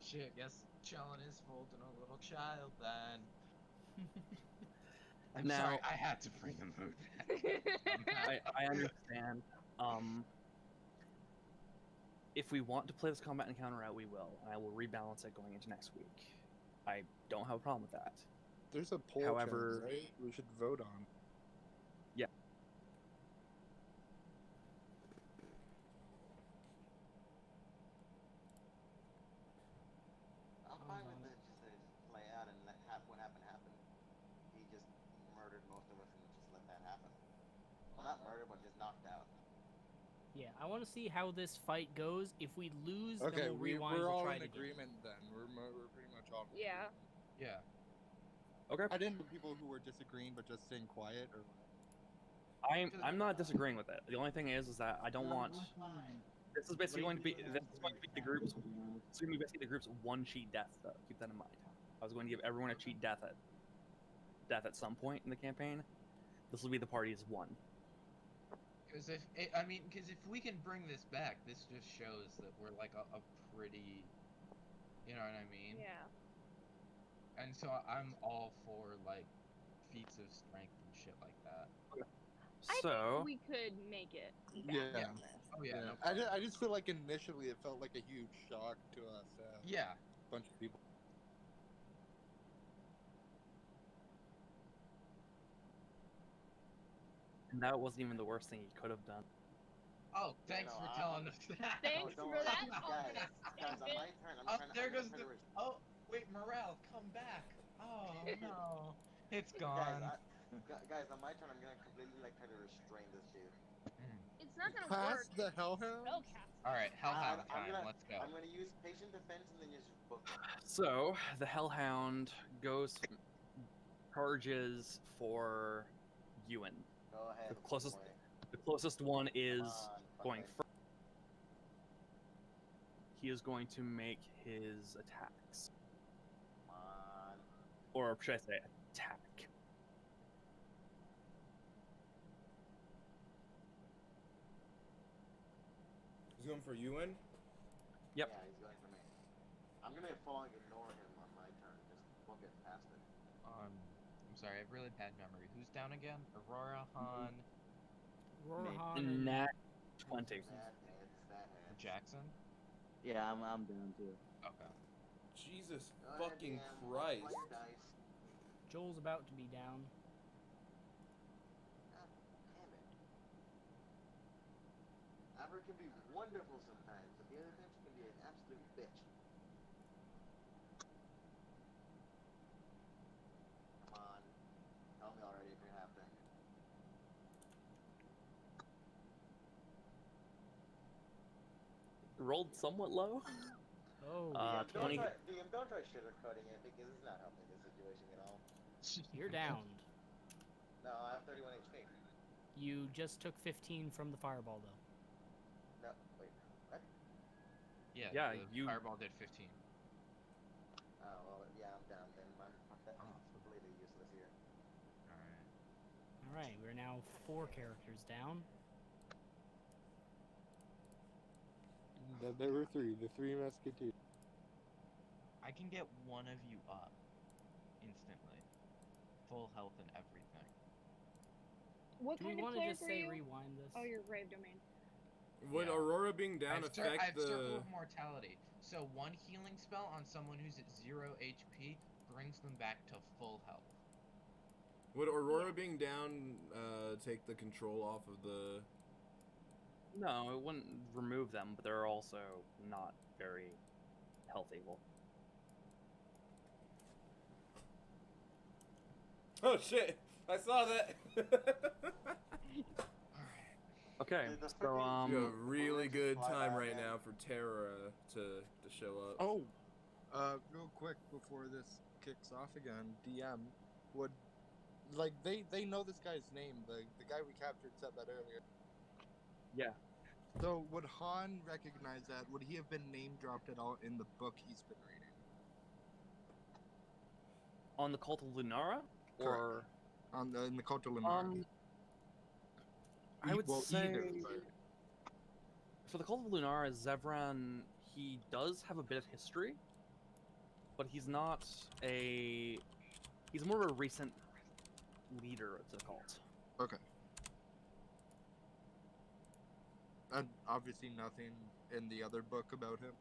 Shit, guess Chillin is folding a little child then. I'm Now- sorry, I had to bring the mood back. I understand. If we want to play this combat encounter out, we will, and I will rebalance it going into next week. I don't have a problem with that. There's a poll However- challenge, right? We should vote on. I'm fine with it just to play out and let what happened happen. He just murdered most of us and just let that happen. Well, not murdered, but just knocked out. Yeah, I want to see how this fight goes. If we lose, Okay, then we'll rewind. we're we'll all try in it again. agreement then. We're pretty much all. In Yeah. agreement. Yeah. Okay. I didn't know people who were disagreeing but just staying quiet or what. I'm not disagreeing with it. The only thing is that I don't want. This is basically going to be the groups. It's going to be basically the group's one cheat death, though. Keep that in mind. I was going to give everyone a cheat death at some point in the campaign. This will be the party's one. Because if we can bring this back, this just shows that we're like a pretty, you know what I mean? Yeah. And so I'm all for like feats of strength and shit like that. I So think we could make it. Yeah. back from this. Oh yeah. Yeah. No I problem. just feel like initially it felt like a huge shock to us. Yeah. A bunch of people. and that wasn't even the worst thing he could have done. Oh, thanks no, for I- telling us that. Thanks don't for worry. that Guys, on my turn, I'm Oh, trying to. there I'm goes trying the. to Oh, wait, morale, come back. Oh no, it's guys, gone. guys, on my turn, I'm gonna completely like try to restrain this dude. It's not gonna Past work. the Hellhound? Spellcast. All right, Hellhound I'm time. gonna, Let's go. I'm gonna use patient defense and then just book him. So the Hellhound charges for Ewan. Go ahead. The closest one is going fucker. first. He is going to make his attacks, Come on. or should I say attack? He's going for Ewan. Yep. Yeah, he's going for me. I'm gonna fall and ignore him on my turn. Just book it past it. I'm sorry, I have really bad memory. Who's down again? Aurora, Han, Rohan and Nat 20. That hits. Jackson. Yeah, I'm down too. Okay. Jesus Go ahead, fucking DM. Christ. Roll your dice. Joel's about to be down. God damn it. Amber can be wonderful sometimes, but the other times she can be an absolute bitch. Come on. Tell me already if you have to. Rolled somewhat low. Oh, DM, 20. don't try sugarcoating it because it's not helping the situation at all. you're downed. No, I have 31 HP. You just took 15 from the fireball, though. No, wait. What? Yeah. Yeah, the you- Fireball did 15. Oh, well, yeah, I'm down then. I'm Oh. completely useless here. All right. All right, we're now 4 characters down. Then there were 3. The 3 Musketeers. I can get one of you up instantly, full health and everything. What Do we kind of want to player just are say you? rewind this? Oh, you're Grave Domain. Would Yeah. Aurora being down I affect have the? Circle of Mortality. So one healing spell on someone who's at 0 HP brings them back to full health. Would Aurora being down take the control off of the? No, it wouldn't remove them, but they're also not very healthy. Well, Oh shit! I saw that. Alright. okay. The So freaking- You have a the really bullets just good fly time by right again. now for Terra to show up. Oh, real quick before this kicks off again, DM would like they know this guy's name. The guy we captured said that earlier. Yeah. So would Han recognize that? Would he have been name dropped at all in the book he's been reading? On the Cult of Lunara, or In the Cult of Lunar. I would say either, but- for the Cult of Lunara, Zevran, he does have a bit of history, but he's not a. He's more of a recent leader of the cult. Okay. And obviously nothing in the other book about him.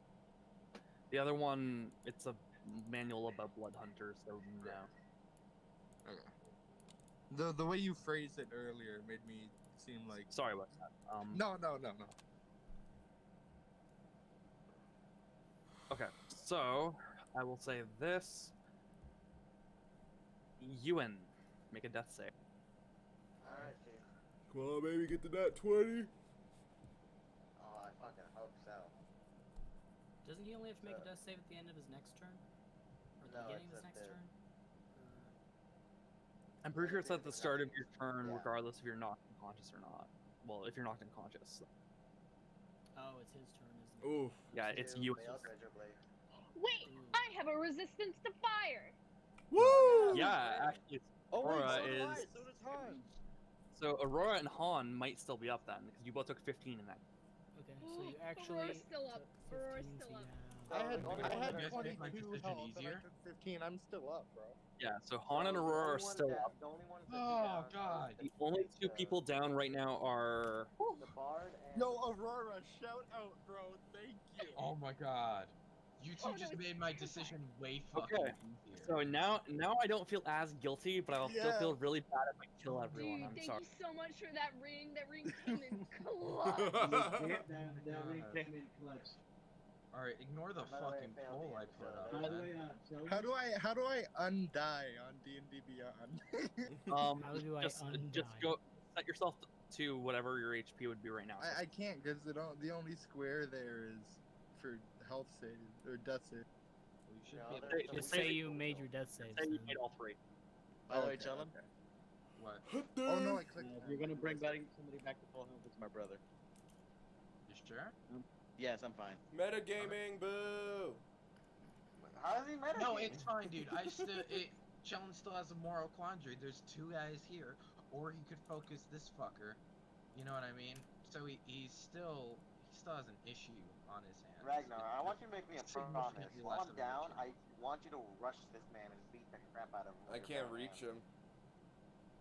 The other one, it's a manual about blood hunters, so no. Okay. The way you phrased it earlier made me seem like. Sorry about that. No. Okay, so I will say this. Ewan, make a death save. Alright, Chief. Come on, baby, get to that 20. Oh, I fucking hope so. Doesn't he only have to make a death save at the end of his next turn? Or at the No, beginning of it's his at next the- turn? I'm pretty sure it's at the start of your turn, Yeah. regardless if you're knocked unconscious or not. Well, if you're knocked unconscious. Oh, it's his turn, isn't it? Oof. Yeah, it's You, you. Male Treasure Blade. Wait, I have a resistance to fire. Woo! Yeah, actually, Oh wait, Aurora so do I. is. So does Han. So Aurora and Han might still be up then, because you both took 15 in that. Okay, so you actually Aurora's still up. took Aurora's 15, still so up. you I have- had the only one that makes 22 decision health and I easier? took 15. I'm still up, bro. Yeah, so Han and So the Aurora only are ones still that- up. The only ones that Oh, go down God. is The only it's, two people down right now are. the Bard and Yo, Aurora, shout out, bro. Thank you. Oh my god. You two Oh, no, just it's made my terrifying. decision way fucking Okay, easier. So now I don't feel as guilty, but I'll still Yeah. feel really bad if I kill everyone. Dude, I'm thank sorry. you so much for that ring. That ring came in clutch. That ring came in clutch. Alright, ignore the By the way, fucking it failed poll the I end, put so up. there By the you man. way, How do I undie on D&D Beyond? How do I just undie? go set yourself to whatever your HP would be right now. I can't because the only square there is for health save or death save. We should No, be able there's to some Just Say say that- you made your death saves. Say you then. made all three. By the way, Okay, gentlemen, okay. What? Oh no, I clicked. if you're gonna bring somebody back to full health, it's my brother. You sure? yes, I'm fine. Metagaming, boo! How does he meta? No, it's fine, dude. Sheldon still has a moral quandary. There's two guys here, or he could focus this fucker. You know what I mean? So he still has an issue on his hands. Ragnar, I want you to make me a promise. Significantly While less I'm of an down, issue. I want you to rush this man and beat the crap out of him. I can't reach him.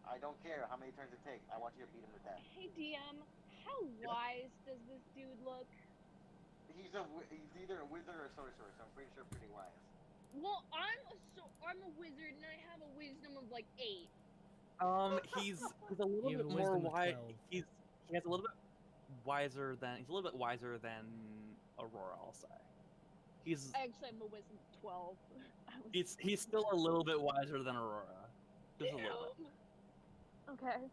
I don't care how many turns it takes. I want you to beat him to death. Hey DM, how wise does this dude look? He's either a wizard or a sorcerer, so I'm pretty sure pretty wise. Well, I'm a wizard and I have a wisdom of like 8. He's a little You have bit a more wisdom of wise. 12. He has a little bit wiser than Aurora. I'll say. He's I actually have a wisdom of 12. I was- he's still a little bit wiser than Aurora. Just a little bit. Okay.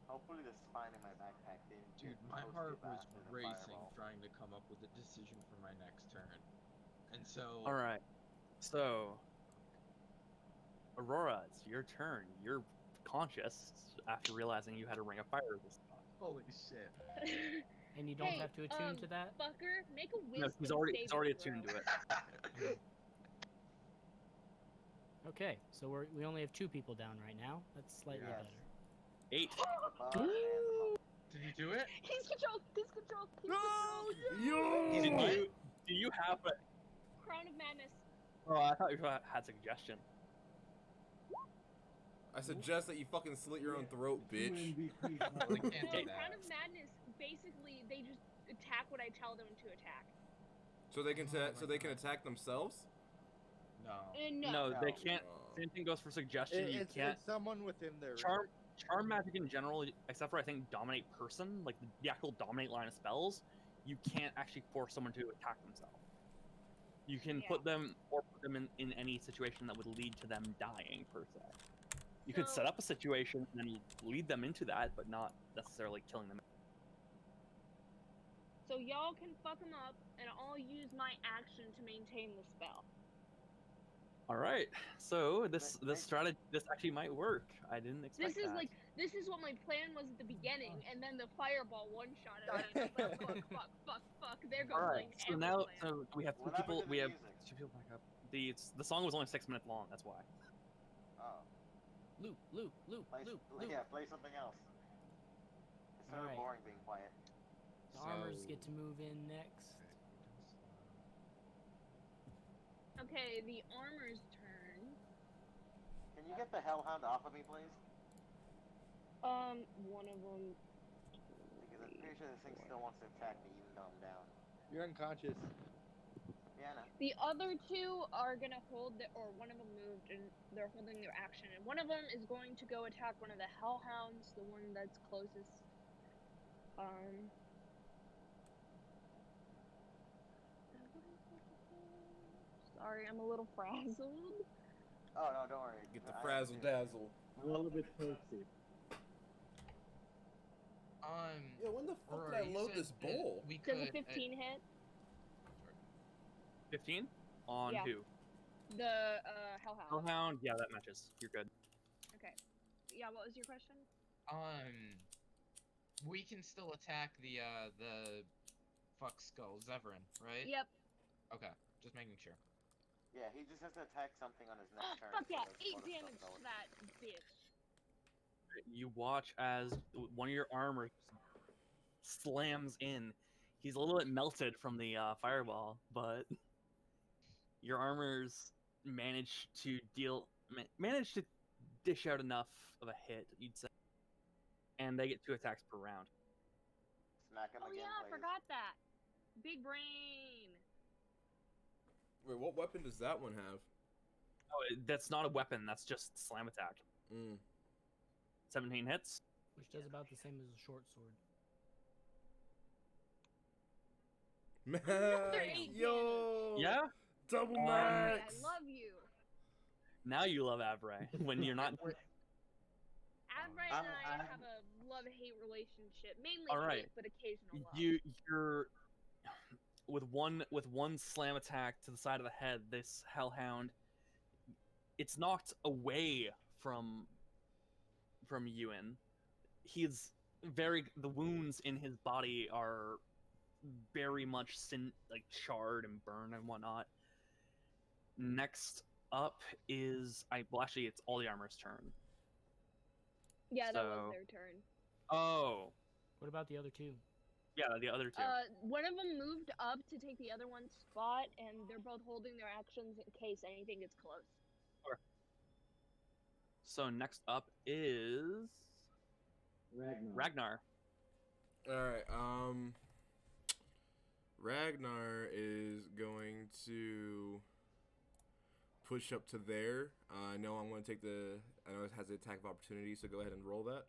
Hopefully the spine in my backpack didn't Dude, get my toasted heart was after the racing fireball. trying to come up with a decision for my next turn. And so All right. So, Aurora, it's your turn. You're conscious after realizing you had a ring of fire resistance. holy shit. And you don't Hey, have to attune to that? Fucker, make a No, wisdom he's already saving attuned throw. to it. Okay, so we only have 2 people down right now. That's slightly Yes. better. 8. Bard and the monk. Did you do it? He's controlled. He's controlled. He's controlled. Do you have a? Crown of Madness. Oh, I thought you had suggestion. I suggest that you fucking slit your own throat, bitch. Well, they can't No, do Crown that. of Madness. Basically, they just attack what I tell them to attack. So they can Oh my God. attack themselves. No. No. No, they No. can't. Same thing goes for suggestion. You can't. It's someone within their Charm magic in general, except for I think dominate person, like the actual dominate line of spells, you can't actually force someone to attack themselves. You can Yeah. put them in any situation that would lead to them dying per se. You could So- set up a situation and then lead them into that, but not necessarily killing them. So y'all can fuck them up, and I'll use my action to maintain the spell. All right, so this Right. strategy actually might work. I didn't expect This is that. this is what my plan was at the beginning, and then the fireball one-shot at me. And I was like, fuck. There goes All right, like so every now plan. so we have two What happened people. to the We have music? 2 people back up. The song was only 6 minutes long. That's why. Oh. Loop. Play something else. It's so Alright. boring being quiet. The armors get to move in next. Okay, the armor's turn. Can you get the Hellhound off of me, please? One of them. Because I'm pretty sure this thing still wants to attack me even though I'm down. You're unconscious. Yeah, I know. The other two are gonna hold or one of them moved and they're holding their action, and one of them is going to go attack one of the Hellhounds, the one that's closest. Sorry, I'm a little frazzled. Oh no, don't worry. Get the I frazzle understand. dazzle. I'm a little bit toasty. Yeah, when the fuck Aurora, did I you load said this that bowl? We Does could. a 15 hit? 15 on Yeah. who? The Hellhound. Hellhound. Yeah, that matches. You're good. Okay. Yeah, what was your question? We can still attack the fuck skull, Zevran, right? Yep. Okay, just making sure. Yeah, he just has to attack something on his next turn. Fuck so yeah! that's 8 bonus stuff damage going. to that bitch. You watch as one of your armor slams in. He's a little bit melted from the fireball, but your armors manage to dish out enough of a hit, you'd say, and they get 2 attacks per round. Smack him Oh again, yeah, I please. forgot that. Big brain. Wait, what weapon does that one have? Oh, that's not a weapon. That's just slam attack. 17 hits. Which does about the same as a short sword. Another 8 Yo! Yeah. Double Avray, max! I love you. Now you love Avray when you're not. Avray and I have a love-hate relationship. Mainly All right. hate, but occasional love. You're with one slam attack to the side of the head. This Hellhound, it's knocked away from Ewan. The wounds in his body are very much charred and burned and whatnot. Next up is actually it's all the armor's turn. Yeah, that was their turn. Oh. What about the other two? Yeah, the other two. One of them moved up to take the other one's spot, and they're both holding their actions in case anything gets close. Okay. So next up is Ragnar. Alright, Ragnar is going to push up to there. I know I'm going to take I know it has the attack of opportunity, so go ahead and roll that.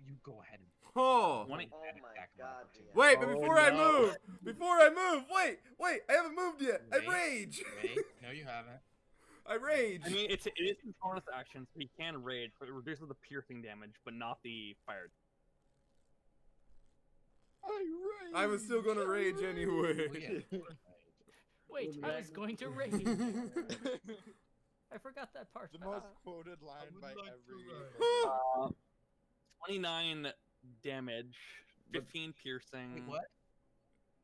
You go ahead and. Oh! Oh my god. Wait, but before I move! Wait! I haven't moved yet! I rage! Wait, no you haven't. I rage! I mean, it is his bonus action, so he can rage, but it reduces the piercing damage, but not the fire. I was still gonna rage anyway. Wait, I was going to rage. I forgot that part. The most quoted line by every. 29 damage, 15 piercing. Wait, what?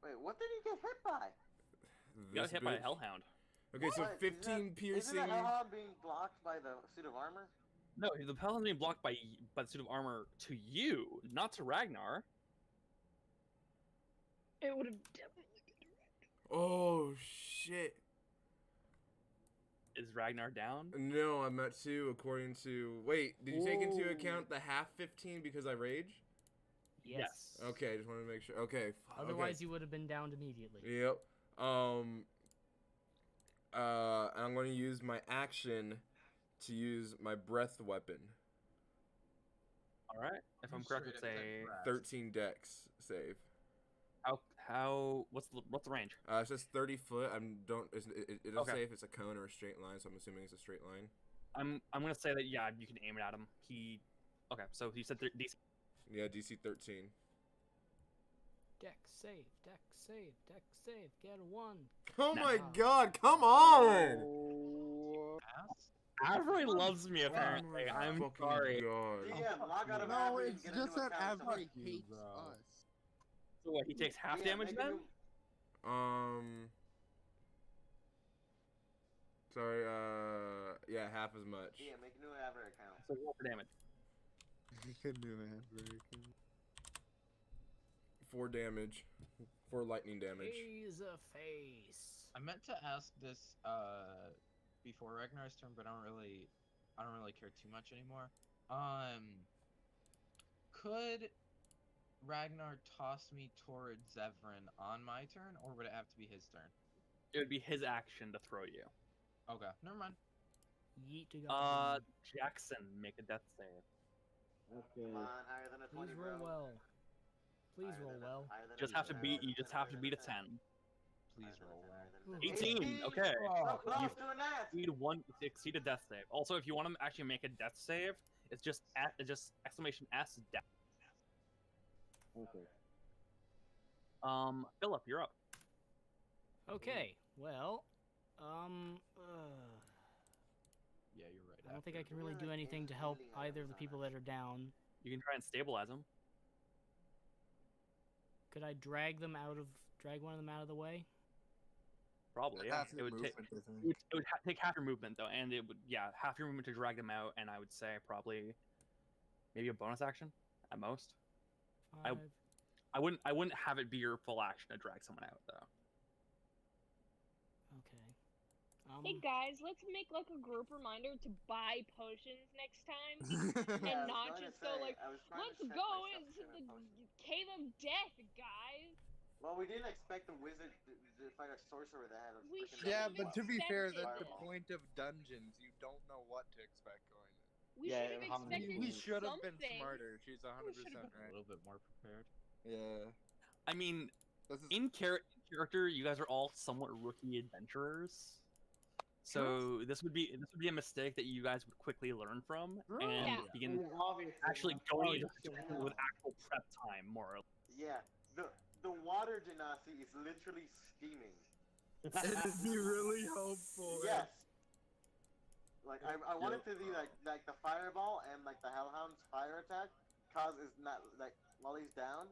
Wait, what did he get hit by? You got hit by a Hellhound. Okay, so What? 15 piercing. Isn't the Hellhound being blocked by the suit of armor? No, the Hellhound's being blocked by the suit of armor to you, not to Ragnar. It would have definitely been direct. Oh shit. Is Ragnar down? No, I'm at 2 according to. Wait, did you take into account the half 15 because I rage? Yes. Okay, just wanted to make sure. Okay. Otherwise, you would have been downed immediately. Yep. I'm going to use my action to use my breath weapon. All right. If I'm correct, it's a 13 dex save. What's the range? It's just 30 foot. It doesn't Okay. say if it's a cone or a straight line, so I'm assuming it's a straight line. I'm gonna say that yeah, you can aim it at him. Okay, so he said DC. Yeah, DC 13. Dex save, dex save, dex save. Get a 1. Oh my god, come on! Avery loves me apparently. I'm sorry. No, it's just that Avery hates us. So what? He takes half damage then? Sorry, yeah, half as much. Yeah, make a new Avery account. So roll for damage. You can do Avery. 4 damage. 4 lightning damage. Laser face. I meant to ask this before Ragnar's turn, but I don't really care too much anymore. Could Ragnar toss me towards Zevran on my turn, or would it have to be his turn? It would be his action to throw you. Okay, never mind. Yeet to go. Jackson, make a death save. Okay. Come on, higher than a 20, Please bro. roll well. Please Higher roll than a- well. higher than a Just have to 10, beat. higher You than just have to higher beat a than 10. Please Higher than roll a 10, well. higher than a 10. 18. Okay. So close You to a nat. exceed a death save. Also, if you want to actually make a death save, it's just exclamation S death. Okay. Philip, you're up. Okay, well, Yeah, you're right. I don't think I can You're really do like anything to help healing items either of the on people us. that are down. You can try and stabilize him. Could I drag one of them out of the way? Probably, yeah. Half It your would take. movement, I think. It would take half your movement though, and it would half your movement to drag them out, and I would say probably maybe a bonus action at most. I- 5. I wouldn't have it be your full action to drag someone out though. Okay. Hey guys, let's make like a group reminder to buy potions next time, Yeah, I and was not going to just go say, like, I was trying to let's check go myself into to the get a potion. cave of death, guys. Well, we didn't expect the wizard to fight a sorcerer that had a We freaking Yeah, should've but to be fair, that's the expected point of dungeons. You don't know what to expect going in. We Yeah, should have how many expected We should have been something. smarter. She's We 100% should have been a right. little bit more prepared. Yeah. I mean, This is in character, you guys are all somewhat rookie adventurers. So this would be a mistake that you guys would quickly learn from and Yeah. begin Obviously, actually going into the situation with actual prep time, more or less. Yeah, the water genasi is literally steaming. It'd be really helpful. Yes. Like I want it to be like the fireball and like the hellhound's fire attack, cause it's not like while he's down,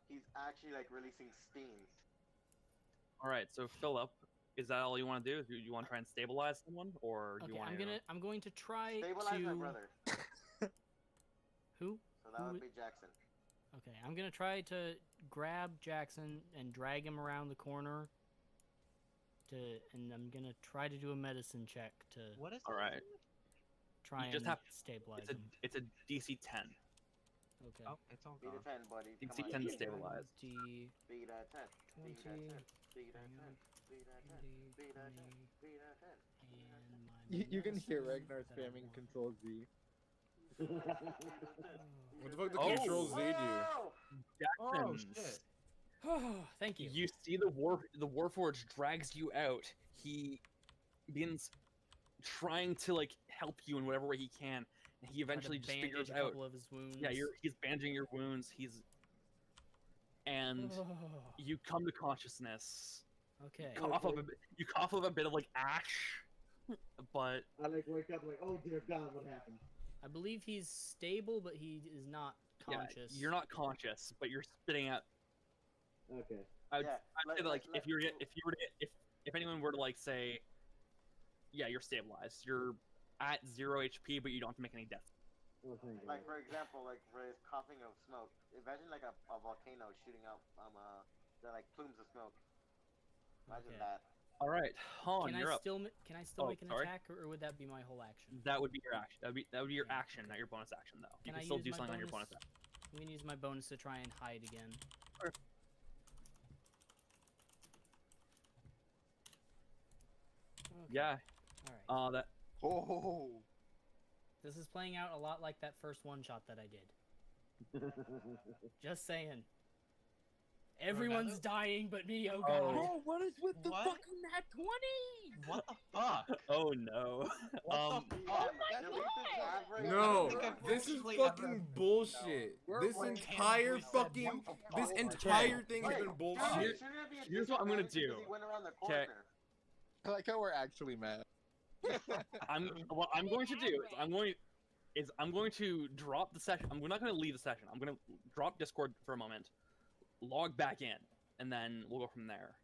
he's actually like releasing steam. All right, so Philip, is that all you want to do? Do you want to try and stabilize someone, or do Okay, you want I'm going to try Stabilize my to. brother. Who? So that would be Jackson. Okay, I'm gonna try to grab Jackson and drag him around the corner. And I'm gonna try to do a medicine check to What is All right. try You just and have- stabilize It's a him. it's a DC 10. Okay. Oh, it's all Beat gone. a 10, buddy. DC Come on. 10 to stabilize. D Beat a 10. Beat a 10. 20, Beat a 10. Beat a 10. Beat a 10. Beat a 10. and my You can hear medicine Ragnar that I spamming want. Control Z. What the fuck did Oh. Control Z do? Whoa! Oh Jackson's. shit! Thank you. You see the Warforged drags you out. He begins trying to like help you in whatever way he can. And he Try to eventually just bandage figures a out. couple of his wounds. Yeah, he's bandaging your wounds. And you come to consciousness. Okay. You cough up a bit of like ash, but I like wake up like, oh dear God, what happened? I believe he's stable, but he is not conscious. yeah, you're not conscious, but you're spitting out. Okay. I'd Yeah, say that, like if anyone were to like say, yeah, you're stabilized. You're at 0 HP, but you don't have to make any death. Oh, thank God. Like for example, like for his coughing of smoke. Imagine like a volcano shooting out the like plumes of smoke. Imagine Okay. that. All right, Han, Can you're I up. still Oh, make an sorry. attack, or would that be my whole action? That would be your action. That would be your Yeah, action, okay. not your bonus action, though. You Can can I still use do my something on your bonus? bonus action. I'm gonna use my bonus to try and hide again. Sure. Okay. Yeah. All right. That. Oh. This is playing out a lot like that first one shot that I did. Just saying. Everyone's dying but me. Oh god. Bro, what is with the What? fucking nat 20? What the fuck? Oh no. What the Yeah, fuck? delete the tab right No, now. I don't think I've this is actually fucking ever- bullshit. We're This like entire said, fucking, what the this fuck? entire thing has Wait, been no, bullshit. shouldn't it be a Here's what I'm gonna disadvantage because do. He went around the 'Kay. corner. I like how we're actually mad. What I'm going to do is I'm going to drop the session. I'm not going to leave the session. I'm going to drop Discord for a moment, log back in, and then we'll go from there.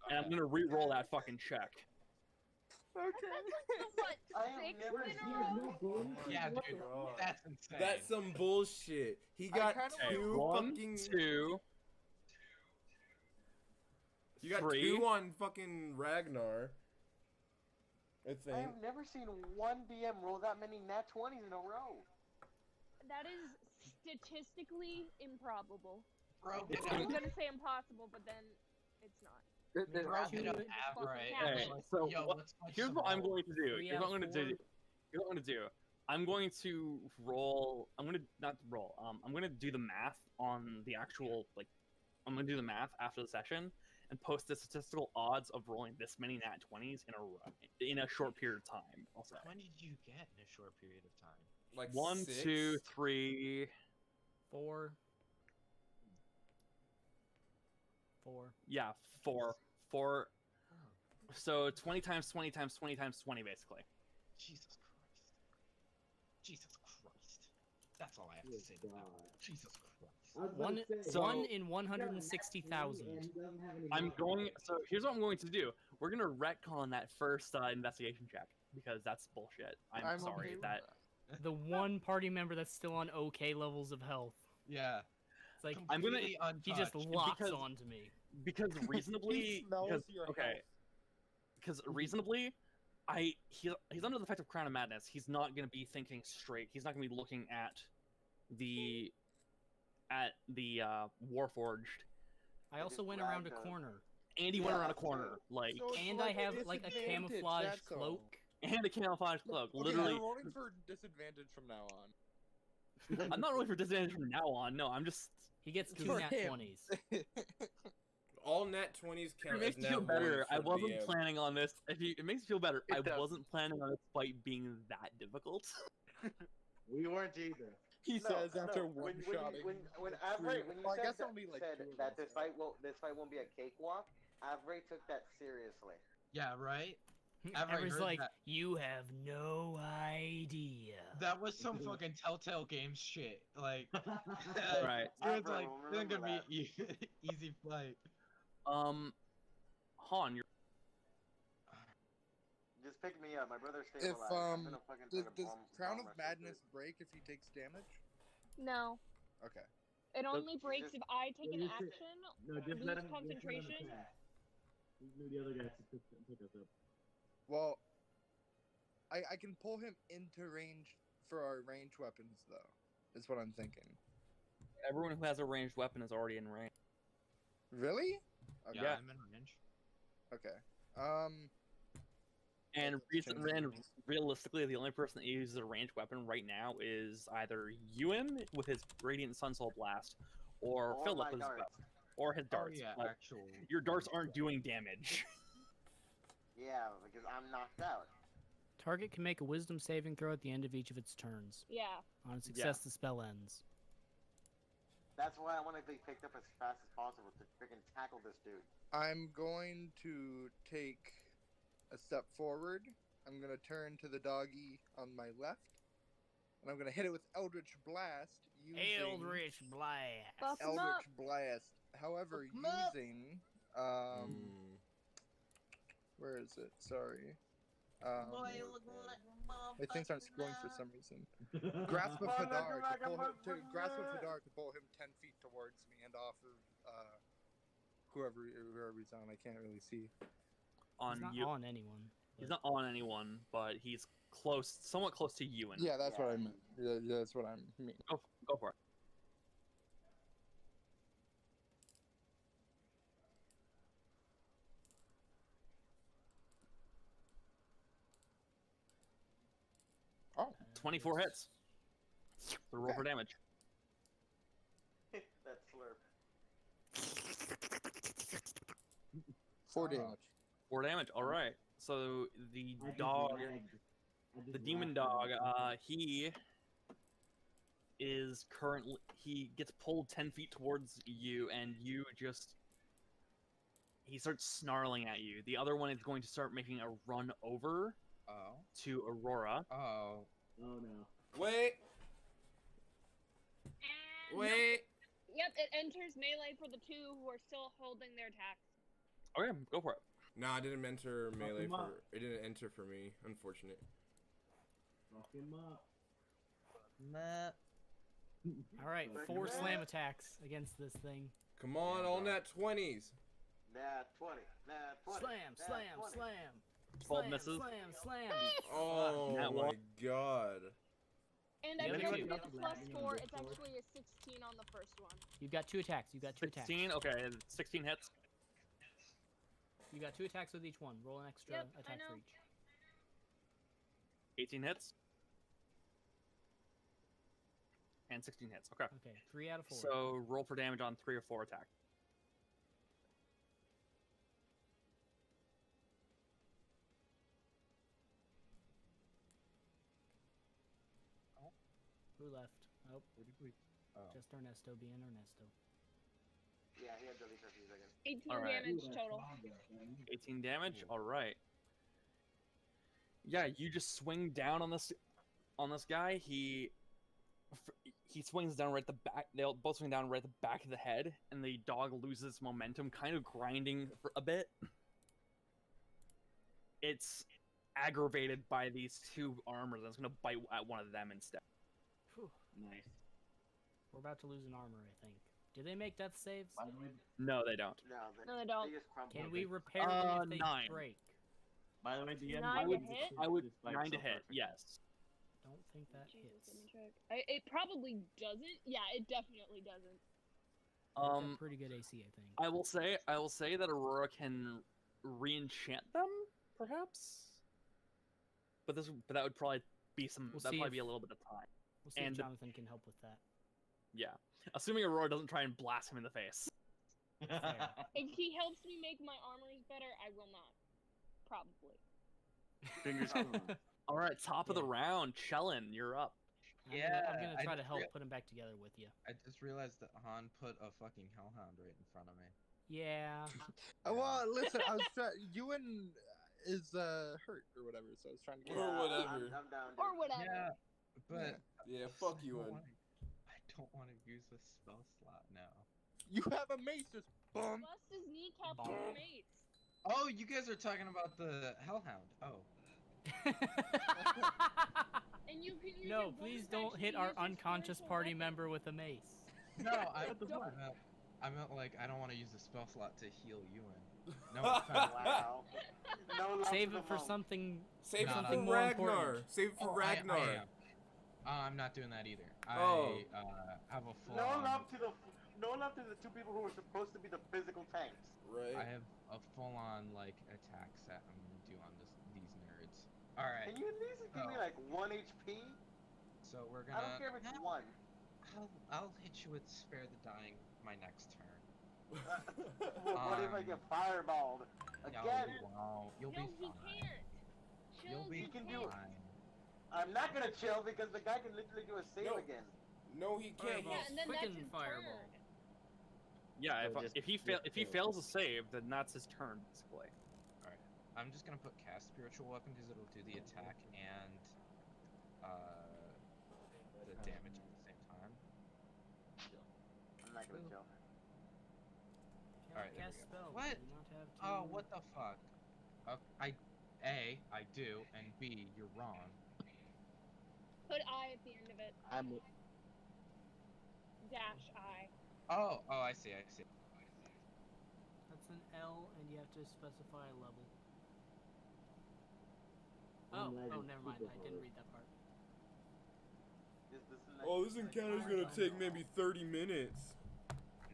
And I'm going to re-roll that fucking check. That's like I what, have 6 never in a seen row? Yeah, dude, that's insane. That's some bullshit. He I got kinda Okay, two 1, fucking. 2, You got 3. 2 on fucking Ragnar. I I think. have never seen one DM roll that many nat 20s in a row. That is statistically improbable. Bro, I was gonna say impossible, but then it's not. bro, get up, Just fucking Avray. cat. Okay, Like, so yo, what- let's punch here's some what I'm rolls. going to do. 3 Here's out what of I'm going to 4. do. Here's what I'm going to do. I'm going to roll. I'm going to not roll. I'm going to do the math on the actual I'm going to do the math after the session and post the statistical odds of rolling this many nat 20s in a short period of time. I'll say. How many did you get in a short period of time? Like 1, 6? 2, 3. 4. 4. Yeah, 4. 4. So 20 times 20 times 20 times 20, basically. Jesus Christ. Jesus Christ. That's all I have to say to that. Jesus Christ. One, So- 1 in 160,000. I'm going. So here's what I'm going to do. We're gonna retcon that first investigation check because that's bullshit. I'm sorry okay with that. The one party member that's still on okay levels of health. Yeah. It's like I'm gonna- Completely he just untouched. locks because- onto me. Because reasonably, smells because, your okay, health. because reasonably, he's under the effect of Crown of Madness. He's not gonna be thinking straight. He's not gonna be looking at the Warforged. I also went around a corner. And he went around a corner, like, So it's And like I a have like a disadvantage, camouflage that's all. cloak. and a camouflage cloak. Okay, Literally, I'm rolling for disadvantage from now on. I'm not rolling for disadvantage from now on. No, I'm just. He gets 2 For nat him. 20s. All nat 20s count It makes as me nat feel better. 1s I for wasn't DM. planning on this. It makes me feel better. It I does. wasn't planning on this fight being that difficult. We weren't either. He says after one shotting. When Avray, when you Well, I said, guess that, only like said 2 of that us, this fight won't be a cakewalk, Avray took that seriously. Yeah, right? I've already Everyone's heard like, that. you have no idea. That was some fucking Telltale Games shit. Like, Right. it was Avray like, will this is gonna remember be easy fight. Han, you're Just pick me up. My brother's If stabilized. I'm gonna fucking try does to bomb Crown of rush this Madness dude. break if he takes damage? No, Okay. it only breaks just- if I take an you should- action, No, just lose let him concentration. attack. Maybe the other guys to pick us up. Well, I can pull him into range for our range weapons though. Is what I'm thinking. everyone who has a ranged weapon is already in range. Really? Okay. Yeah, I'm in range. Okay. And Change the rules. realistically, the only person that uses a ranged weapon right now is either Ewan with his Radiant Sun Soul Blast, or Or Philip my with his darts. bow, or his darts. Oh, yeah, but actual. your darts aren't doing damage. Yeah, because I'm knocked out. Target can make a wisdom saving throw at the end of each of its turns. Yeah. On success, the spell ends. That's why I want to be picked up as fast as possible to freaking tackle this dude. I'm going to take a step forward. I'm going to turn to the doggy on my left. And I'm going to hit it with Eldritch Blast using Eldritch Blast. Buff him up. Eldritch Blast. However, Fuck 'em up. using Mm. where is it? Sorry. My things aren't scrolling for some reason. Grasp of Hadar to pull him Grasp of Hadar to pull him 10 feet towards me and off of whoever he's on. I can't really see. On He's not you, on anyone. he's not on anyone, but he's close, somewhat close to Ewan. Yeah, that's what Yeah. I meant. Yeah, that's what I mean. Go for it. Oh, 24 hits. The roll Okay. for damage. That slurp. 4 damage. 4 damage. All right. So the I just dog, lagged. I just the demon lagged. dog, he is currently, he gets pulled 10 feet towards you, and you just, he starts snarling at you. The other one is going to start making a run over Oh. to Aurora. Oh. Oh no. Wait, And wait. Yep, it enters melee for the two who are still holding their attacks. Okay, go for it. No, I didn't enter melee him up. for. It didn't enter for me. Unfortunate. Fuck him up. Nah. All right, 4 slam attacks against this thing. Come on, all nat 20s. Nat 20. Nat 20. Slam, nat slam, 20. slam. 12 Slam, misses. slam, slam. Oh Nat my one. god. And The I other failed two. to get a +4. It's actually a 16 on the first one. You've got 2 attacks. You've got 2 attacks. 16. Okay, 16 hits. You got 2 attacks with each one. Roll an extra Yep, I attack for know. each. 18 hits. And 16 hits. Okay. Okay, 3 out of 4. So roll for damage on 3 or 4 attack. Who left? Oh, Where did we? Oh. just Ernesto being Ernesto. Yeah, he had delete for a few seconds. 18 All right. damage total. 18 damage. All right. Yeah, you just swing down on this guy. He swings down right at the back. They'll both swing down right at the back of the head, and the dog loses momentum, kind of grinding for a bit. It's aggravated by these 2 armors, and it's gonna bite at one of them instead. Whew. Nice. We're about to lose an armor, I think. Do they make death saves? No, they don't. No, No, they don't. just crumble. Can we repair them if they 9. break? By the way, DM, 9 to hit? I would 9 to hit. Yes. Don't think that Jesus, hits. let me check. It probably doesn't. Yeah, it definitely doesn't. Got pretty good AC, I think. I will say that Aurora can re-enchant them, perhaps. But that would probably be We'll that'd see probably be if- a little bit of time. We'll see and if the- Jonathan can help with that. Yeah, assuming Aurora doesn't try and blast him in the face. Fair. If he helps me make my armors better, I will not. Probably. Fingers crossed. All right, top of the Yeah. round, Chellin, you're up. I'm Yeah, gonna I try to just help rea- put him back together with you. I just realized that Han put a fucking hellhound right in front of me. Yeah. Well, listen, I was trying. Ewan is hurt or whatever, so I was trying to get. Or whatever. I'm down. Or whatever. Yeah, but Yeah, fuck I you, don't and wanna- I don't want to use the spell slot now. You have a mace, just bum. Bust his kneecap with your mace. Oh, you guys are talking about the hellhound. Oh. And you can use No, your please bonus don't action hit to our use your unconscious spiritual party weapon. member with a mace. No, I meant like I don't want to use the spell slot to heal Ewan. No offense. Wow. No love Save to it the for monk. something. Save No, it no, something for more Ragnar. important. Save it for Oh, I Ragnar. am. I'm not doing that either. Oh. I have a full. No love to the 2 people who were supposed to be the physical tanks. Right. I have a full-on like attack set I'm gonna do on these nerds. All right. Can you at least give me Oh. like 1 HP? So we're gonna. I don't care if it's 1. I'll hit you with spare the dying my next turn. What if I get fireballed again? No, wow, you'll No, be he fine. can't. You'll Chill, be He can do it. fine. I'm not gonna chill because the guy can literally do a save No. again. No, he can't. Fireball. Yeah, He's and then that's Quicken his fireball. turn. Yeah, So just- if he fails a save, then that's his turn basically. I'm just gonna put cast spiritual weapon because it'll do the attack and the damage at the same time. I'm not gonna chill. Cannot Alright, there we cast go. spells. What? Do not have Oh, to- what the fuck? I do, and B, you're wrong. Put I at the end of it. I'm. Dash I. Oh, I see. That's an L, and you have to specify a level. I'm Oh, lagging never mind. super I didn't hard. read that part. Is this the Oh, next- this encounter's gonna take maybe 30 minutes.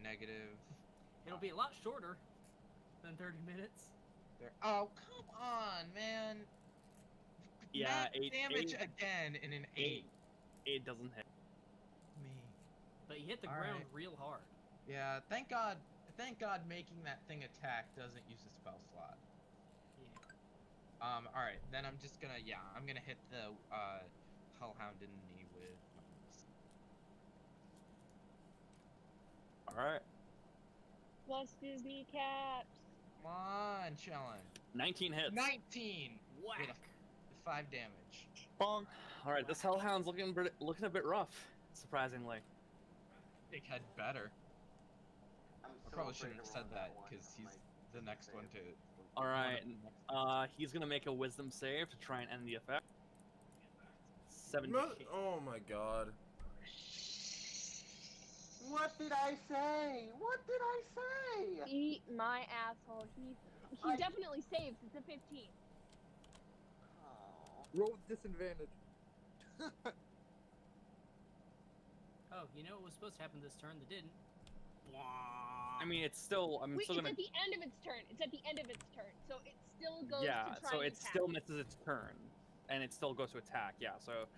Negative. It'll be a lot shorter than 30 minutes. There. Oh, come on, man. Yeah, Max 8 damage again in an 8. 8 doesn't hit. Me. But you hit the All ground right. real hard. Yeah, thank God making that thing attack doesn't use the spell slot. Yeah. Alright, then I'm just gonna, I'm gonna hit the, Hellhound in the knee with my mace. All right, Bust his kneecaps. Come on, Chellin. 19 hits. 19! Whack! With 5 damage. Bonk. All right, this hellhound's looking a bit rough, surprisingly. Big head better. I'm I so probably afraid shouldn't have to said roll that, one because on he's my the next one to... All right, one of he's gonna make a wisdom save to try and end the effect. 17. Oh my god. What did I say? What did I say? Eat My asshole. He definitely saves. It's a 15. Oh. Roll with disadvantage. Oh, you know what was supposed to happen this turn that didn't? I mean, it's still. I'm Wait, still it's gonna. at the end of its turn. It's at the end of its turn, so it still goes Yeah, to try so and it attack. still misses its turn, and it still goes to attack. Yeah. So,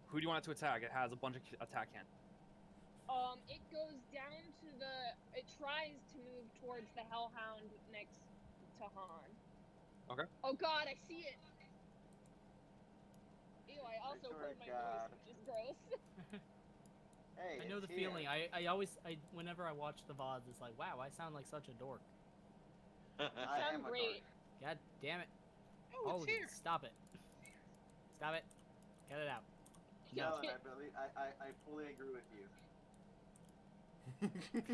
who do you want it to attack? It has a bunch of attack hint. It goes down to the. It tries to move towards the Hellhound next to Han. Okay. Oh God, I see it. Ew, I also swear heard to my voice, God. which is gross. Hey, I know it's the here. feeling. Whenever I watch the VODs, it's like, wow, I sound like such a dork. You I sound am a great. God damn it. Oh, All it's of you, here. stop it. Stop it. Get it out. No. Alan, I believe I fully agree with you.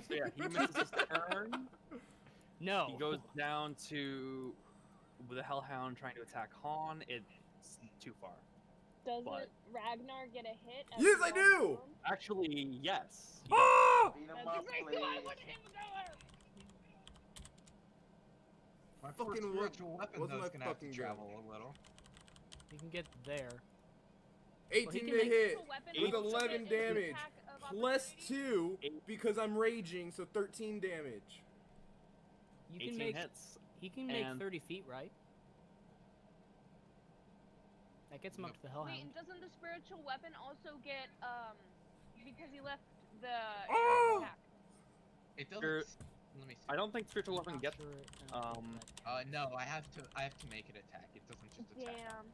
So yeah, he misses his turn. No. He goes down to with the Hellhound trying to attack Han. It's too far. Doesn't But- Ragnar get a hit? as Yes, he I walks do! through 'em? Actually, yes. He does. Ah! Beat him That's up, exactly why I please. wanted him to go there. My Fucking first what- spiritual weapon what's though my is gonna have to fucking travel a little. You can get there. 18 can to make hit Spiritual weapon with also 11 get an damage. attack of Plus opportunity? 2 because I'm raging, so 13 damage. You 18 can make. hits. He can make and- 30 feet, right? That gets him up to the Wait, Hellhound. and doesn't the spiritual weapon also get because he left the Oh! attack? It doesn't. Sure. Let me see. I don't think spiritual weapon Not gets. sure it, um, No, I have to make it attack. It doesn't just attack. Damn.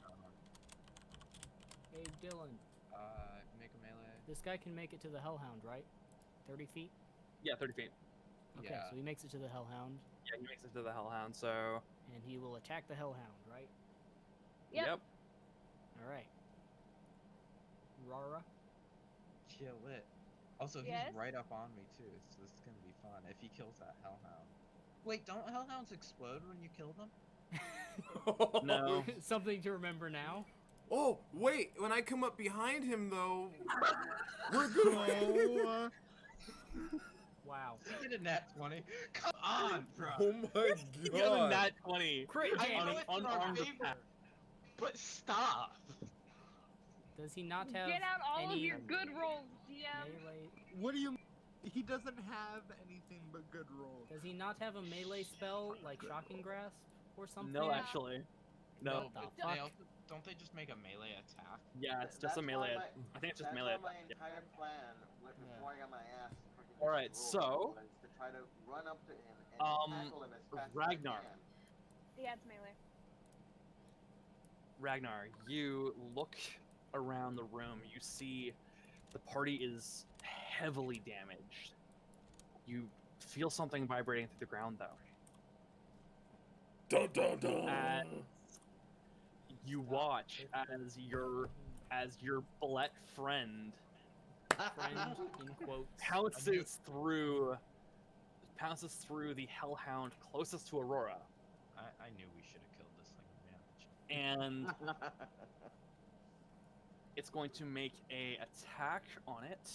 Hey, Dylan. Make a melee. This guy can make it to the Hellhound, right? 30 feet? Yeah, 30 feet. Okay, Yeah. so he makes it to the Hellhound, Yeah, he makes it to the Hellhound. So. and he will attack the Hellhound, right? Yep. Alright. Rara? Kill it. Also, Yes? he's right up on me too, so this is gonna be fun if he kills that hellhound. Wait, don't hellhounds explode when you kill them? No. Something to remember now. Oh, wait, when I come up behind him though, we're good. Wow. He did a nat 20. Come on, bro. Oh my He got a god. nat 20. Crit I jam! know an it's in our unarmed favor, attack. but stop. Does he not have Get out all of any your good rolls, DM. melee? What do you? He doesn't have anything but good rolls. Does he not have a melee spell like Shocking Grasp or something? No, actually. No. What the but fuck? they also, don't they just make a melee attack? Yeah, it's just a That's melee. why I think it's just That's melee. why my Yeah. entire plan before I got my ass freaking Alright, rolled so- was to try to run up to him and tackle him as fast Ragnar. as I can. Yeah, it's melee. Ragnar, you look around the room. You see the party is heavily damaged. You feel something vibrating through the ground, though. Dun dun dun. As you watch as your bullet friend Friend, in quotes. pounces through the hellhound closest to Aurora, I knew we should have killed this thing, man. and it's going to make a attack on it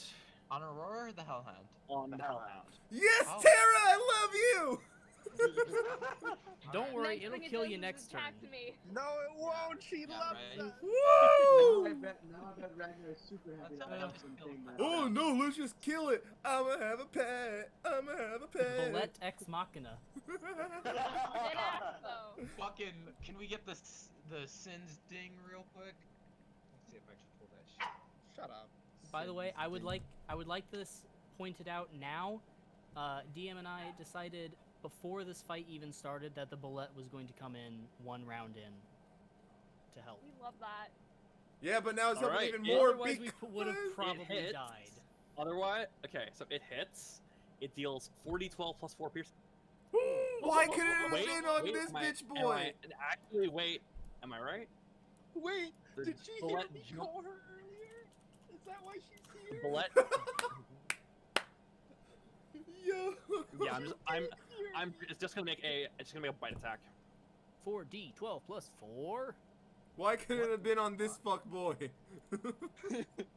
On Aurora or the hellhound? on the The hellhound. Yes, Oh. Tara, I love you. Don't worry, Next it'll thing it kill does you is next turn. attack me. No, it won't. She Yeah, loves right. us. Woo! Now I bet Ragnar is super happy That's that how I I something killed that. Oh no, let's just kill it. I'ma have a pet. I'ma have a pet. Bullet Ex Machina. Dead ass, though. Fucking, can we get the sins ding real quick? Let's see if I can pull that shit. Shut up. By the way, I would like this pointed out now. DM and I decided before this fight even started that the bullet was going to come in one round in to help. We love that. Yeah, but now it's helping Alright, even yeah. more Otherwise, we would have because- probably hits. died. Otherwise, okay, so it hits. It deals 4d12 plus 4 piercing. Why couldn't it have Wait, been on wait, this am I- bitch am boy? I- actually, wait. Am I right? Wait, The did she hear bullet me jump- call her earlier? Is that why she's here? Bullet. Yo. Yeah, I'm it's just gonna make a bite attack. 4d12 plus 4. Why couldn't it have been on this fuck boy?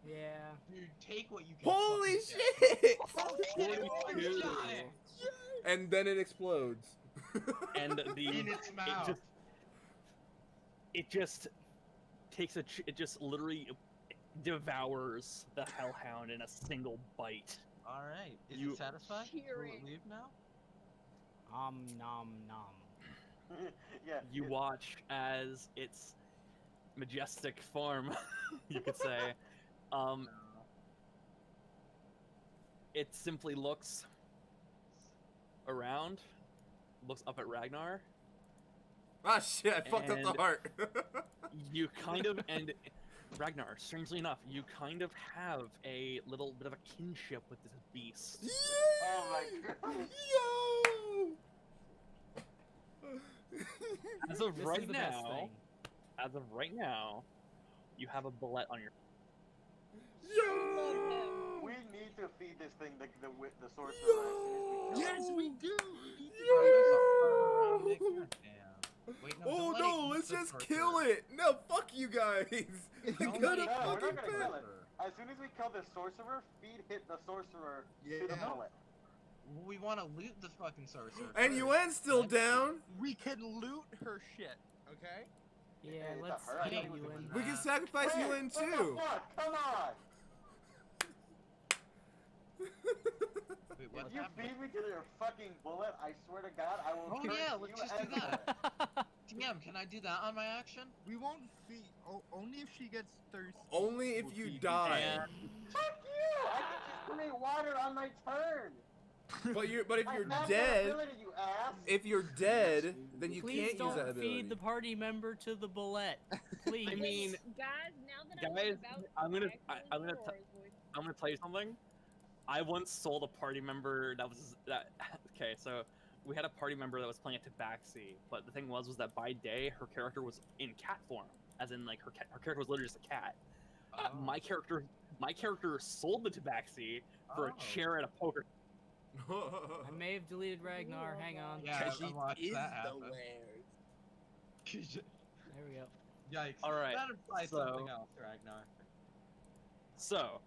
Yeah. Dude, take what you can. Holy fucking get. shit! Oh, shit, one shot it. And then it explodes. and In its mouth. it just takes it just literally devours the hellhound in a single bite. All right. Is You- it satisfied? Will Cheering. it leave now? Nom nom. Yeah. You watch as its majestic form, you could say, it simply looks around, looks up at Ragnar. Ah shit! I fucked up And- the heart. You kind of, and Ragnar, strangely enough, you kind of have a little bit of a kinship with this beast. Oh my god. Yo! As of This right is the best now, thing. as of right now, you have a bullet on your. Yo! We need to feed this thing the sorcerer as Yo! soon as we kill it. Yes, we do. Wait, no, Oh don't let no, it let's eat the just sorcerer. kill it! No, fuck you guys! We Don't got let a it No, we're fucking not gonna pet! kill it. As soon as we kill the sorcerer, hit the sorcerer to the Yeah. bullet. We want to loot the fucking sorcerer. And first. Yuen's still Then- down! We can loot her shit, okay? Yeah, Hey, let's her, I get thought he was you doing in. We can Nah. sacrifice Wait, Yuen what too! the fuck? Come on! Wait, what If you happened? feed me to your fucking bullet, I swear to God, I will Oh, curse yeah, you let's just do and the that. bullet. TM, can I do that on my action? We won't feed. Only if she gets thirsty. Only if we'll you feed you. die. Fuck you! I can just create water on my turn! But if I you're have that dead, ability, you ass! if you're dead, then you Please can't use that don't ability. feed the party member to the bullet. Please. I mean, guys, now that guys, I'm about I'm gonna- to actually I'm gonna do Aurora's voice. I'm gonna tell you something. I once sold a party member that was that. Okay, so we had a party member that was playing a Tabaxi, but the thing was that by day her character was in cat form, as in like her character was literally just a cat. Oh. My character sold the Tabaxi for a Oh. chair at a poker. I may have deleted Ragnar. Hang on. Yeah, Because I she watched is that the happen. wares. There we go. Yikes. All right, That implies so- something else, Ragnar. So,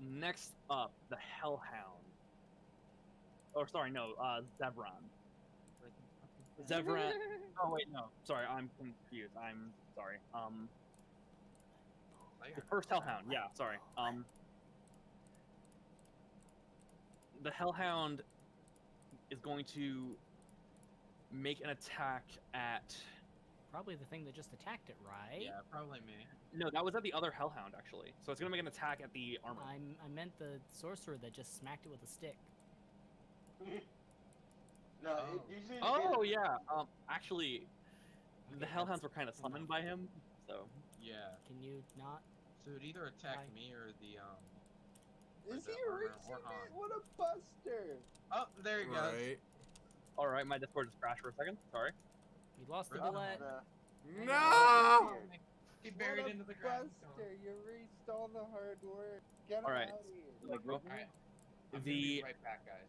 next up, the Hellhound. Oh, sorry, no, Zevran. Zevran. Oh wait, no, sorry, I'm confused. I'm sorry. The first Hellhound. Yeah, sorry. The Hellhound is going to make an attack at. Probably the thing that just attacked it, right? Yeah, probably me. No, that was at the other Hellhound actually. So it's gonna make an attack at the armor. I meant the sorcerer that just smacked it with a stick. No, Oh. it usually. Oh yeah. Actually, the Hellhounds were kind of summoned by him. So Yeah. Can you not? So it'd either attack Right. me or the Is the he armor reaching or it? Han. What a buster! Oh, there he goes. Right. all right, my Discord just crashed for a second. Sorry. You lost the Oh, bullet. No! He buried What a into the ground. buster! You erased all the hard work. Get him Alright. out of here. Like, real- Alright. I'm gonna The be right back, guys.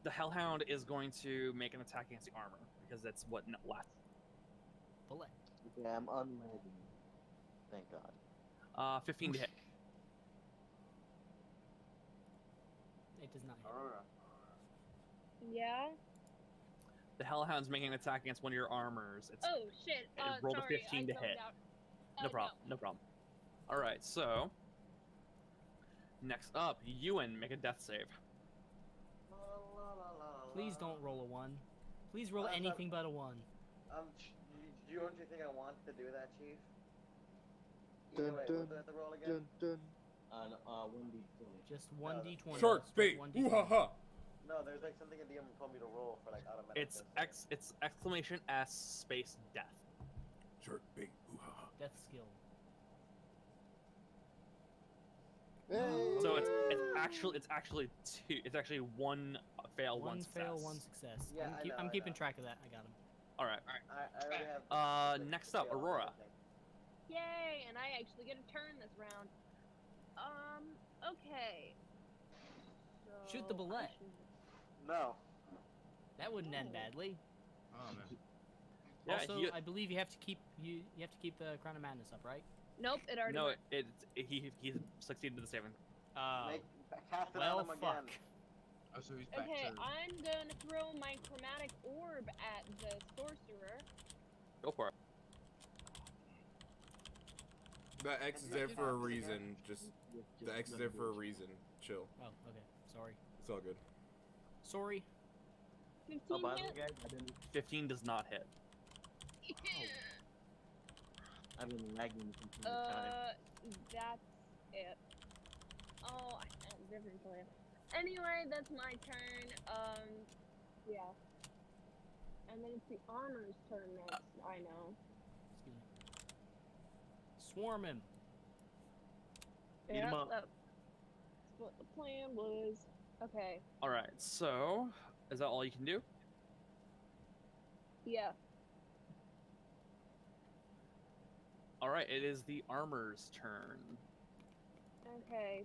the Hellhound is going to make an attack against the armor because that's what last. Bullet. Okay, I'm unlagging. Thank God. 15 to hit. It does not hit. Aurora. Yeah. The Hellhound's making an attack against one of your armors. It's Oh shit. rolled a Sorry, 15 I to zoned hit. out. no problem. No problem. All right, so next up, Ewan, make a death save. Please don't roll a 1. Please roll anything but a 1. Do you think I want to do that, Chief? Dun, Wait, dun, what do I have to roll again? Dun dun. On 1d20. Just 1d20. Shark Just bait! 1d20. Ooh ha ha! No, there's like something in DM told me to roll for like automatic. It's exclamation S space death. Shark bait! Ooh ha ha! Death skill. Hey! So it's actually two. It's actually one fail, one One success. fail, one success. Yeah, I'm, I know, I'm I keeping know. track of that. I got him. All right. I already have. Next up, fail on Aurora. everything. Yay! And I actually get a turn this round. Okay. Shoot the So, bullet. No. That wouldn't end badly. Oh man. Yeah, also, you- I believe you have to keep the Crown of Madness up, right? Nope, it already No, worked. he succeeded the saving. Cast it well, on him fuck. again. Oh, so he's back Okay, to... I'm gonna throw my chromatic orb orb at the sorcerer. Go for it. The X is there for a reason. Just the X is there for a reason. Chill. Oh, okay. Sorry. It's all good. Sorry. 15 hit. 15 does not hit. I've been lagging since the time. That's it. Oh, I found a different plan. Anyway, that's my turn. Yeah. And then it's the armor's turn next. I know. Excuse me. Swarm him. Beat him up. That's what the plan was. Okay. All right. So, is that all you can do? Yeah. All right. It is the armor's turn. Okay.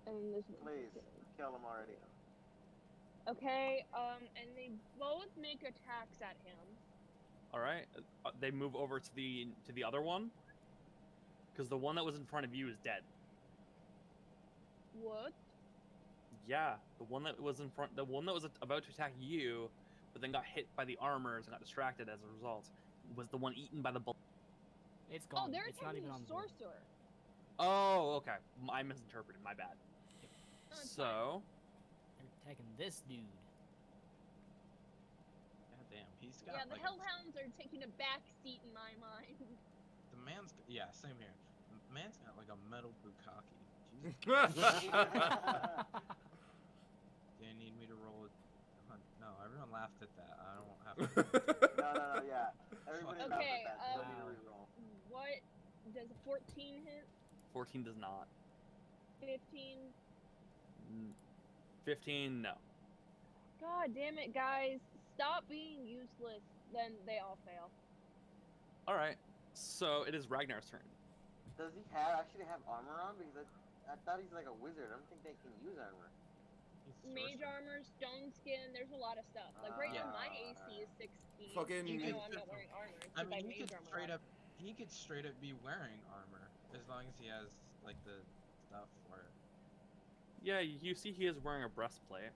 And this. Please, kill him already. Okay. And they both make attacks at him. All right. They move over to the other one, because the one that was in front of you is dead. What? Yeah, the one that was in front, the one that was about to attack you, but then got hit by the armors and got distracted as a result, was the one eaten by the bullet. It's gone. Oh, they're it's not attacking even the on the board. sorcerer. Oh, okay. I misinterpreted. My bad. No, it's So, They're attacking this dude. God damn, he's got Yeah, the like Hellhounds are taking a back seat in my mind. the man's yeah, same here. Man's got like a metal bukkake. Jesus. They need me to roll it. No, everyone laughed at that. I don't have to. No, yeah. Everybody laughed Okay, at that. Don't need to reroll. What does 14 hit? 14 does not. 15? 15, no. God damn it, guys. Stop being useless. Then they all fail. All right. So, it is Ragnar's turn. Does he actually have armor on? Because I thought he's like a wizard. I don't think they can use armor. Mage armor, stone skin, there's a lot of stuff. Like right now my AC is 16. Fucking- Even though I'm not wearing armor. It's I 'cause mean, have mage armor on. he could straight up be wearing armor as long as he has like the stuff for it. Yeah, you see he is wearing a breastplate.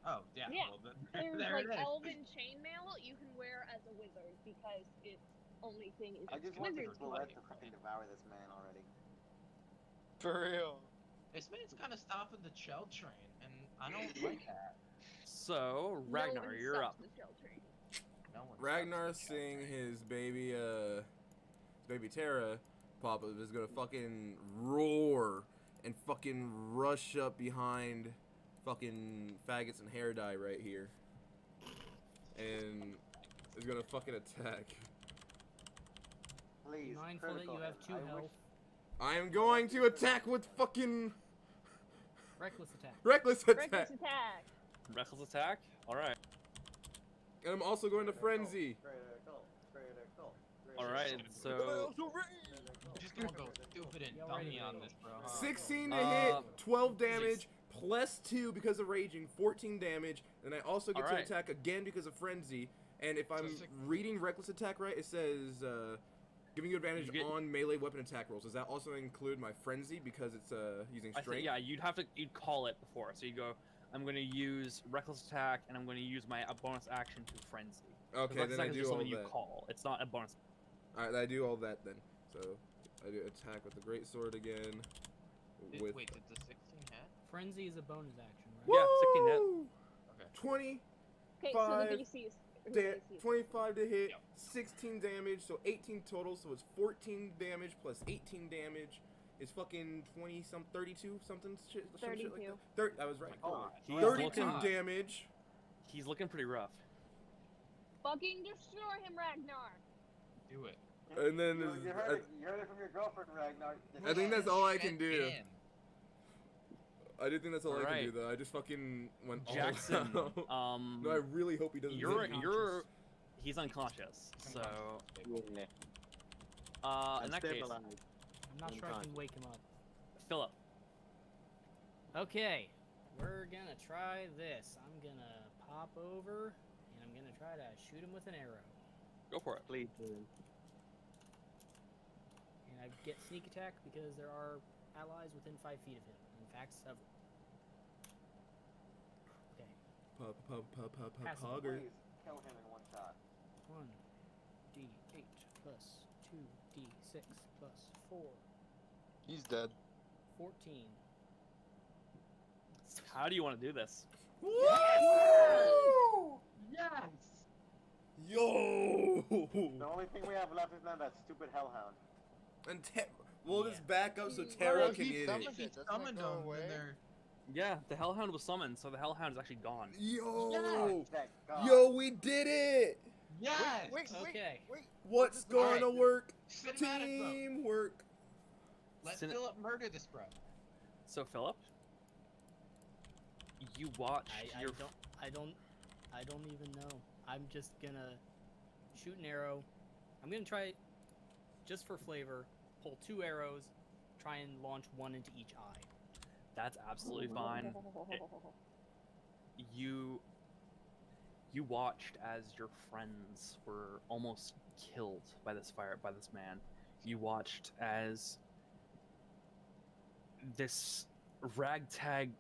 Oh yeah. Yeah. Well, There's there like it is. elven chainmail you can wear as a wizard because its only thing is I it's just want the wizard's bullet blood. to fucking devour this man already. For real. This man's kind of stopping the Chell train, and I don't like that. So, No Ragnar, one you're up. stops the shell train. No one Ragnar stops the Chell seeing train. his baby Terra pop up is gonna fucking roar and fucking rush up behind fucking faggots and hair dye right here, and is gonna fucking attack. Be Please, mindful that critical you have him. 2 I health. wish- I am going to attack with fucking Reckless attack. reckless attack, Reckless attack. Reckless attack? Alright. and I'm also going to frenzy. Critical. Alright, so. Just gonna go stupid and Yeah, already dummy on rolled. this, bro. 16 to hit, 12 damage, plus 2 because of raging, 14 damage. Then I also get to Alright. attack again because of frenzy. And if I'm six- reading reckless attack right, it says giving you advantage You get- on melee weapon attack rolls. Does that also include my frenzy because it's using I strength? think, yeah, you'd call it before. So you go, I'm going to use Reckless Attack, and I'm going to use my bonus action to Frenzy. Okay, Reckless then I Attack is do just all something you that. call. It's not a bonus. Alright, I do all that then. So I do attack with the great sword again. With Wait, did the 16 hit? Frenzy is a bonus action, right? Yeah, 16 hit. Woo! Okay. 20 Okay, so Five, the BC is. da- BC is 25 to hit, Yep. 16 damage, so 18 total, so it's 14 damage plus 18 damage is fucking 20 some 32 something shit, some shit like 32. that. I was right. Oh, He's 32 looking, damage. he's looking pretty rough. Fucking destroy him, Ragnar. Do it. And then you, there's- you heard it from your girlfriend, Ragnar. I think that's all I can do. In. I do think that's all I can Alright. do though. I just fucking went all Jackson, out. No, I really hope he doesn't. you're, hit me. he's unconscious. So, Yeah. in that case, Stabilized. I'm not sure I can wake him up. Philip. Okay, we're gonna try this. I'm gonna pop over, and I'm gonna try to shoot him with an arrow. Go for it. Please. And I get sneak attack because there are allies within 5 feet of him. In fact, several. Okay. Passive. Hugger. Please kill him in one shot. 1d8 plus 2d6 plus 4. He's dead. 14. How do you want to do this? Yes! Yo! The only thing we have left is now that stupid hellhound. And we'll Yeah. just back up so Well, Tara he can get summoned it. it. Doesn't it Summoned go them, away? and they're... Yeah, the Hellhound was summoned, so the Hellhound is actually gone. Yo! Thank God. Yo, we did it! Yes! Wait, Okay. wait. What's going to work? Cinematic vote. Teamwork. Let Cine- Philip murder this bro. So Philip, you watched I your don't even know. I'm just gonna shoot an arrow. I'm gonna try, just for flavor, pull 2 arrows, try and launch one into each eye. That's absolutely fine. You watched as your friends were almost killed by this man. You watched as this ragtag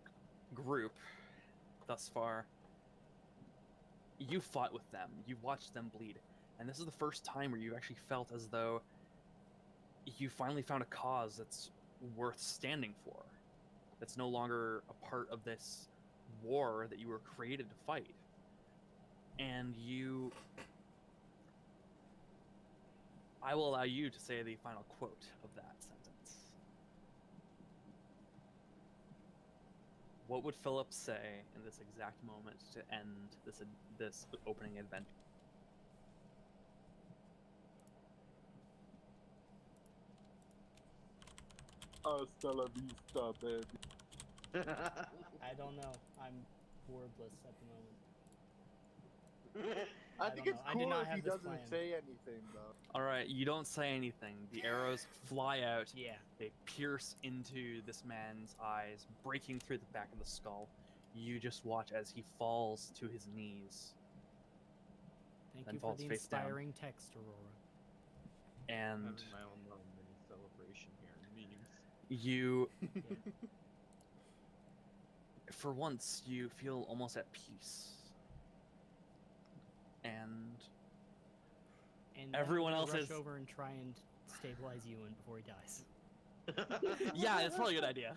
group thus far, you fought with them. You watched them bleed. And this is the first time where you actually felt as though you finally found a cause that's worth standing for. That's no longer a part of this war that you were created to fight. And I will allow you to say the final quote of that sentence. What would Philip say in this exact moment to end this opening adventure? Hasta la vista, baby. I don't know. I'm wordless at the moment. I I think don't it's know. I did cool not if he have this doesn't plan. say anything, though. Alright, you don't say anything. The arrows fly out. Yeah. They pierce into this man's eyes, breaking through the back of the skull. You just watch as he falls to his knees. Thank Then you for falls the face down. inspiring text, Aurora. And Having my own little mini celebration here. Meetings. you, Yeah. for once, you feel almost at peace. And And then everyone I'm else gonna is. rush over and try and stabilize Ewan before he dies. Yeah, it's probably a good idea.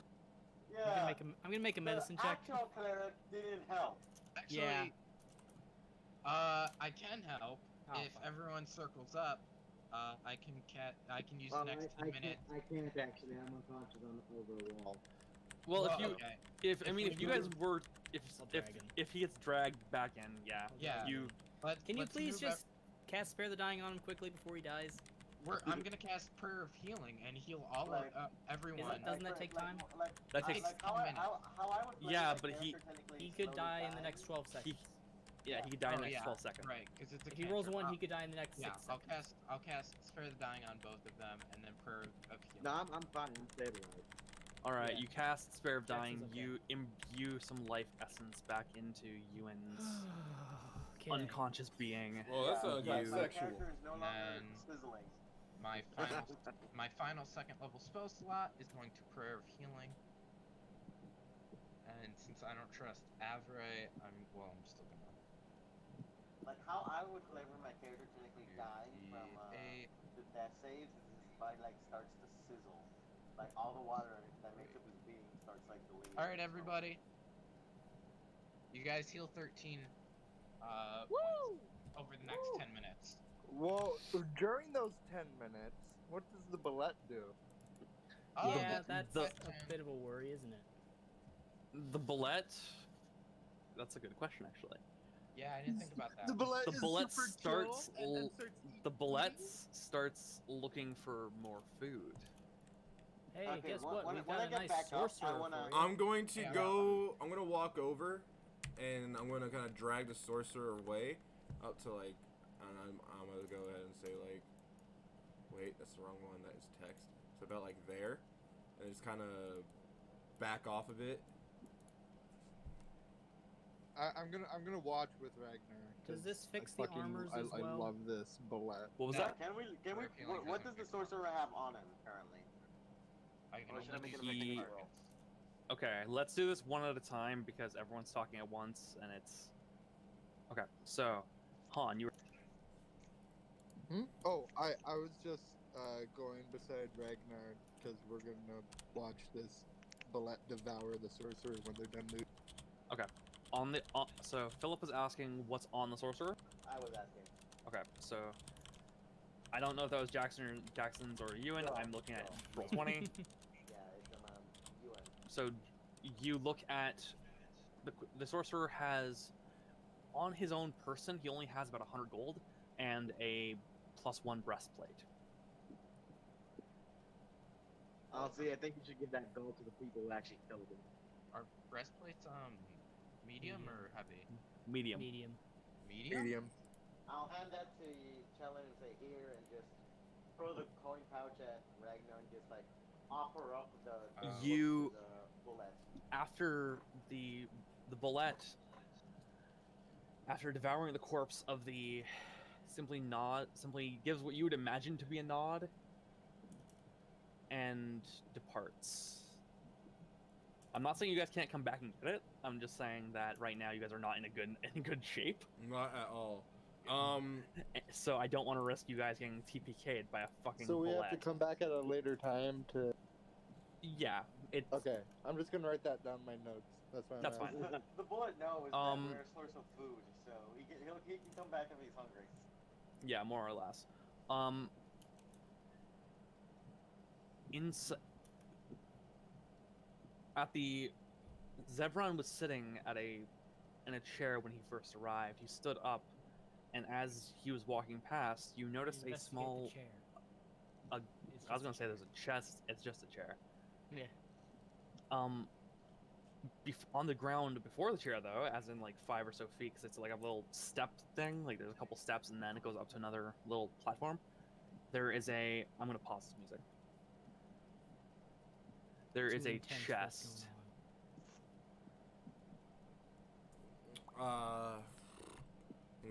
Yeah. I'm gonna make a medicine the check. actual cleric didn't help. Actually, Yeah. I can help Oh, if fuck. everyone circles up. I can use the next 10 minutes. I can't actually. I'm unconscious over a wall. Well, if okay. if you guys were, if I'll drag him. if he gets dragged back in, yeah, Yeah. you. Can you let's please move just cast Spare the Dying on him quickly before he dies? I'm gonna cast Prayer of Healing and heal all Like- of everyone. Doesn't that take time? That takes. Like how I would play Yeah, my but he- character technically He could slowly die in the dies. next 12 seconds. Yeah, he could die in Oh, the next yeah. 12 seconds. Right, because it's a If he rolls cantrip. 1, he could die in the next Yeah, 6 I'll seconds. cast Spare the Dying on both of them, and then Prayer of Healing. No, I'm fine. I'm stabilized. All right, Yeah. you cast Spare of Dying. Jackson's okay. You imbue some life essence back into Ewan's Okay. unconscious being. Well, that's Yeah, not my sexual. character is no longer And- sizzling. My final second level spell slot is going to Prayer of Healing. And since I don't trust Avray, I'm still gonna. Like how I would flavor my character technically dies from Eight. the death saves is his body like starts to sizzle. Like all the water that makes up his being starts like deleting. All right, everybody. You guys heal 13 Woo! points over the next 10 minutes. Well, during those 10 minutes, what does the bullet do? Oh, Yeah, that's the- a bit of a worry, isn't it? The bullet. That's a good question, actually. Yeah, I didn't think about that. The bullet The is bullet super starts. chill and then starts The bullet starts looking for more food. Hey, Okay, guess when- what? when- We've when got I a get nice back up, I sorcerer wanna- for you. I'm going to Yeah. go. I'm gonna walk over, and I'm gonna kind of drag the sorcerer away, up to like, and I'm gonna go ahead and say like, wait, that's the wrong one. That is text. So about like there, and just kind of back off of it. I'm gonna watch with Ragnar. Does 'cause this fix I the fucking- armors as I well? love this bullet. What was No. that? Can we? Prayer of Healing What doesn't does the fix sorcerer have on him currently? I can Or should I only make do it a He- mechanical roll? Okay, let's do this one at a time because everyone's talking at once and it's Okay, so Han, you were Oh, I was just going beside Ragnar because we're gonna watch this Bullet devour the sorcerer when they're done looting. okay. So Philip was asking what's on the sorcerer. I was asking. Okay, so I don't know if that was Jackson's or Ewan. No, I'm looking at no. roll 20. Yeah, it's UN. So you look at the sorcerer has on his own person. He only has about 100 gold and a +1 breastplate. Honestly, I think you should give that gold to the people who actually killed him. Are breastplates medium or heavy? Medium. Medium. Medium? Medium. I'll hand that to Chellen and say here, and just throw the coin pouch at Ragnar and just like offer up You- the bullet. After the bullet, after devouring the corpse of the simply gives what you would imagine to be a nod and departs. I'm not saying you guys can't come back and get it. I'm just saying that right now you guys are not in good shape. Not at all. So I don't want to risk you guys getting TPK'd by a fucking So we bullet. have to come back at a later time to. Yeah, it's Okay, I'm just gonna write that down in my notes. That's fine. That's fine. The bullet knows that we're a source of food, so he can come back if he's hungry. Yeah, more or less. At the Zebron was sitting in a chair when he first arrived. He stood up, and as he was walking past, you noticed a Investigate small. the chair. I It's was just gonna a say there's a chest. It's just a chair. Yeah. On the ground before the chair, though, as in like 5 or so feet, because it's like a little stepped thing. Like there's a couple steps, and then it goes up to another little platform. There is a. I'm gonna pause this music. There is Too a intense what's chest. going on.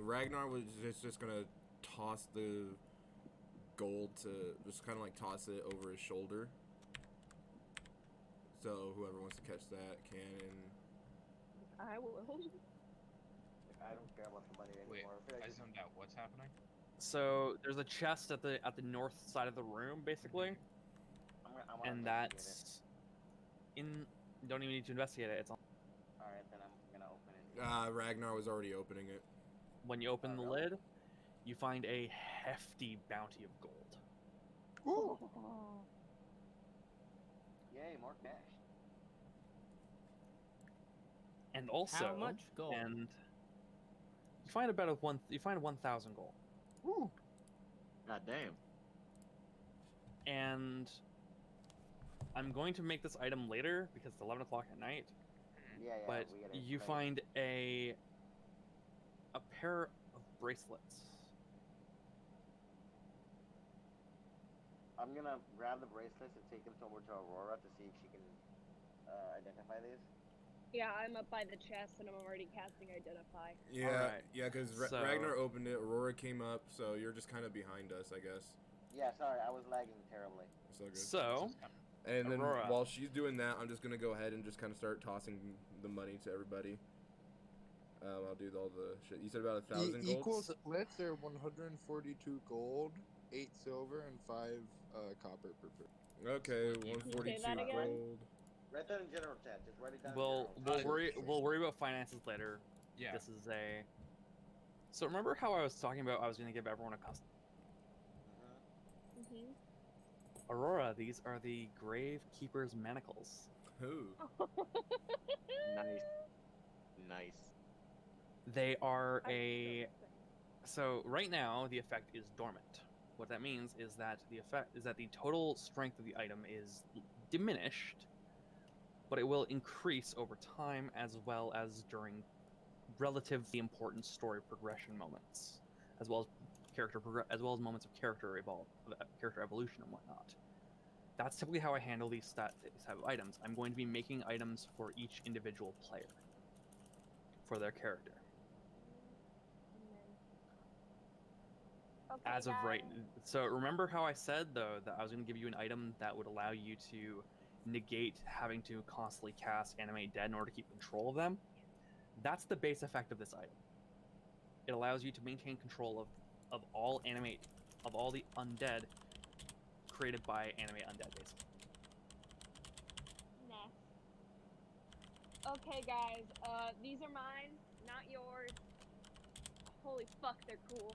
Ragnar was just gonna toss the gold to just kind of like toss it over his shoulder. So whoever wants to catch that can. I will. I don't care about the money Wait, anymore. I feel I like zoned out. What's happening? So there's a chest at the north side of the room, basically, I wanna and investigate that's in. Don't even need to investigate it. It's on. it. All right, then I'm gonna open it. Ragnar was already opening it. When you open the really? lid, you find a hefty bounty of gold. Ooh. Yay, more cash. And also, How much gold? And you find about you find 1,000 gold. Woo. God damn. And I'm going to make this item later because it's 11 o'clock at night. Yeah, But we gotta you make- find a pair of bracelets. I'm gonna grab the bracelets and take them over to Aurora to see if she can identify these. Yeah, I'm up by the chest and I'm already casting Identify. Yeah, Alright, yeah, because so- Ragnar opened it, Aurora came up, so you're just kind of behind us, I guess. Yeah, sorry, I was lagging terribly. So good. So, And then Aurora. while she's doing that, I'm just gonna go ahead and just kind of start tossing the money to everybody. I'll do all the shit. You said about 1,000 gold. Equals splits are 142 gold, 8 silver, and 5 copper per person. Okay, Can you say 142 that again? gold. Write that in general chat. Just write it down. we'll in general chat. we'll worry about finances later. Yeah. This is a. So remember how I was talking about I was going to give everyone a custom. Mhm. Aurora, these are the Grave Keeper's Manacles. Who? Nice. Nice. They are I a. don't think- So right now the effect is dormant. What that means is that the total strength of the item is diminished, but it will increase over time as well as during relatively important story progression moments, as well as moments of character evolution and whatnot. That's typically how I handle these type of items. I'm going to be making items for each individual player for their character. Okay, As of right, guys. so remember how I said though that I was going to give you an item that would allow you to negate having to constantly cast Animate Dead in order to keep control of them? That's the base effect of this item. it allows you to maintain control of all the undead created by animate undead, basically. Nah. Okay, guys. These are mine, not yours. Holy fuck, they're cool.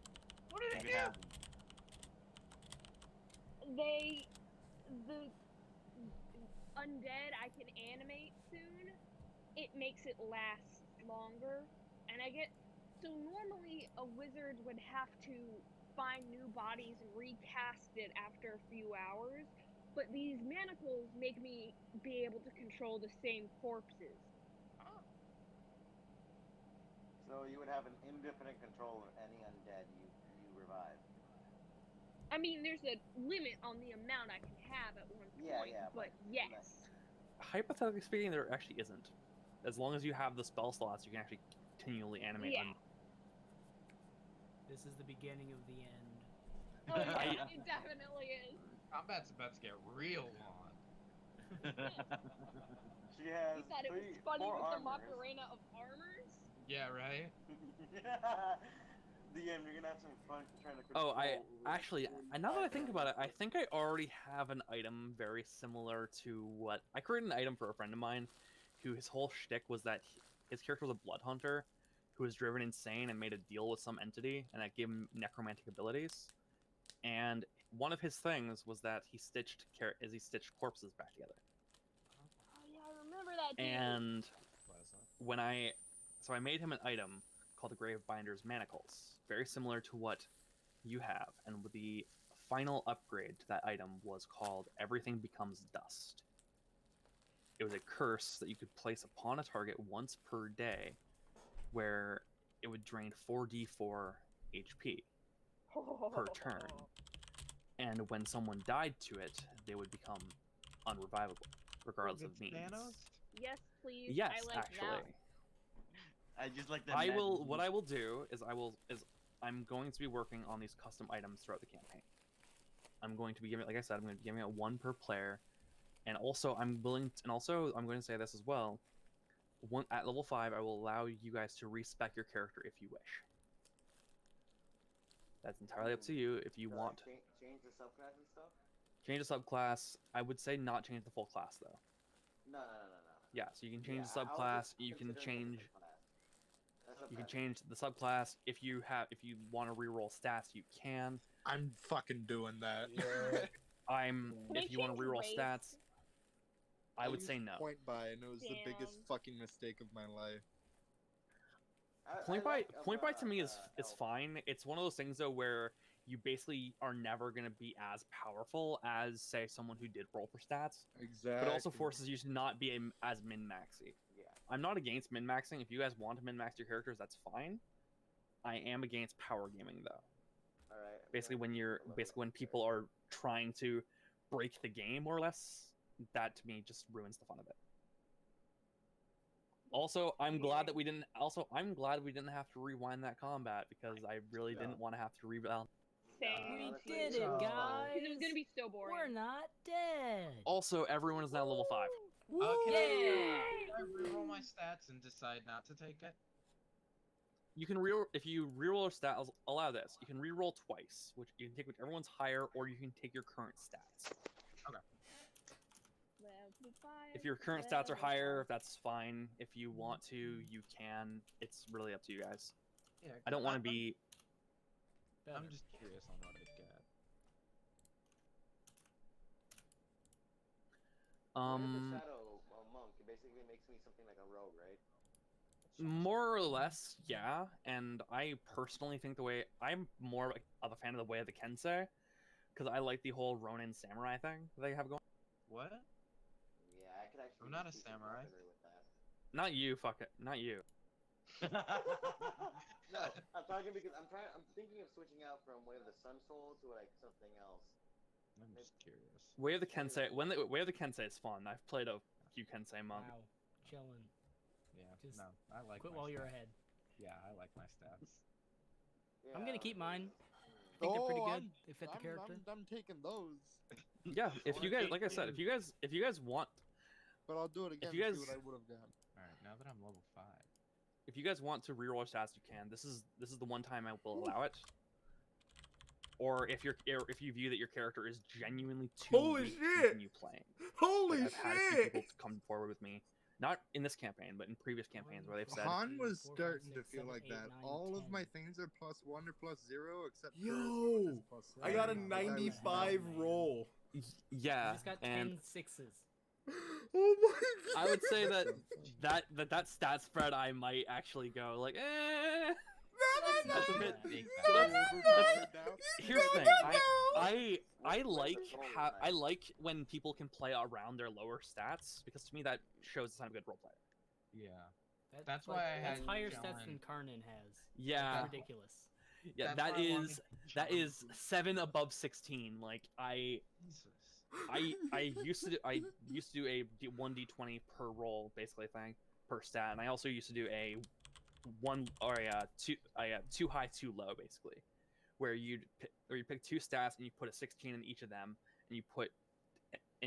What did You it can do? have 'em. The undead I can animate soon. It makes it last longer, and I get so normally a wizard would have to find new bodies and recast it after a few hours, but these manacles make me be able to control the same corpses. So you would have an indefinite control of any undead you revive. I mean, there's a limit on the amount I can have at one Yeah, point, yeah, but but yes. Hypothetically speaking, there actually isn't. As long as you have the spell slots, you can actually continually animate. Yeah. This is the beginning of the end. Oh yeah, it definitely is. Combat's about to get real long. She has You thought it was funny 4 with the armors. Macarena of armors? Yeah, right? DM, you're gonna have some fun trying to control. Oh, now that I think about it, I think I already have an item very similar to what I created an item for a friend of mine, who his whole shtick was that his character was a blood hunter, who was driven insane and made a deal with some entity, and that gave him necromantic abilities. And one of his things was that he stitched corpses back together. Oh yeah, I remember that dude. And Pleasant. I made him an item called the Gravebinder's Manacles, very similar to what you have. And the final upgrade to that item was called Everything Becomes Dust. It was a curse that you could place upon a target once per day, where it would drain 4d4 HP per turn. And when someone died to it, they would become unrevivable, regardless of means. Thanos? Yes, please. Yes, I like actually. that. I just like that. What I will do is I'm going to be working on these custom items throughout the campaign. I'm going to be giving, like I said, I'm going to be giving it one per player, and also I'm going to say this as well. At level 5, I will allow you guys to respec your character if you wish. That's entirely up to you. If you want change the subclass and stuff. change the subclass, I would say not change the full class though. No. Yeah, so you can change the I was subclass. just You can considering change. the subclass. You can change the subclass if you want to reroll stats. You can. I'm fucking doing that. If you want to reroll race? stats, I would used say no. Point buy, and it was the biggest Damn. fucking mistake of my life. Point buy to me is fine. It's one of those things though where you basically are never going to be as powerful as say someone who did roll for stats. Exactly. But it also forces you to not be as min-maxy. Yeah. I'm not against min-maxing. If you guys want to min-max your characters, that's fine. I am against power gaming though. All right. Basically when people are trying to break the game more or less, that to me just ruins the fun of it. Also, I'm glad we didn't have to rewind that combat because I really didn't want to have to rebuild. Same. We did it, guys. Because it was gonna be so boring. We're not dead. Also, everyone is now level 5. Can Yeah. I reroll my stats and decide not to take it? You can reroll if you reroll stats. Allow this. You can reroll twice, which you can take whichever one's higher, or you can take your current stats. If your current stats are higher, that's fine. If you want to, you can. It's really up to you guys. Yeah. I don't want to be. I'm just curious on what I get. The shadow monk, it basically makes me something like a rogue, right? More or less, yeah. And I personally think I'm more of a fan of the way of the Kensei, because I like the whole Ronin samurai thing that they have going. What? Yeah, I could actually. I'm not a be super samurai. popular with that. Not you, fuck it, not you. No, I'm talking because I'm thinking of switching out from Way of the Sun Soul to like something else. I'm just curious. Way of the Kensei. Way of the Kensei is fun. I've played a few Kensei monk. Wow, chilling. Yeah. Just no, I like. Quit my while you're stats. ahead. Yeah, I like my stats. Yeah, I'm gonna keep mine. I think they're pretty good. They fit the character. I'm taking those. Yeah, if you guys, like I said, if you guys want, But I'll do it again you guys- to see what I would have gotten. All right, now that I'm level 5. if you guys want to reroll stats, you can. This is the one time I will allow it. Or if you view that your character is genuinely too Holy weak to shit! continue playing. Holy Like, I've had a few people shit! come forward with me, not in this campaign, but in previous campaigns where they've said, Han was 4, 5, starting 6, to feel 7, like 8, that. 9, All of 10. my things are +1 or +0 except Yo! charisma, which is I got a +7. Like, I was 95 man. roll. yeah, You just got 10 and sixes. Oh my god! I would say that stat spread I might actually go like, that's a bit. Take So that. that's, here's the thing. I like when people can play around their lower stats because to me that shows a sign of a good role player. Yeah. That's why I That's had higher John- stats than Karnan has. Yeah, That's ridiculous. yeah. That's That why I wanted is John to- 7 above 16. Like I used to do a 1d20 per roll basically thing per stat, and I also used to do a two high, two low basically, where you pick 2 stats and you put a 16 in each of them, and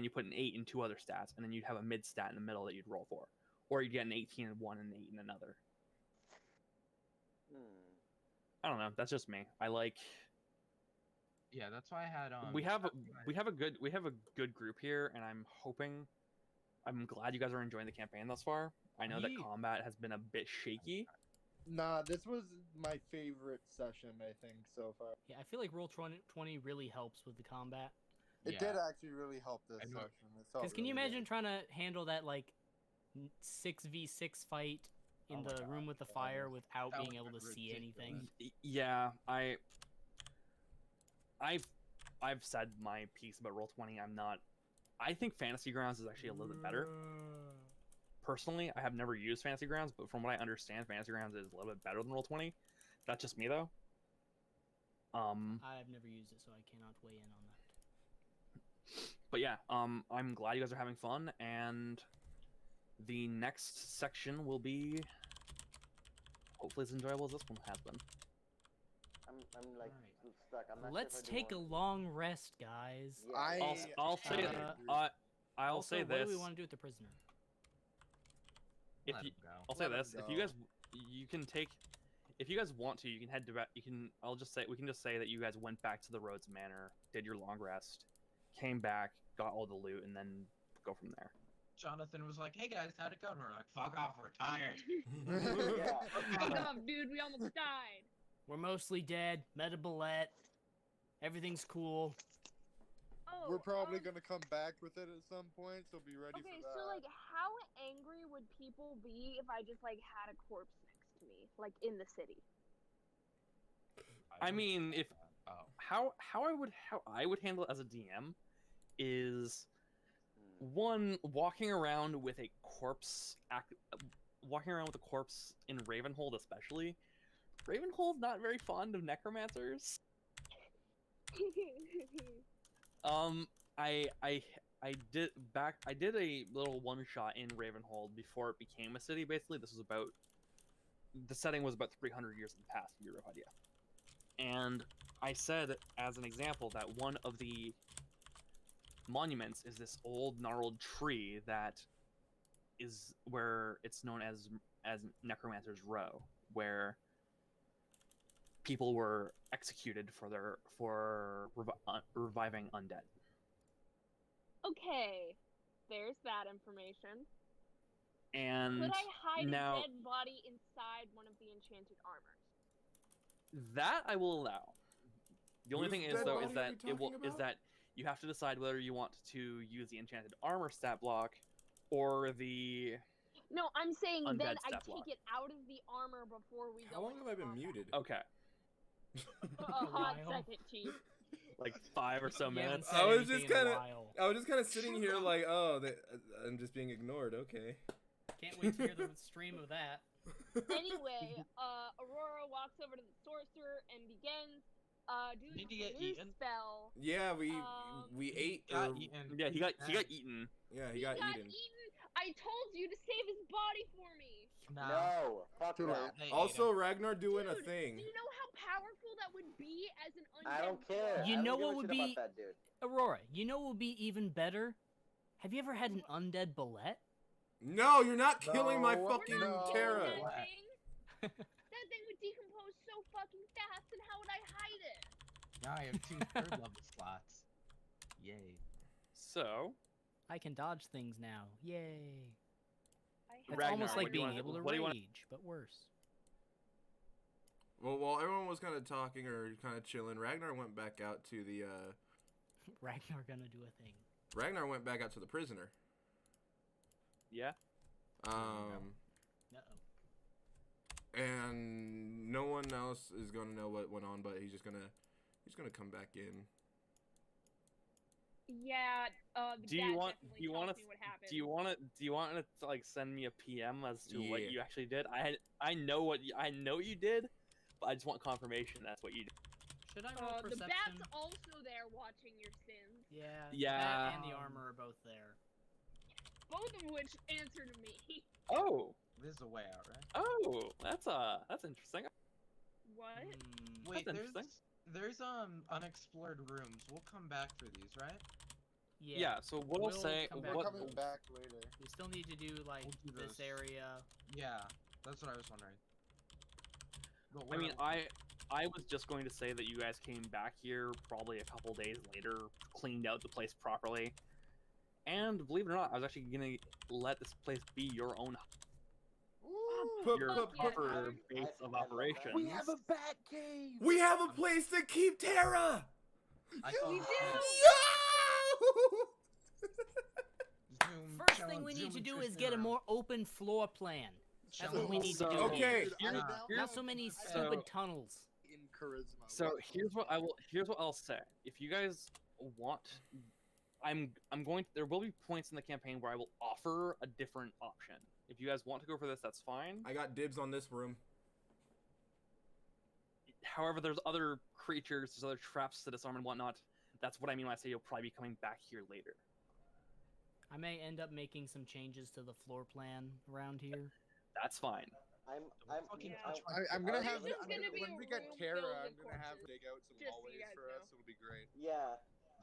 you put an 8 in 2 other stats, and then you'd have a mid stat in the middle that you'd roll for, or you'd get an 18 in one and an 8 in another. I don't know. That's just me. I like. Yeah, that's why I had We have a good group here, and I'm glad you guys are enjoying the campaign thus far. I know that Yeah. combat has been a bit shaky. Nah, this was my favorite session, I think, so far. Yeah, I feel like roll 20 really helps with the combat. It did actually really help this I know. session. It felt Because can you really imagine good. trying to handle that like 6v6 fight in Oh my the God. room with the fire without That being was able to see anything? Yeah, I've said my piece about Roll20. I think Fantasy Grounds is actually a little bit better. Personally, I have never used Fantasy Grounds, but from what I understand, Fantasy Grounds is a little bit better than Roll20. That's just me though. I've never used it, so I cannot weigh in on that. But yeah, I'm glad you guys are having fun, and the next section will be hopefully as enjoyable as this one has been. I'm like Alright. stuck. I'm not Let's sure if I take do a want- long rest, guys. Yeah. I'll say I'll Also, say what this. do we want to do with the prisoner? If Let you, him go. I'll say Let 'em this: if you go. guys, you can take, if you guys want to, you can head to. You can. I'll just say we can just say that you guys went back to the Rhodes Manor, did your long rest, came back, got all the loot, and then go from there. Jonathan was like, "Hey guys, how'd it go?" And we're like, "Fuck off, we're tired." Yeah. Fuck off, dude. We almost died. We're mostly dead. Meta bullet. Everything's cool. Oh, We're probably gonna come back with it at some point, so be ready Okay, for that. so like, how angry would people be if I just like had a corpse next to me, like in the city? I mean, if Oh. how I would handle it as a DM is one walking around with a corpse walking around with a corpse in Ravenhold especially. Ravenhold's not very fond of necromancers. I did a little one shot in Ravenhold before it became a city. Basically, the setting was about 300 years in the past. To give you a rough idea. And I said as an example that one of the monuments is this old gnarled tree that is where it's known as Necromancer's Row, where people were executed for reviving undead. Okay, there's that information. And Could I hide now a dead body inside one of the enchanted armors? that I will allow. The only Whose thing is dead though body is are that we it will talking is about? that you have to decide whether you want to use the enchanted armor stat block or the No, I'm saying Undead then I step take block. it out of the armor before we How go. long have I been muted? okay, A hot while. second, Chief. like 5 or so You haven't minutes. said I was anything just in a kinda- while. I was just kind of sitting here like, oh, I'm just being ignored. Okay. Can't wait to hear the stream of that. Anyway, Aurora walks over to the sorcerer and begins doing Need to a get new eaten? spell. Yeah, we ate. Got or- eaten. Yeah, he got eaten. Yeah, He got eaten. I told you to save his body for me. No, fuck Too that. late. They Also, ate him. Ragnar doing Dude, a thing. Do you know how powerful that would be as an undead? I don't care. You I don't know give what a would shit be- about that dude. Aurora, you know what would be even better? Have you ever had an undead bullet? No, you're not killing my No, fucking no. Terra. That thing? That thing would decompose so fucking fast, and how would I hide it? Now I have 2 third level slots. Yay. So, I can dodge things now. Yay. I It's Ragnar, almost what like do you being wanna- able to what do you wanna- rage, but worse. Well, while everyone was kind of talking or kind of chilling, Ragnar went back out to the Ragnar gonna do a thing. Ragnar went back out to the prisoner. yeah. Um, Uh-oh. and no one else is gonna know what went on, but he's gonna come back in. Yeah, the Do dad you want? definitely Do you tells want to? me what happened. Do you want to? Do you want to like send me a PM as to what Yeah. you actually did? I know what I know you did, but I just want confirmation that's what you did. Should I roll The perception? bat's also there watching your sins. Yeah. Yeah. The bat and the armor are both there. Both of which answer to me. Oh. This is a way out, right? Oh. That's interesting. What? Hmm. Wait, That's interesting. there's unexplored rooms. We'll come back for these, right? Yeah. So what I'll We'll say. come We're back. What? coming back later. We still need to do like We'll do this those. area. Yeah, that's what I was wondering. But I mean, we're- I was just going to say that you guys came back here probably a couple days later, cleaned out the place properly, and believe it or not, I was actually gonna let this place be your own your fuck yeah, proper dude. base of I love that. operations. We have a bat cave. We have a place to keep Terra. I We thought- Zoom, First challenge, thing we need to zoom do and is twist get a around. more open floor plan. That's what Challenge. we need to do. So- here. Okay. Here- Not so many So- stupid tunnels. In charisma. So here's what I'll say. If you guys want, I'm going. There will be points in the campaign where I will offer a different option. If you guys want to go for this, that's fine. I got dibs on this room. However, there's other creatures, there's other traps to disarm and whatnot. That's what I mean when I say you'll probably be coming back here later. I may end up making some changes to the floor plan around here. That's fine. I'm Fucking Yeah. touch my- I'm gonna There's have just gonna be when a we get room Terra, filled I'm with gonna have corpses, dig out some just so you hallways guys for know. us. It'll be great. Yeah,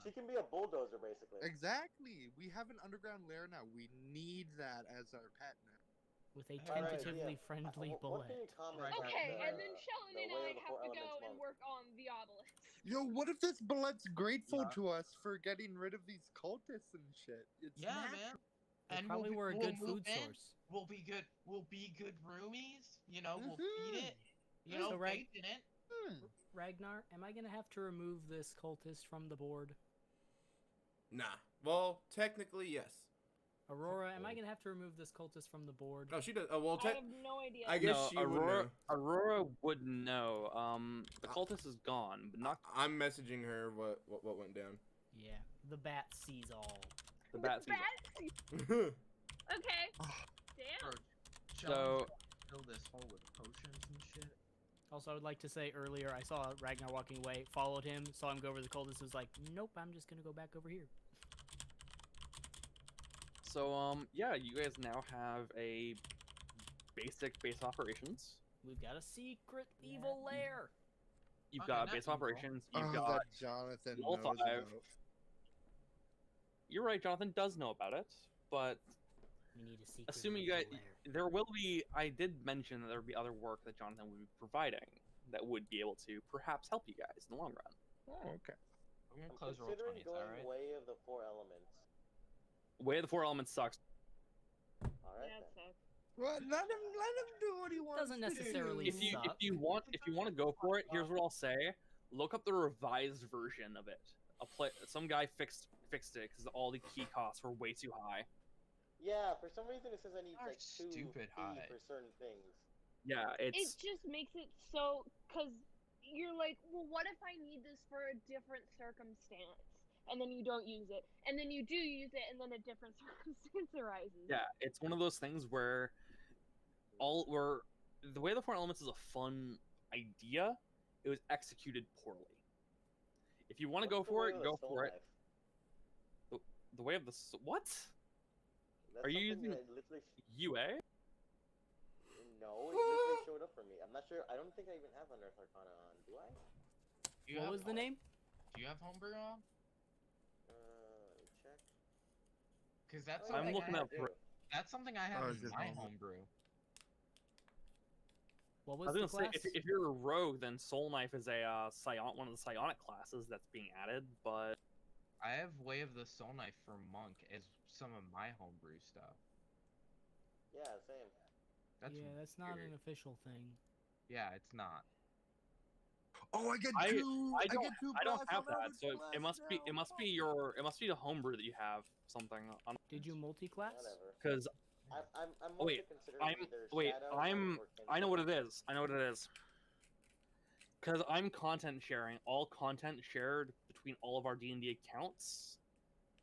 she can be a bulldozer basically. Exactly. We have an underground lair now. We need that as our pet now. With a Alright, tentatively yeah. friendly What bullet. can you comment Right. on Okay, the, and then Shellen the and Way I of the have Four to go Elements and monk? work on the obelisk. Yo, what if this bullet's grateful Yeah. to us for getting rid of these cultists and shit? It's Yeah, natural. man. They And probably were a we'll good move food in, source. We'll be good. We'll be good roomies. You know, we'll feed Mhm. it. You know, So, right- bait in it. Ragnar, am I gonna have to remove this cultist from the board? Nah. Well, technically, yes. Aurora, am I gonna have to remove this cultist from the board? No, she does. Well, I have no idea. I guess no, she would Aurora, know. Aurora would know. The cultist is gone, but not I'm messaging her what went down. Yeah, the bat sees all. the bat. season. Okay. Damn. Bro, So fill this hole with potions and shit. Also, I would like to say earlier, I saw Ragnar walking away, followed him, saw him go over to the cultist, was like, nope, I'm just gonna go back over here. yeah, you guys now have a basic base operations. We've got a secret evil lair. You've Okay, got not base evil. operations. You've Oh, got. that Jonathan Level knows 5. about. You're right, Jonathan does know about it, but We need a secret assuming you evil guys, lair. there will be. I did mention that there would be other work that Jonathan would be providing that would be able to perhaps help you guys in the long run. Oh, okay. I'm gonna I'm close roll considering 20s, going alright? Way of the Four Elements. Way of the Four Elements sucks. All right. That then. sucks. Well, let him do what he wants. Doesn't to necessarily do. If you want to go for it, here's what I'll say: look up the revised version of it. Some guy fixed it because all the key costs were way too high. Yeah, for some reason it says I need Are like 2 stupid fee high. for certain things. Yeah, It it's just makes it so, because you're like, well, what if I need this for a different circumstance? And then you don't use it. And then you do use it, and then a different circumstance arises. yeah, it's one of those things where the Way of the Four Elements is a fun idea. It was executed poorly. If you want to go What's the for Way it, of the go Soul for it. Knife? The Way of the what? That's Are you something using that literally UA? No, it literally showed up for me. I'm not sure. I don't think I even have Unearth Arcana on. Do I? Do you What have was the name? Do you have homebrew on? Let me check. Because that's I'm something looking I up. do. That's something I have Oh, in is it my homebrew? homebrew. What I was was the gonna say, class? if you're a rogue, then Soul Knife is a one of the psionic classes that's being added. But I have Way of the Soul Knife for Monk as some of my homebrew stuff. Yeah, same. That's yeah, that's not weird. an official thing. Yeah, it's not. Oh, I get I two. I don't get two I don't blasts have on that, Eldritch so it Blast must be now. it must be the homebrew that you have something on. Did you multi-class? Whatever. Because I'm wait, mostly considering I'm either wait, Shadow I'm or I know what Kinsei. it is. I know what it is. Because I'm content sharing. All content shared between all of our D&D accounts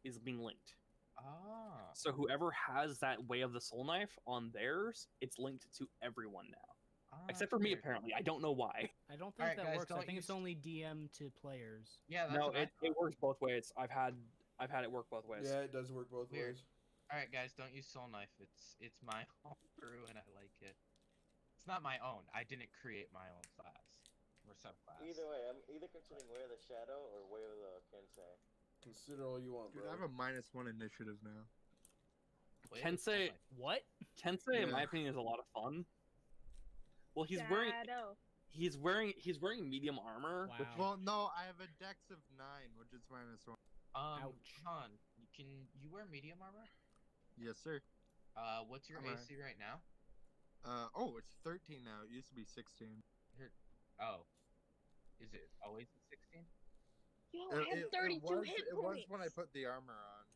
is being linked. Ah. So whoever has that Way of the Soul Knife on theirs, it's linked to everyone now. Except for me, weird. apparently. I don't know why. I don't think Alright, that guys, works. I don't think it's use- only DM to players. Yeah, that's No, what I it thought. works both ways. I've had it work both ways. Yeah, it does work both Weird. ways. Alright, guys, don't use Soul Knife. It's my homebrew and I like it. It's not my own. I didn't create my own class or subclass. Either way, I'm either considering Way of the Shadow or Way of the Kinsei. Consider all you want, Dude, bro. I have a -1 initiative now. Way of the Soul Kensei, Knife. What? Kensei, in my Yeah. opinion, is a lot of fun. Well, Shadow. he's wearing medium armor. Wow. Which, Well, no, I have a dex of 9, which is -1. Ouch. Han, can you wear medium armor? Yes, sir. What's your I'm a- AC right now? Oh, it's 13 now. It used to be 16. Oh. Is it always at 16? Yo, I have 32 hit it points. was when I put the armor on.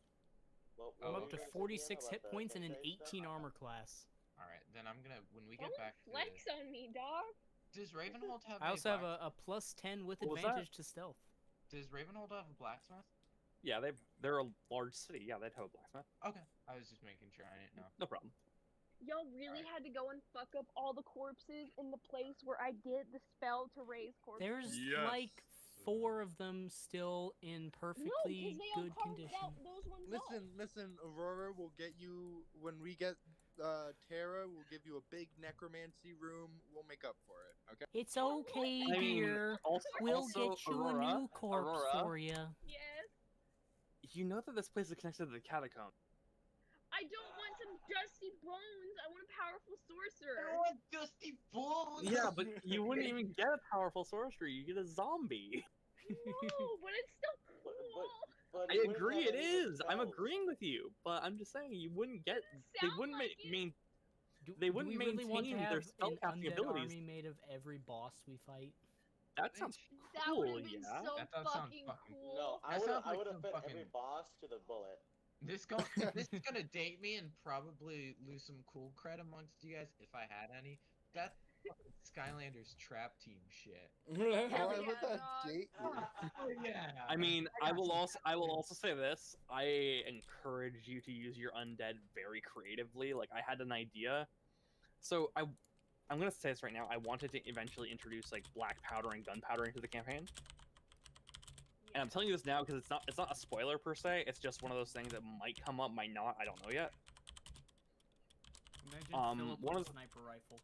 What I'm were up you to gonna say, Deanna, 46 about hit the points and an Kinsei stuff? 18 armor class. Alright, then I'm gonna when we Don't get back flex to on me, dog. Does Ravenhold have I also have black- a +10 with What was that? advantage to stealth. Does Ravenhold have a blacksmith? yeah, they're a large city. Yeah, they'd have a blacksmith. Okay. I was just making sure. I didn't know. No problem. Y'all really Alright. had to go and fuck up all the corpses in the place where I did the spell to raise corpses. There's Yes. like 4 of them still in no, perfectly because they all good carved condition. out those ones off. Listen, Aurora will get you when we get Terra. We'll give you a big necromancy room. We'll make up for it. Okay. It's okay, I mean, dear. also, We'll also, get you Aurora, a new corpse Aurora, for you. Yes. You know that this place is connected to the catacomb. I don't want some dusty bones. I want a powerful sorcerer. I want Dusty Bones! Yeah, but you wouldn't even get a powerful sorcerer. You get a zombie. No, but it's still But- cool. But I he wouldn't agree, have it any of the is. I'm spells. agreeing with you, but I'm just saying you wouldn't get. They Sound wouldn't like it. Do They wouldn't we really want to maintain have their an spellcasting undead abilities. army made of every boss we fight? That sounds That would cool. have been Yeah. so That does sound fucking fucking- cool. No, That sounds I like would have some fit fucking- every boss to the bullet. This is gonna date me and probably lose some cool cred amongst you guys if I had any. That's fucking Skylanders trap team shit. Why yeah, would that dog. date you? Oh yeah. I mean, I will also say this. I encourage you to use your undead very creatively. Like I had an idea. So I'm gonna say this right now. I wanted to eventually introduce like black powder and gunpowder into the campaign. And I'm telling you this now because it's not a spoiler per se. It's just one of those things that might come up, might not. I don't know yet. Imagine Philip one with of a sniper rifle.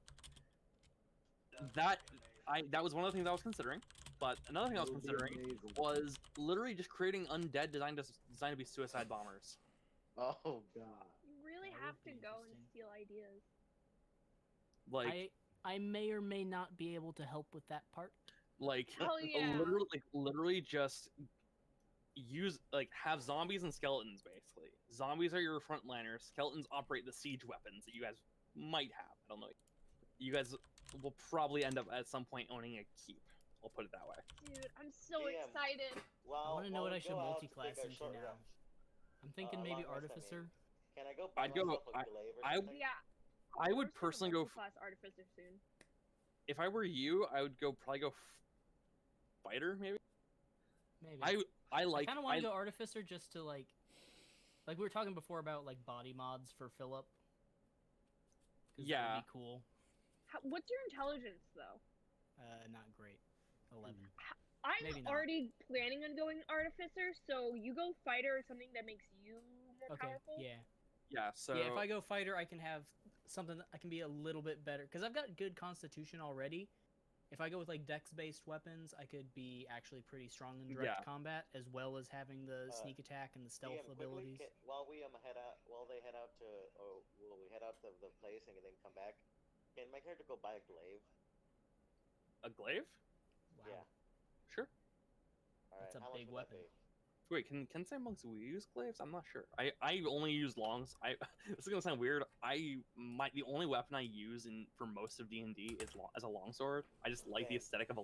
That was one of the things I was considering. But another thing I was That would be considering amazing. was literally just creating undead designed to be suicide bombers. Oh god. You really That have would to be go and interesting. steal ideas. Like I may or may not be able to help with that part. Hell yeah. literally just have zombies and skeletons basically. Zombies are your frontliners. Skeletons operate the siege weapons that you guys might have. I don't know. You guys will probably end up at some point owning a keep. I'll put it that way. Dude, I'm so Damn. excited. Well, I want to know while what we I should go out to multi-class take our into short now. rest, I'm thinking maybe long rest, I mean. artificer. Can I go buy I'd go- myself a glaive or I- something? Yeah. I would We're gonna personally go. multi-class artificer soon. If I were you, I would probably go fighter maybe. Maybe. I like. kind of want to go artificer just to like we were talking before about like body mods for Philip. 'Cause that Yeah. would be cool. What's your intelligence though? Not great. 11. I'm Maybe not. already planning on going artificer, so you go fighter or something that makes you more Okay. powerful. Yeah. Yeah. So Yeah. If I go fighter, I can have something that I can be a little bit better because I've got good constitution already. If I go with like dex-based weapons, I could be actually pretty strong in direct Yeah. combat, as well as having the sneak attack and the stealth DM, quickly, abilities. while we head out to, or will we head out to the place and then come back? Can my character go buy a glaive? A glaive? Wow. Yeah. Sure. All right. That's a how much big would that weapon. be? Wait, can some monks use glaives? I'm not sure. I only use longs. This is gonna sound weird. The only weapon I use for most of D&D is as a longsword. I just like the Same. aesthetic of a.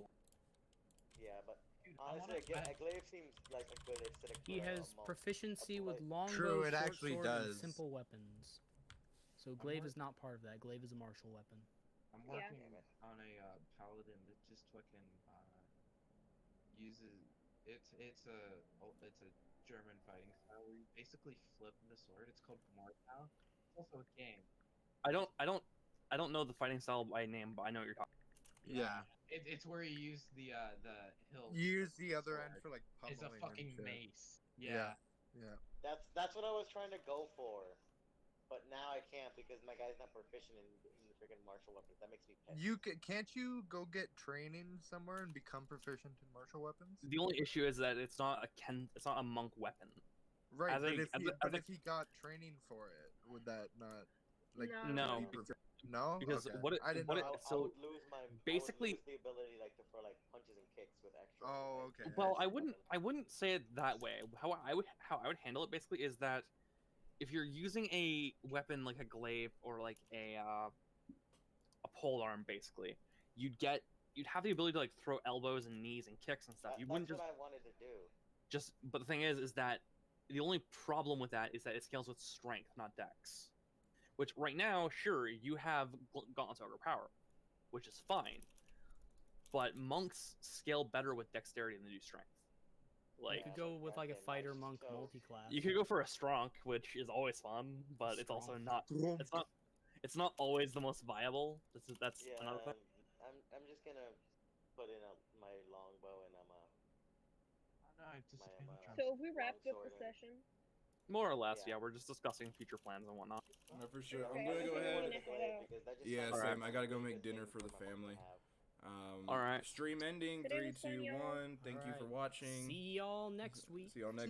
Yeah, but Dude, I honestly, wanna- a glaive seems like a good aesthetic He for has a monk. proficiency with blade. longbow, True, it short actually sword, and does. simple weapons. So glaive is not part of that. Glaive is a martial weapon. I'm Yeah. working Damn it. on a paladin that just fucking uses it's a German fighting style where you basically flip the sword. It's called Mordhau. It's also a game. I don't know the fighting style by name, but I know what you're talking. Yeah. It's where you use the hilt. You use the of other end sword for like as a pummeling fucking and shit. mace. Yeah. Yeah. Yeah. That's what I was trying to go for, but now I can't because my guy's not proficient in the freaking martial weapons. That makes me pissed. Can't you go get training somewhere and become proficient in martial weapons? The only issue is that it's not a monk weapon. Right, As but a- if as he a- as a- if he got training for it, would that not like No. would he No. no? Because Okay. what it I didn't what know. it I so would lose my basically I would lose the ability like for like punches and kicks with extra. Oh, like, okay. well I see. I wouldn't say it that way. How I would handle it basically is that if you're using a weapon like a glaive or like a pole arm basically, you'd have the ability to like throw elbows and knees and kicks and stuff. You wouldn't that's just what I wanted to do. but the thing is that the only problem with that is that it scales with strength, not dex. Which right now, sure, you have gauntlets overpower, which is fine. But monks scale better with dexterity than they do strength. Like You could go with like a okay, fighter nice. monk So- multi-class. you could go for a strong, which is always fun, but it's also Strong. not. It's not always the most viable. That's Yeah, another thing. I'm just gonna put in my longbow and No, I just So have we wrapped up the longsword and- session? More or less, Yeah. yeah. We're just discussing future plans and whatnot. No, for sure. Okay, I'm gonna I go think ahead. I'm gonna head out. because that just Yeah, sounds same. like I gotta a go really make good dinner thing for the my monk to family. have. All right. Stream ending. Today 3, was fun, 2, y'all. 1. Thank you for watching. See y'all next week. See y'all next